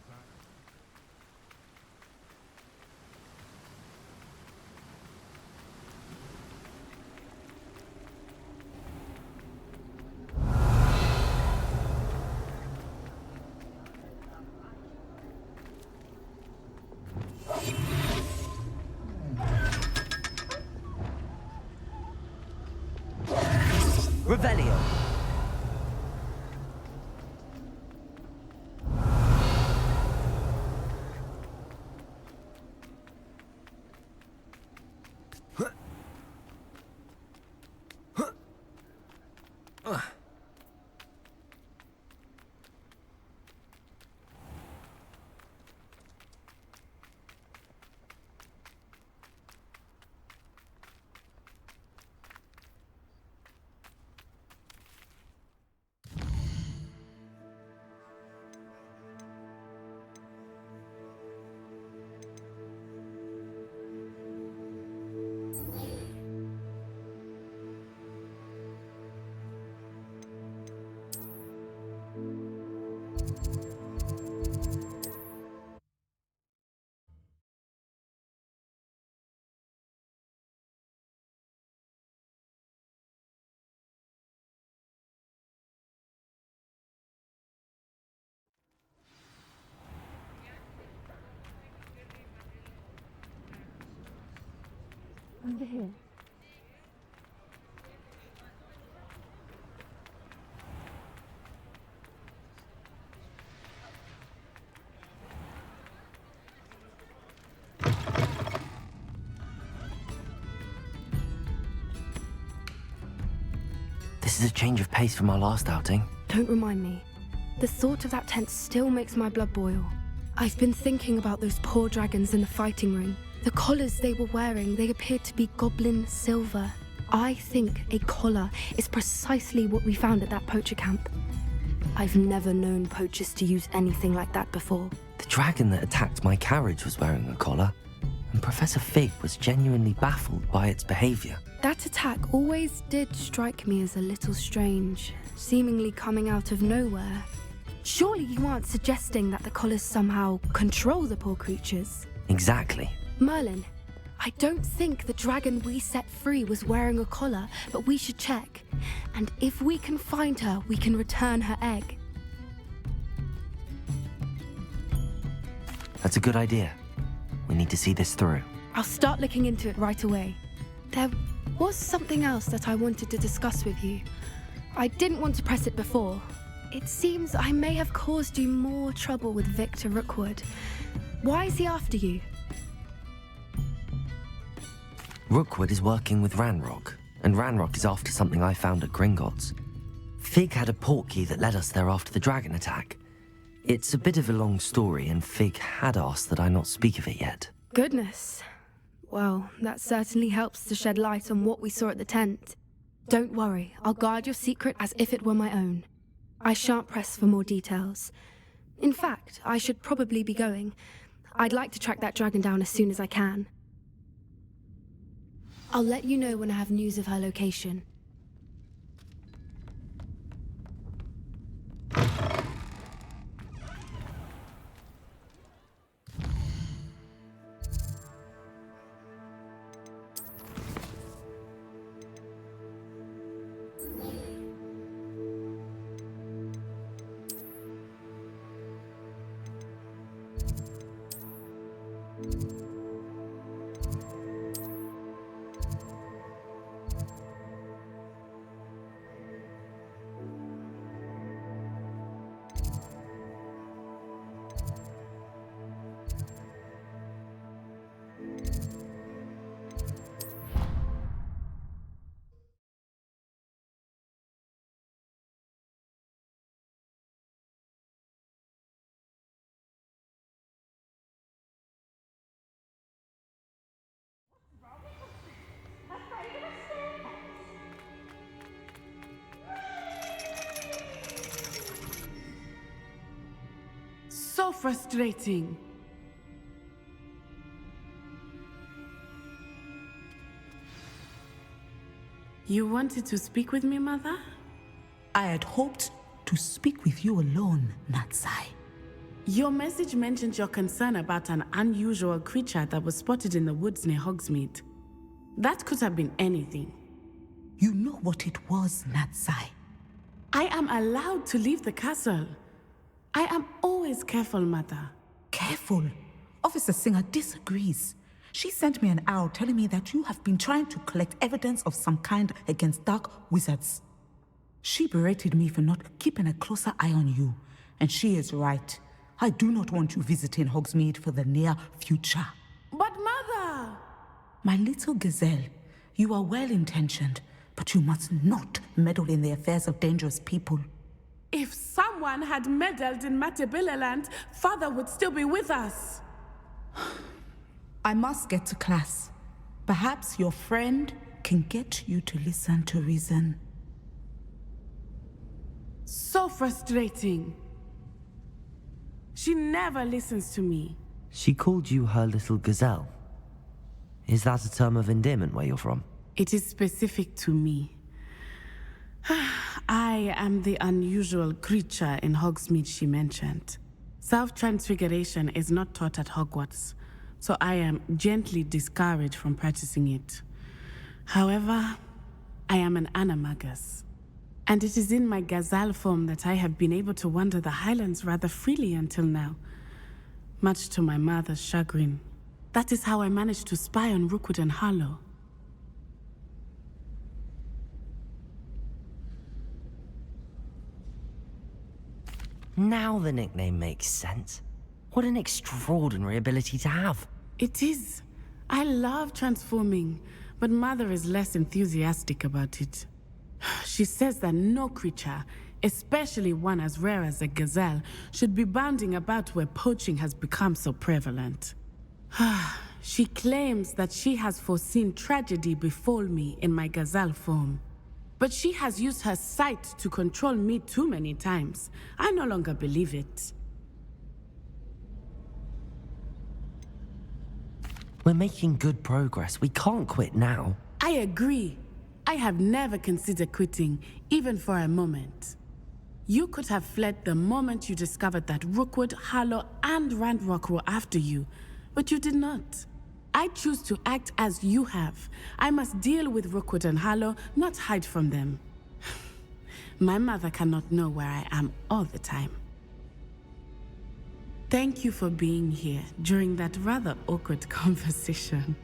Revelio. Over here. This is a change of pace from our last outing. Don't remind me. The thought of that tent still makes my blood boil. I've been thinking about those poor dragons in the fighting ring. The collars they were wearing, they appeared to be goblin silver. I think a collar is precisely what we found at that poacher camp. I've never known poachers to use anything like that before. The dragon that attacked my carriage was wearing a collar, and Professor Fig was genuinely baffled by its behavior. That attack always did strike me as a little strange, seemingly coming out of nowhere. Surely you aren't suggesting that the collars somehow control the poor creatures? Exactly. Merlin, I don't think the dragon we set free was wearing a collar, but we should check. And if we can find her, we can return her egg. That's a good idea. We need to see this through. I'll start looking into it right away. There was something else that I wanted to discuss with you. I didn't want to press it before. It seems I may have caused you more trouble with Victor Rookwood. Why is he after you? Rookwood is working with Ranrock, and Ranrock is after something I found at Gringotts. Fig had a portkey that led us there after the dragon attack. It's a bit of a long story, and Fig had asked that I not speak of it yet. Goodness. Well, that certainly helps to shed light on what we saw at the tent. Don't worry, I'll guard your secret as if it were my own. I shan't press for more details. In fact, I should probably be going. I'd like to track that dragon down as soon as I can. I'll let you know when I have news of her location. frustrating. You wanted to speak with me, Mother? I had hoped to speak with you alone, Natsai. Your message mentioned your concern about an unusual creature that was spotted in the woods near Hogsmeade. That could have been anything. You know what it was, Natsai. I am allowed to leave the castle. I am always careful, Mother. Careful? Officer Singer disagrees. She sent me an owl telling me that you have been trying to collect evidence of some kind against dark wizards. She berated me for not keeping a closer eye on you, and she is right. I do not want you visiting Hogsmeade for the near future. But Mother! My little gazelle, you are well-intentioned, but you must not meddle in the affairs of dangerous people. If someone had meddled in Matabeleland, Father would still be with us. I must get to class. Perhaps your friend can get you to listen to reason. So frustrating. She never listens to me. She called you her little gazelle. Is that a term of endearment where you're from? It is specific to me. I am the unusual creature in Hogsmeade she mentioned. Self-transfiguration is not taught at Hogwarts, so I am gently discouraged from practicing it. However, I am an animagus, and it is in my gazelle form that I have been able to wander the Highlands rather freely until now, much to my mother's chagrin. That is how I managed to spy on Rookwood and Harlow. Now the nickname makes sense. What an extraordinary ability to have. It is. I love transforming, but Mother is less enthusiastic about it. She says that no creature, especially one as rare as a gazelle, should be bounding about where poaching has become so prevalent. She claims that she has foreseen tragedy befall me in my gazelle form. But she has used her sight to control me too many times. I no longer believe it. We're making good progress. We can't quit now. I agree. I have never considered quitting, even for a moment. You could have fled the moment you discovered that Rookwood, Harlow, and Randrock were after you, but you did not. I choose to act as you have. I must deal with Rookwood and Harlow, not hide from them. My mother cannot know where I am all the time. Thank you for being here during that rather awkward conversation.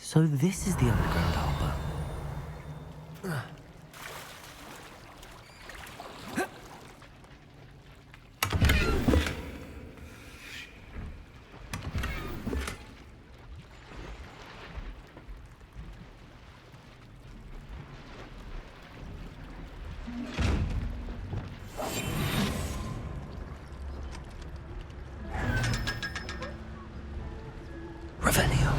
So this is the underground harbor. Revelio.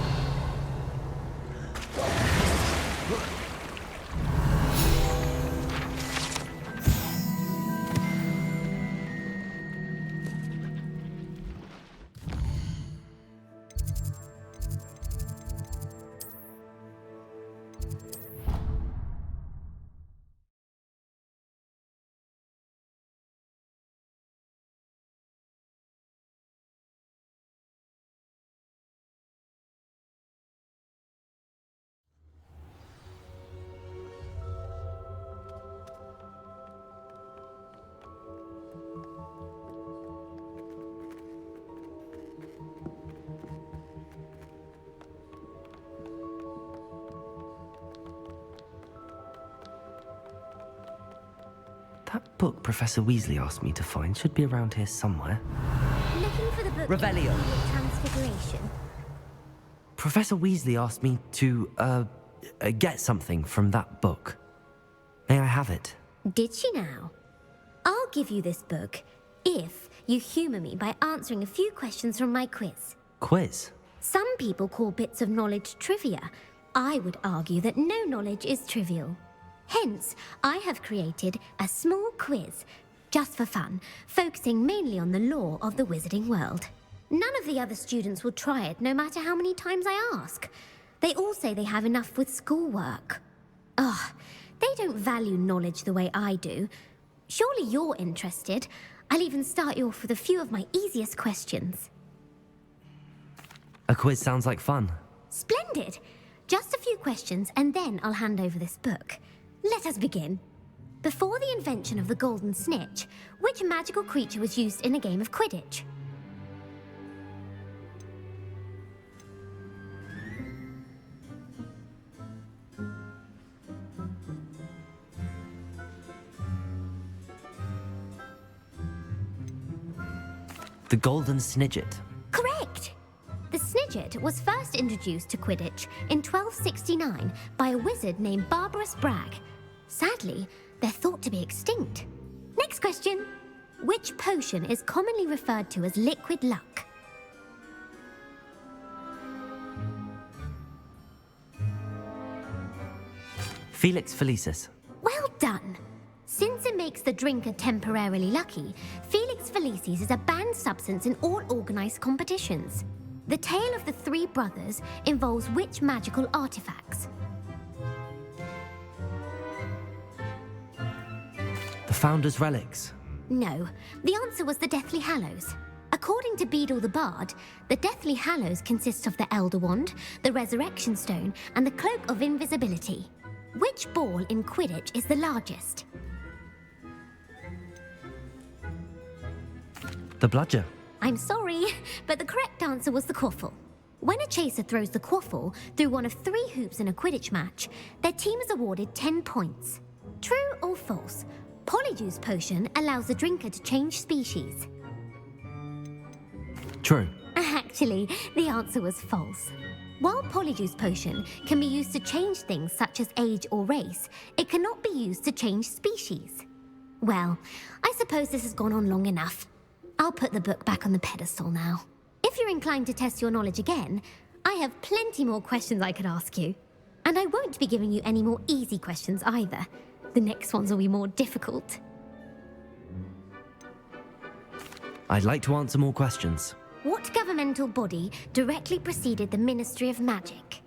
That book Professor Weasley asked me to find should be around here somewhere. Looking for the book Revelio. Transfiguration. Professor Weasley asked me to, get something from that book. May I have it? Did she now? I'll give you this book if you humour me by answering a few questions from my quiz. Quiz? Some people call bits of knowledge trivia. I would argue that no knowledge is trivial. Hence, I have created a small quiz, just for fun, focusing mainly on the lore of the wizarding world. None of the other students will try it, no matter how many times I ask. They all say they have enough with schoolwork. Ugh, they don't value knowledge the way I do. Surely you're interested. I'll even start you off with a few of my easiest questions. A quiz sounds like fun. Splendid! Just a few questions, and then I'll hand over this book. Let us begin. Before the invention of the golden snitch, which magical creature was used in a game of Quidditch? The Golden Snidget. Correct! The Snidget was first introduced to Quidditch in 1269 by a wizard named Barbarous Bragg. Sadly, they're thought to be extinct. Next question. Which potion is commonly referred to as liquid luck? Felix Felicis. Well done! Since it makes the drinker temporarily lucky, Felix Felicis is a banned substance in all organised competitions. The tale of the three brothers involves which magical artifacts? The Founder's Relics. No, the answer was the Deathly Hallows. According to Beadle the Bard, the Deathly Hallows consists of the Elder Wand, the Resurrection Stone, and the Cloak of Invisibility. Which ball in Quidditch is the largest? The Bludger. I'm sorry, but the correct answer was the Quaffle. When a chaser throws the Quaffle through one of 3 hoops in a Quidditch match, their team is awarded 10 points. True or false? Polyjuice Potion allows the drinker to change species. True. Actually, the answer was false. While Polyjuice Potion can be used to change things such as age or race, it cannot be used to change species. Well, I suppose this has gone on long enough. I'll put the book back on the pedestal now. If you're inclined to test your knowledge again, I have plenty more questions I could ask you. And I won't be giving you any more easy questions either. The next ones will be more difficult. I'd like to answer more questions. What governmental body directly preceded the Ministry of Magic?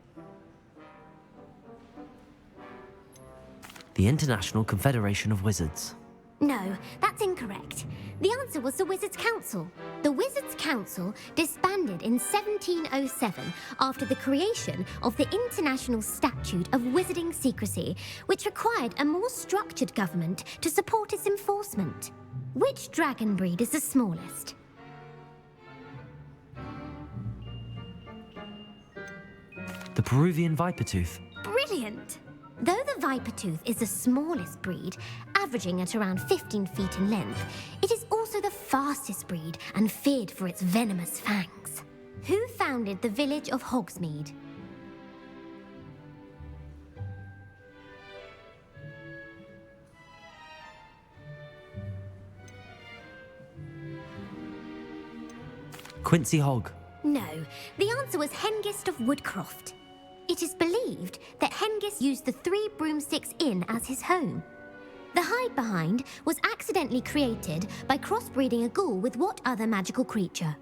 The International Confederation of Wizards. No, that's incorrect. The answer was the Wizards' Council. The Wizards' Council disbanded in 1707 after the creation of the International Statute of Wizarding Secrecy, which required a more structured government to support its enforcement. Which dragon breed is the smallest? The Peruvian viper tooth. Brilliant! Though the viper tooth is the smallest breed, averaging at around 15 feet in length, it is also the fastest breed and feared for its venomous fangs. Who founded the village of Hogsmeade? Quincy Hogg. No, the answer was Hengist of Woodcroft. It is believed that Hengist used the Three Broomsticks Inn as his home. The hide-behind was accidentally created by crossbreeding a ghoul with what other magical creature?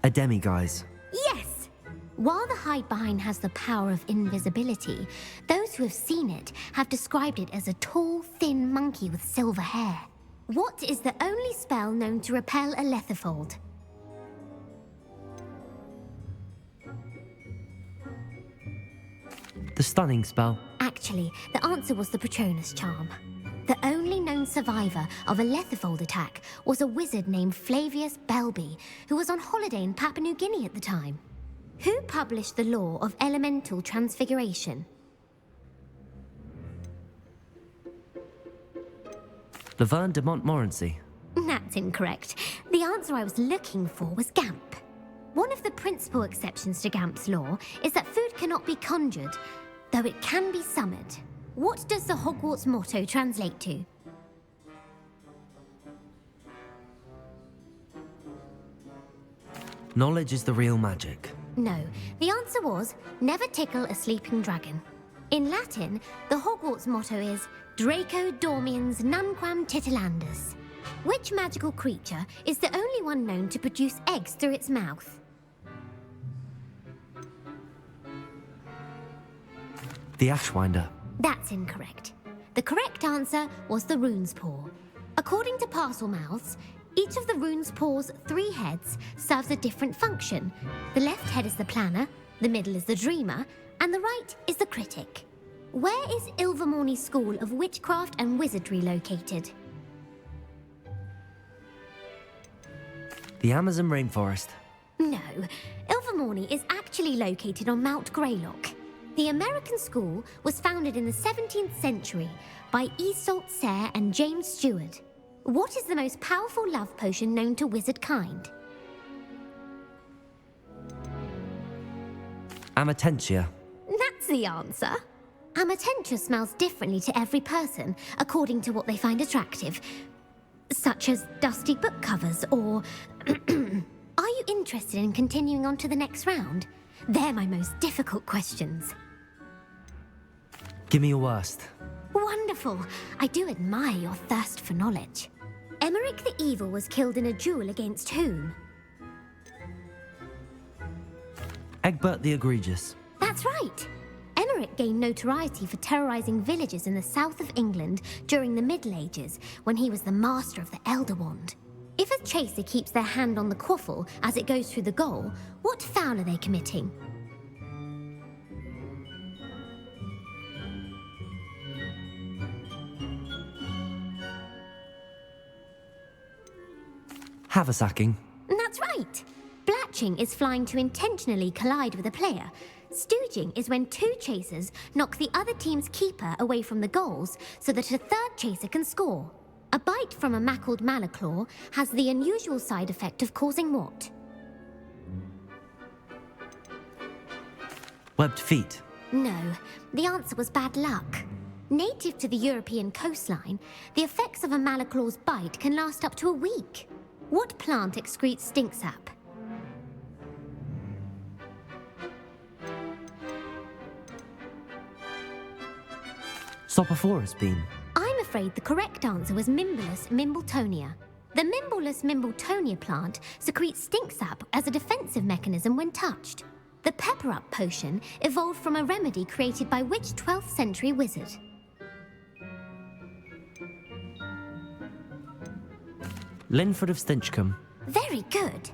A demiguise. Yes! While the hide-behind has the power of invisibility, those who have seen it have described it as a tall, thin monkey with silver hair. What is the only spell known to repel a lethifold? The stunning spell. Actually, the answer was the Patronus charm. The only known survivor of a lethifold attack was a wizard named Flavius Belby, who was on holiday in Papua New Guinea at the time. Who published the law of elemental transfiguration? Laverne de Montmorency. That's incorrect. The answer I was looking for was Gamp. One of the principal exceptions to Gamp's law is that food cannot be conjured, though it can be summoned. What does the Hogwarts motto translate to? Knowledge is the real magic. No, the answer was, never tickle a sleeping dragon. In Latin, the Hogwarts motto is Draco Dormiens Nunquam Titilandus. Which magical creature is the only one known to produce eggs through its mouth? The Ashwinder. That's incorrect. The correct answer was the Rune's Paw. According to Parselmouths, each of the Rune's Paw's 3 heads serves a different function. The left head is the planner, the middle is the dreamer, and the right is the critic. Where is Ilvermorny's School of Witchcraft and Wizardry located? The Amazon rainforest. No, Ilvermorny is actually located on Mount Greylock. The American school was founded in the 17th century by Iseult Sayre and James Stewart. What is the most powerful love potion known to wizard kind? Amatentia. That's the answer. Amatentia smells differently to every person, according to what they find attractive, such as dusty book covers or... Are you interested in continuing on to the next round? They're my most difficult questions. Give me your worst. Wonderful. I do admire your thirst for knowledge. Emmerich the Evil was killed in a duel against whom? Egbert the Egregious. That's right. Emmerich gained notoriety for terrorizing villages in the south of England during the Middle Ages, when he was the master of the Elder Wand. If a chaser keeps their hand on the quaffle as it goes through the goal, what foul are they committing? Haversacking. That's right. Blatching is flying to intentionally collide with a player. Stooging is when 2 chasers knock the other team's keeper away from the goals so that a third chaser can score. A bite from a mackled malaclaw has the unusual side effect of causing what? Webbed feet. No, the answer was bad luck. Native to the European coastline, the effects of a malaclaw's bite can last up to a week. What plant excretes stink sap? Sopophorus bean. I'm afraid the correct answer was Mimbulus mimbletonia. The Mimbulus mimbletonia plant secretes stink sap as a defensive mechanism when touched. The pepper-up potion evolved from a remedy created by which 12th century wizard? Linford of Stinchcombe. Very good.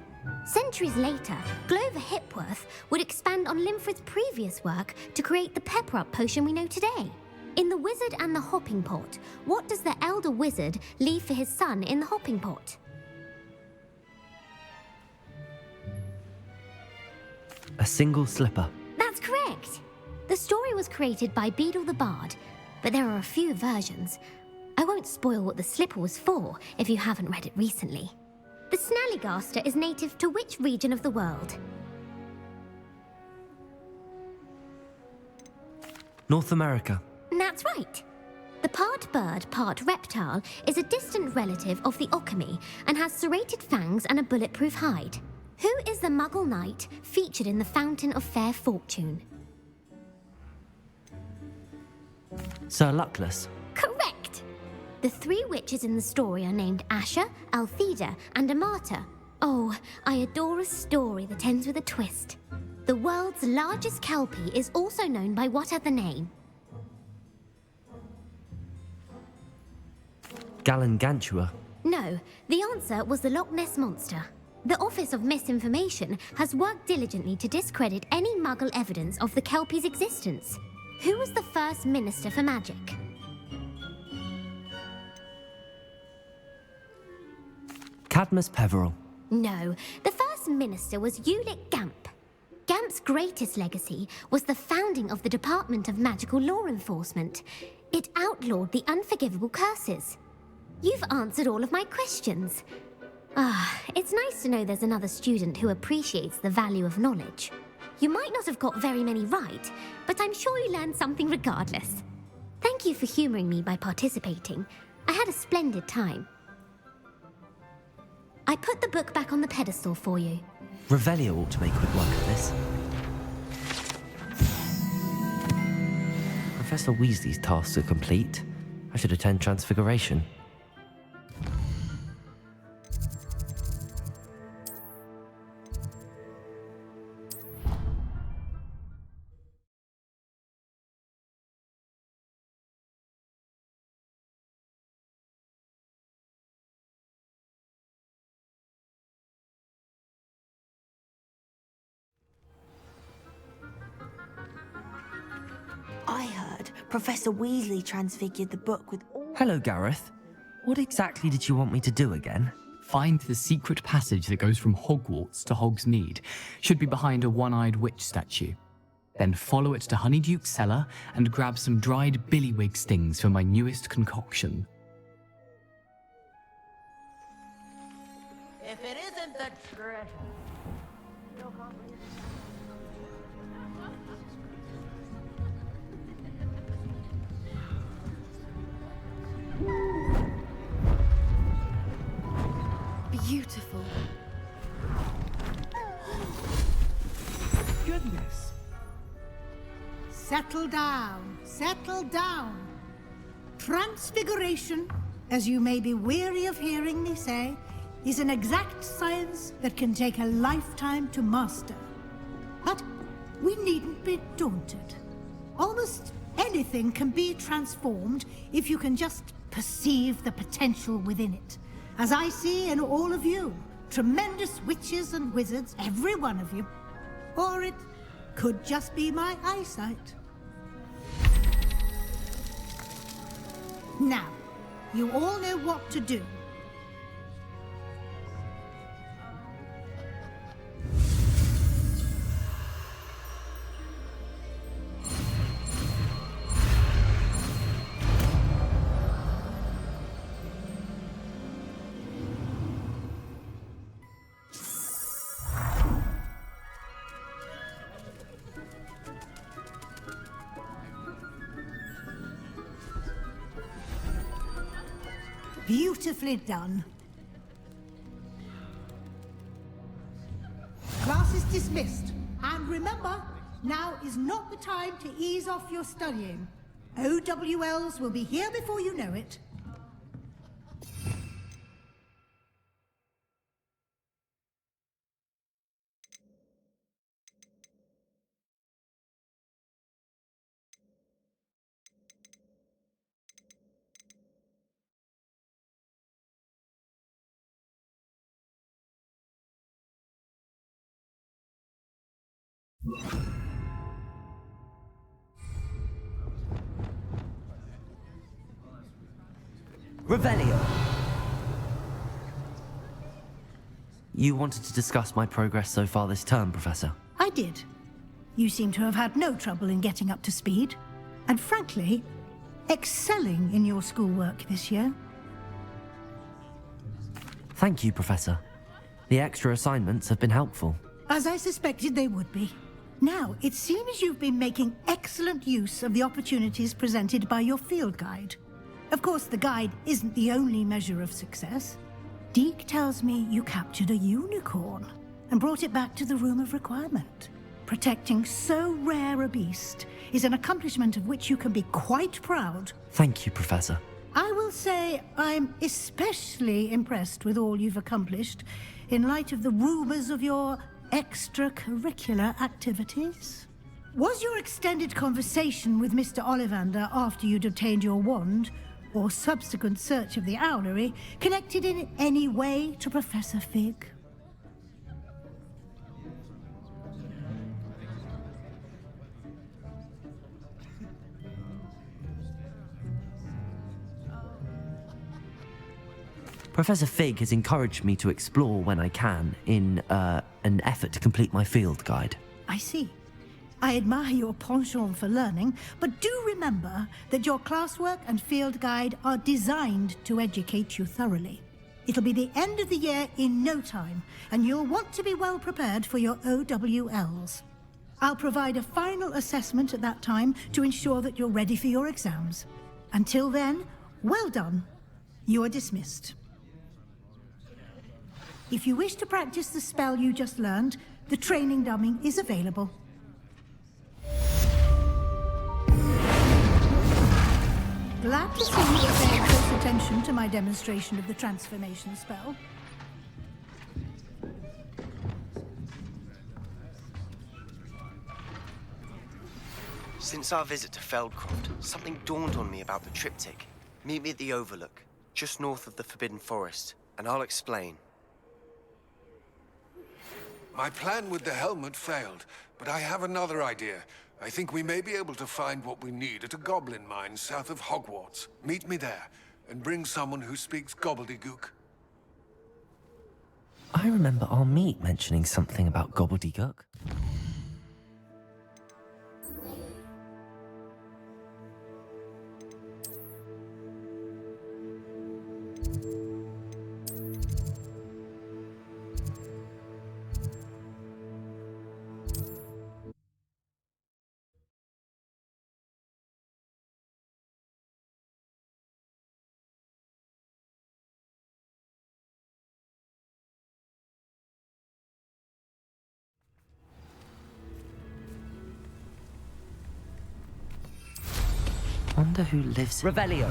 Centuries later, Glover Hipworth would expand on Linford's previous work to create the pepper-up potion we know today. In The Wizard and the Hopping Pot, what does the elder wizard leave for his son in the hopping pot? A single slipper. That's correct. The story was created by Beadle the Bard, but there are a few versions. I won't spoil what the slipper was for if you haven't read it recently. The Snallygaster is native to which region of the world? North America. That's right. The part bird, part reptile is a distant relative of the Occamy and has serrated fangs and a bulletproof hide. Who is the Muggle knight featured in the Fountain of Fair Fortune? Sir Luckless. Correct! The three witches in the story are named Asher, Altheda, and Amata. Oh, I adore a story that ends with a twist. The world's largest kelpie is also known by what other name? Gallangantua. No, the answer was the Loch Ness Monster. The Office of Misinformation has worked diligently to discredit any Muggle evidence of the kelpie's existence. Who was the first Minister for Magic? Cadmus Peveril. No, the first minister was Ulick Gamp. Gamp's greatest legacy was the founding of the Department of Magical Law Enforcement. It outlawed the unforgivable curses. You've answered all of my questions. It's nice to know there's another student who appreciates the value of knowledge. You might not have got very many right, but I'm sure you learned something regardless. Thank you for humouring me by participating. I had a splendid time. I put the book back on the pedestal for you. Revelio ought to make quick work of this. Professor Weasley's tasks are complete. I should attend Transfiguration. I heard Professor Weasley transfigured the book with all... Hello, Gareth. What exactly did you want me to do again? Find the secret passage that goes from Hogwarts to Hogsmeade. Should be behind a one-eyed witch statue. Then follow it to Honeyduke's cellar and grab some dried billywig stings for my newest concoction. If it isn't the treasure. Beautiful. Goodness. Settle down. Settle down. Transfiguration, as you may be weary of hearing me say, is an exact science that can take a lifetime to master. But we needn't be daunted. Almost anything can be transformed if you can just perceive the potential within it. As I see in all of you, tremendous witches and wizards, every one of you. Or it could just be my eyesight. Now, you all know what to do. Beautifully done. Class is dismissed. And remember, now is not the time to ease off your studying. OWLs will be here before you know it. Revelio. You wanted to discuss my progress so far this term, Professor? I did. You seem to have had no trouble in getting up to speed, and frankly, excelling in your schoolwork this year. Thank you, Professor. The extra assignments have been helpful. As I suspected they would be. Now, it seems you've been making excellent use of the opportunities presented by your field guide. Of course, the guide isn't the only measure of success. Deke tells me you captured a unicorn and brought it back to the Room of Requirement. Protecting so rare a beast is an accomplishment of which you can be quite proud. Thank you, Professor. I will say I'm especially impressed with all you've accomplished in light of the rumors of your extracurricular activities. Was your extended conversation with Mr. Ollivander after you'd obtained your wand, or subsequent search of the owlery, connected in any way to Professor Fig? Professor Fig has encouraged me to explore when I can in an effort to complete my field guide. I see. I admire your penchant for learning, but do remember that your classwork and field guide are designed to educate you thoroughly. It'll be the end of the year in no time, and you'll want to be well prepared for your OWLs. I'll provide a final assessment at that time to ensure that you're ready for your exams. Until then, well done. You are dismissed. If you wish to practice the spell you just learned, the training dummy is available. Glad to see you are paying close attention to my demonstration of the transformation spell. Since our visit to Feldcroft, something dawned on me about the triptych. Meet me at the Overlook, just north of the Forbidden Forest, and I'll explain. My plan with the helmet failed, but I have another idea. I think we may be able to find what we need at a goblin mine south of Hogwarts. Meet me there, and bring someone who speaks gobbledygook. I remember our meet mentioning something about gobbledygook. Wonder who lives here. Revelio.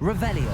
Revelio.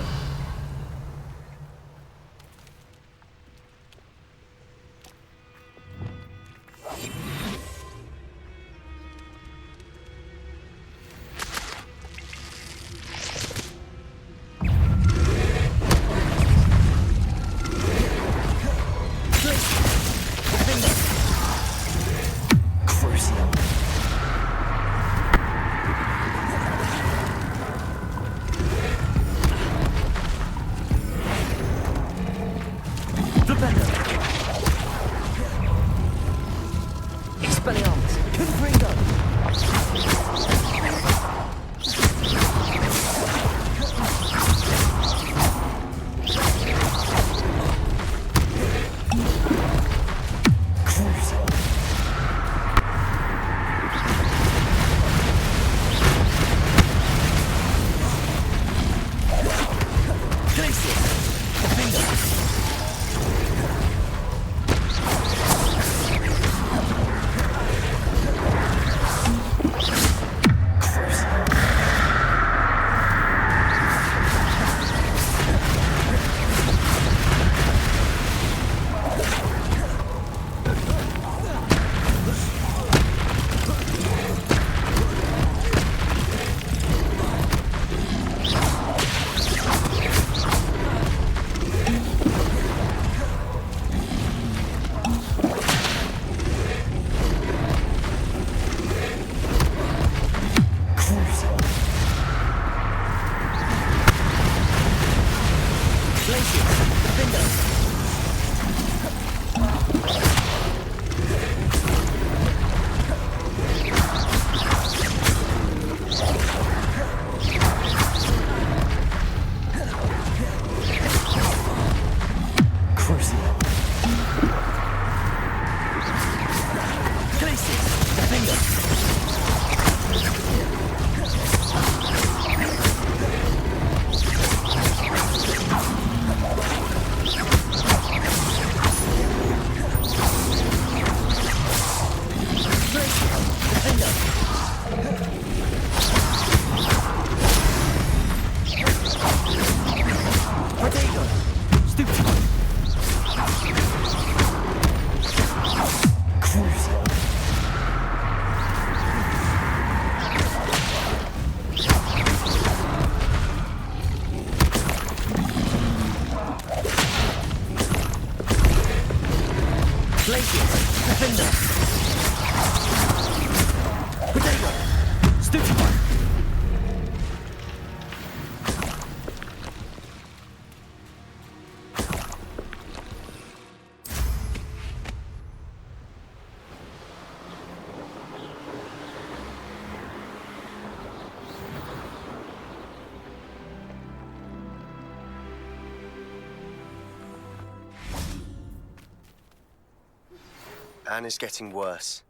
Anne is getting worse.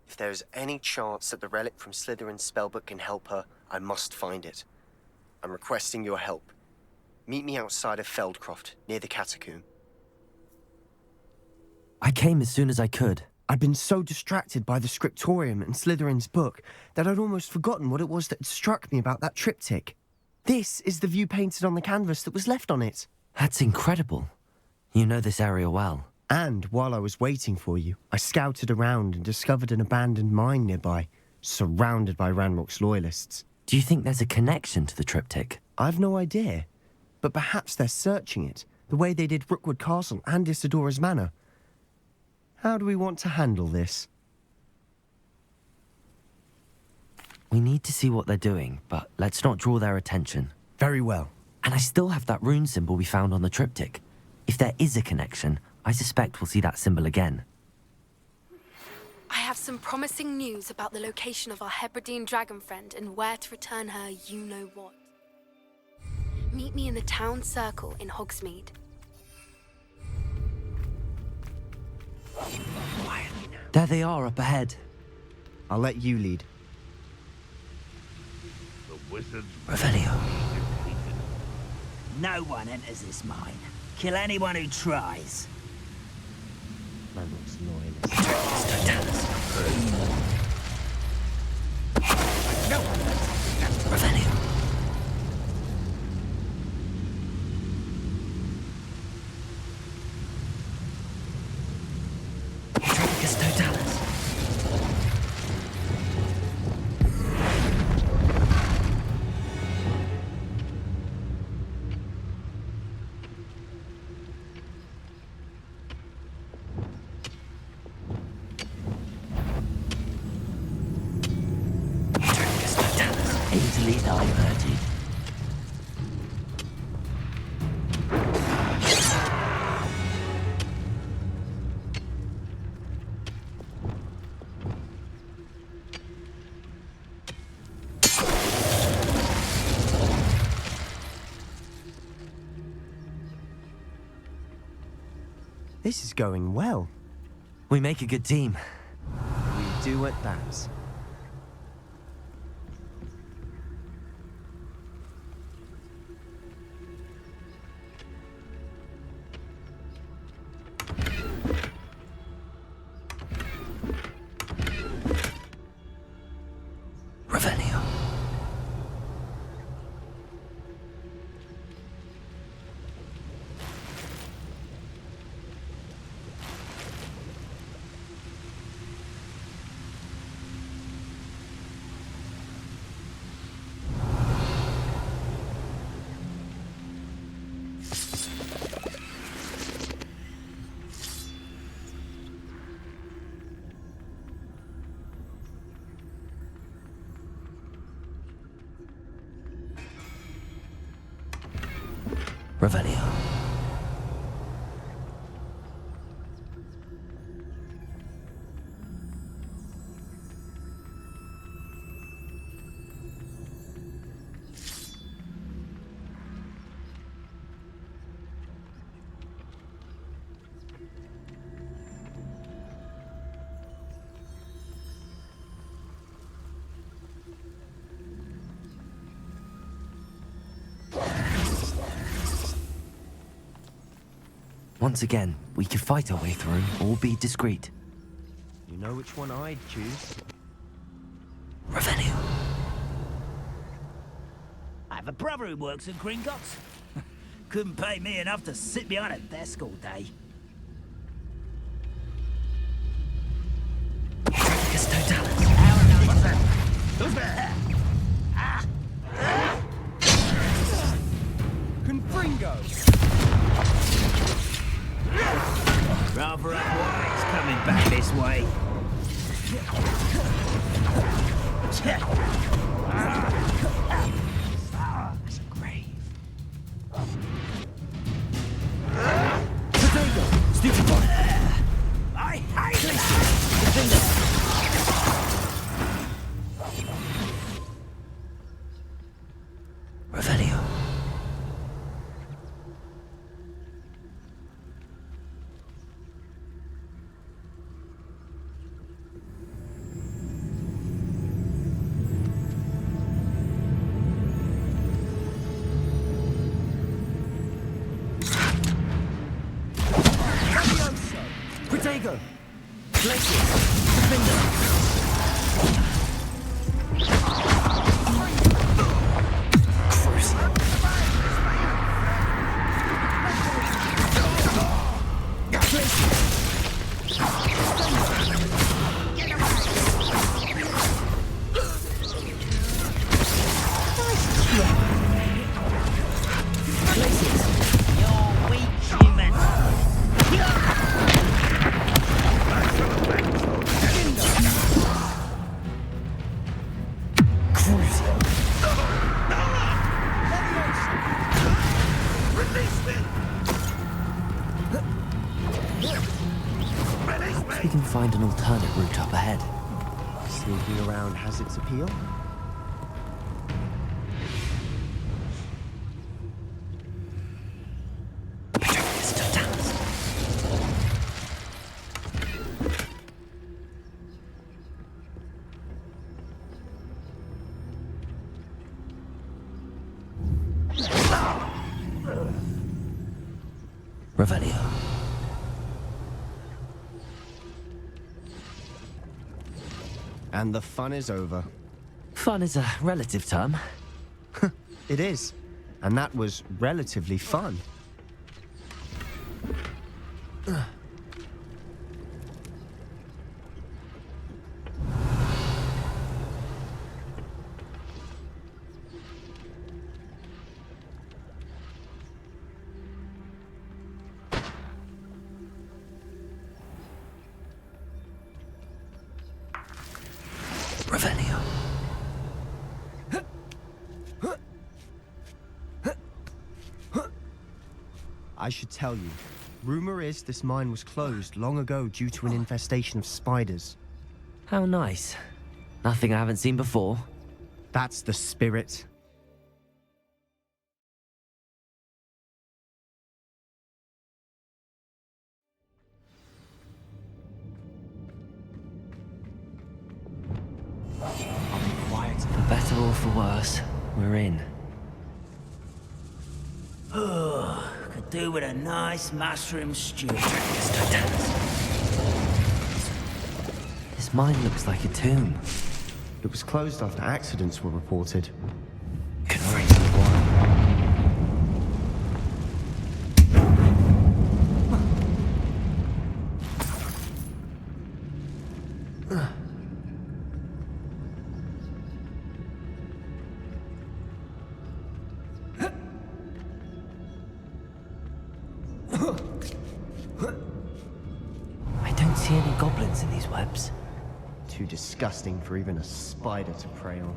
If there is any chance that the relic from Slytherin's spellbook can help her, I must find it. I'm requesting your help. Meet me outside of Feldcroft, near the catacomb. I came as soon as I could. I'd been so distracted by the scriptorium and Slytherin's book that I'd almost forgotten what it was that had struck me about that triptych. This is the view painted on the canvas that was left on it. That's incredible. You know this area well. And while I was waiting for you, I scouted around and discovered an abandoned mine nearby, surrounded by Ranrock's loyalists. Do you think there's a connection to the triptych? I've no idea, but perhaps they're searching it, the way they did Rookwood Castle and Isidora's Manor. How do we want to handle this? We need to see what they're doing, but let's not draw their attention. Very well. And I still have that rune symbol we found on the triptych. If there is a connection, I suspect we'll see that symbol again. I have some promising news about the location of our Hebridean dragon friend and where to return her you-know-what. Meet me in the town circle in Hogsmeade. There they are up ahead. I'll let you lead. The wizard's Revelio. No one enters this mine. Kill anyone who tries. Ranrock's loyalist. Revelio. nicely diverted. This is going well. We make a good team. We do at that. Revelio. Revelio. Once again, we could fight our way through or be discreet. You know which one I'd choose? Revelio. I have a brother who works at Gringotts. Couldn't pay me enough to sit behind a desk all day. Who's there? Confringo! Rather otherwise coming back this way. It's a grave. Potato! Stupid one! I hate this! Revelio. Protego! Glacius! Defender! We can find an alternate route up ahead. Sneaking around has its appeal. Revelio. And the fun is over. Fun is a relative term. It is. And that was relatively fun. Revelio. I should tell you. Rumor is this mine was closed long ago due to an infestation of spiders. How nice. Nothing I haven't seen before. That's the spirit. For better or for worse, we're in. Could do with a nice mushroom stew. This mine looks like a tomb. It was closed after accidents were reported. I don't see any goblins in these webs. Too disgusting for even a spider to prey on.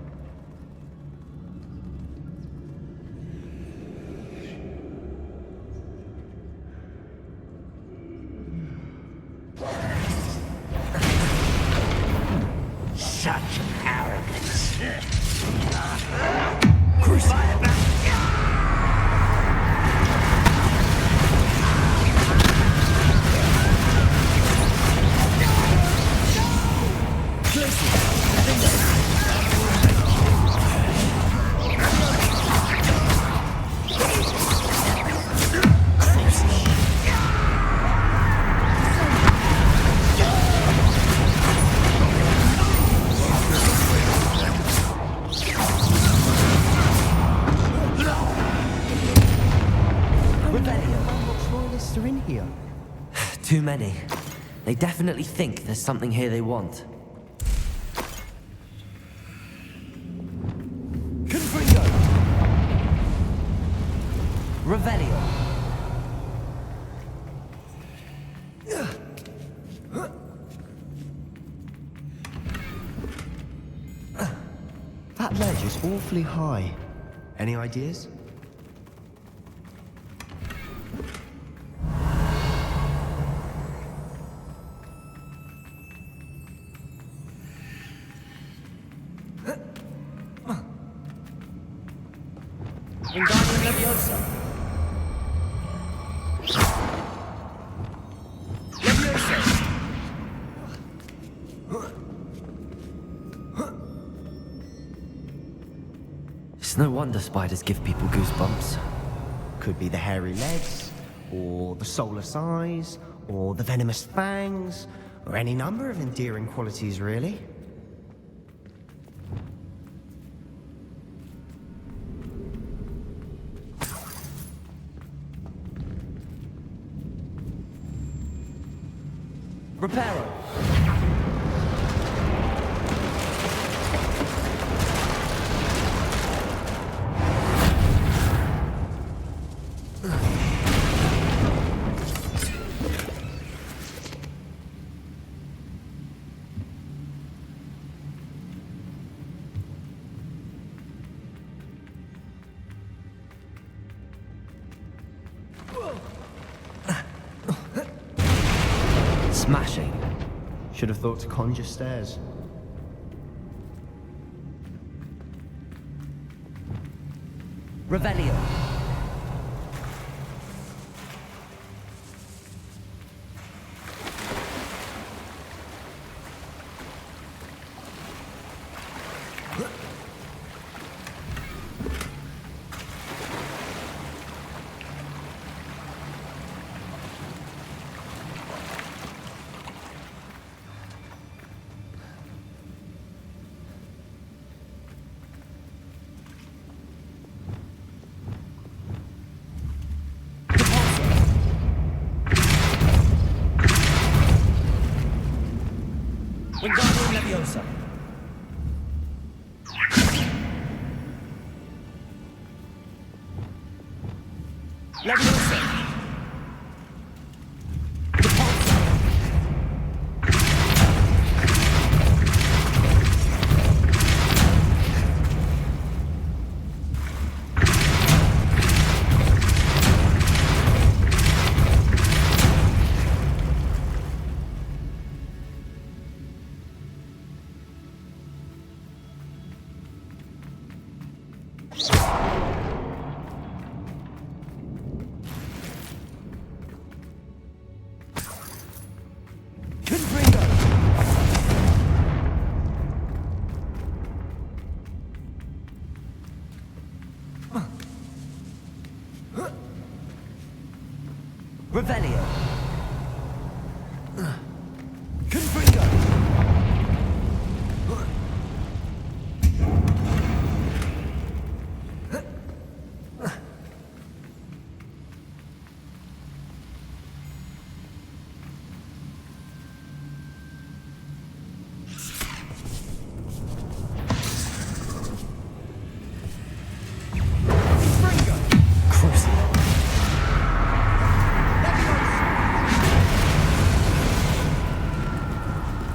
Such arrogance. Crucify back. Are in here? Too many. They definitely think there's something here they want. Confringo! Revelio! That ledge is awfully high. Any ideas? Wingardium Leviosa! Leviosa! It's no wonder spiders give people goosebumps. Could be the hairy legs, or the soulless eyes, or the venomous fangs, or any number of endearing qualities, really. Reparo! Smashing. Should have thought to conjure stairs. Revelio. Wingardium Leviosa. Leviosa.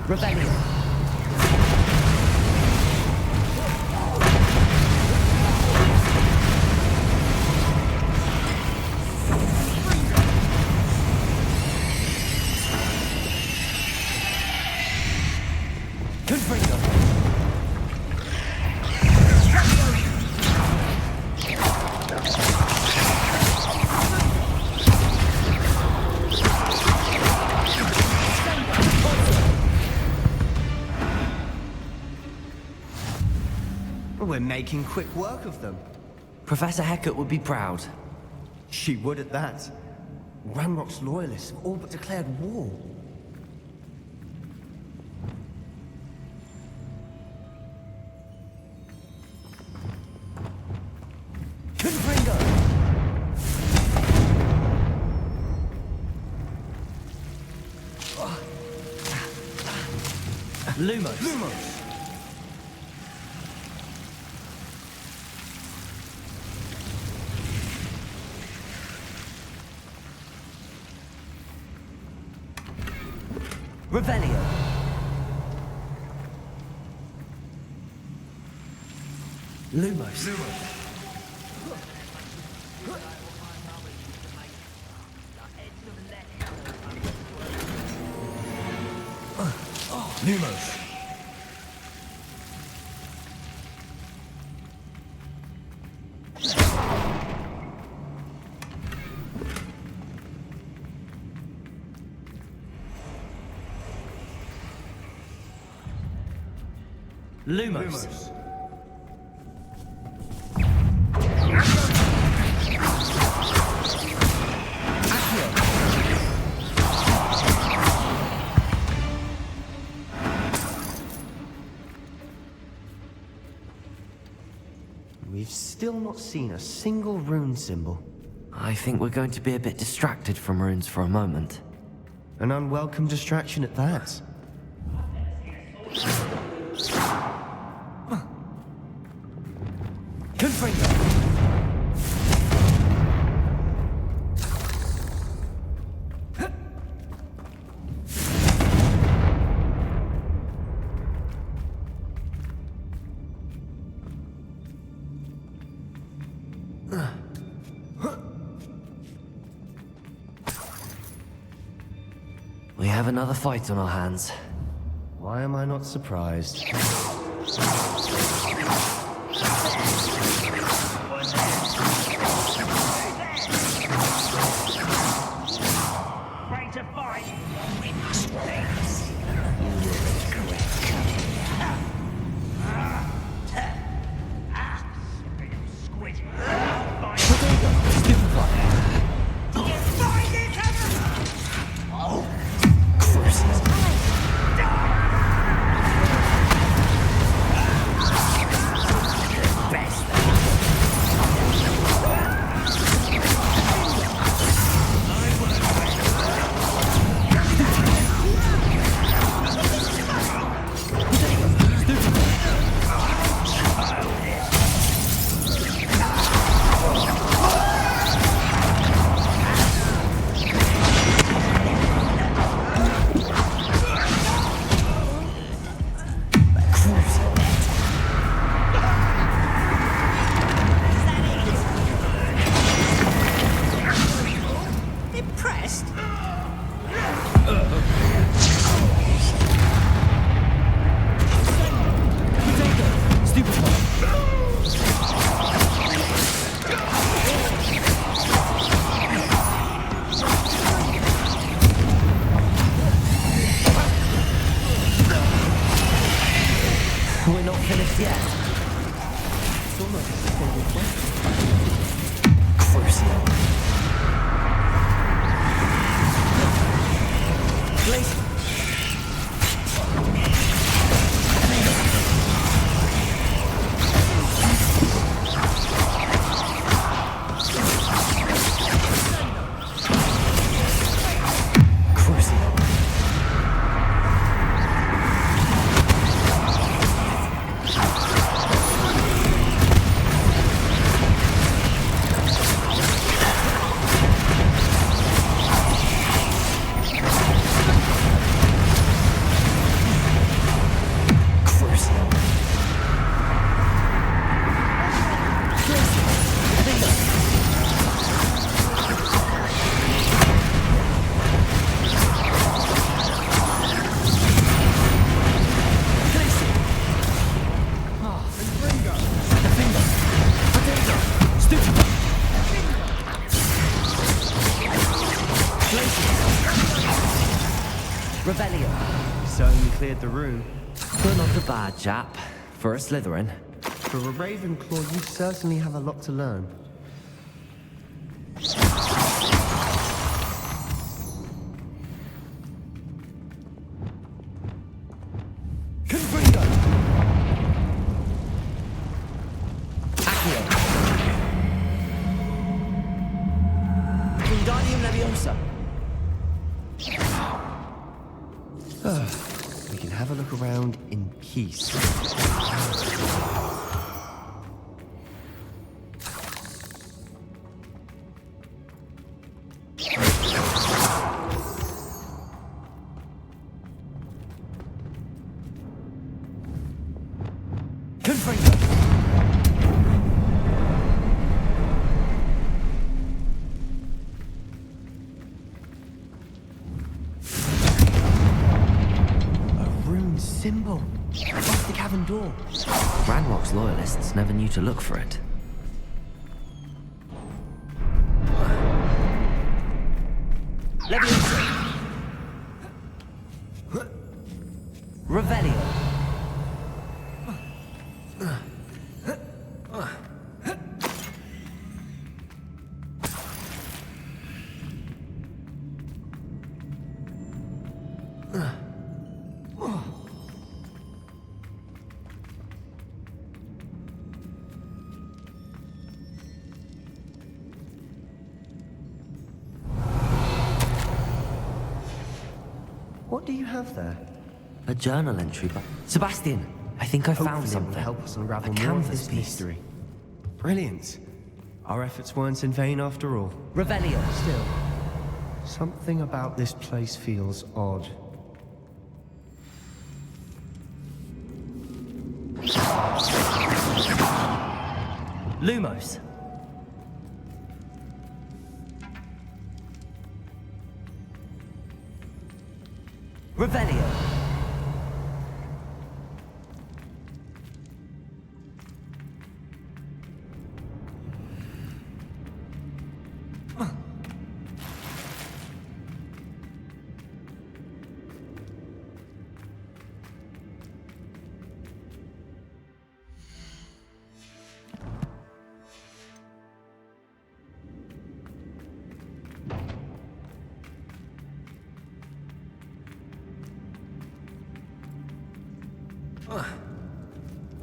Rebellion. We're making quick work of them. Professor Hecat would be proud. She would at that. Ranrock's loyalists have all but declared war. Lumos. Revelio. Lumos. Lumos. Lumos. We've still not seen a single rune symbol. I think we're going to be a bit distracted from runes for a moment. An unwelcome distraction at that. We have another fight on our hands. Why am I not surprised? Ready to fight? We must face. Squid. We're not finished yet. It's almost as if they were waiting. Crucial. Glacier. cleared the room. But not a bad chap. For a Slytherin. For a Ravenclaw, you certainly have a lot to learn. We can have a look around in peace. Symbol above the cavern door. Ranrock's loyalists never knew to look for it. Leviosa! Revelio! What do you have there? A journal entry, but... Sebastian, I think I found something. It will help us unravel more of this mystery. Brilliant. Our efforts weren't in vain after all. Revelio. Still, something about this place feels odd. Lumos. Revelio.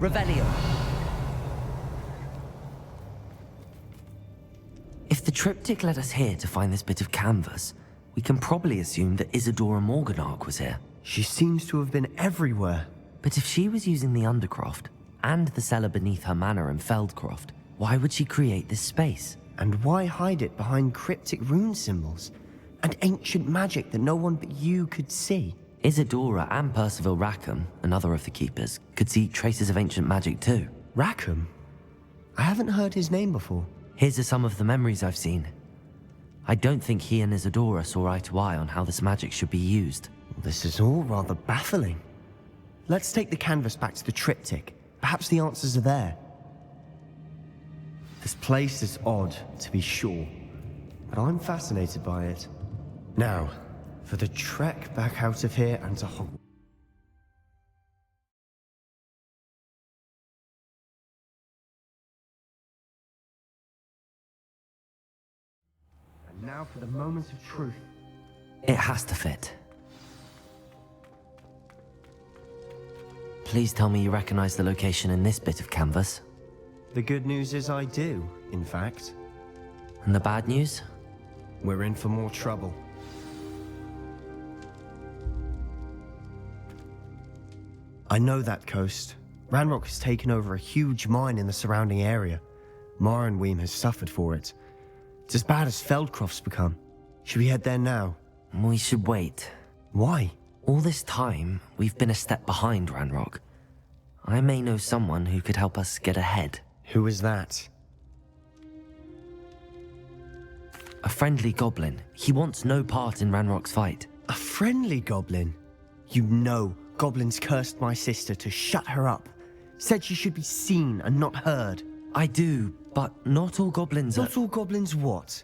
Revelio. If the triptych led us here to find this bit of canvas, we can probably assume that Isadora Morganach was here. She seems to have been everywhere. But if she was using the Undercroft, and the cellar beneath her manor in Feldcroft, why would she create this space? And why hide it behind cryptic rune symbols? And ancient magic that no one but you could see? Isadora and Percival Rackham, another of the Keepers, could see traces of ancient magic too. Rackham? I haven't heard his name before. Here's are some of the memories I've seen. I don't think he and Isadora saw eye to eye on how this magic should be used. This is all rather baffling. Let's take the canvas back to the triptych. Perhaps the answers are there. This place is odd, to be sure, but I'm fascinated by it. Now, for the trek back out of here and to Hogwarts. And now for the moment of truth. It has to fit. Please tell me you recognize the location in this bit of canvas. The good news is I do, in fact. And the bad news? We're in for more trouble. I know that coast. Ranrock has taken over a huge mine in the surrounding area. Marrenweem has suffered for it. It's as bad as Feldcroft's become. Should we head there now? We should wait. Why? All this time, we've been a step behind Ranrock. I may know someone who could help us get ahead. Who is that? A friendly goblin. He wants no part in Ranrock's fight. A friendly goblin? You know goblins cursed my sister to shut her up. Said she should be seen and not heard. I do, but not all goblins are... Not all goblins what?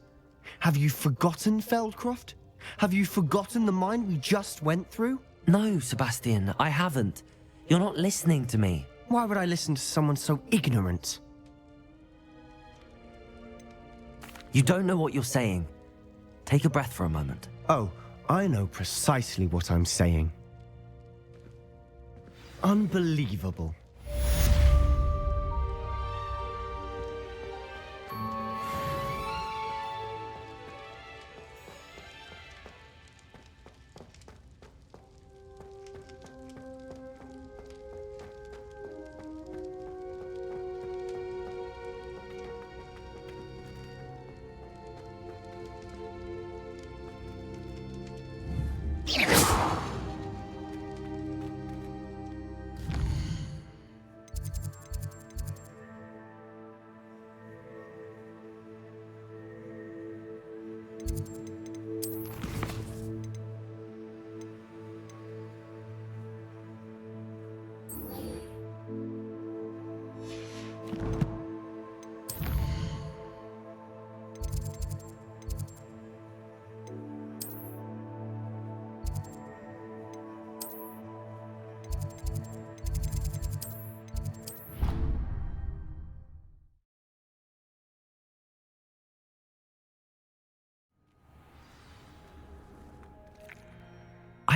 Have you forgotten Feldcroft? Have you forgotten the mine we just went through? No, Sebastian, I haven't. You're not listening to me. Why would I listen to someone so ignorant? You don't know what you're saying. Take a breath for a moment. Oh, I know precisely what I'm saying. Unbelievable.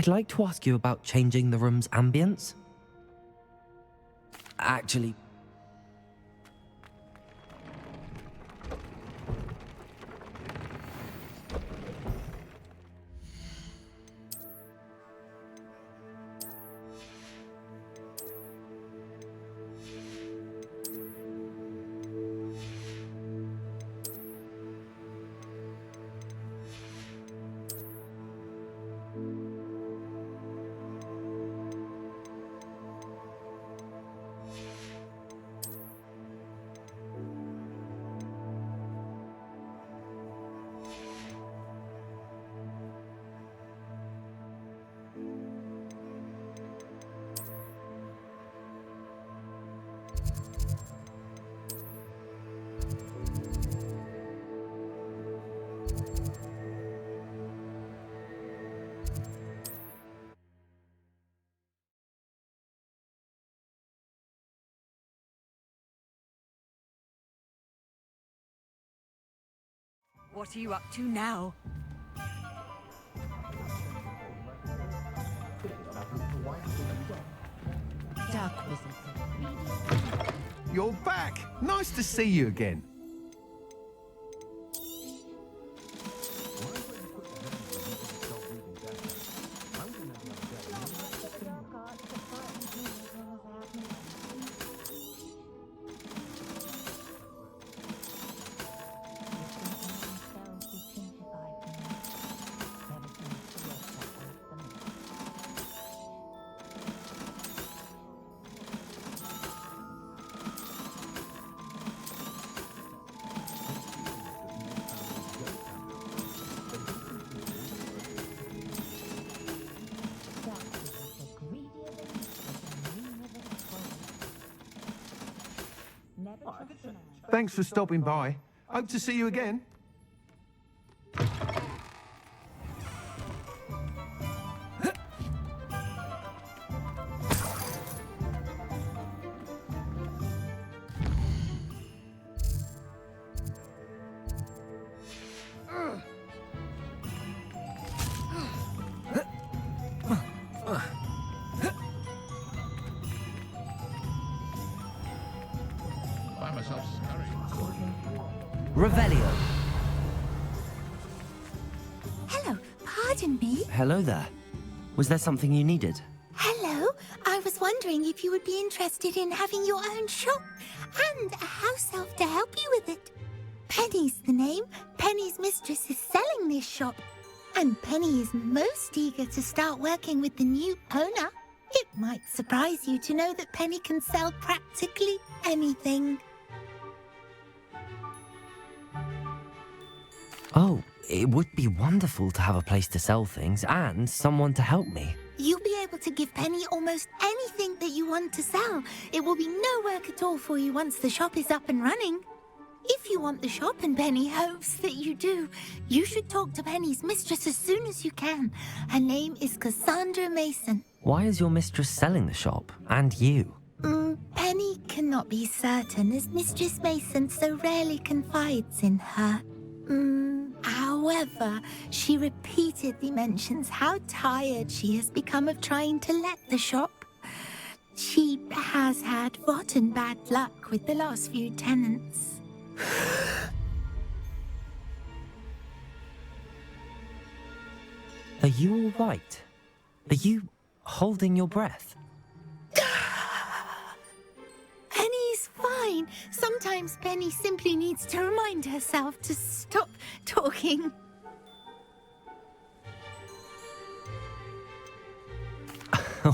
I'd like to ask you about changing the room's ambience. Actually, What are you up to now? Dark wizards. You're back! Nice to see you again. Thanks for stopping by. Hope to see you again. Revelio. Hello, pardon me. Hello there. Was there something you needed? Hello, I was wondering if you would be interested in having your own shop and a house elf to help you with it. Penny's the name. Penny's mistress is selling this shop, and Penny is most eager to start working with the new owner. It might surprise you to know that Penny can sell practically anything. Oh, it would be wonderful to have a place to sell things and someone to help me. You'll be able to give Penny almost anything that you want to sell. It will be no work at all for you once the shop is up and running. If you want the shop and Penny hopes that you do, you should talk to Penny's mistress as soon as you can. Her name is Cassandra Mason. Why is your mistress selling the shop? And you? Penny cannot be certain as Mistress Mason so rarely confides in her. However, she repeatedly mentions how tired she has become of trying to let the shop. She has had rotten bad luck with the last few tenants. Are you all right? Are you holding your breath? Penny's fine. Sometimes Penny simply needs to remind herself to stop talking.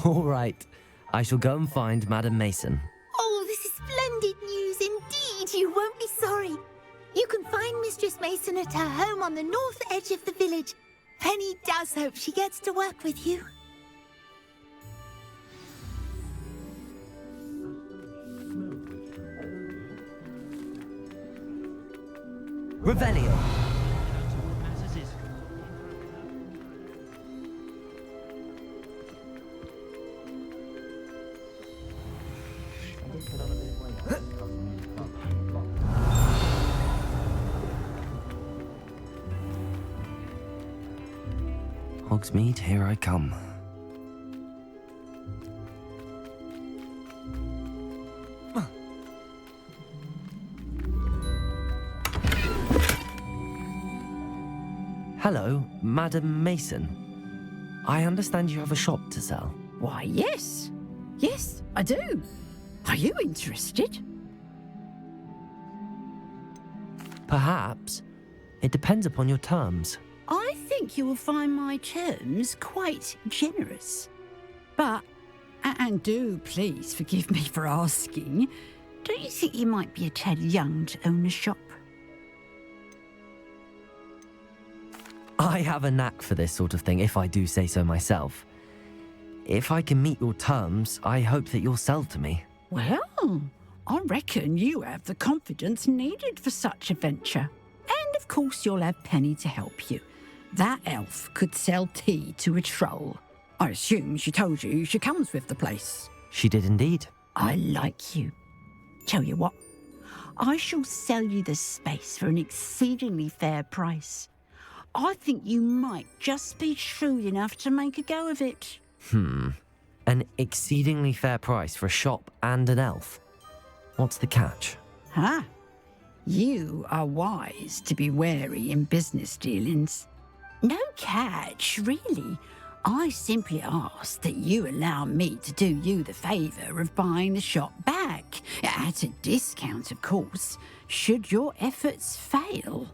All right. I shall go and find Madam Mason. Oh, this is splendid news indeed. You won't be sorry. You can find Mistress Mason at her home on the north edge of the village. Penny does hope she gets to work with you. Revelio. Hogsmeade, here I come. Hello, Madam Mason. I understand you have a shop to sell. Why, yes. Yes, I do. Are you interested? Perhaps. It depends upon your terms. I think you will find my terms quite generous. But, and do please forgive me for asking, don't you think you might be a tad young to own a shop? I have a knack for this sort of thing, if I do say so myself. If I can meet your terms, I hope that you'll sell to me. Well, I reckon you have the confidence needed for such a venture. And of course you'll have Penny to help you. That elf could sell tea to a troll. I assume she told you she comes with the place. She did indeed. I like you. Tell you what, I shall sell you the space for an exceedingly fair price. I think you might just be shrewd enough to make a go of it. An exceedingly fair price for a shop and an elf. What's the catch? Huh? You are wise to be wary in business dealings. No catch, really. I simply ask that you allow me to do you the favour of buying the shop back. At a discount, of course, should your efforts fail.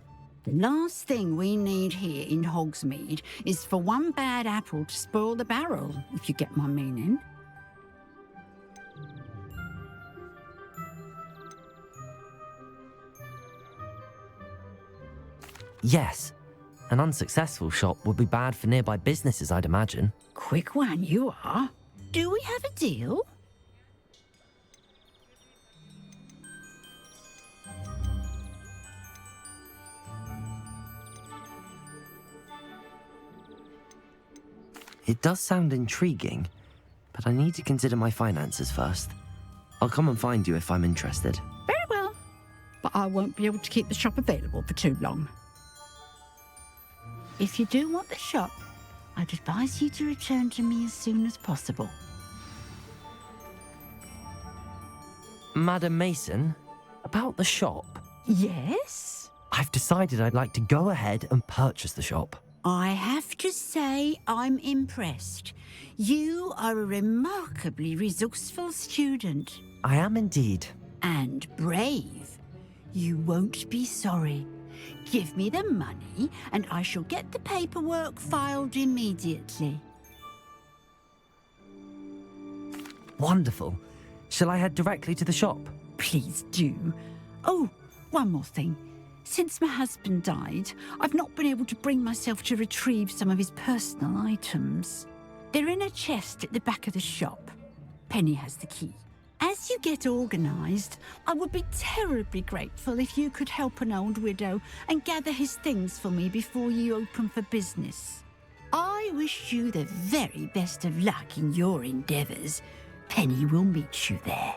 The last thing we need here in Hogsmeade is for one bad apple to spoil the barrel, if you get my meaning. Yes. An unsuccessful shop would be bad for nearby businesses, I'd imagine. Quick one, you are. Do we have a deal? It does sound intriguing, but I need to consider my finances first. I'll come and find you if I'm interested. Very well, but I won't be able to keep the shop available for too long. If you do want the shop, I'd advise you to return to me as soon as possible. Madam Mason, about the shop. Yes? I've decided I'd like to go ahead and purchase the shop. I have to say I'm impressed. You are a remarkably resourceful student. I am indeed. And brave. You won't be sorry. Give me the money and I shall get the paperwork filed immediately. Wonderful. Shall I head directly to the shop? Please do. Oh, one more thing. Since my husband died, I've not been able to bring myself to retrieve some of his personal items. They're in a chest at the back of the shop. Penny has the key. As you get organised, I would be terribly grateful if you could help an old widow and gather his things for me before you open for business. I wish you the very best of luck in your endeavours. Penny will meet you there.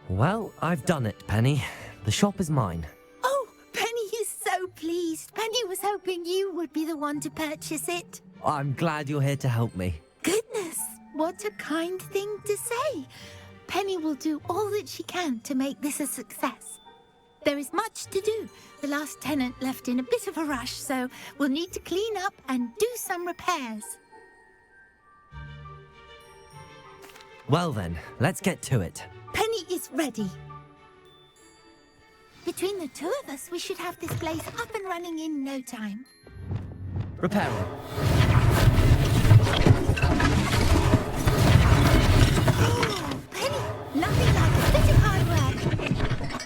Well, I've done it, Penny. The shop is mine. Oh, Penny is so pleased. Penny was hoping you would be the one to purchase it. I'm glad you're here to help me. Goodness, what a kind thing to say. Penny will do all that she can to make this a success. There is much to do. The last tenant left in a bit of a rush, so we'll need to clean up and do some repairs. Well then, let's get to it. Penny is ready. Between the two of us, we should have this place up and running in no time. Repairing. Oh, Penny, nothing like a bit of hard work.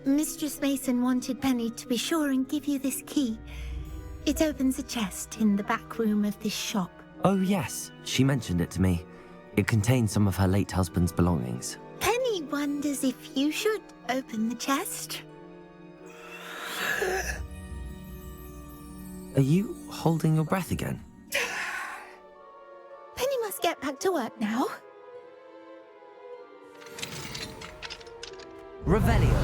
Mistress Mason wanted Penny to be sure and give you this key. It opens a chest in the back room of this shop. Oh yes, she mentioned it to me. It contains some of her late husband's belongings. Penny wonders if you should open the chest. Are you holding your breath again? Penny must get back to work now. Revelio.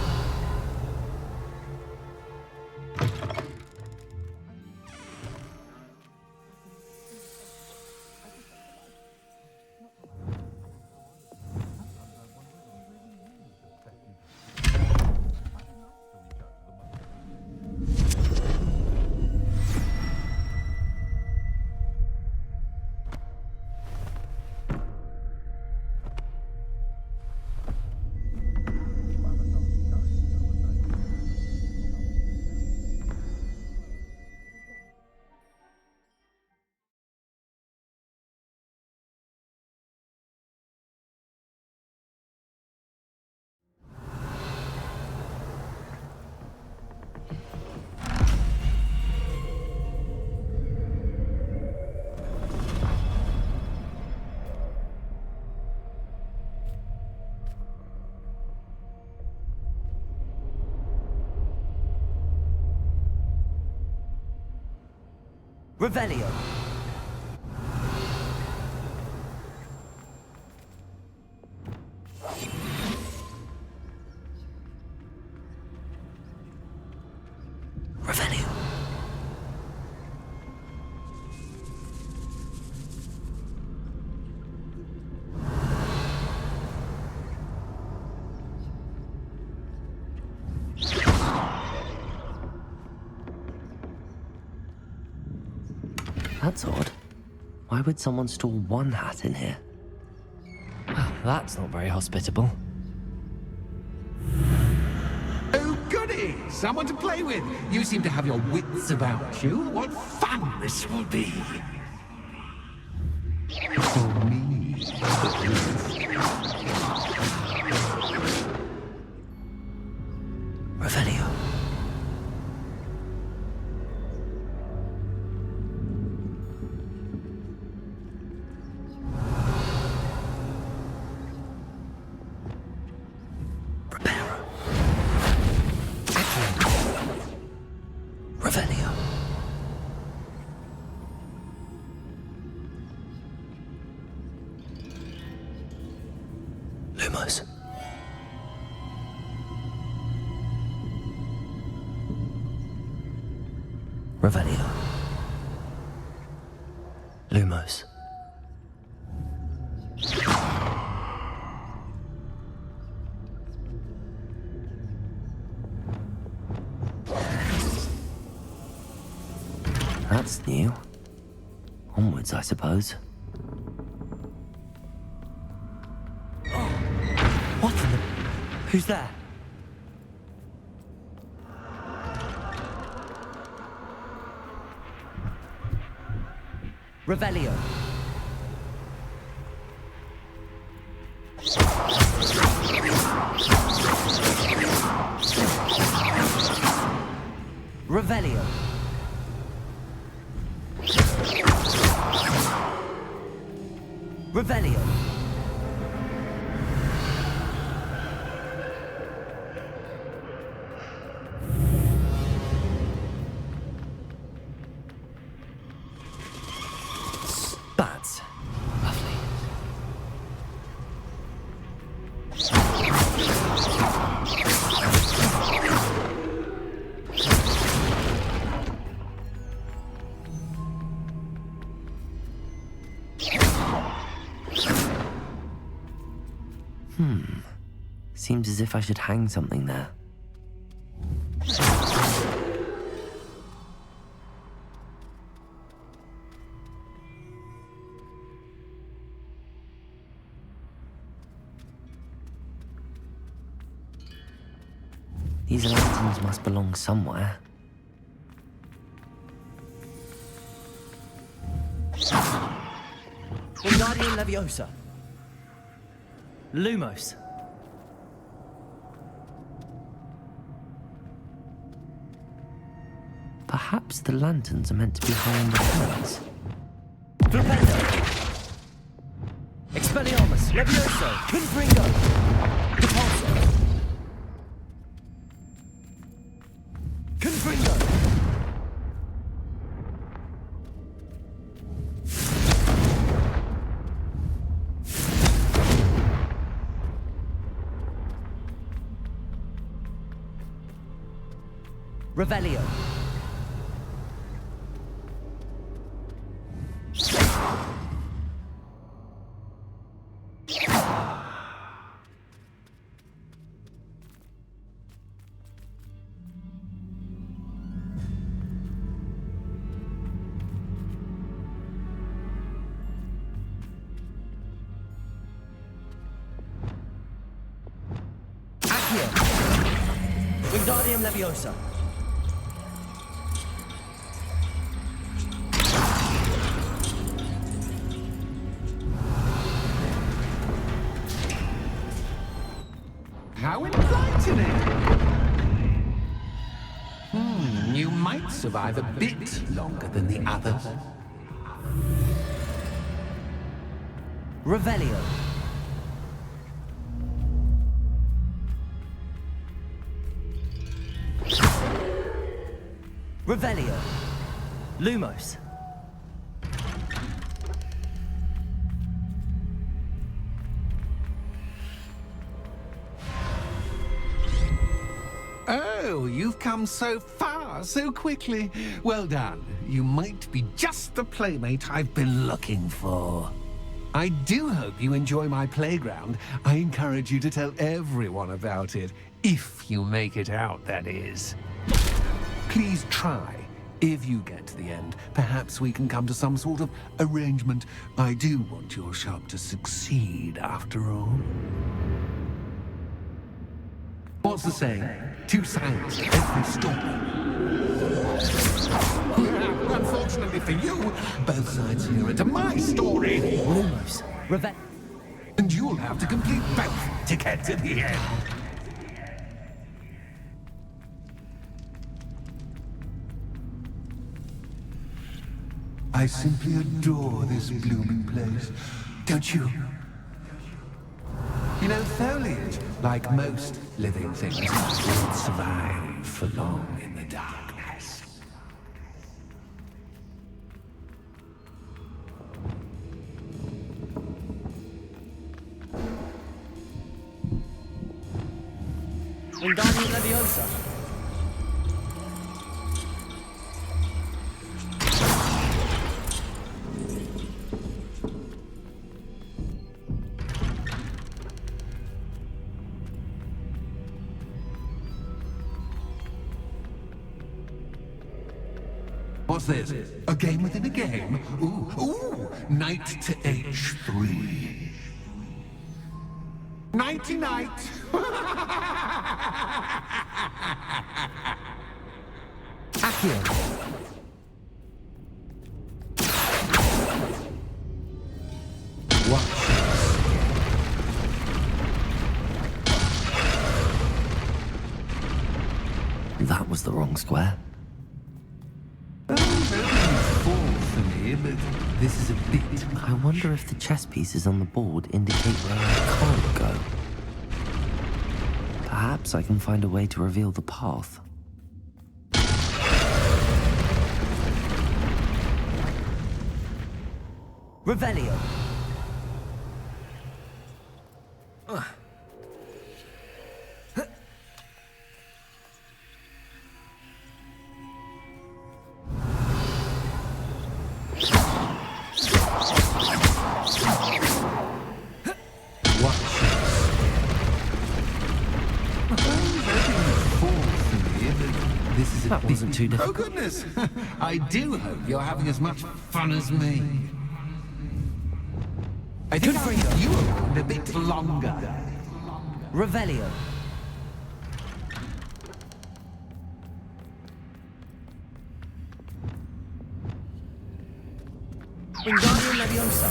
Revelio. Revelio. That's odd. Why would someone store one hat in here? That's not very hospitable. Oh, goody! Someone to play with! You seem to have your wits about you. What fun this will be! For me, Revelio. Revelio. Lumos. Revelio. Lumos. That's new. Onwards, I suppose. Oh, what in the... Who's there? Revelio. Revelio. Revelio. Bats. Lovely. Seems as if I should hang something there. These lanterns must belong somewhere. Wingardium Leviosa. Lumos. Perhaps the lanterns are meant to be high on the fence. Flipendo! Expelliarmus! Levioso! Confringo! Repulso! Confringo! Revelio. Accio. Wingardium Leviosa. How enlightening! You might survive a bit longer than the others. Revelio. Revelio. Lumos. Oh, you've come so far, so quickly. Well done. You might be just the playmate I've been looking for. I do hope you enjoy my playground. I encourage you to tell everyone about it. If you make it out, that is. Please try. If you get to the end, perhaps we can come to some sort of arrangement. I do want your shop to succeed, after all. What's the saying? Two sides to every story. Unfortunately for you, both sides here are to my story. Lumos. And you'll have to complete both to get to the end. I simply adore this blooming place, don't you? You know, foliage, like most living things, won't survive for long in the darkness. Wingardium Leviosa. What's this? A game within a game? Ooh, knight to H3. Nighty-night! Accio. That was the wrong square. Fall for me, but this is a bit... I wonder if the chess pieces on the board indicate where I can't go. Perhaps I can find a way to reveal the path. Revelio. That wasn't too difficult. Oh, goodness! I do hope you're having as much fun as me. I think I'll leave you around a bit longer. Revelio. Wingardium Leviosa.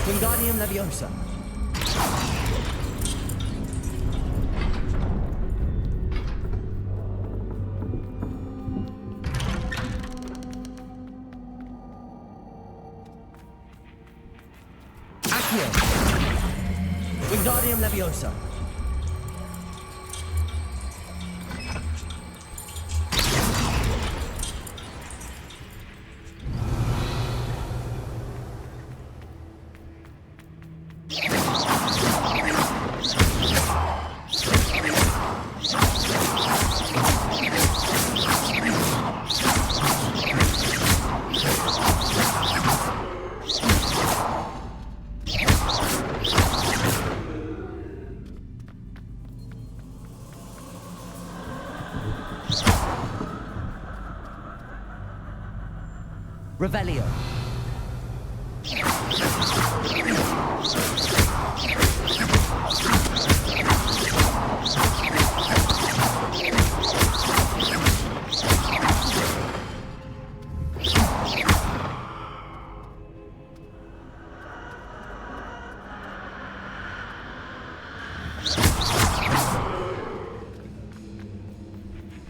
Wingardium Leviosa. Accio. Wingardium Leviosa. Revelio.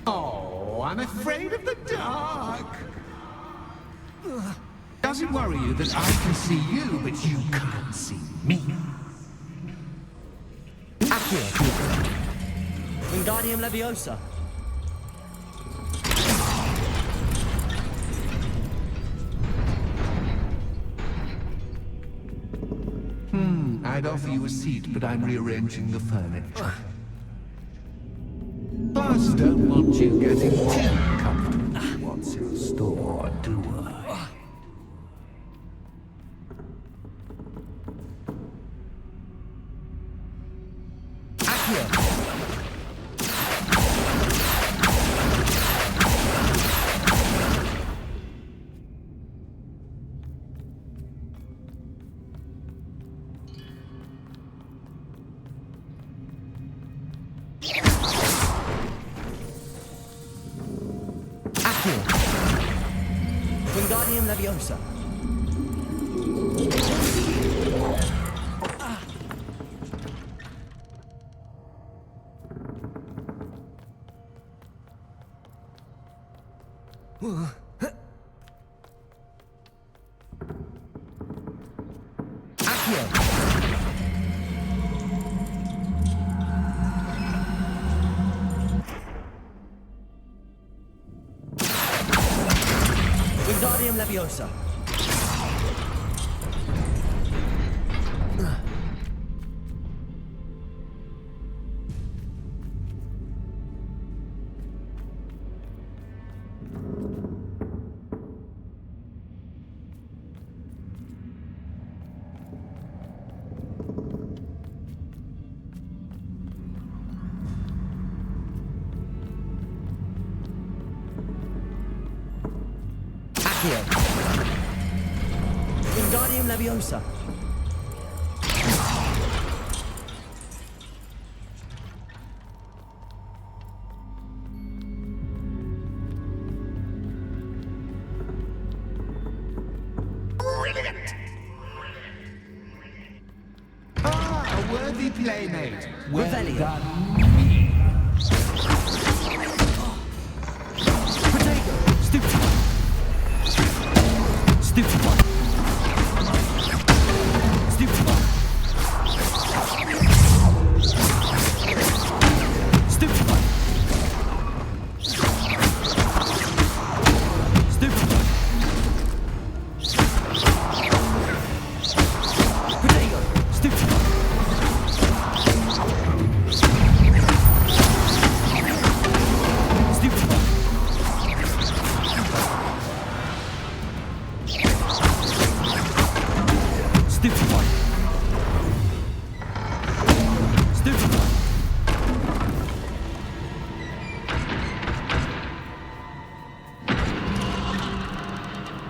Oh, I'm afraid of the dark. Does it worry you that I can see you, but you can't see me? Accio. Wingardium Leviosa. I'd offer you a seat, but I'm rearranging the furniture. Plus, don't want you getting too comfortable. What's in store, do I? Wingardium Leviosa. Wingardium Leviosa. Wingardium Leviosa. Brilliant! Ah, a worthy playmate. Well Revelio. done. Potato! Stupid one! Stupid one! Stupid one! Stupid one! Stupid one! Potato! Stupid one! Stupid one! Stupid one! Stupid one!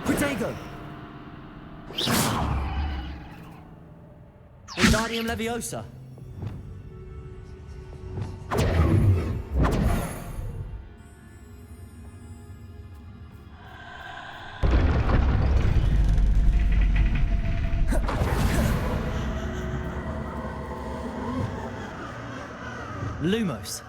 Protego! Wingardium Leviosa! Lumos.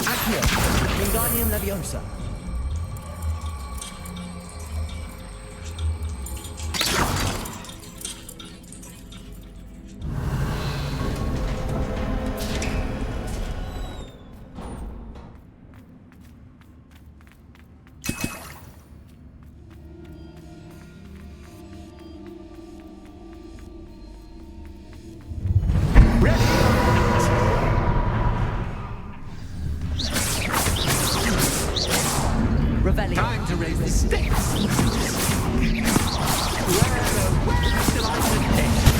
Accio. Wingardium Leviosa. Revelio. Time to raise the stakes. Where shall I begin?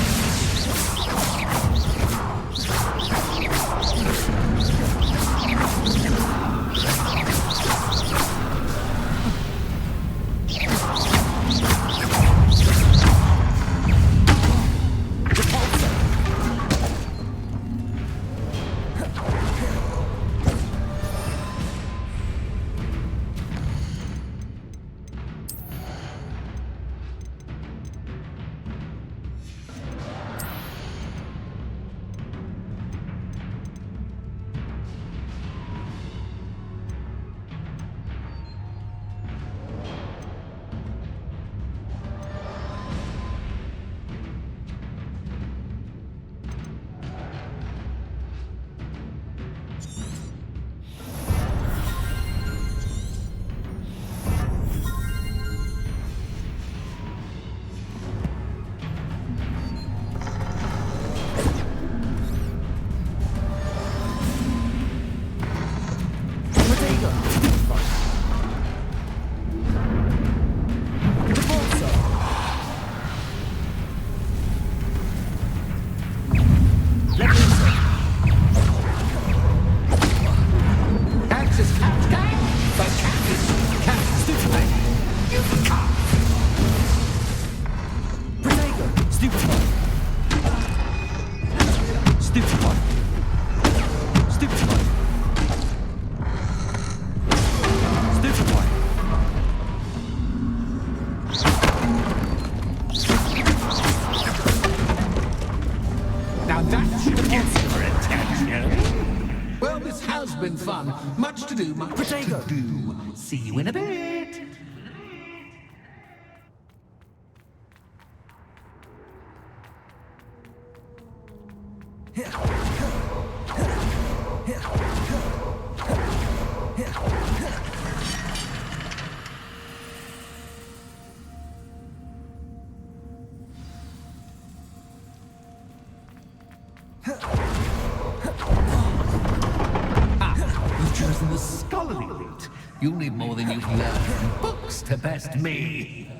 been fun. Much to do, much to do. See you in a bit. You've chosen the scholarly route. You'll need more than you've learned from books to best me.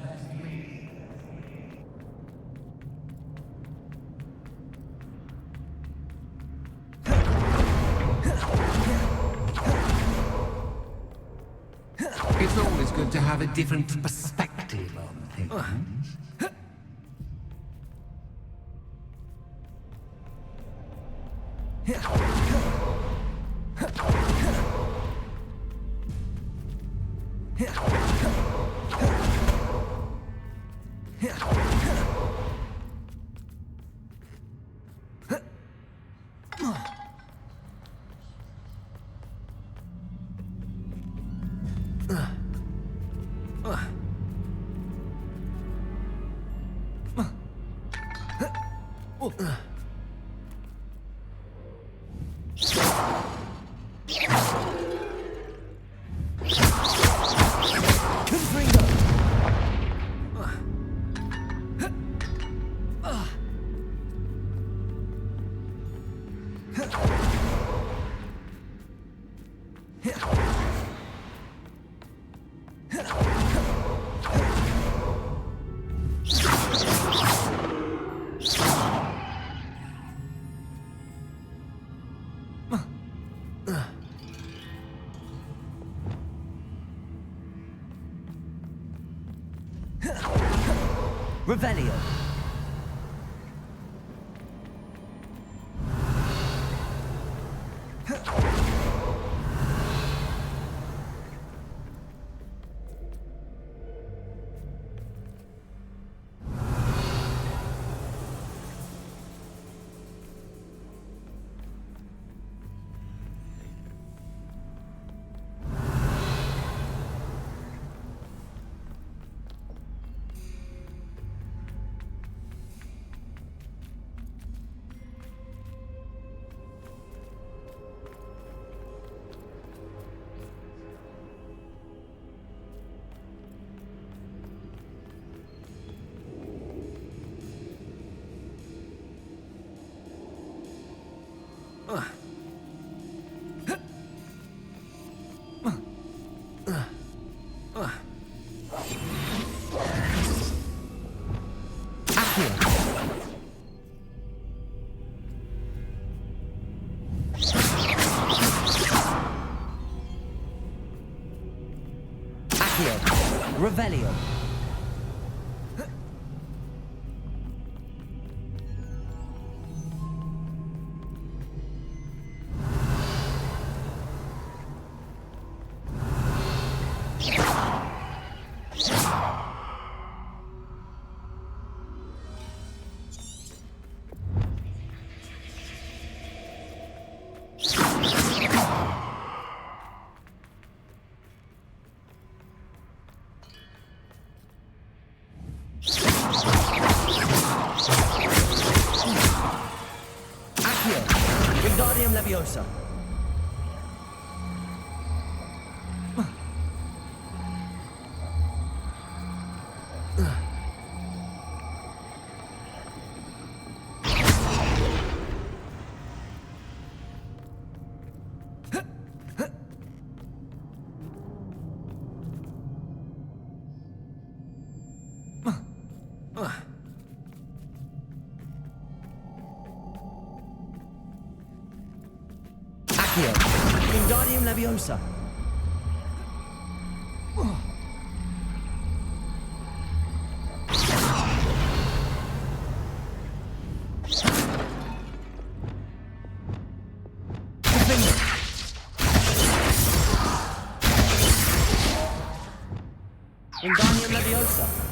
It's always good to have a different perspective on things. Revelio. Revelio. Leviosa. Wingardium Leviosa. Wingardium Leviosa.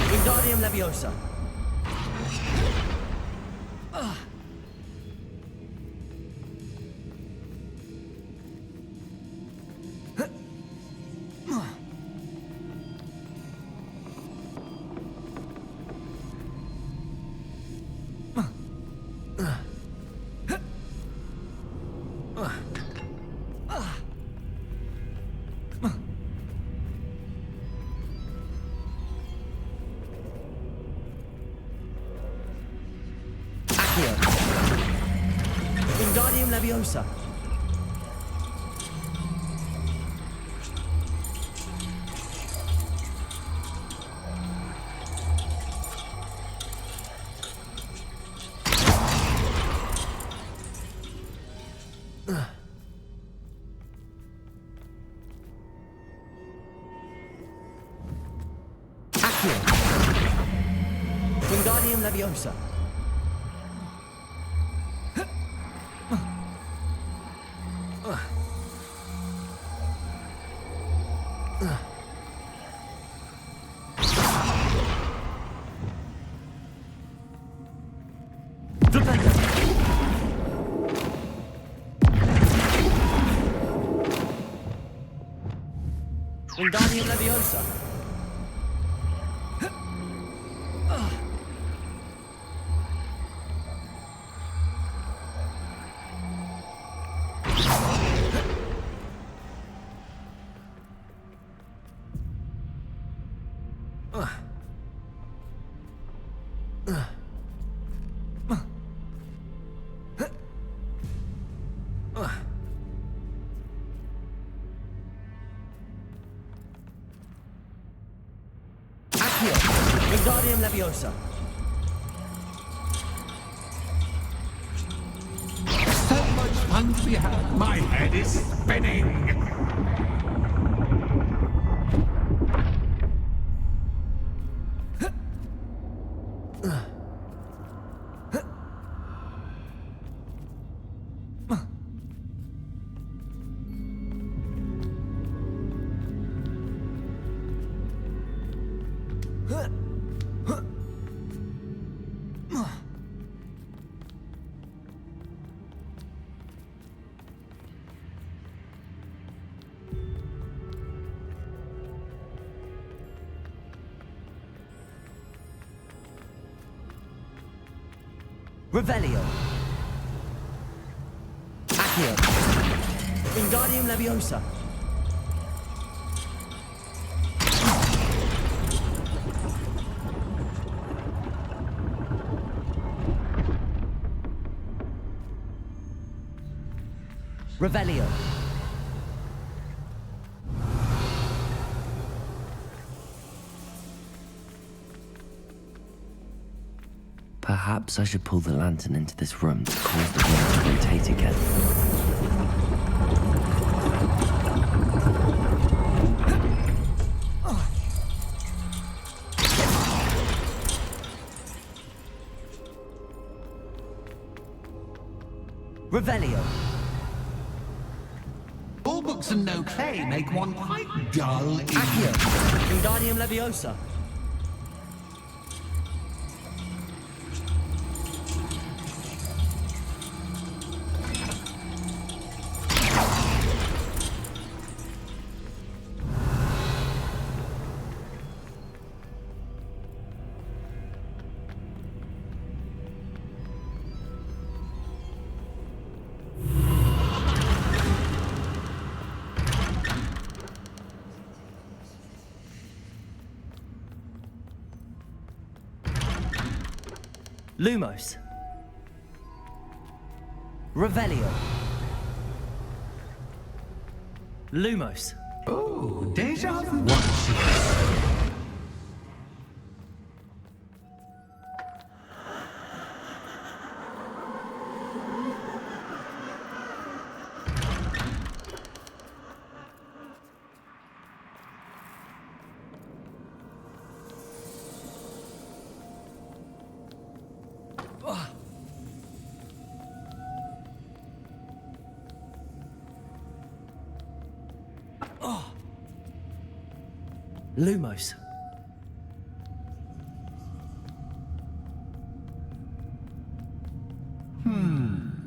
Wingardium Leviosa. Wingardium Leviosa. Accio. Wingardium Leviosa. Wingardium Leviosa. Wingardium Leviosa. So much fun to be had. My head is spinning. Revelio. Accio. Wingardium Leviosa. Revelio. Perhaps I should pull the lantern into this room to cause the room to rotate again. Revelio. All books and no play make one quite dull. Accio. Wingardium Leviosa. Lumos. Revelio. Lumos. Oh, deja vu. Lumos.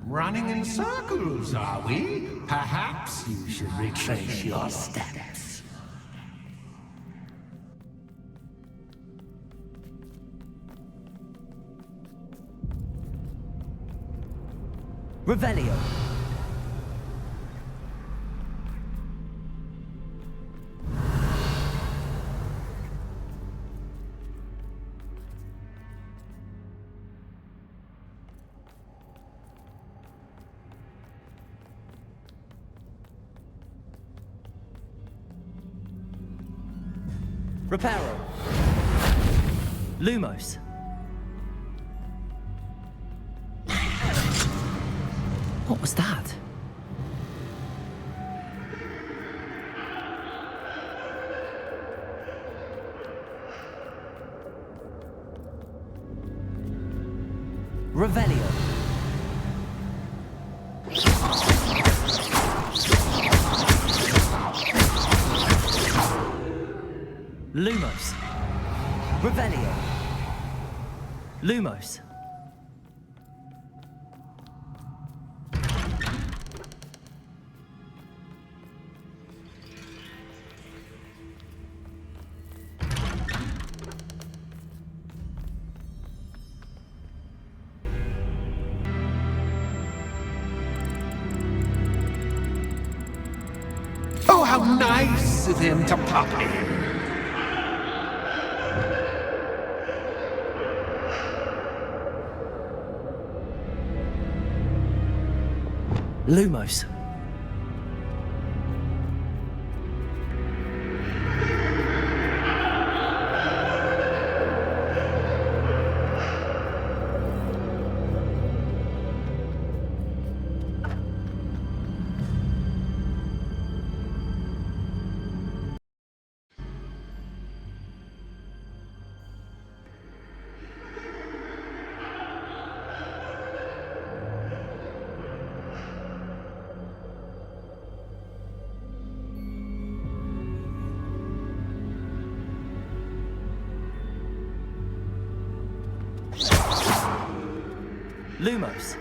Running in circles, are we? Perhaps you should retrace your steps. Revelio. Reparo. Lumos. What was that? Revelio. Lumos. Revelio. Lumos. Oh, how nice of him to pop in. Lumos. Lumos.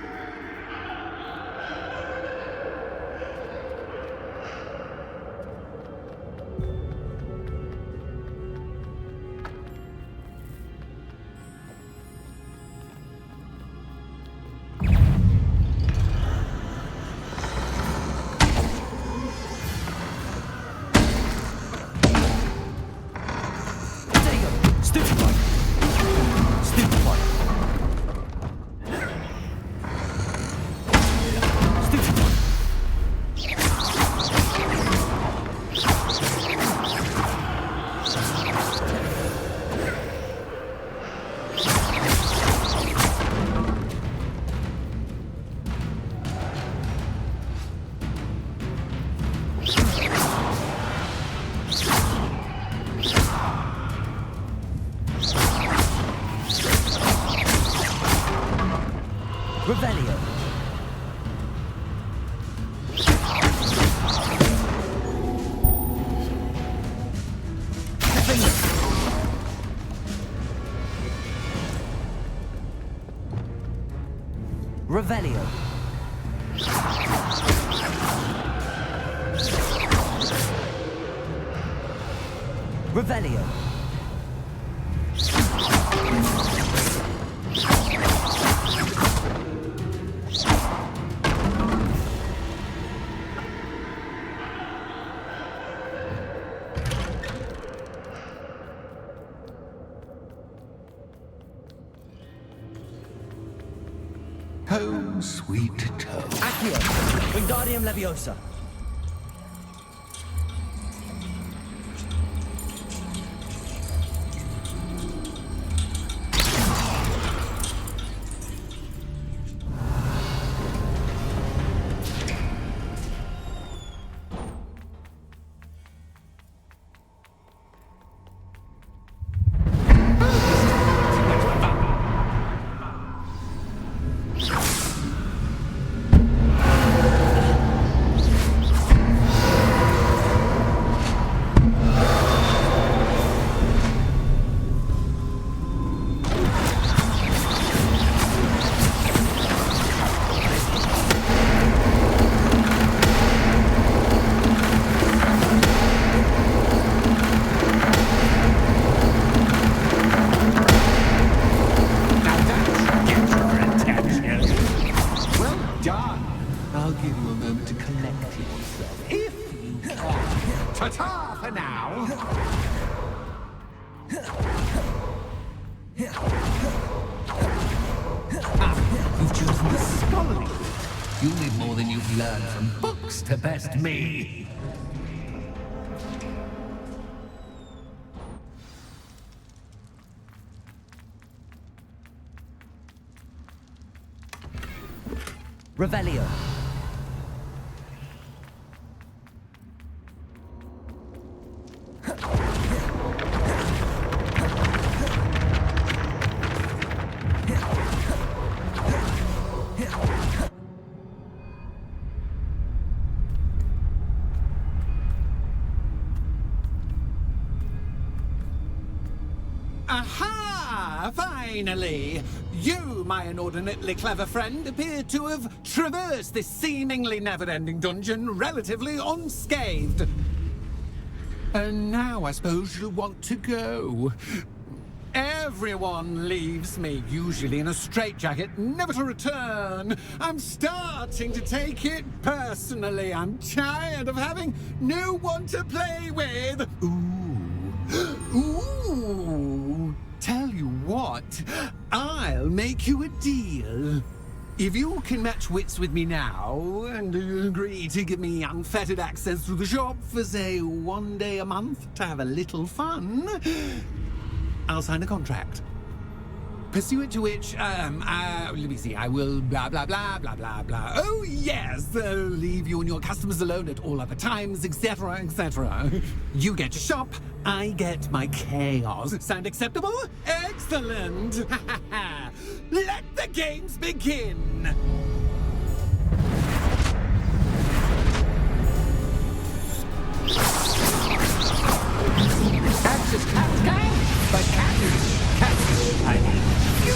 Revelio. Revelio. Revelio. Home, sweet home. Accio. Wingardium Leviosa. Ta-ta for now! You've chosen the scholarly route. You'll need more than you've learned from books to best me. Revelio. Aha! Finally! You, my inordinately clever friend, appear to have traversed this seemingly never-ending dungeon relatively unscathed. And now I suppose you'll want to go. Everyone leaves me, usually in a straitjacket, never to return. I'm starting to take it personally. I'm tired of having no one to play with. Ooh. Tell you what, I'll make you a deal. If you can match wits with me now, and agree to give me unfettered access to the shop for, say, 1 day a month to have a little fun, I'll sign a contract. Pursuant to which, let me see, I will blah, blah, blah, blah, blah, blah. Oh, yes, leave you and your customers alone at all other times, etc., etc. You get your shop, I get my chaos. Sound acceptable? Excellent! Let the games begin! That's just cat's game, but cat's I mean, you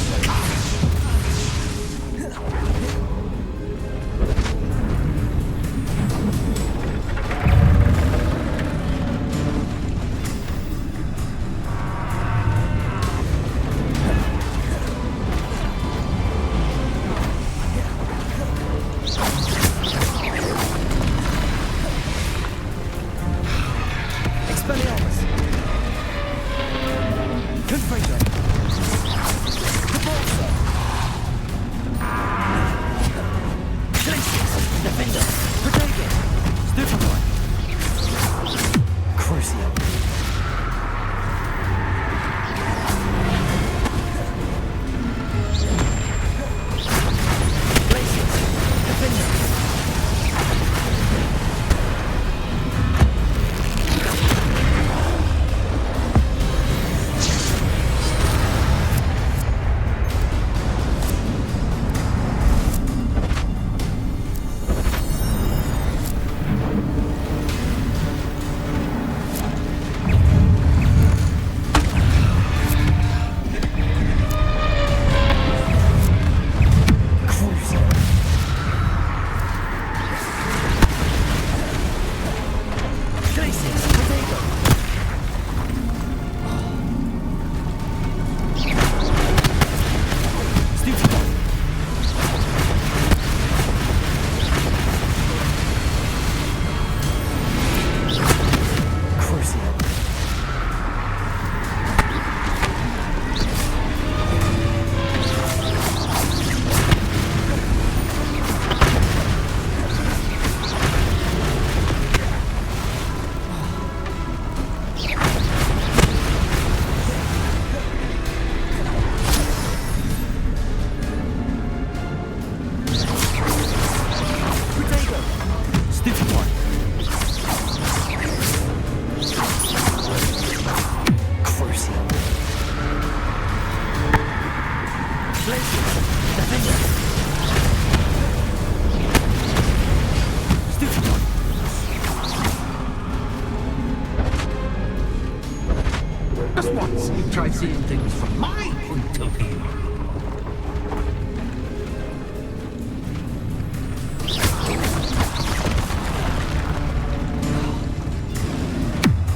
Just once, try seeing things from my point of view.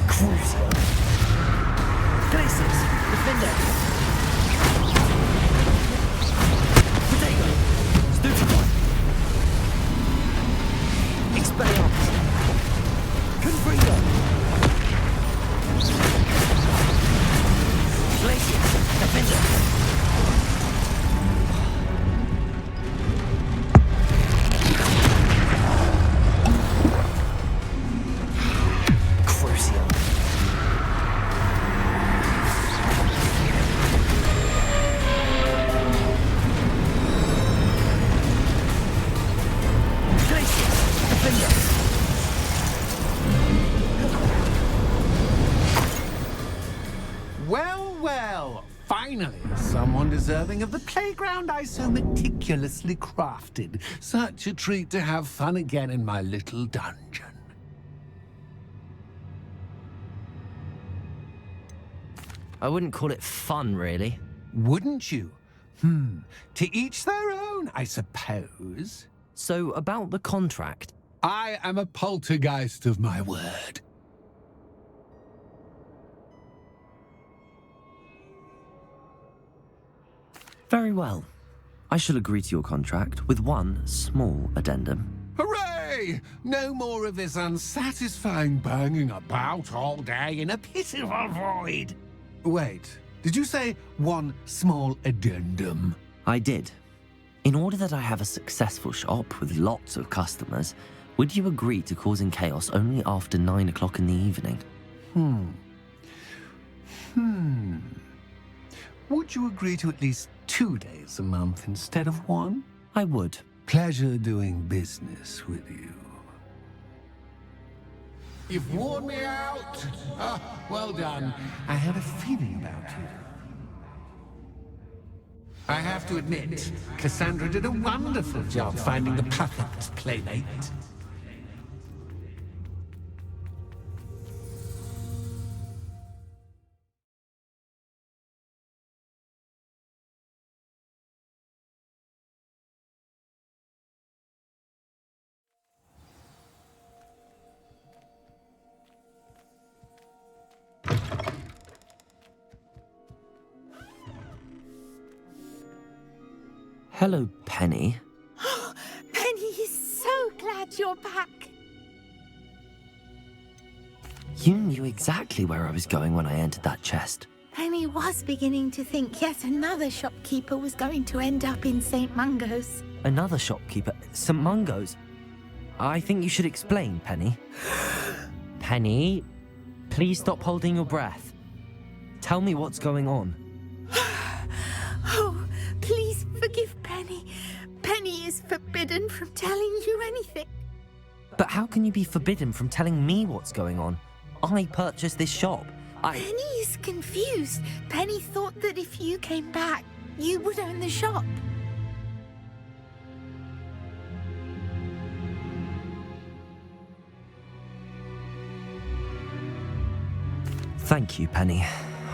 Cruiser. Glaciers. Defender. Potato. Stupefy. Expelliarmus. Confringo. Finally, someone deserving of the playground I so meticulously crafted. Such a treat to have fun again in my little dungeon. I wouldn't call it fun, really. Wouldn't you? To each their own, I suppose. So, about the contract. I am a poltergeist of my word. Very well. I shall agree to your contract with one small addendum. Hooray! No more of this unsatisfying banging about all day in a pitiful void. Wait, did you say one small addendum? I did. In order that I have a successful shop with lots of customers, would you agree to causing chaos only after 9 o'clock in the evening? Would you agree to at least 2 days a month instead of 1? I would. Pleasure doing business with you. You've worn me out. Well done. I had a feeling about you. I have to admit, Cassandra did a wonderful job finding the perfect playmate. Hello, Penny. Penny is so glad you're back. You knew exactly where I was going when I entered that chest. Penny was beginning to think yet another shopkeeper was going to end up in St. Mungo's. Another shopkeeper? St. Mungo's? I think you should explain, Penny. Penny, please stop holding your breath. Tell me what's going on. Oh, please forgive Penny. Penny is forbidden from telling you anything. But how can you be forbidden from telling me what's going on? I purchased this shop. Penny is confused. Penny thought that if you came back, you would own the shop. Thank you, Penny.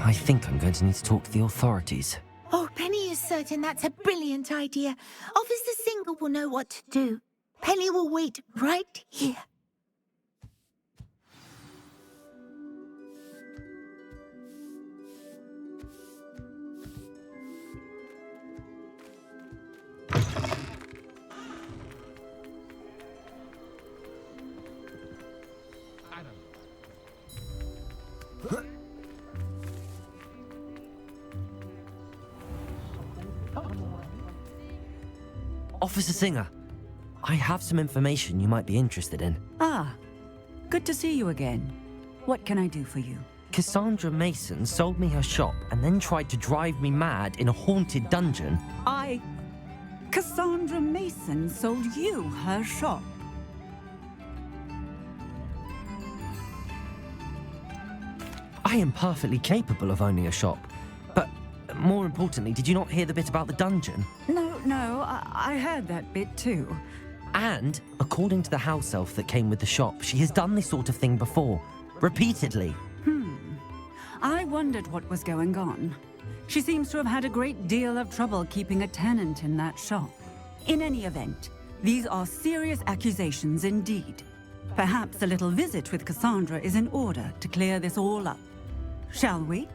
I think I'm going to need to talk to the authorities. Oh, Penny is certain that's a brilliant idea. Officer Singer will know what to do. Penny will wait right here. Officer Singer, I have some information you might be interested in. Ah, good to see you again. What can I do for you? Cassandra Mason sold me her shop and then tried to drive me mad in a haunted dungeon. Cassandra Mason sold you her shop. I am perfectly capable of owning a shop. But more importantly, did you not hear the bit about the dungeon? No, I heard that bit too. And, according to the house elf that came with the shop, she has done this sort of thing before. Repeatedly. I wondered what was going on. She seems to have had a great deal of trouble keeping a tenant in that shop. In any event, these are serious accusations indeed. Perhaps a little visit with Cassandra is in order to clear this all up. Shall we?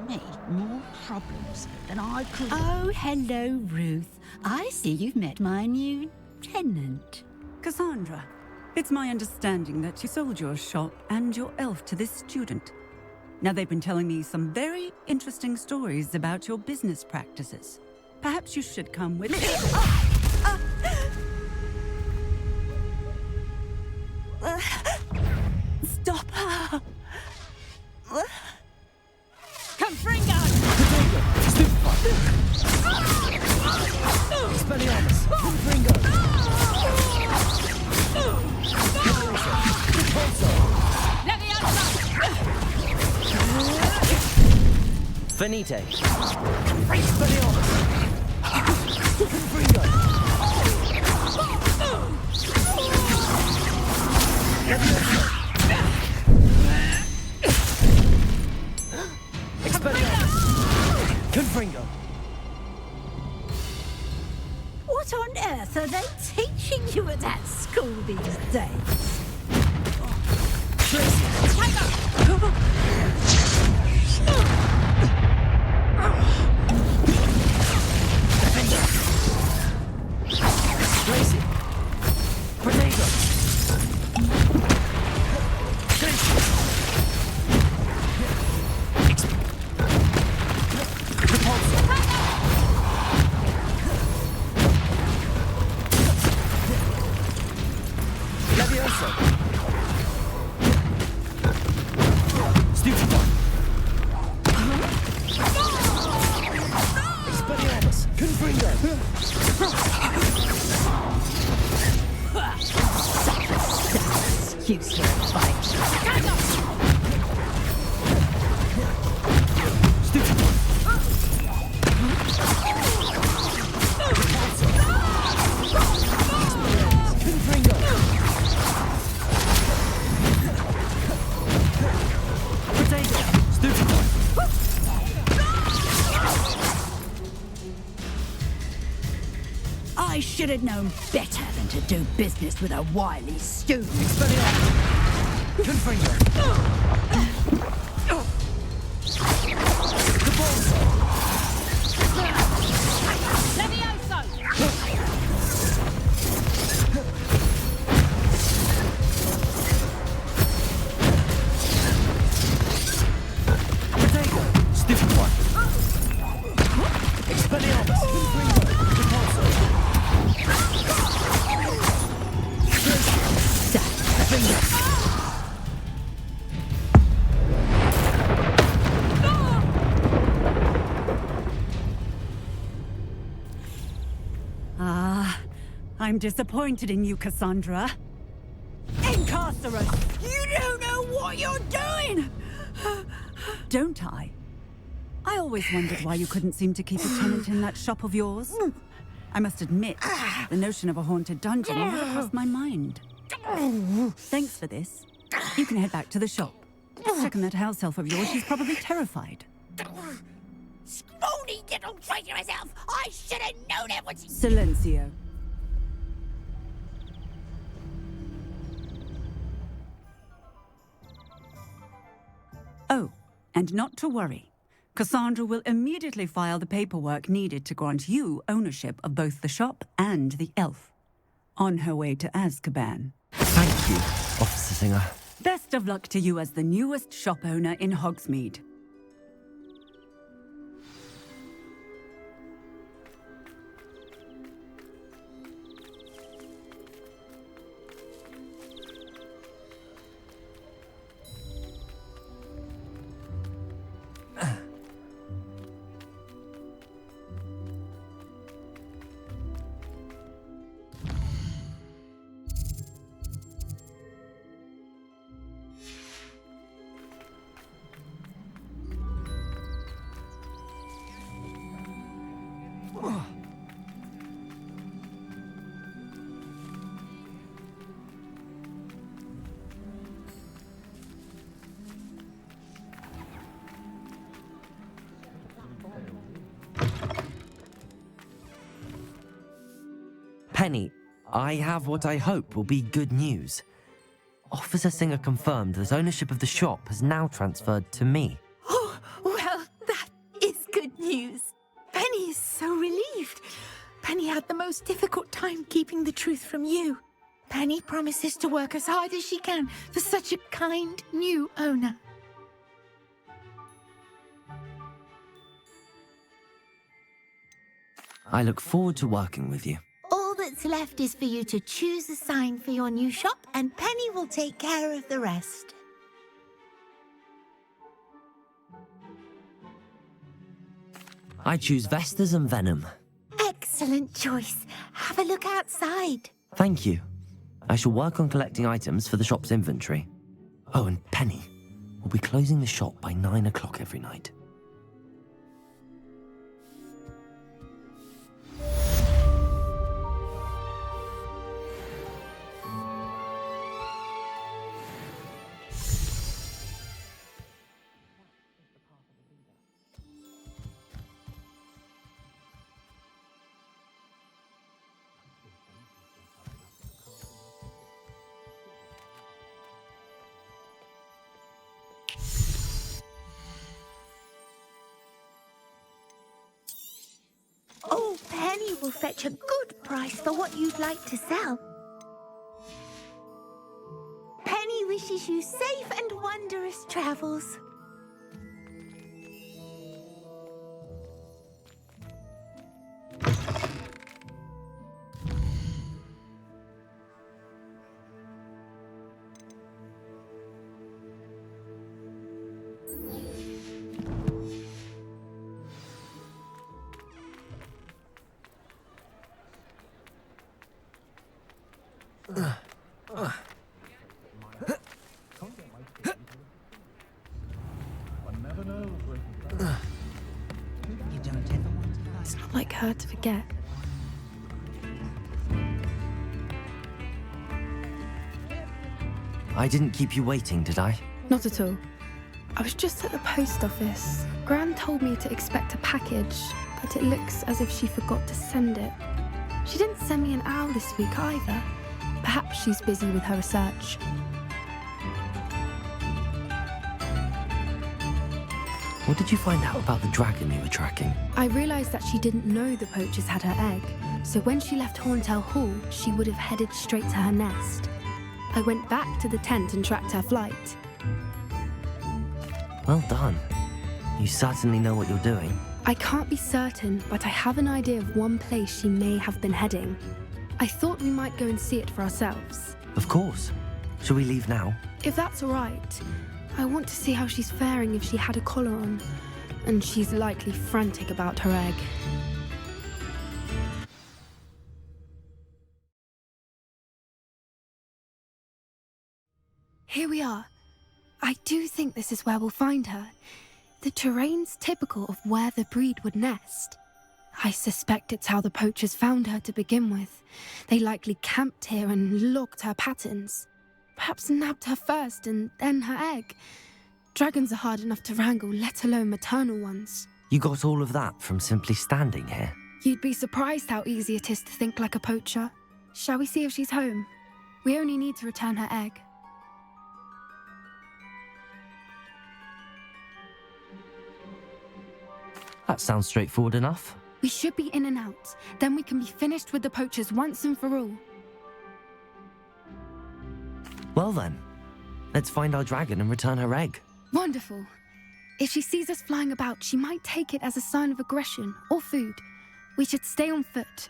Me more problems than I could. Oh, hello, Ruth. I see you've met my new tenant. Cassandra, it's my understanding that you sold your shop and your elf to this student. Now, they've been telling me some very interesting stories about your business practices. Perhaps you should come with me. Stop her! Confringo! Expelliarmus! Confringo! Venite! Expelliarmus! Confringo! Expelliarmus! Confringo! What on earth are they teaching you at that school these days? Tracy! Potato! Levioso! Stupefy! Expelliarmus! Confringo! Useless fight. Stupefy! Confringo! Potato! Stupefy! I should have known better than to do business with a wily student. Confringo! Potato! Stupefy! Expelliarmus! Confringo! I'm disappointed in you, Cassandra. Incarcerate! You don't know what you're doing! Don't I? I always wondered why you couldn't seem to keep a tenant in that shop of yours. I must admit, the notion of a haunted dungeon never crossed my mind. Thanks for this. You can head back to the shop. Check on that house elf of yours, she's probably terrified. Scrawny little traitor herself! I should have known it was... Silencio. Oh, and not to worry. Cassandra will immediately file the paperwork needed to grant you ownership of both the shop and the elf. On her way to Azkaban. Thank you, Officer Singer. Best of luck to you as the newest shop owner in Hogsmeade. Penny, I have what I hope will be good news. Officer Singer confirmed that ownership of the shop has now transferred to me. Oh, well, that is good news. Penny is so relieved. Penny had the most difficult time keeping the truth from you. Penny promises to work as hard as she can for such a kind new owner. I look forward to working with you. All that's left is for you to choose a sign for your new shop, and Penny will take care of the rest. I choose Vestas and Venom. Excellent choice. Have a look outside. Thank you. I shall work on collecting items for the shop's inventory. Oh, and Penny. We'll be closing the shop by 9 o'clock every night. Oh, Penny will fetch a good price for what you'd like to sell. Penny wishes you safe and wondrous travels. It's not like her to forget. I didn't keep you waiting, did I? Not at all. I was just at the post office. Gran told me to expect a package, but it looks as if she forgot to send it. She didn't send me an owl this week either. Perhaps she's busy with her research. What did you find out about the dragon you were tracking? I realised that she didn't know the poachers had her egg, so when she left Horntail Hall, she would have headed straight to her nest. I went back to the tent and tracked her flight. Well done. You certainly know what you're doing. I can't be certain, but I have an idea of one place she may have been heading. I thought we might go and see it for ourselves. Of course. Shall we leave now? If that's all right. I want to see how she's faring if she had a collar on. And she's likely frantic about her egg. Here we are. I do think this is where we'll find her. The terrain's typical of where the breed would nest. I suspect it's how the poachers found her to begin with. They likely camped here and logged her patterns. Perhaps nabbed her first and then her egg. Dragons are hard enough to wrangle, let alone maternal ones. You got all of that from simply standing here? You'd be surprised how easy it is to think like a poacher. Shall we see if she's home? We only need to return her egg. That sounds straightforward enough. We should be in and out. Then we can be finished with the poachers once and for all. Well then, let's find our dragon and return her egg. Wonderful. If she sees us flying about, she might take it as a sign of aggression or food. We should stay on foot.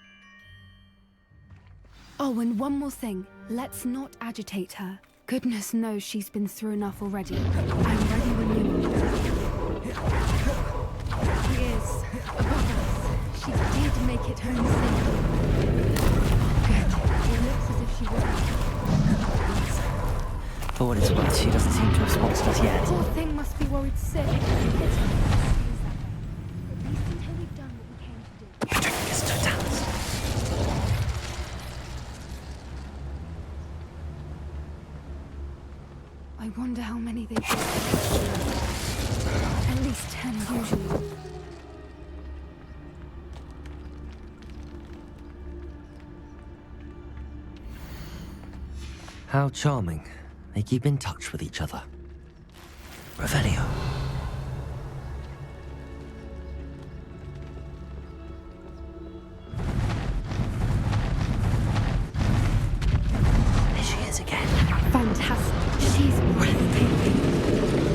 Oh, and one more thing. Let's not agitate her. Goodness knows she's been through enough already. I'm ready when you are. She is above us. She did make it home safely. Good. It looks as if she will. For what it's worth, she doesn't seem to have spotted us yet. The poor thing must be worried sick. At least until we've done what we came to do. The dragon is totalis. I wonder how many they've got. At least 10 usually. How charming. They keep in touch with each other. Revelio. There she is again. Fantastic. She's breathtaking.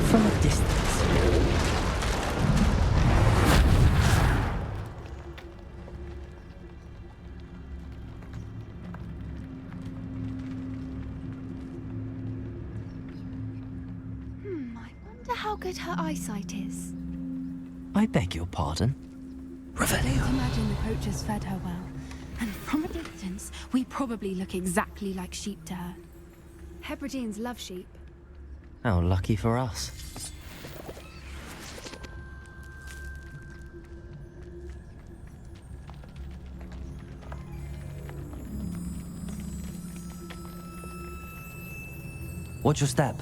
From a distance. How good her eyesight is. I beg your pardon? Don't imagine the poachers fed her well. And from a distance, we probably look exactly like sheep to her. Hebrideans love sheep. How lucky for us. Watch your step.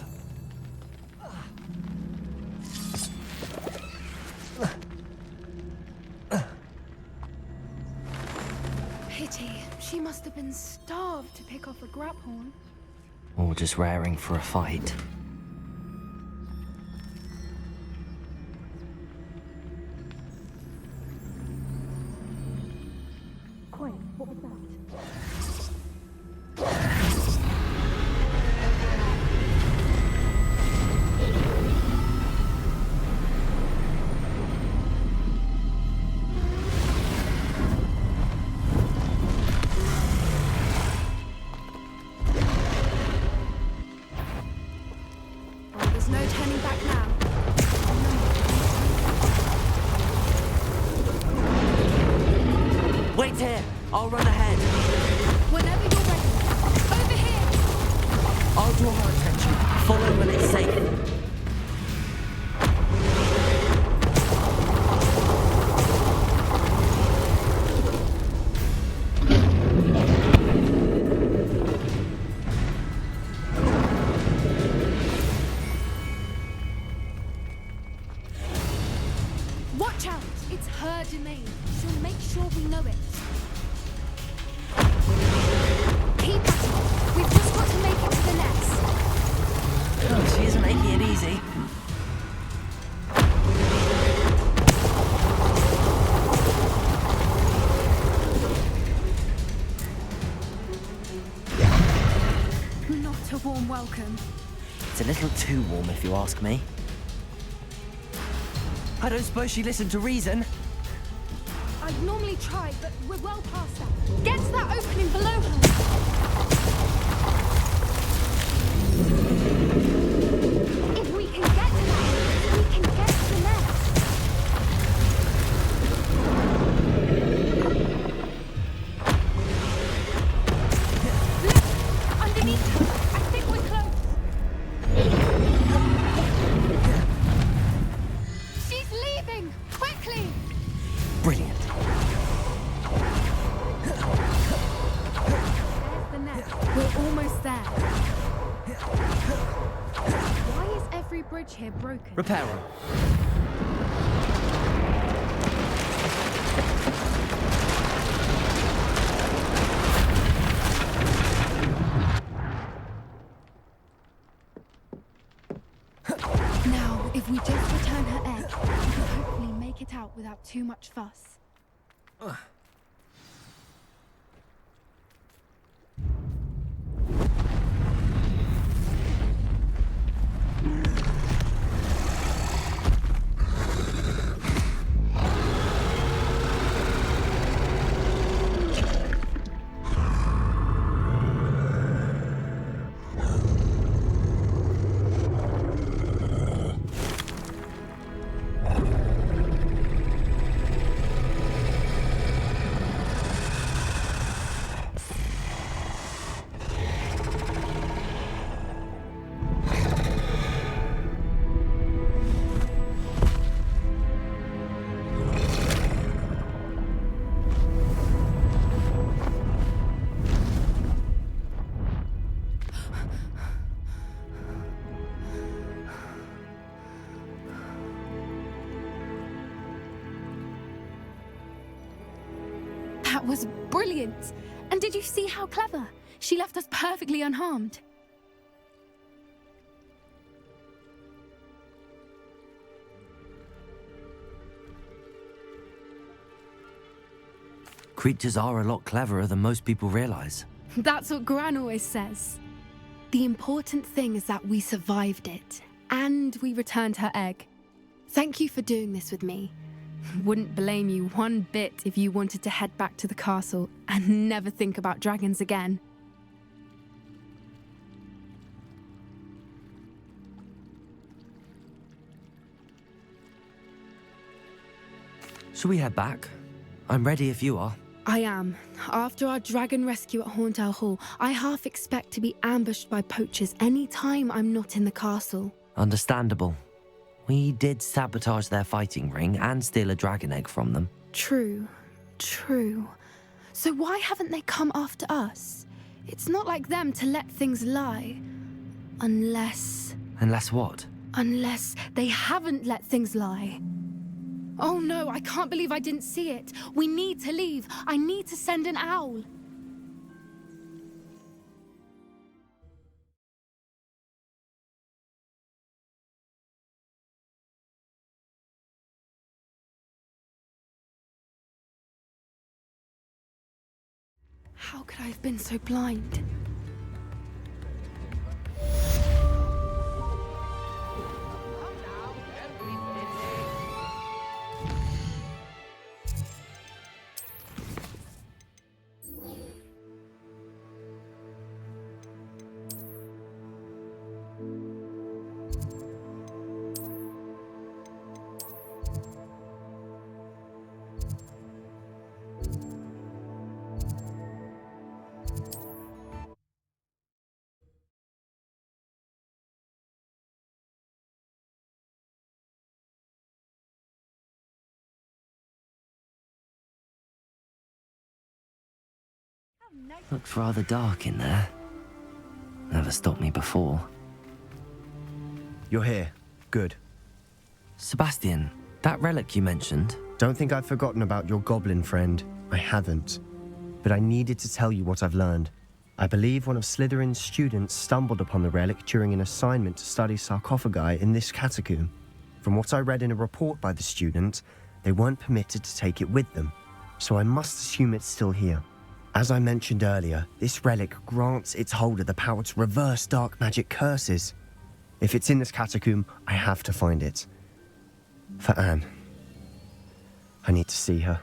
Pity. She must have been starved to pick off a graphorn. Or just raring for a fight. Quiet, what was that? There's no turning back now. Wait here! I'll run ahead. Whenever you're ready. Over here! I'll draw her attention. Follow when it's safe. Watch out! It's her domain. She'll make sure we know it. Keep at it. We've just got to make it to the nest. Oh, she isn't making it easy. Not a warm welcome. It's a little too warm if you ask me. I don't suppose she listened to reason. I'd normally try, but we're well past that. Get to that opening below her. If we can get to that, we can get to the nest. Look, underneath her. I think we're close. She's leaving! Quickly! Brilliant. There's the nest. We're almost there. Why is every bridge here broken? Repair them. Now, if we just return her egg, we can hopefully make it out without too much fuss. That was brilliant! And did you see how clever? She left us perfectly unharmed. Creatures are a lot cleverer than most people realize. That's what Gran always says. The important thing is that we survived it, and we returned her egg. Thank you for doing this with me. Wouldn't blame you one bit if you wanted to head back to the castle and never think about dragons again. Shall we head back? I'm ready if you are. I am. After our dragon rescue at Hauntow Hall, I half expect to be ambushed by poachers any time I'm not in the castle. Understandable. We did sabotage their fighting ring and steal a dragon egg from them. True. So why haven't they come after us? It's not like them to let things lie. Unless what? Unless they haven't let things lie. Oh no, I can't believe I didn't see it. We need to leave. I need to send an owl. How could I have been so blind? Looks rather dark in there. Never stopped me before. You're here. Good. Sebastian, that relic you mentioned. Don't think I've forgotten about your goblin friend. I haven't. But I needed to tell you what I've learned. I believe one of Slytherin's students stumbled upon the relic during an assignment to study sarcophagi in this catacomb. From what I read in a report by the student, they weren't permitted to take it with them, so I must assume it's still here. As I mentioned earlier, this relic grants its holder the power to reverse dark magic curses. If it's in this catacomb, I have to find it. For Anne. I need to see her.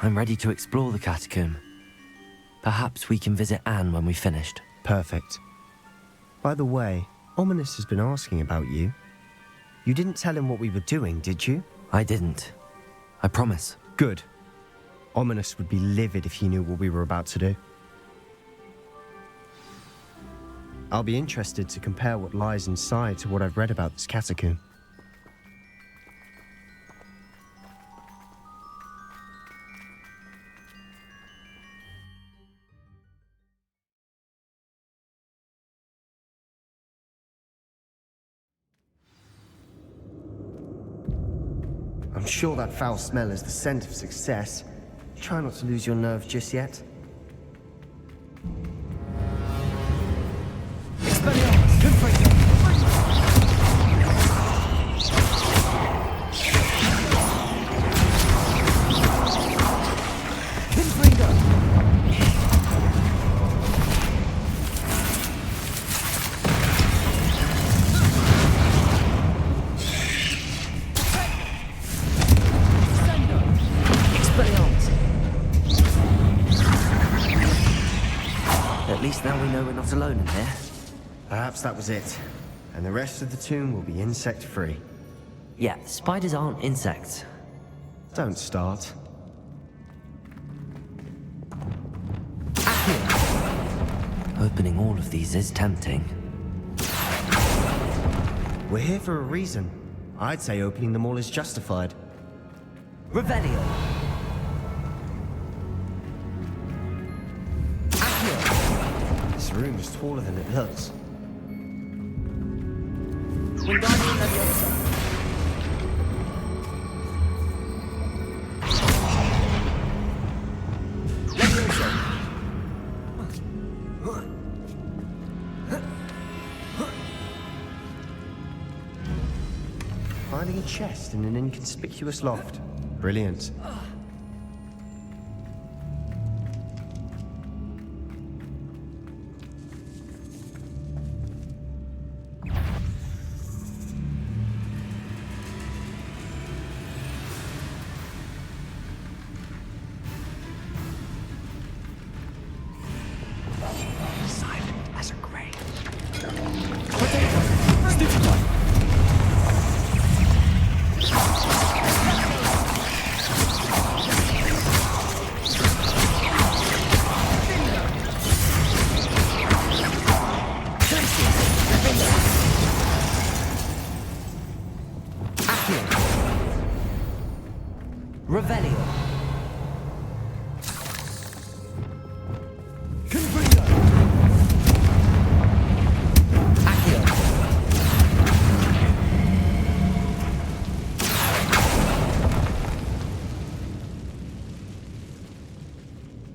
I'm ready to explore the catacomb. Perhaps we can visit Anne when we've finished. Perfect. By the way, Ominous has been asking about you. You didn't tell him what we were doing, did you? I didn't. I promise. Good. Ominous would be livid if he knew what we were about to do. I'll be interested to compare what lies inside to what I've read about this catacomb. I'm sure that foul smell is the scent of success. Try not to lose your nerve just yet. At least now we know we're not alone in here. Perhaps that was it. And the rest of the tomb will be insect-free. Yeah, spiders aren't insects. Don't start. Opening all of these is tempting. We're here for a reason. I'd say opening them all is justified. Revelio! This room is taller than it looks. Finding a chest in an inconspicuous loft. Brilliant. Revelio.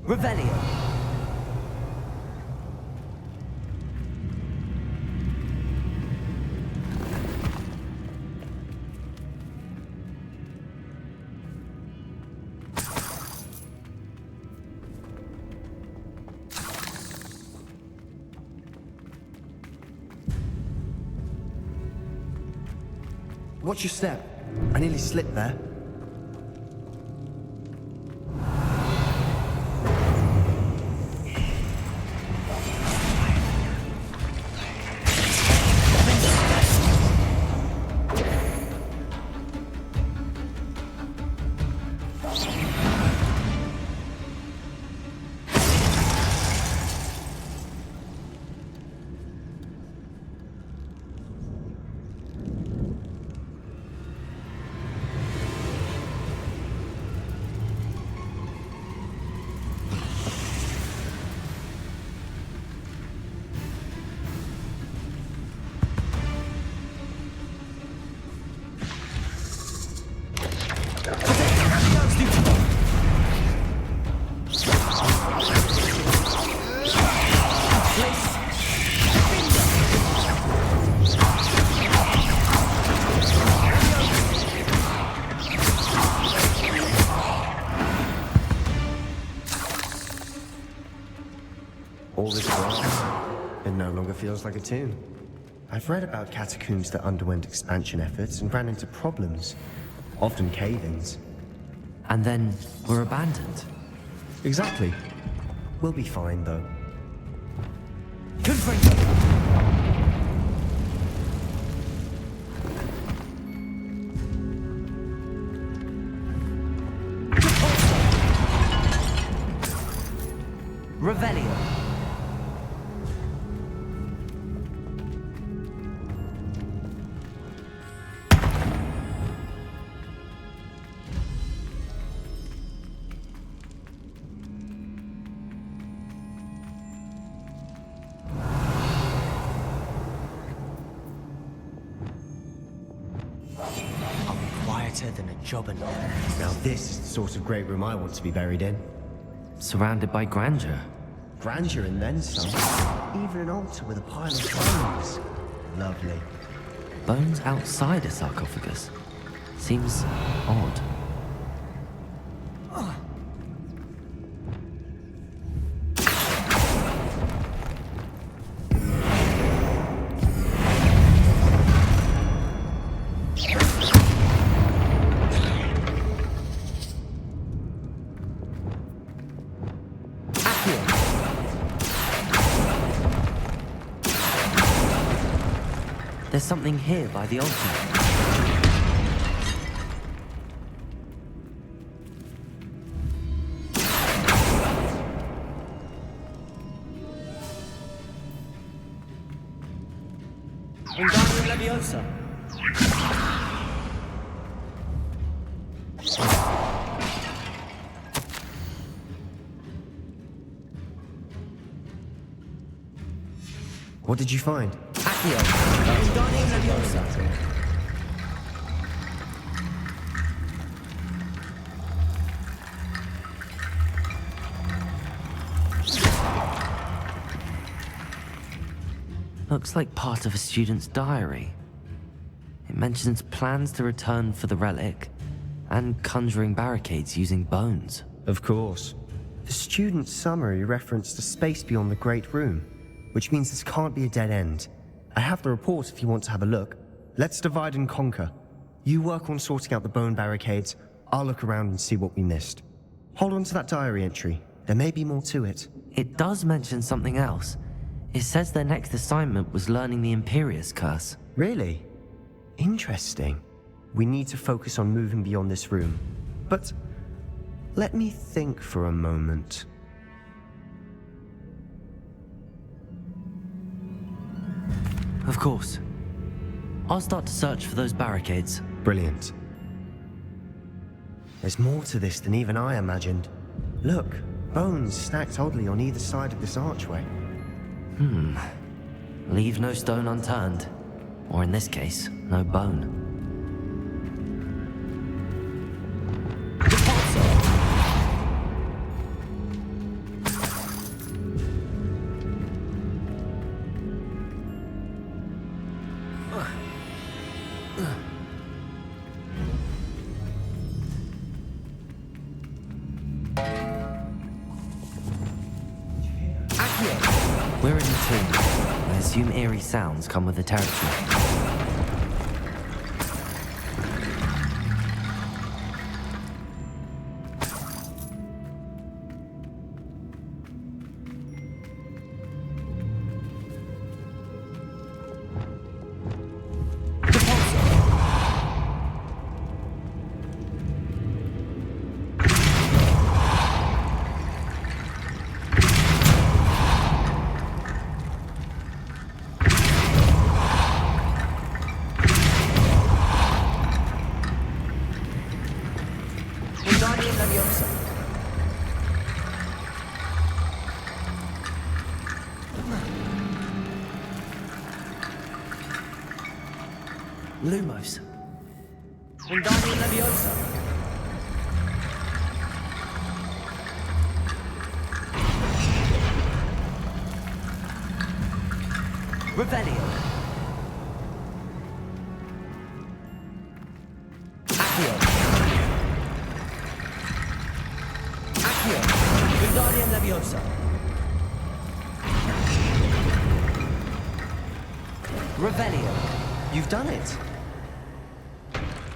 Revelio. Watch your step. I nearly slipped there. All this grass, it no longer feels like a tomb. I've read about catacombs that underwent expansion efforts and ran into problems, often cave-ins. And then were abandoned. Exactly. We'll be fine, though. Revelio. Quieter than a jobberknocker. Now this is the sort of great room I want to be buried in. Surrounded by grandeur. Grandeur and then some. Even an altar with a pile of bones. Lovely. Bones outside a sarcophagus. Seems odd. There's something here by the altar. Wingardium Leviosa. What did you find? Wingardium Leviosa. Looks like part of a student's diary. It mentions plans to return for the relic and conjuring barricades using bones. Of course. The student's summary referenced a space beyond the Great Room, which means this can't be a dead end. I have the report if you want to have a look. Let's divide and conquer. You work on sorting out the bone barricades. I'll look around and see what we missed. Hold on to that diary entry. There may be more to it. It does mention something else. It says their next assignment was learning the Imperius Curse. Really? Interesting. We need to focus on moving beyond this room. But let me think for a moment. Of course. I'll start to search for those barricades. Brilliant. There's more to this than even I imagined. Look, bones stacked oddly on either side of this archway. Leave no stone unturned. Or in this case, no bone. We're in the tomb. I assume eerie sounds come with the territory. Lumos. Wingardium Leviosa. Revelio. Accio. Accio. Wingardium Leviosa. Revelio. You've done it.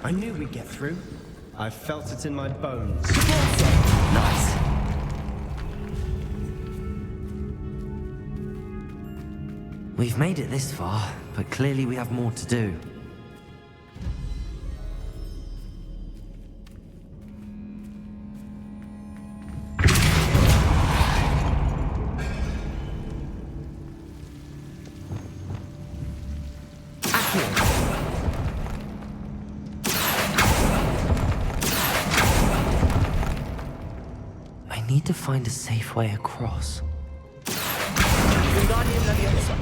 I knew we'd get through. I felt it in my bones. Nice. We've made it this far, but clearly we have more to do. I need to find a safe way across. Wingardium Leviosa.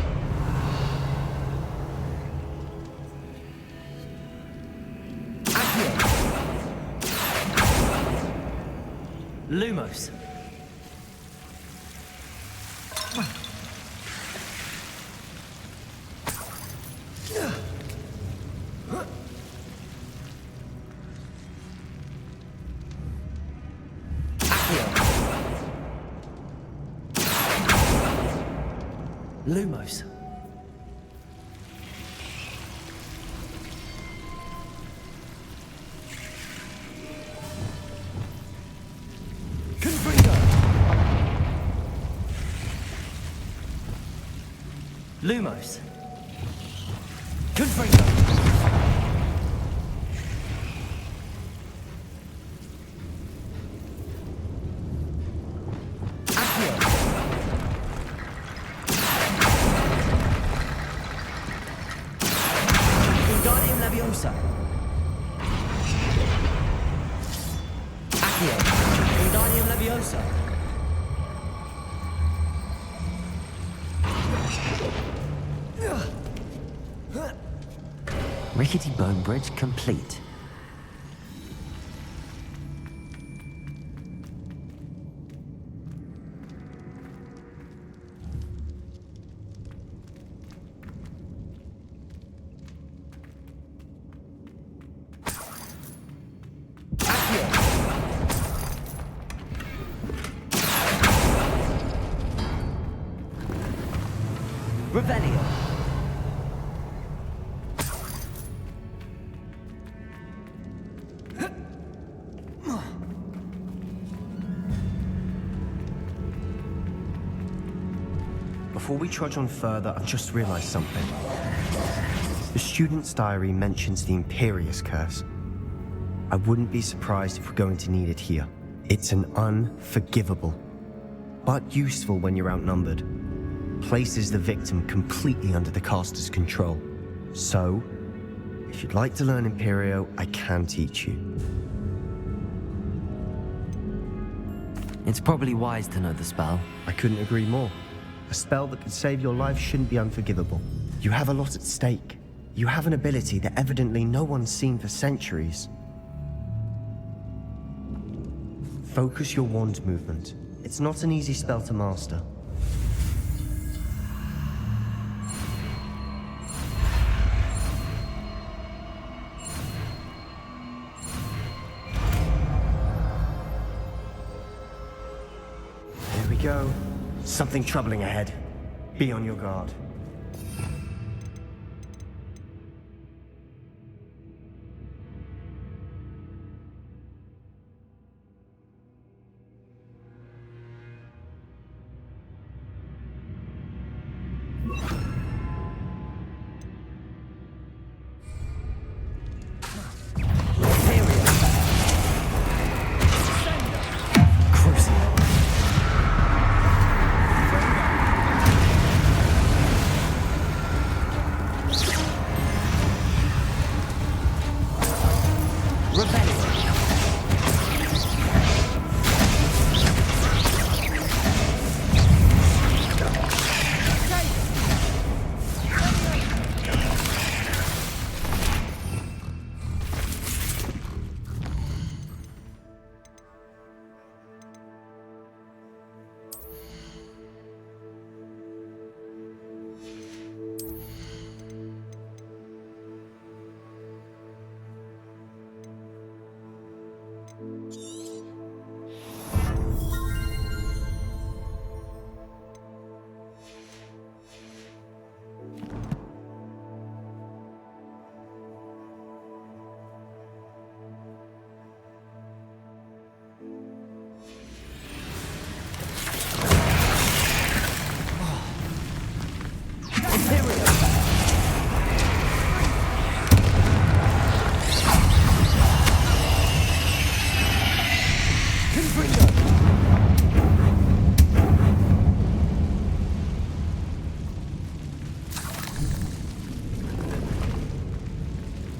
Accio. Lumos. Lumos. Confringo. Lumos. Confringo. Leviosa. Accio. Wingardium Leviosa. Rickety bone bridge complete. Revelio. Before we trudge on further, I've just realized something. The student's diary mentions the Imperious Curse. I wouldn't be surprised if we're going to need it here. It's an unforgivable, but useful when you're outnumbered. Places the victim completely under the caster's control. So, if you'd like to learn Imperio, I can teach you. It's probably wise to know the spell. I couldn't agree more. A spell that could save your life shouldn't be unforgivable. You have a lot at stake. You have an ability that evidently no one's seen for centuries. Focus your wand movement. It's not an easy spell to master. There we go. Something troubling ahead. Be on your guard.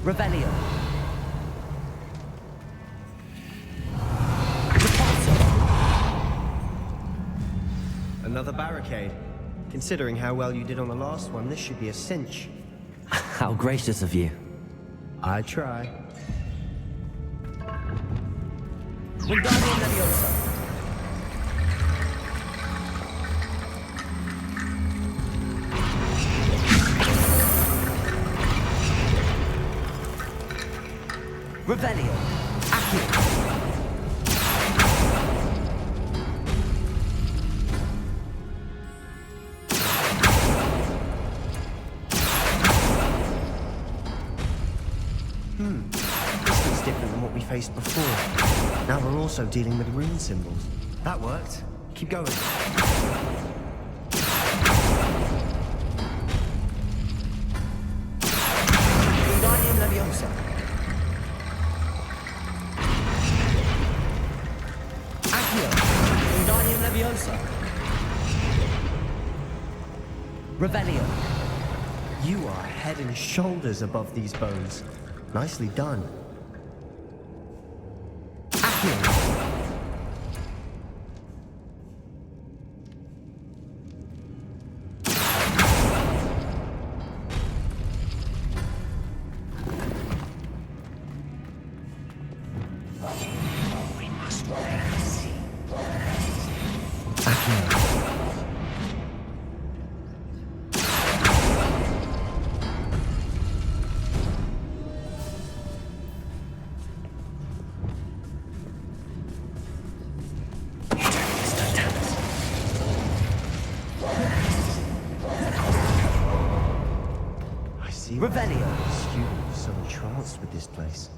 Revelio. Another barricade. Considering how well you did on the last one, this should be a cinch. How gracious of you. I try. Wingardium Leviosa. Revelio. Accio. This looks different than what we faced before. Now we're also dealing with rune symbols. That worked. Keep going. Wingardium Leviosa. Accio. Wingardium Leviosa. Revelio. You are head and shoulders above these bones. Nicely done. Accio. We must pass. Accio. I see. Revelio. Students so entranced with this place.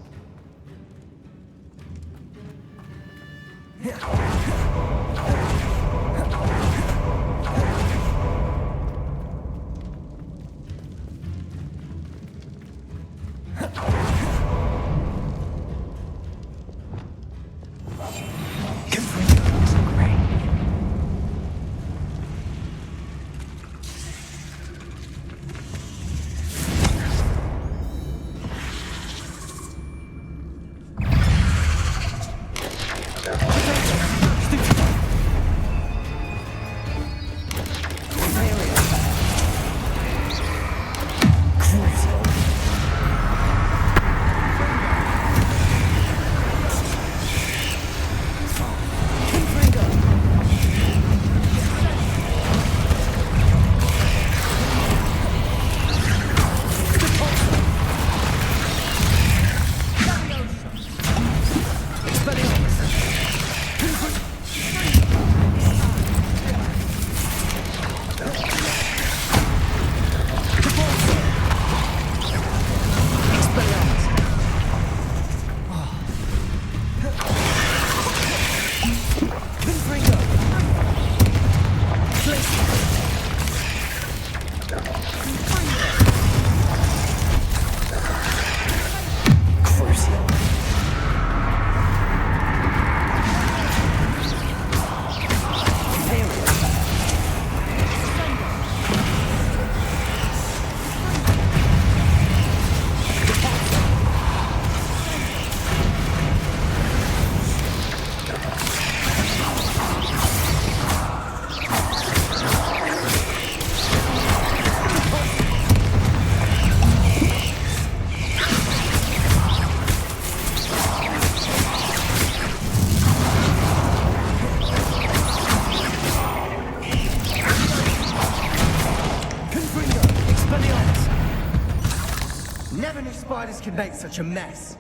could make such a mess.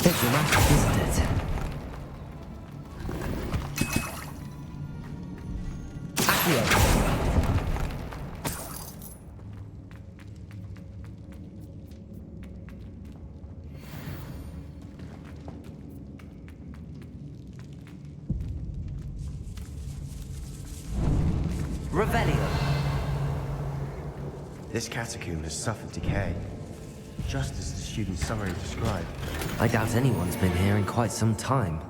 Bit dramatic, isn't it? Accio. Revelio. This catacomb has suffered decay, just as the student summary described. I doubt anyone's been here in quite some time.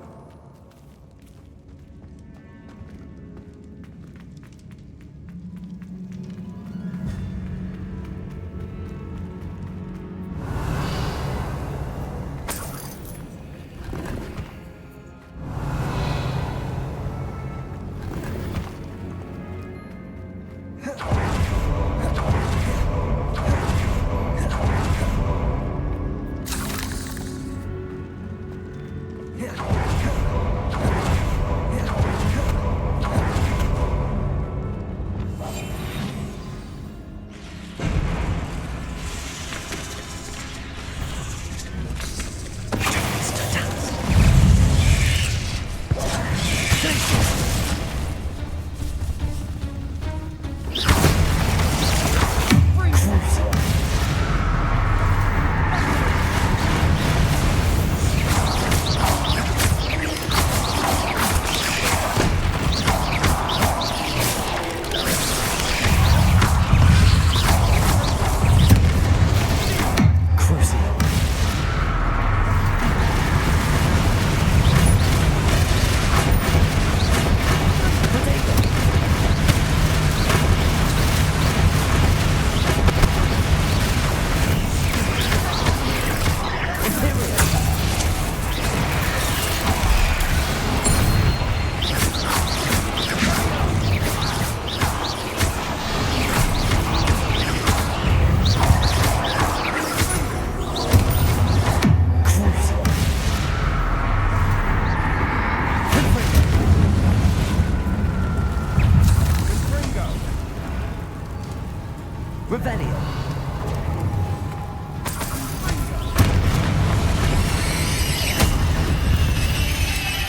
Revelio.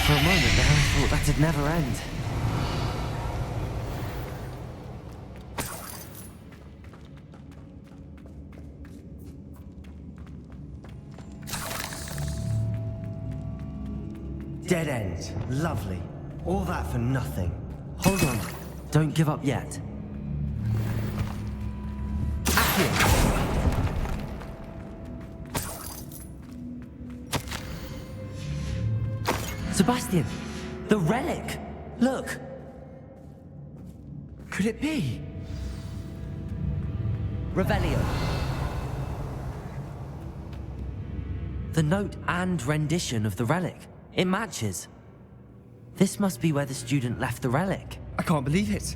For a moment there, I thought that'd never end. Dead end. Lovely. All that for nothing. Hold on. Don't give up yet. Sebastian! The relic! Look! Could it be? Revelio. The note and rendition of the relic. It matches. This must be where the student left the relic. I can't believe it.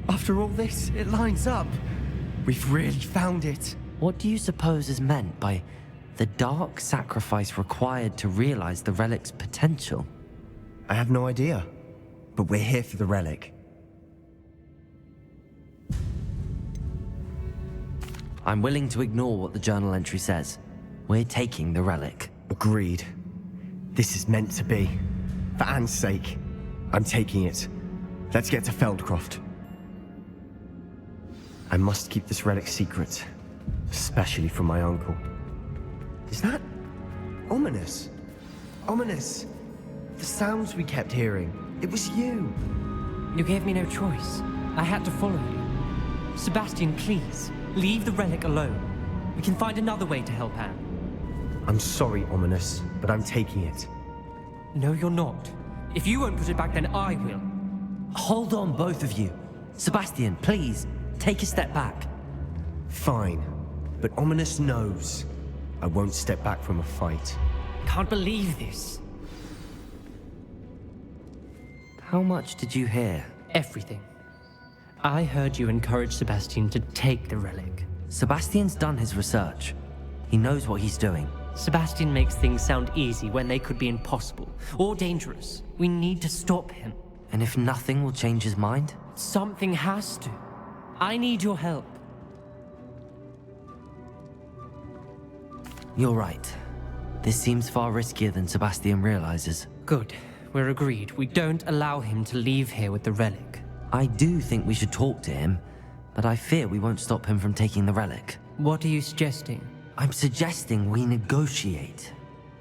After all this, it lines up. We've really found it. What do you suppose is meant by the dark sacrifice required to realize the relic's potential? I have no idea, but we're here for the relic. I'm willing to ignore what the journal entry says. We're taking the relic. Agreed. This is meant to be. For Anne's sake, I'm taking it. Let's get to Feldcroft. I must keep this relic secret, especially from my uncle. Is that ominous? Ominous. The sounds we kept hearing. It was you. You gave me no choice. I had to follow you. Sebastian, please, leave the relic alone. We can find another way to help Anne. I'm sorry, Ominous, but I'm taking it. No, you're not. If you won't put it back, then I will. Hold on, both of you. Sebastian, please, take a step back. Fine, but Ominous knows I won't step back from a fight. Can't believe this. How much did you hear? Everything. I heard you encourage Sebastian to take the relic. Sebastian's done his research. He knows what he's doing. Sebastian makes things sound easy when they could be impossible or dangerous. We need to stop him. And if nothing will change his mind? Something has to. I need your help. You're right. This seems far riskier than Sebastian realizes. Good. We're agreed. We don't allow him to leave here with the relic. I do think we should talk to him, but I fear we won't stop him from taking the relic. What are you suggesting? I'm suggesting we negotiate.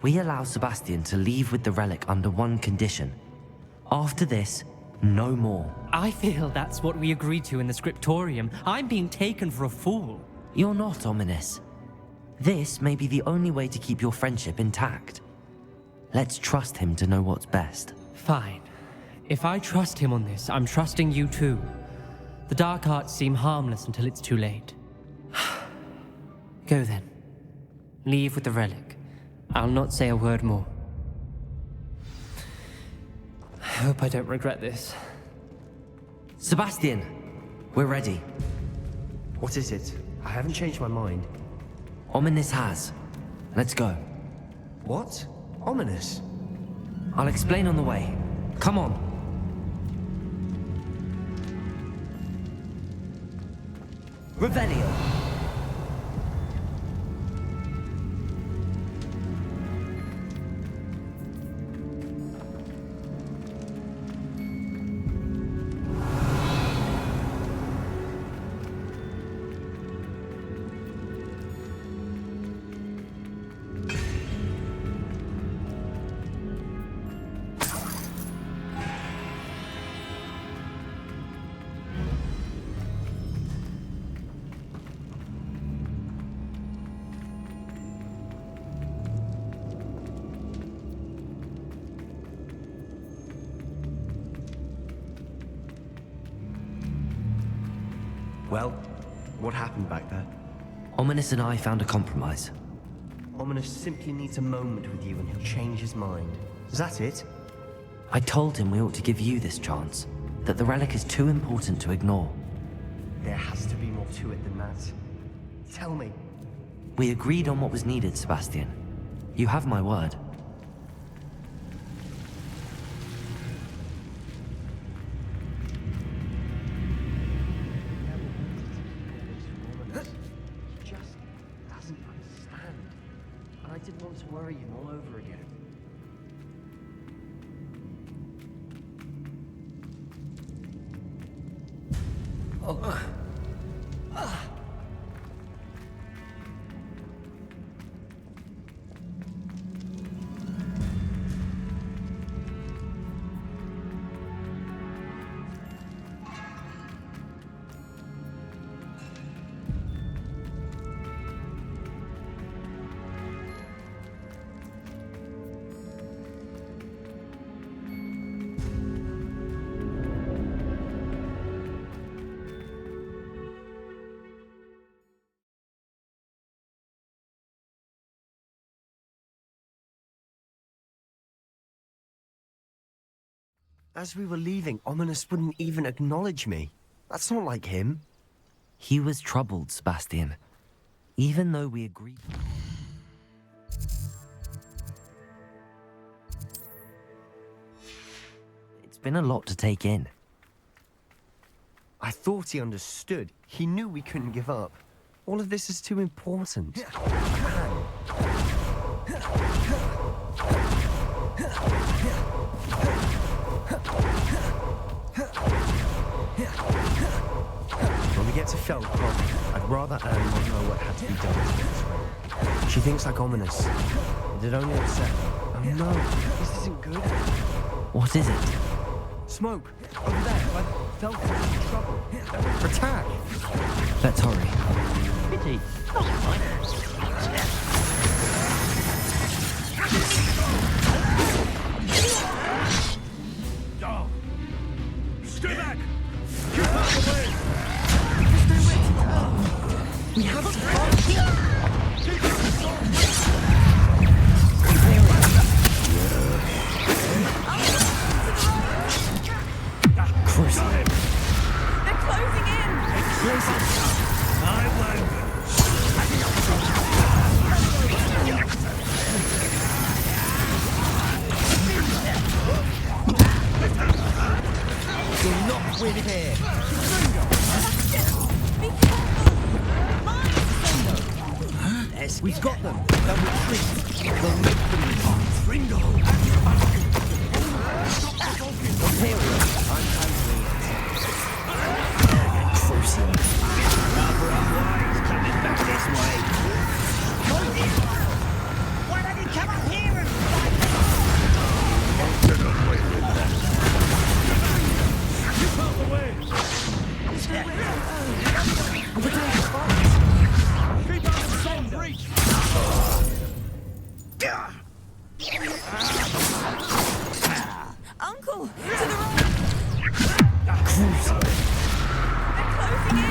We allow Sebastian to leave with the relic under one condition. After this, no more. I feel that's what we agreed to in the scriptorium. I'm being taken for a fool. You're not, Ominous. This may be the only way to keep your friendship intact. Let's trust him to know what's best. Fine. If I trust him on this, I'm trusting you too. The dark arts seem harmless until it's too late. Go then. Leave with the relic. I'll not say a word more. I hope I don't regret this. Sebastian! We're ready. What is it? I haven't changed my mind. Ominous has. Let's go. What? Ominous? I'll explain on the way. Come on. Revelio. Well, what happened back there? Ominous and I found a compromise. Ominous simply needs a moment with you and he'll change his mind. Is that it? I told him we ought to give you this chance, that the relic is too important to ignore. There has to be more to it than that. Tell me. We agreed on what was needed, Sebastian. You have my word. I didn't want to worry him all over again. As we were leaving, Ominous wouldn't even acknowledge me. That's not like him. He was troubled, Sebastian. Even though we agreed... It's been a lot to take in. I thought he understood. He knew we couldn't give up. All of this is too important. When we get to Feldcroft, I'd rather Anne not know what had to be done to get through. She thinks like Ominous. It'd only upset her. Oh no, this isn't good. What is it? Smoke! Over there, by Feldcroft's in trouble. Attack! Let's hurry. Pity. Stay back! Keep out of the way! We have a Chris. They're closing in! I won't. You're not with here. They're this. We've got them. They'll retreat. We'll make them retreat. Ringo! Imperial, I'm handling it. Crucial. Rather unwise coming back this way. Why don't you come up here and fight? Get away with that. Keep out the way! Keep out of sun's reach! Uncle, to the right! Crucial. They're closing in!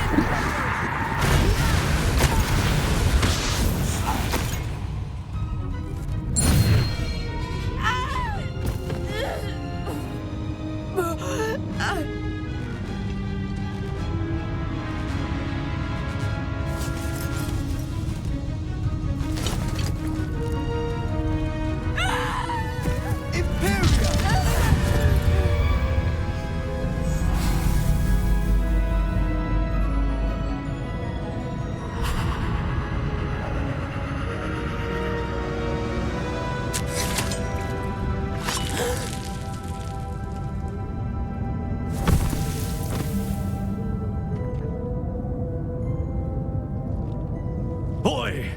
Boy!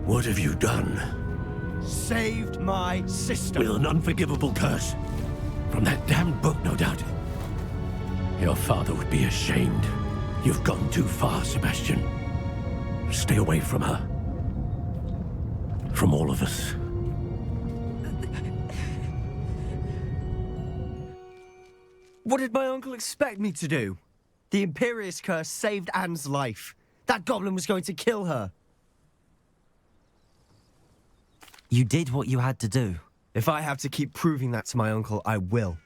What have you done? Saved my sister. With an unforgivable curse. From that damned book, no doubt. Your father would be ashamed. You've gone too far, Sebastian. Stay away from her. From all of us. What did my uncle expect me to do? The Imperious curse saved Anne's life. That goblin was going to kill her. You did what you had to do. If I have to keep proving that to my uncle, I will.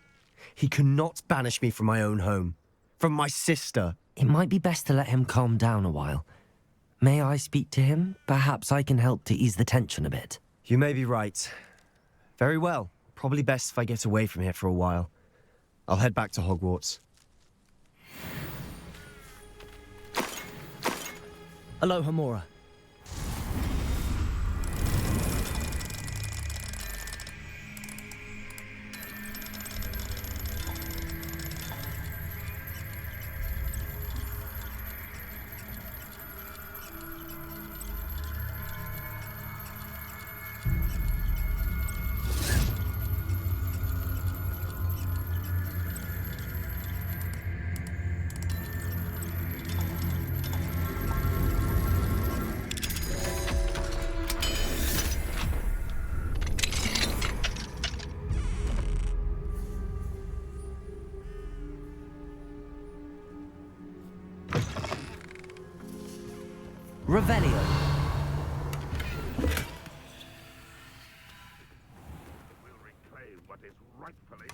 He cannot banish me from my own home. From my sister. It might be best to let him calm down a while. May I speak to him? Perhaps I can help to ease the tension a bit. You may be right. Very well. Probably best if I get away from here for a while. I'll head back to Hogwarts. Aloha, Mora. Revelio. We'll reclaim what is rightfully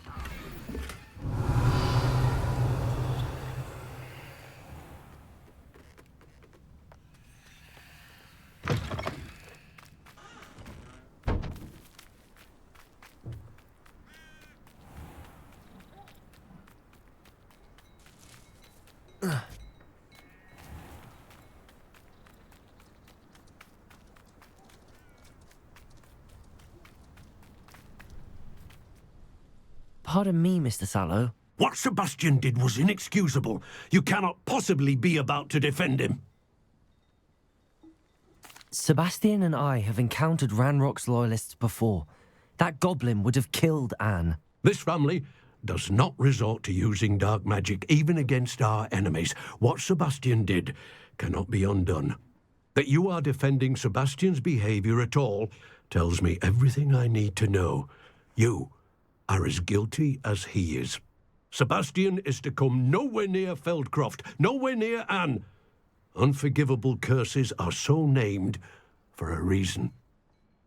Pardon me, Mr. Sallow. What Sebastian did was inexcusable. You cannot possibly be about to defend him. Sebastian and I have encountered Ranrock's loyalists before. That goblin would have killed Anne. This family does not resort to using dark magic, even against our enemies. What Sebastian did cannot be undone. That you are defending Sebastian's behavior at all tells me everything I need to know. You are as guilty as he is. Sebastian is to come nowhere near Feldcroft, nowhere near Anne. Unforgivable curses are so named for a reason.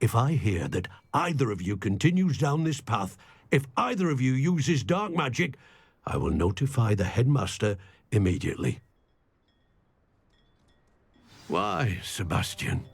If I hear that either of you continues down this path, if either of you uses dark magic, I will notify the headmaster immediately. Why, Sebastian?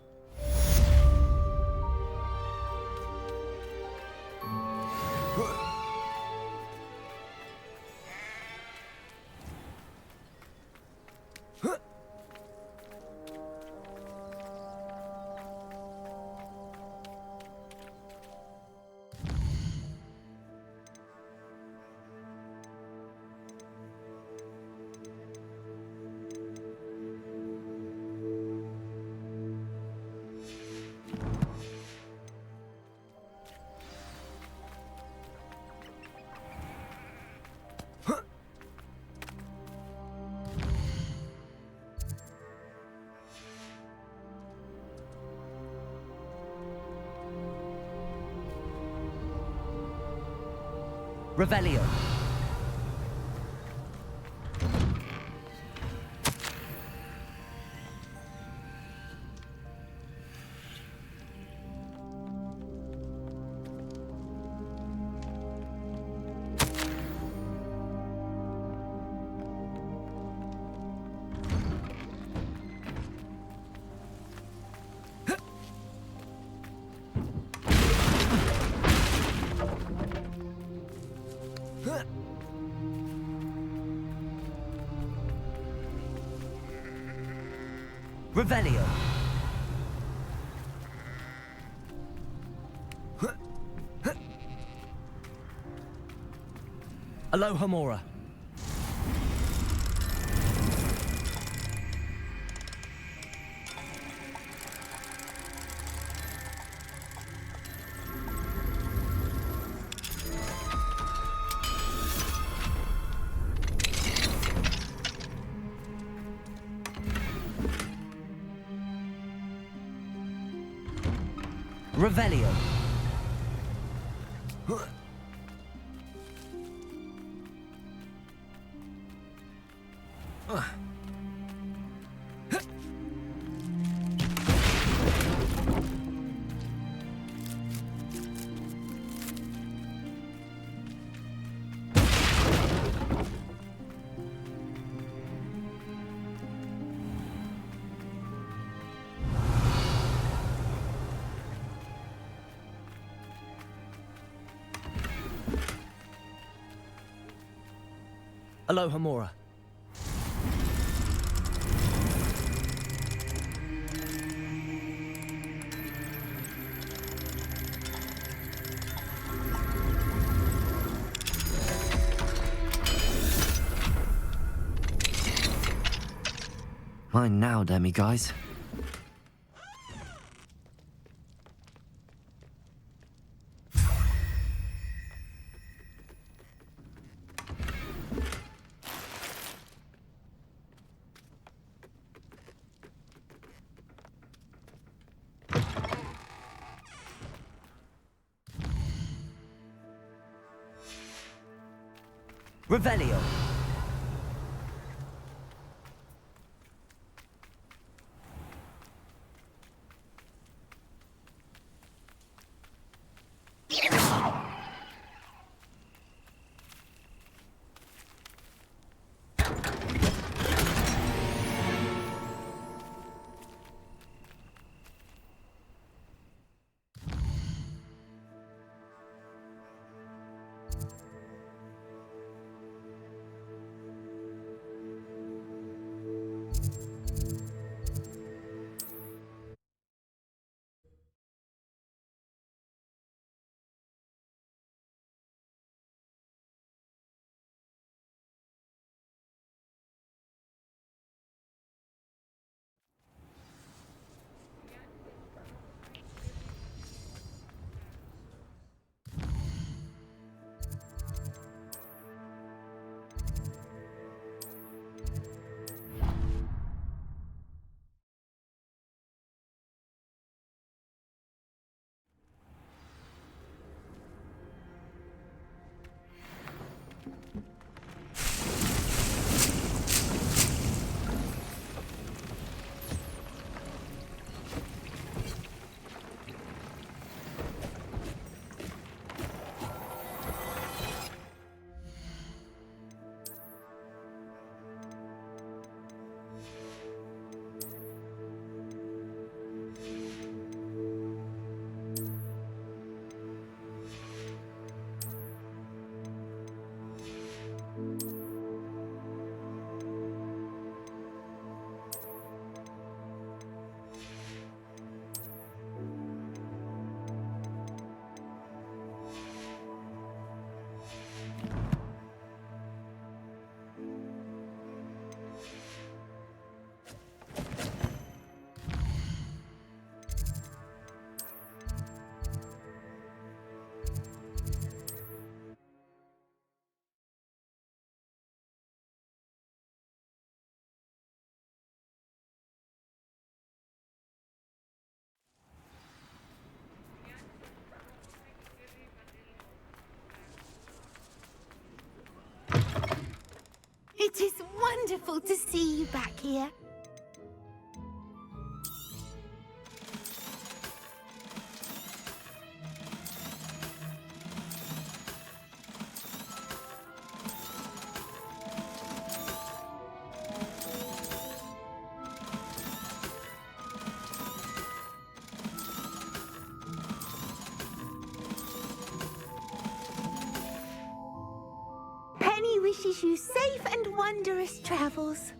Revelio. Revelio. Aloha Mora. Revelio. Aloha Mora. Mine now, demi-guys. Revelio. wonderful to see you back here. Penny wishes you safe and wondrous travels.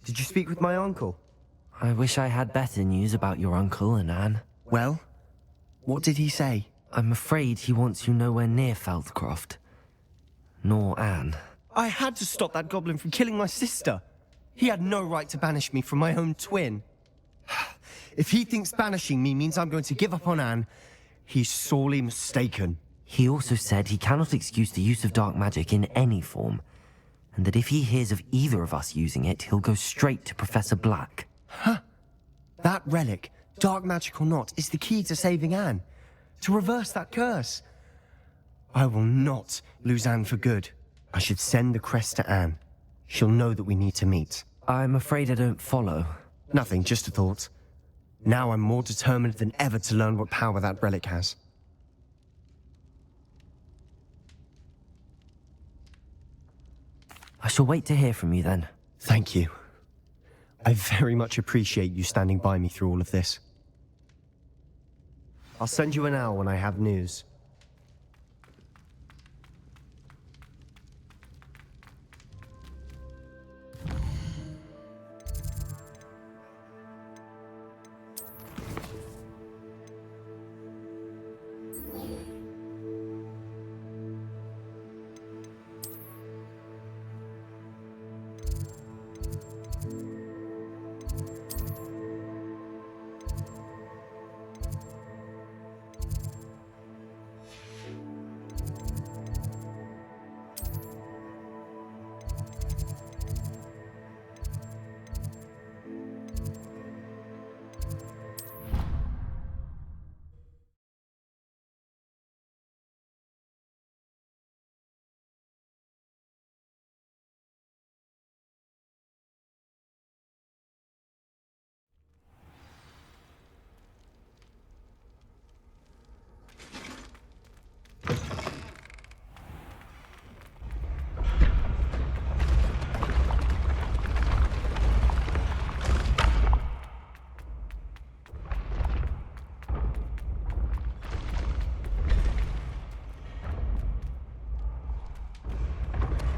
Did you speak with my uncle? I wish I had better news about your uncle and Anne. Well, what did he say? I'm afraid he wants you nowhere near Feldcroft. Nor Anne. I had to stop that goblin from killing my sister. He had no right to banish me from my own twin. If he thinks banishing me means I'm going to give up on Anne, he's sorely mistaken. He also said he cannot excuse the use of dark magic in any form, and that if he hears of either of us using it, he'll go straight to Professor Black. Huh? That relic, dark magic or not, is the key to saving Anne. To reverse that curse. I will not lose Anne for good. I should send the crest to Anne. She'll know that we need to meet. I'm afraid I don't follow. Nothing, just a thought. Now I'm more determined than ever to learn what power that relic has. I shall wait to hear from you then. Thank you. I very much appreciate you standing by me through all of this. I'll send you an owl when I have news.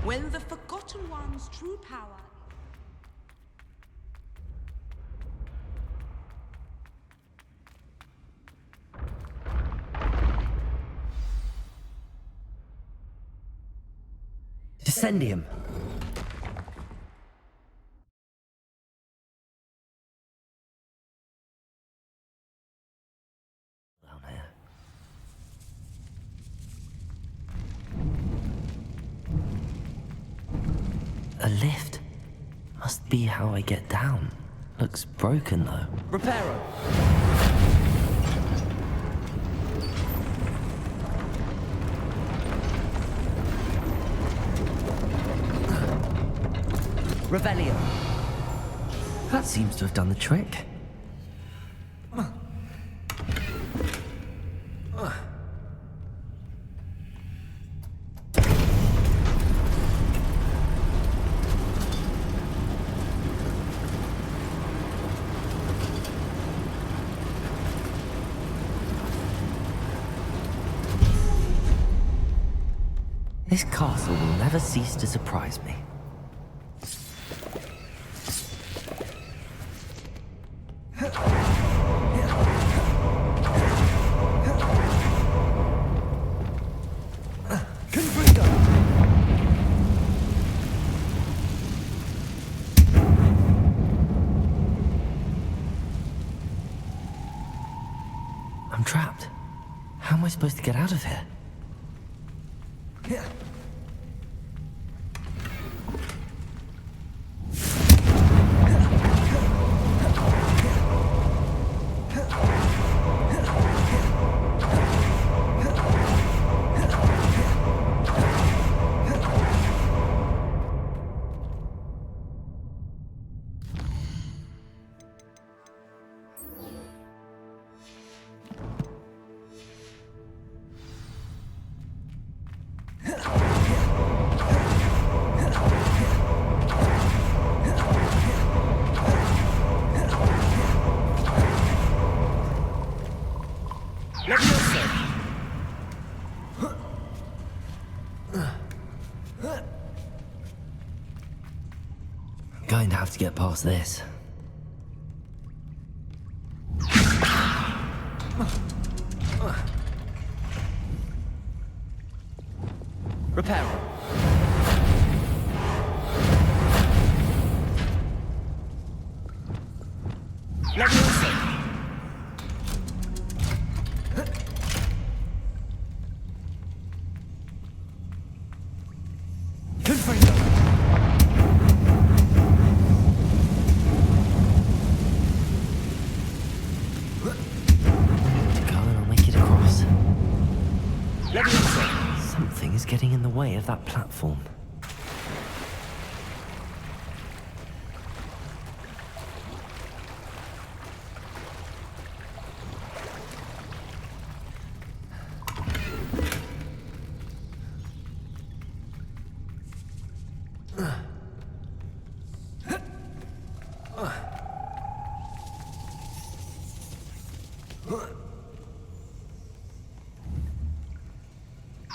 When the Forgotten One's true power... Descendium. A lift. Must be how I get down. Looks broken though. Reparo! Revelio. That seems to have done the trick. This castle will never cease to surprise me. I'm trapped. How am I supposed to get out of here? Going to have to get past this. Repair. Something is getting in the way of that platform.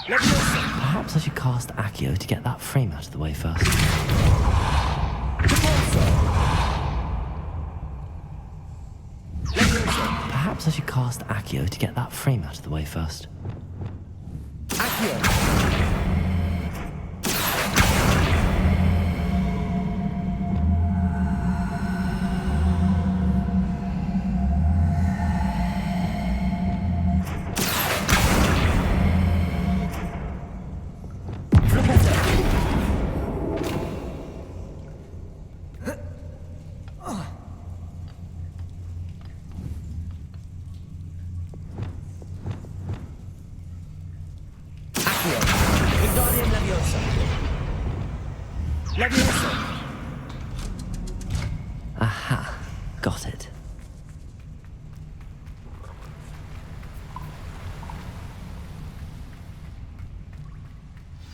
Perhaps I should cast Accio to get that frame out of the way first. Perhaps I should cast Accio to get that frame out of the way first. Aha, got it.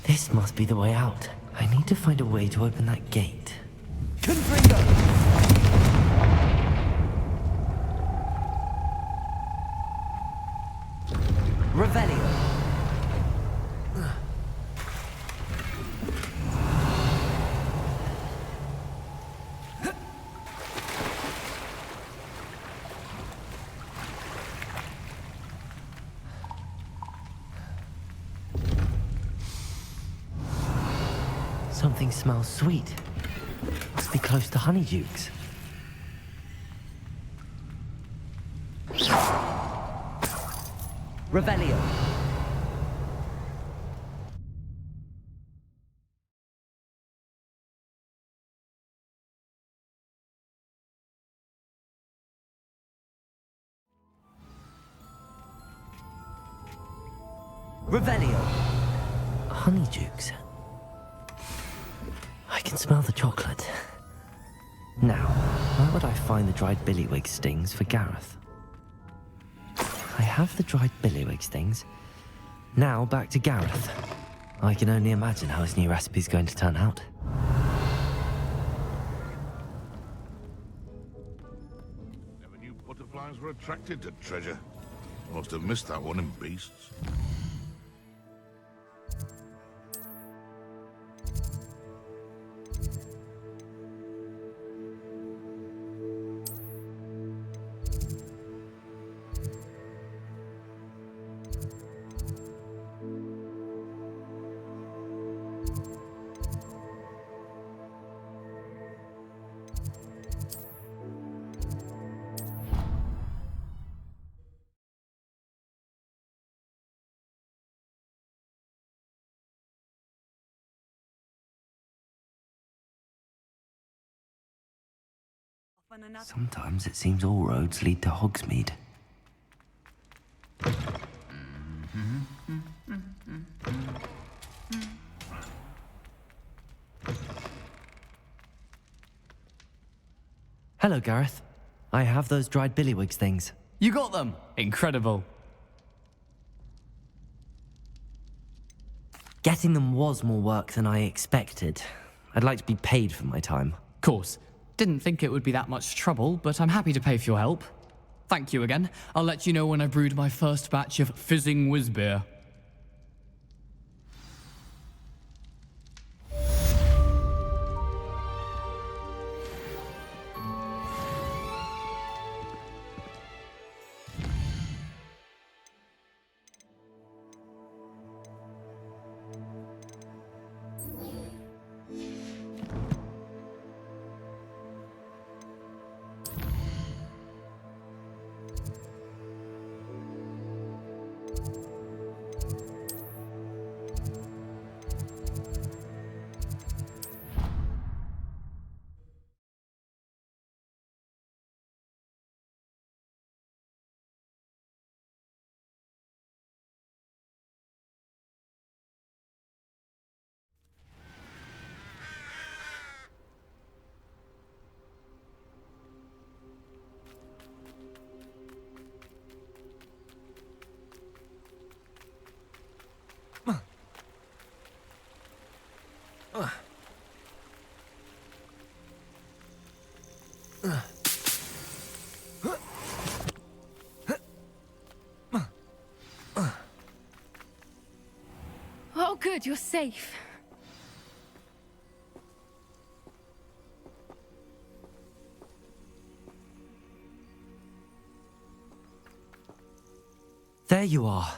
This must be the way out. I need to find a way to open that gate. Revelio. Something smells sweet. Must be close to Honeydukes. Revelio. Revelio. Honeydukes. I can smell the chocolate. Now, Where would I find the dried billywig stings for Gareth? I have the dried billywig stings. Now back to Gareth. I can only imagine how his new recipe's going to turn out. Never knew butterflies were attracted to treasure. Must have missed that one in Beasts. Sometimes it seems all roads lead to Hogsmeade. Hello, Gareth. I have those dried billywigs things. You got them! Incredible. Getting them was more work than I expected. I'd like to be paid for my time. Course. Didn't think it would be that much trouble, but I'm happy to pay for your help. Thank you again. I'll let you know when I've brewed my first batch of fizzing whiz-beer. Oh, good, you're safe. There you are.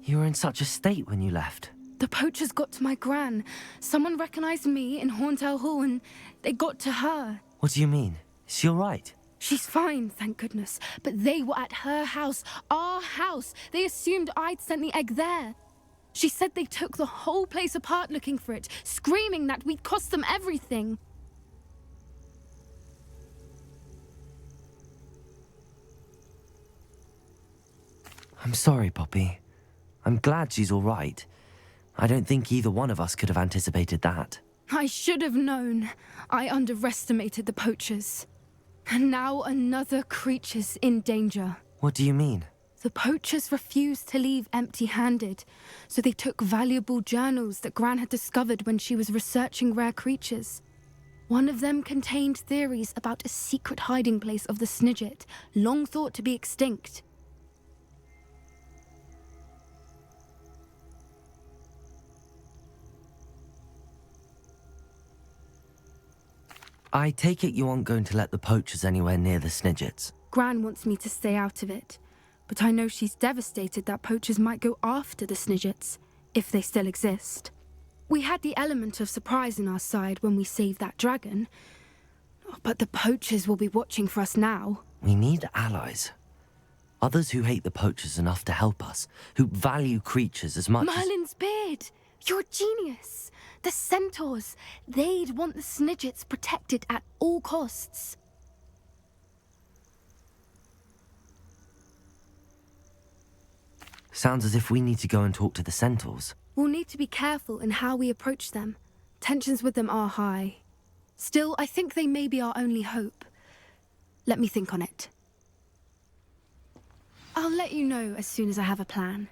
You were in such a state when you left. The poachers got to my gran. Someone recognized me in Hauntel Hall and they got to her. What do you mean? Is she all right? She's fine, thank goodness. But they were at her house, our house. They assumed I'd sent the egg there. She said they took the whole place apart looking for it, screaming that we'd cost them everything. I'm sorry, Poppy. I'm glad she's all right. I don't think either one of us could have anticipated that. I should have known. I underestimated the poachers. And now another creature's in danger. What do you mean? The poachers refused to leave empty-handed, so they took valuable journals that Gran had discovered when she was researching rare creatures. One of them contained theories about a secret hiding place of the Snidget, long thought to be extinct. I take it you aren't going to let the poachers anywhere near the Snidgets. Gran wants me to stay out of it, but I know she's devastated that poachers might go after the Snidgets, if they still exist. We had the element of surprise on our side when we saved that dragon, but the poachers will be watching for us now. We need allies. Others who hate the poachers enough to help us, who value creatures as much Merlin's beard! You're a genius! The centaurs! They'd want the Snidgets protected at all costs. Sounds as if we need to go and talk to the centaurs. We'll need to be careful in how we approach them. Tensions with them are high. Still, I think they may be our only hope. Let me think on it. I'll let you know as soon as I have a plan.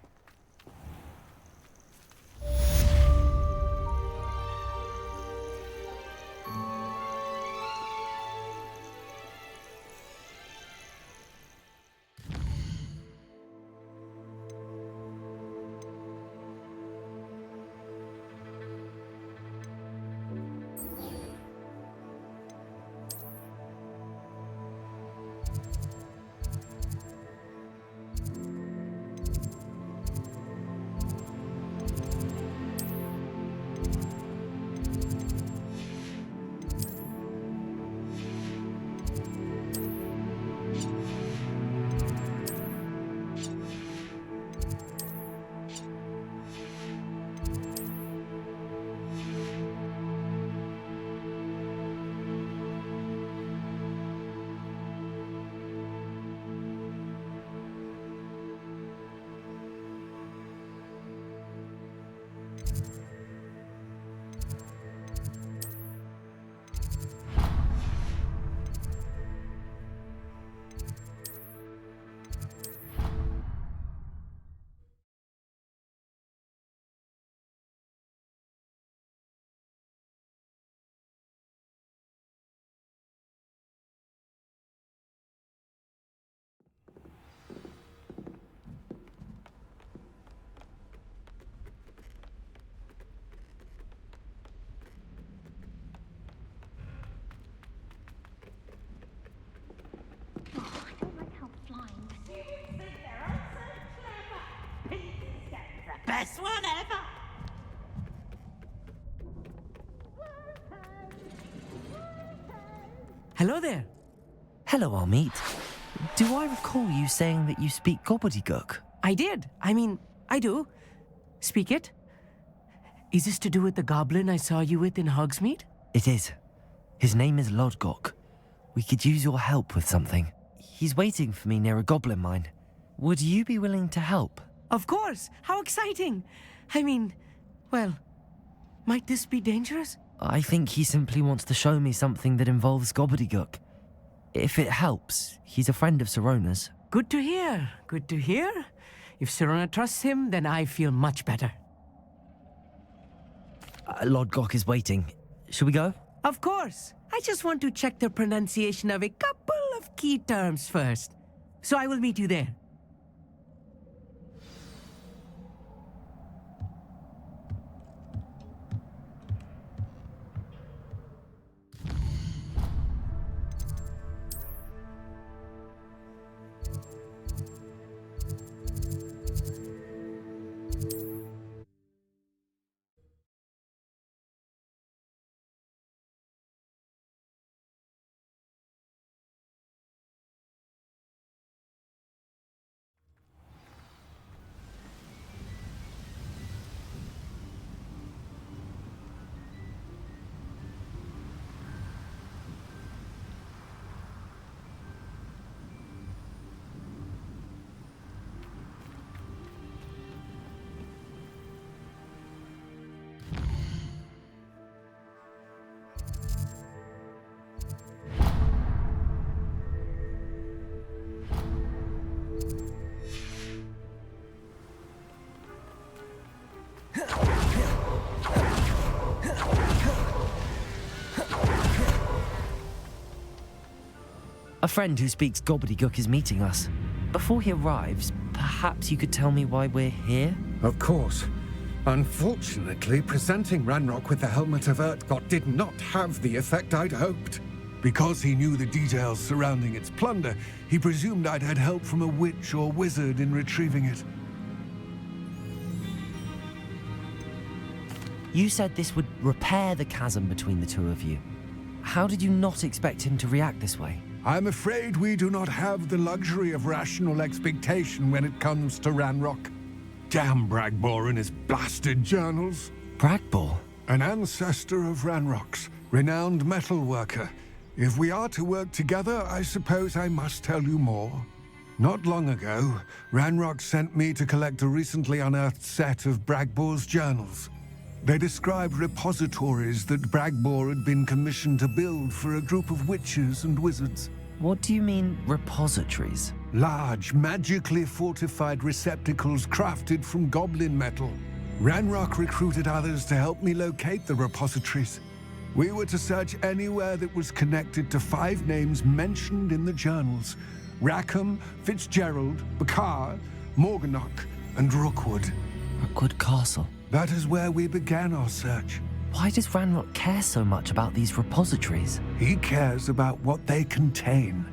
Best one ever! Hello there. Hello, Amit. Do I recall you saying that you speak gobbledygook? I did. I mean, I do. Speak it. Is this to do with the goblin I saw you with in Hogsmeade? It is. His name is Lodgok. We could use your help with something. He's waiting for me near a goblin mine. Would you be willing to help? Of course! How exciting! I mean, well, might this be dangerous? I think he simply wants to show me something that involves gobbledygook. If it helps, he's a friend of Sirona's. Good to hear. Good to hear. If Sirona trusts him, then I feel much better. Lodgok is waiting. Shall we go? Of course. I just want to check the pronunciation of a couple of key terms first. So I will meet you there. A friend who speaks gobbledygook is meeting us. Before he arrives, perhaps you could tell me why we're here? Of course. Unfortunately, presenting Ranrock with the Helmet of Urtkot did not have the effect I'd hoped. Because he knew the details surrounding its plunder, he presumed I'd had help from a witch or wizard in retrieving it. You said this would repair the chasm between the two of you. How did you not expect him to react this way? I'm afraid we do not have the luxury of rational expectation when it comes to Ranrock. Damn Bragbor and his blasted journals. Bragbor? An ancestor of Ranrock's, renowned metal worker. If we are to work together, I suppose I must tell you more. Not long ago, Ranrock sent me to collect a recently unearthed set of Bragbor's journals. They described repositories that Bragbor had been commissioned to build for a group of witches and wizards. What do you mean, repositories? Large, magically fortified receptacles crafted from goblin metal. Ranrock recruited others to help me locate the repositories. We were to search anywhere that was connected to 5 names mentioned in the journals: Rackham, Fitzgerald, Bakar, Morganach, and Rookwood. Rookwood Castle? That is where we began our search. Why does Ranrock care so much about these repositories? He cares about what they contain.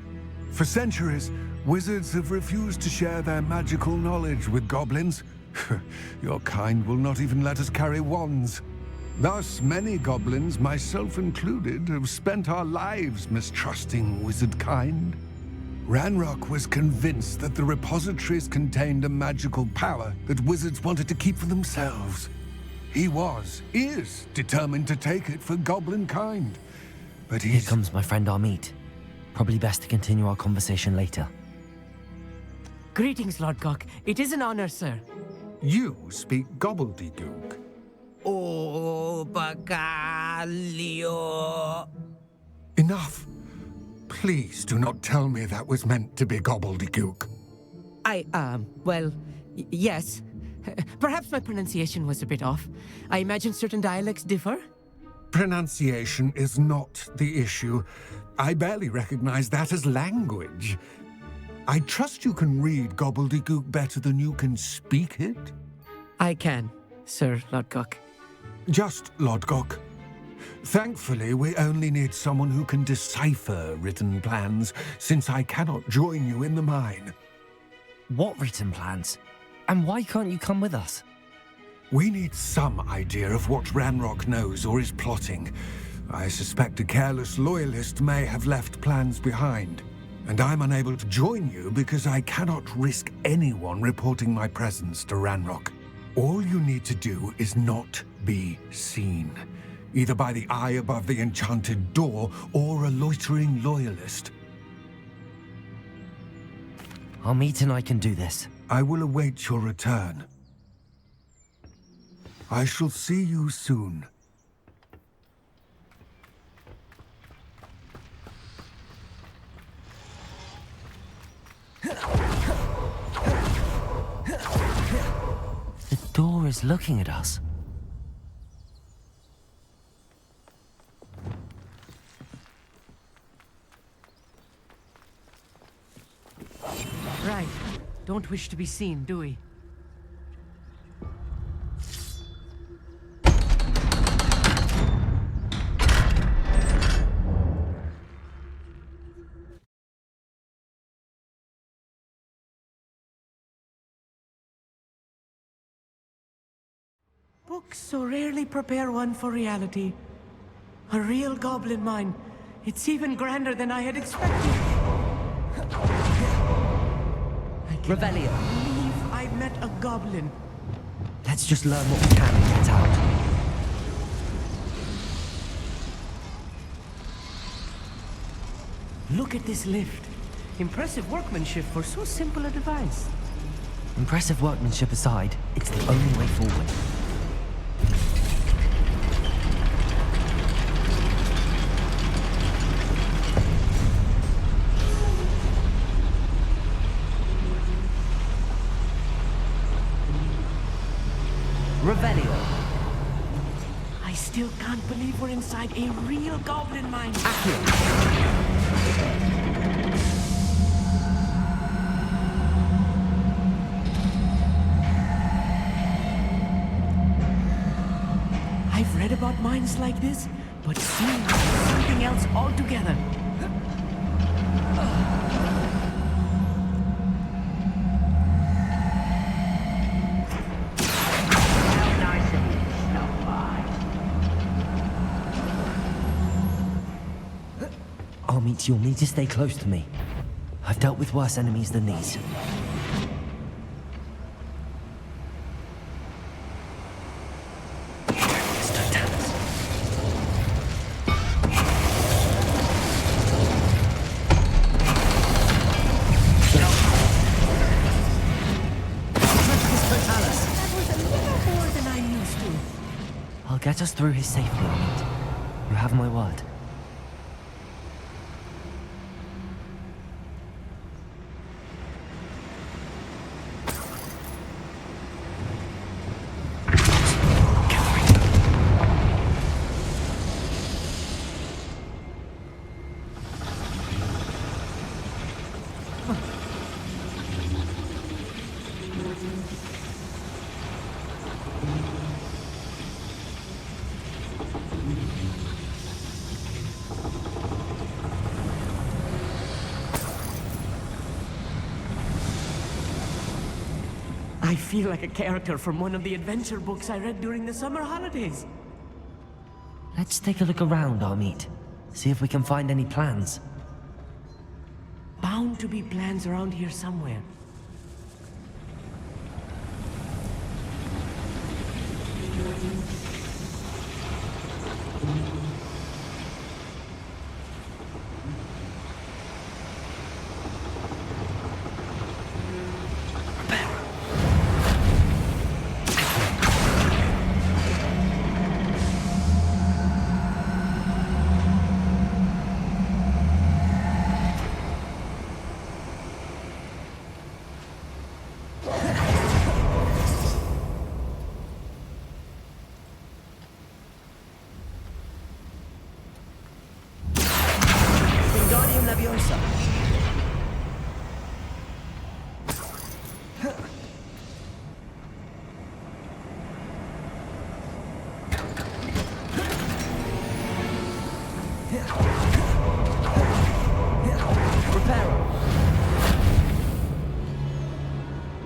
For centuries, wizards have refused to share their magical knowledge with goblins. Your kind will not even let us carry wands. Thus, many goblins, myself included, have spent our lives mistrusting wizard kind. Ranrock was convinced that the repositories contained a magical power that wizards wanted to keep for themselves. He is determined to take it for goblin kind. But Here comes my friend Amit. Probably best to continue our conversation later. Greetings, Lord Cock. It is an honor, sir. You speak gobbledygook. Oh, Bacalio. Enough. Please do not tell me that was meant to be gobbledygook. Well, yes. Perhaps my pronunciation was a bit off. I imagine certain dialects differ? Pronunciation is not the issue. I barely recognize that as language. I trust you can read gobbledygook better than you can speak it? I can, Sir Lodgok. Just Lodgok. Thankfully, we only need someone who can decipher written plans, since I cannot join you in the mine. What written plans? And why can't you come with us? We need some idea of what Ranrock knows or is plotting. I suspect a careless loyalist may have left plans behind. And I'm unable to join you because I cannot risk anyone reporting my presence to Ranrock. All you need to do is not be seen, either by the eye above the enchanted door or a loitering loyalist. Amit and I can do this. I will await your return. I shall see you soon. The door is looking at us. Right. Don't wish to be seen, do we? Books so rarely prepare one for reality. A real goblin mine. It's even grander than I had expected. Revelio. I believe I met a goblin. Let's just learn what we can and get out. Look at this lift. Impressive workmanship for so simple a device. Impressive workmanship aside, it's the only way forward. Revelio. I still can't believe we're inside a real goblin mine. I've read about mines like this, but seeing it is something else altogether. Amit, you'll need to stay close to me. I've dealt with worse enemies than these. I'll get us through his safely, Amit. You have my word. I feel like a character from one of the adventure books I read during the summer holidays. Let's take a look around, Amit. See if we can find any plans. Bound to be plans around here somewhere.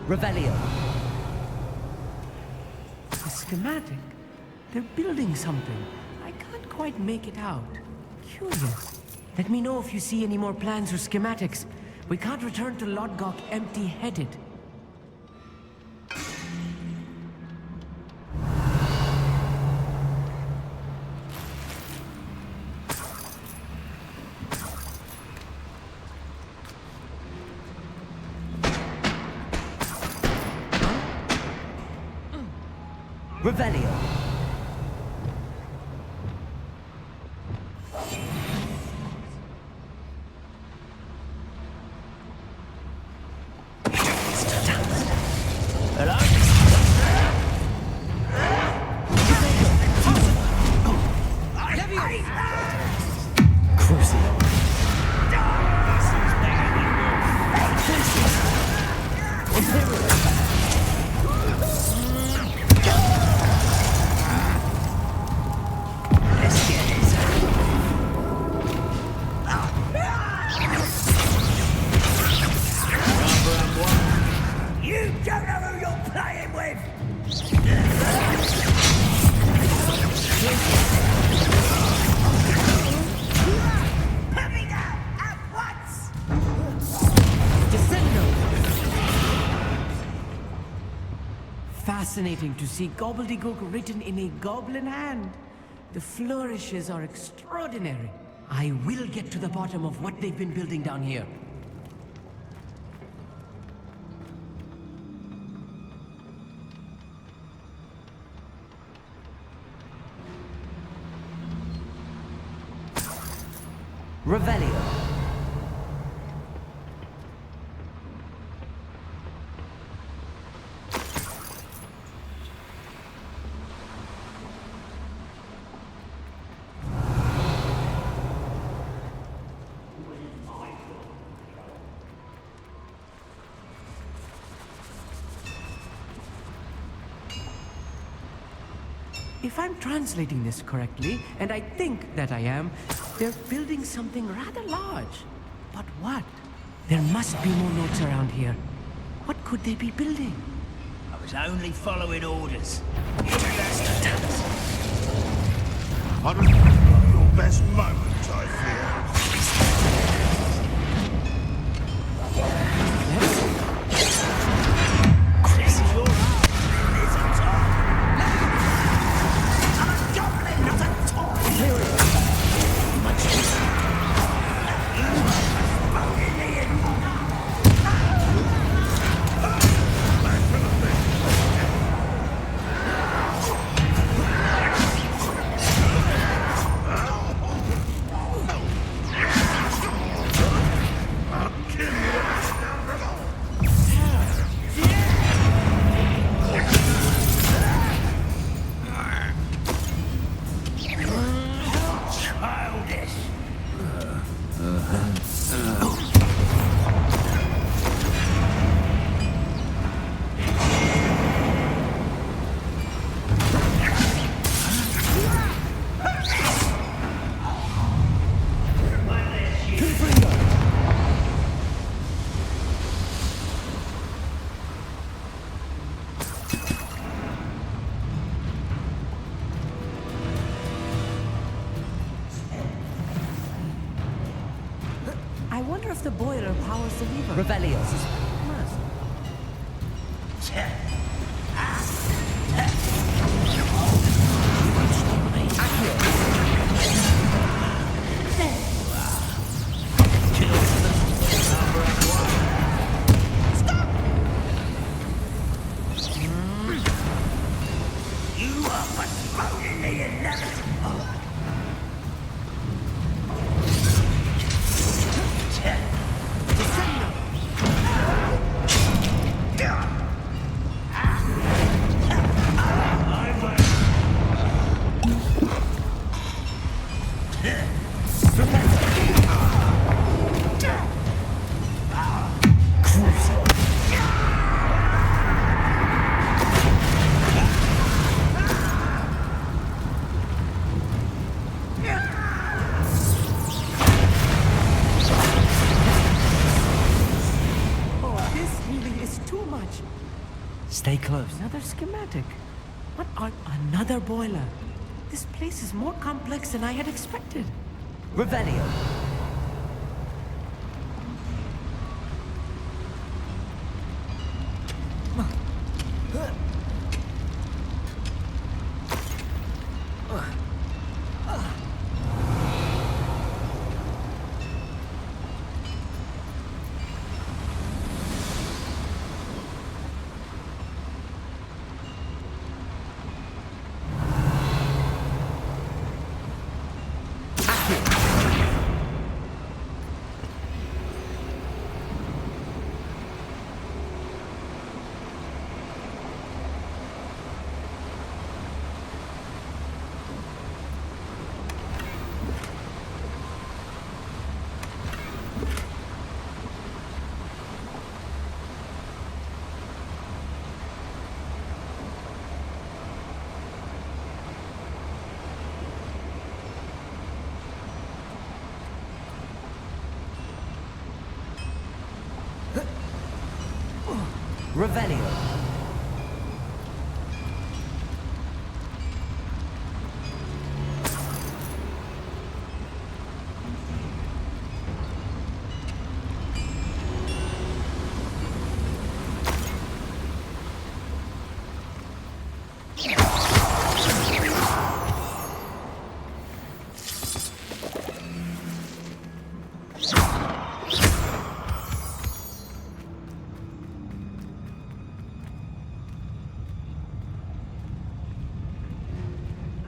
Revelio. A schematic? They're building something. I can't quite make it out. Curious. Let me know if you see any more plans or schematics. We can't return to Lodgok empty-headed. Revelio. Fascinating to see gobbledygook written in a goblin hand. The flourishes are extraordinary. I will get to the bottom of what they've been building down here. Revelio. If I'm translating this correctly, and I think that I am, they're building something rather large. But what? There must be more notes around here. What could they be building? I was only following orders. I don't know your best moment, I fear. I wonder if the boiler powers the lever. Revelio. Must. You are postponing the inevitable. Stay close. Another schematic. What on another boiler? This place is more complex than I had expected. Revelio. Revelio.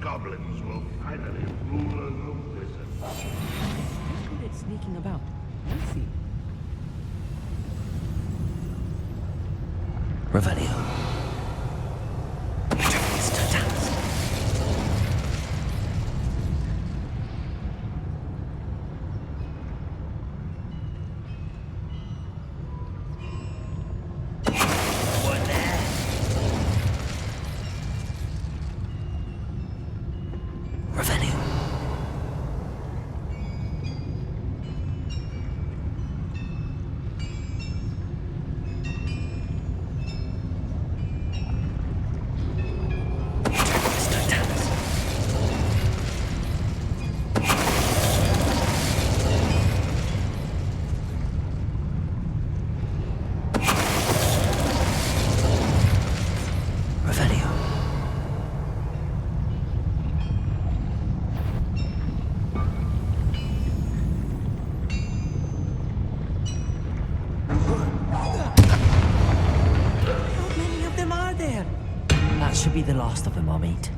Goblins will finally rule over wizards. Who's good at sneaking about? Let's see. Revelio. That should be the last of them I'll meet.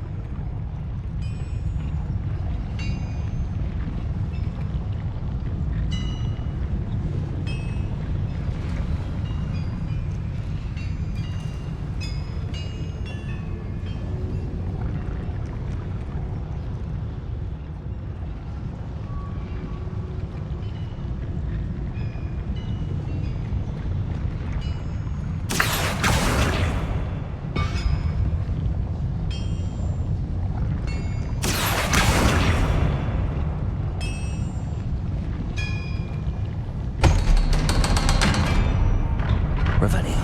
Revelio.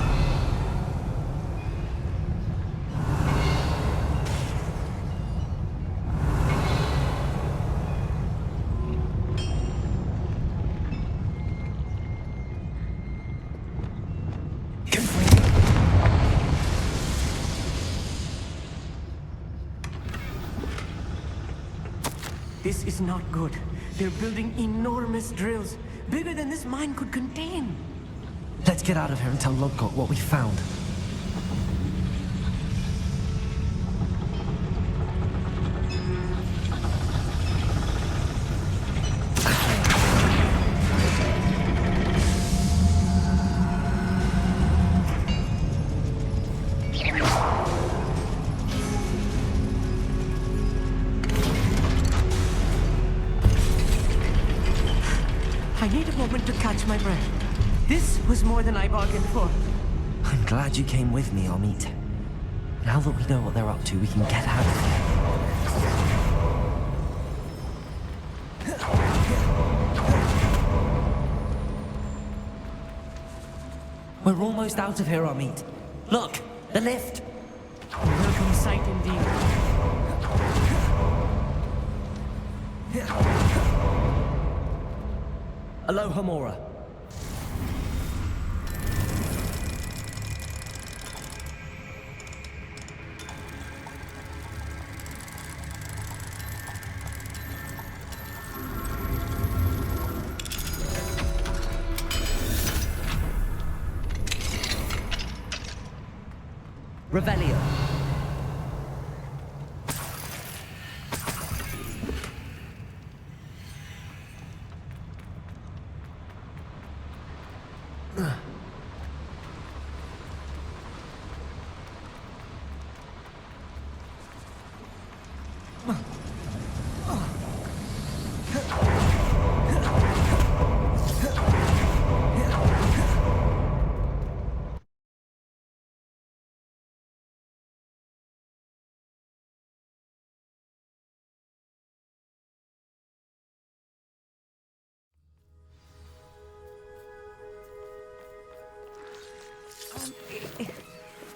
This is not good. They're building enormous drills, bigger than this mine could contain. Let's get out of here and tell Lodgok what we found. I need a moment to catch my breath. This was more than I bargained for. I'm glad you came with me, Amit. Now that we know what they're up to, we can get out of here. We're almost out of here, Amit. Look, the lift. A welcome sight indeed. Aloha, Mora. Revelio.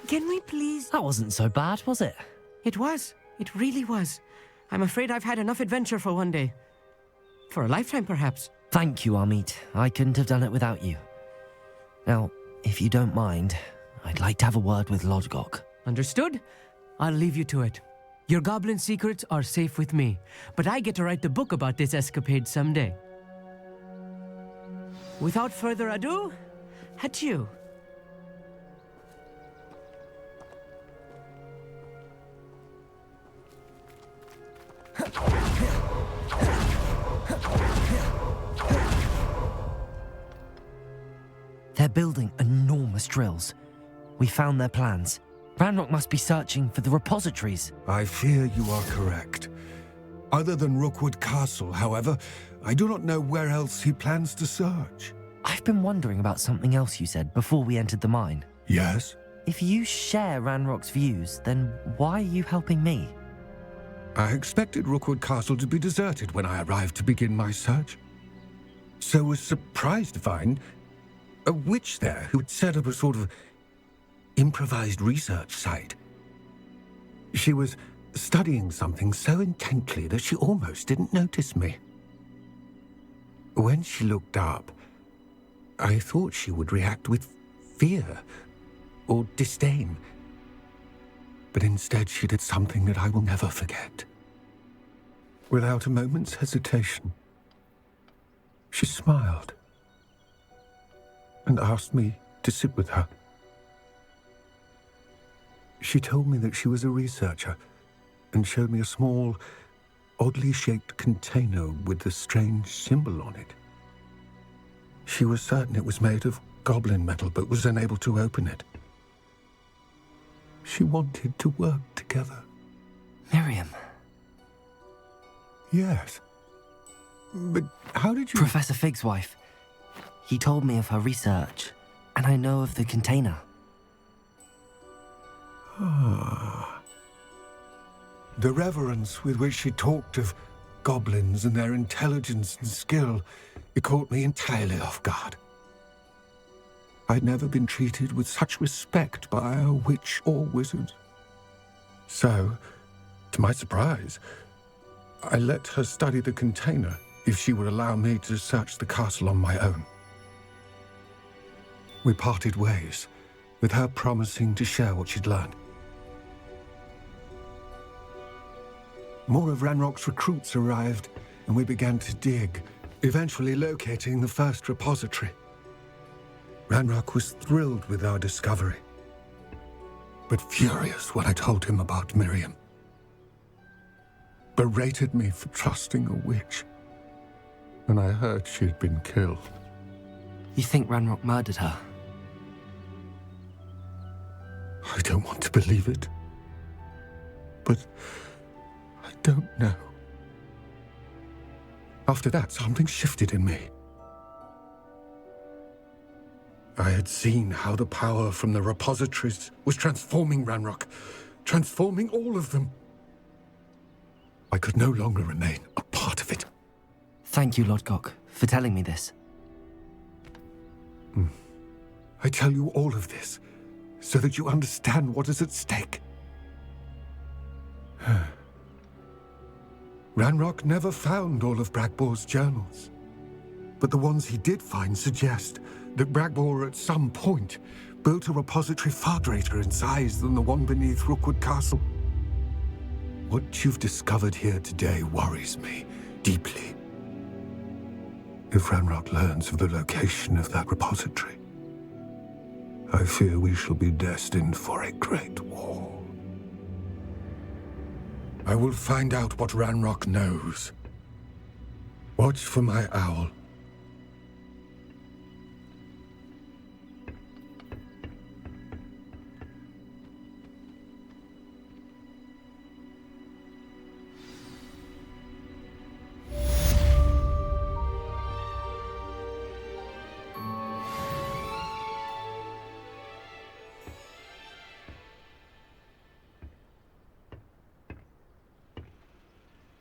Can we please... That wasn't so bad, was it? It was. It really was. I'm afraid I've had enough adventure for one day. For a lifetime, perhaps. Thank you, Amit. I couldn't have done it without you. Now, if you don't mind, I'd like to have a word with Lodgok. Understood? I'll leave you to it. Your goblin secrets are safe with me, but I get to write the book about this escapade someday. Without further ado, adieu. They're building enormous drills. We found their plans. Ranrock must be searching for the repositories. I fear you are correct. Other than Rookwood Castle, however, I do not know where else he plans to search. I've been wondering about something else you said before we entered the mine. Yes? If you share Ranrock's views, then why are you helping me? I expected Rookwood Castle to be deserted when I arrived to begin my search. So was surprised to find a witch there who had set up a sort of improvised research site. She was studying something so intently that she almost didn't notice me. When she looked up, I thought she would react with fear or disdain. But instead she did something that I will never forget. Without a moment's hesitation, she smiled and asked me to sit with her. She told me that she was a researcher and showed me a small, oddly shaped container with a strange symbol on it. She was certain it was made of goblin metal, but was unable to open it. She wanted to work together. Miriam. Yes. But how did you... Professor Fig's wife. He told me of her research, and I know of the container. Ah. The reverence with which she talked of goblins and their intelligence and skill, it caught me entirely off guard. I'd never been treated with such respect by a witch or wizard. So, to my surprise, I let her study the container if she would allow me to search the castle on my own. We parted ways, with her promising to share what she'd learned. More of Ranrock's recruits arrived, and we began to dig, eventually locating the first repository. Ranrock was thrilled with our discovery, but furious when I told him about Miriam. Berated me for trusting a witch, and I heard she'd been killed. You think Ranrock murdered her? I don't want to believe it, but I don't know. After that, something shifted in me. I had seen how the power from the repositories was transforming Ranrock, transforming all of them. I could no longer remain a part of it. Thank you, Lodgok, for telling me this. I tell you all of this so that you understand what is at stake. Ranrock never found all of Bragbor's journals, but the ones he did find suggest that Bragbor at some point built a repository far greater in size than the one beneath Rookwood Castle. What you've discovered here today worries me deeply. If Ranrock learns of the location of that repository, I fear we shall be destined for a great war. I will find out what Ranrock knows. Watch for my owl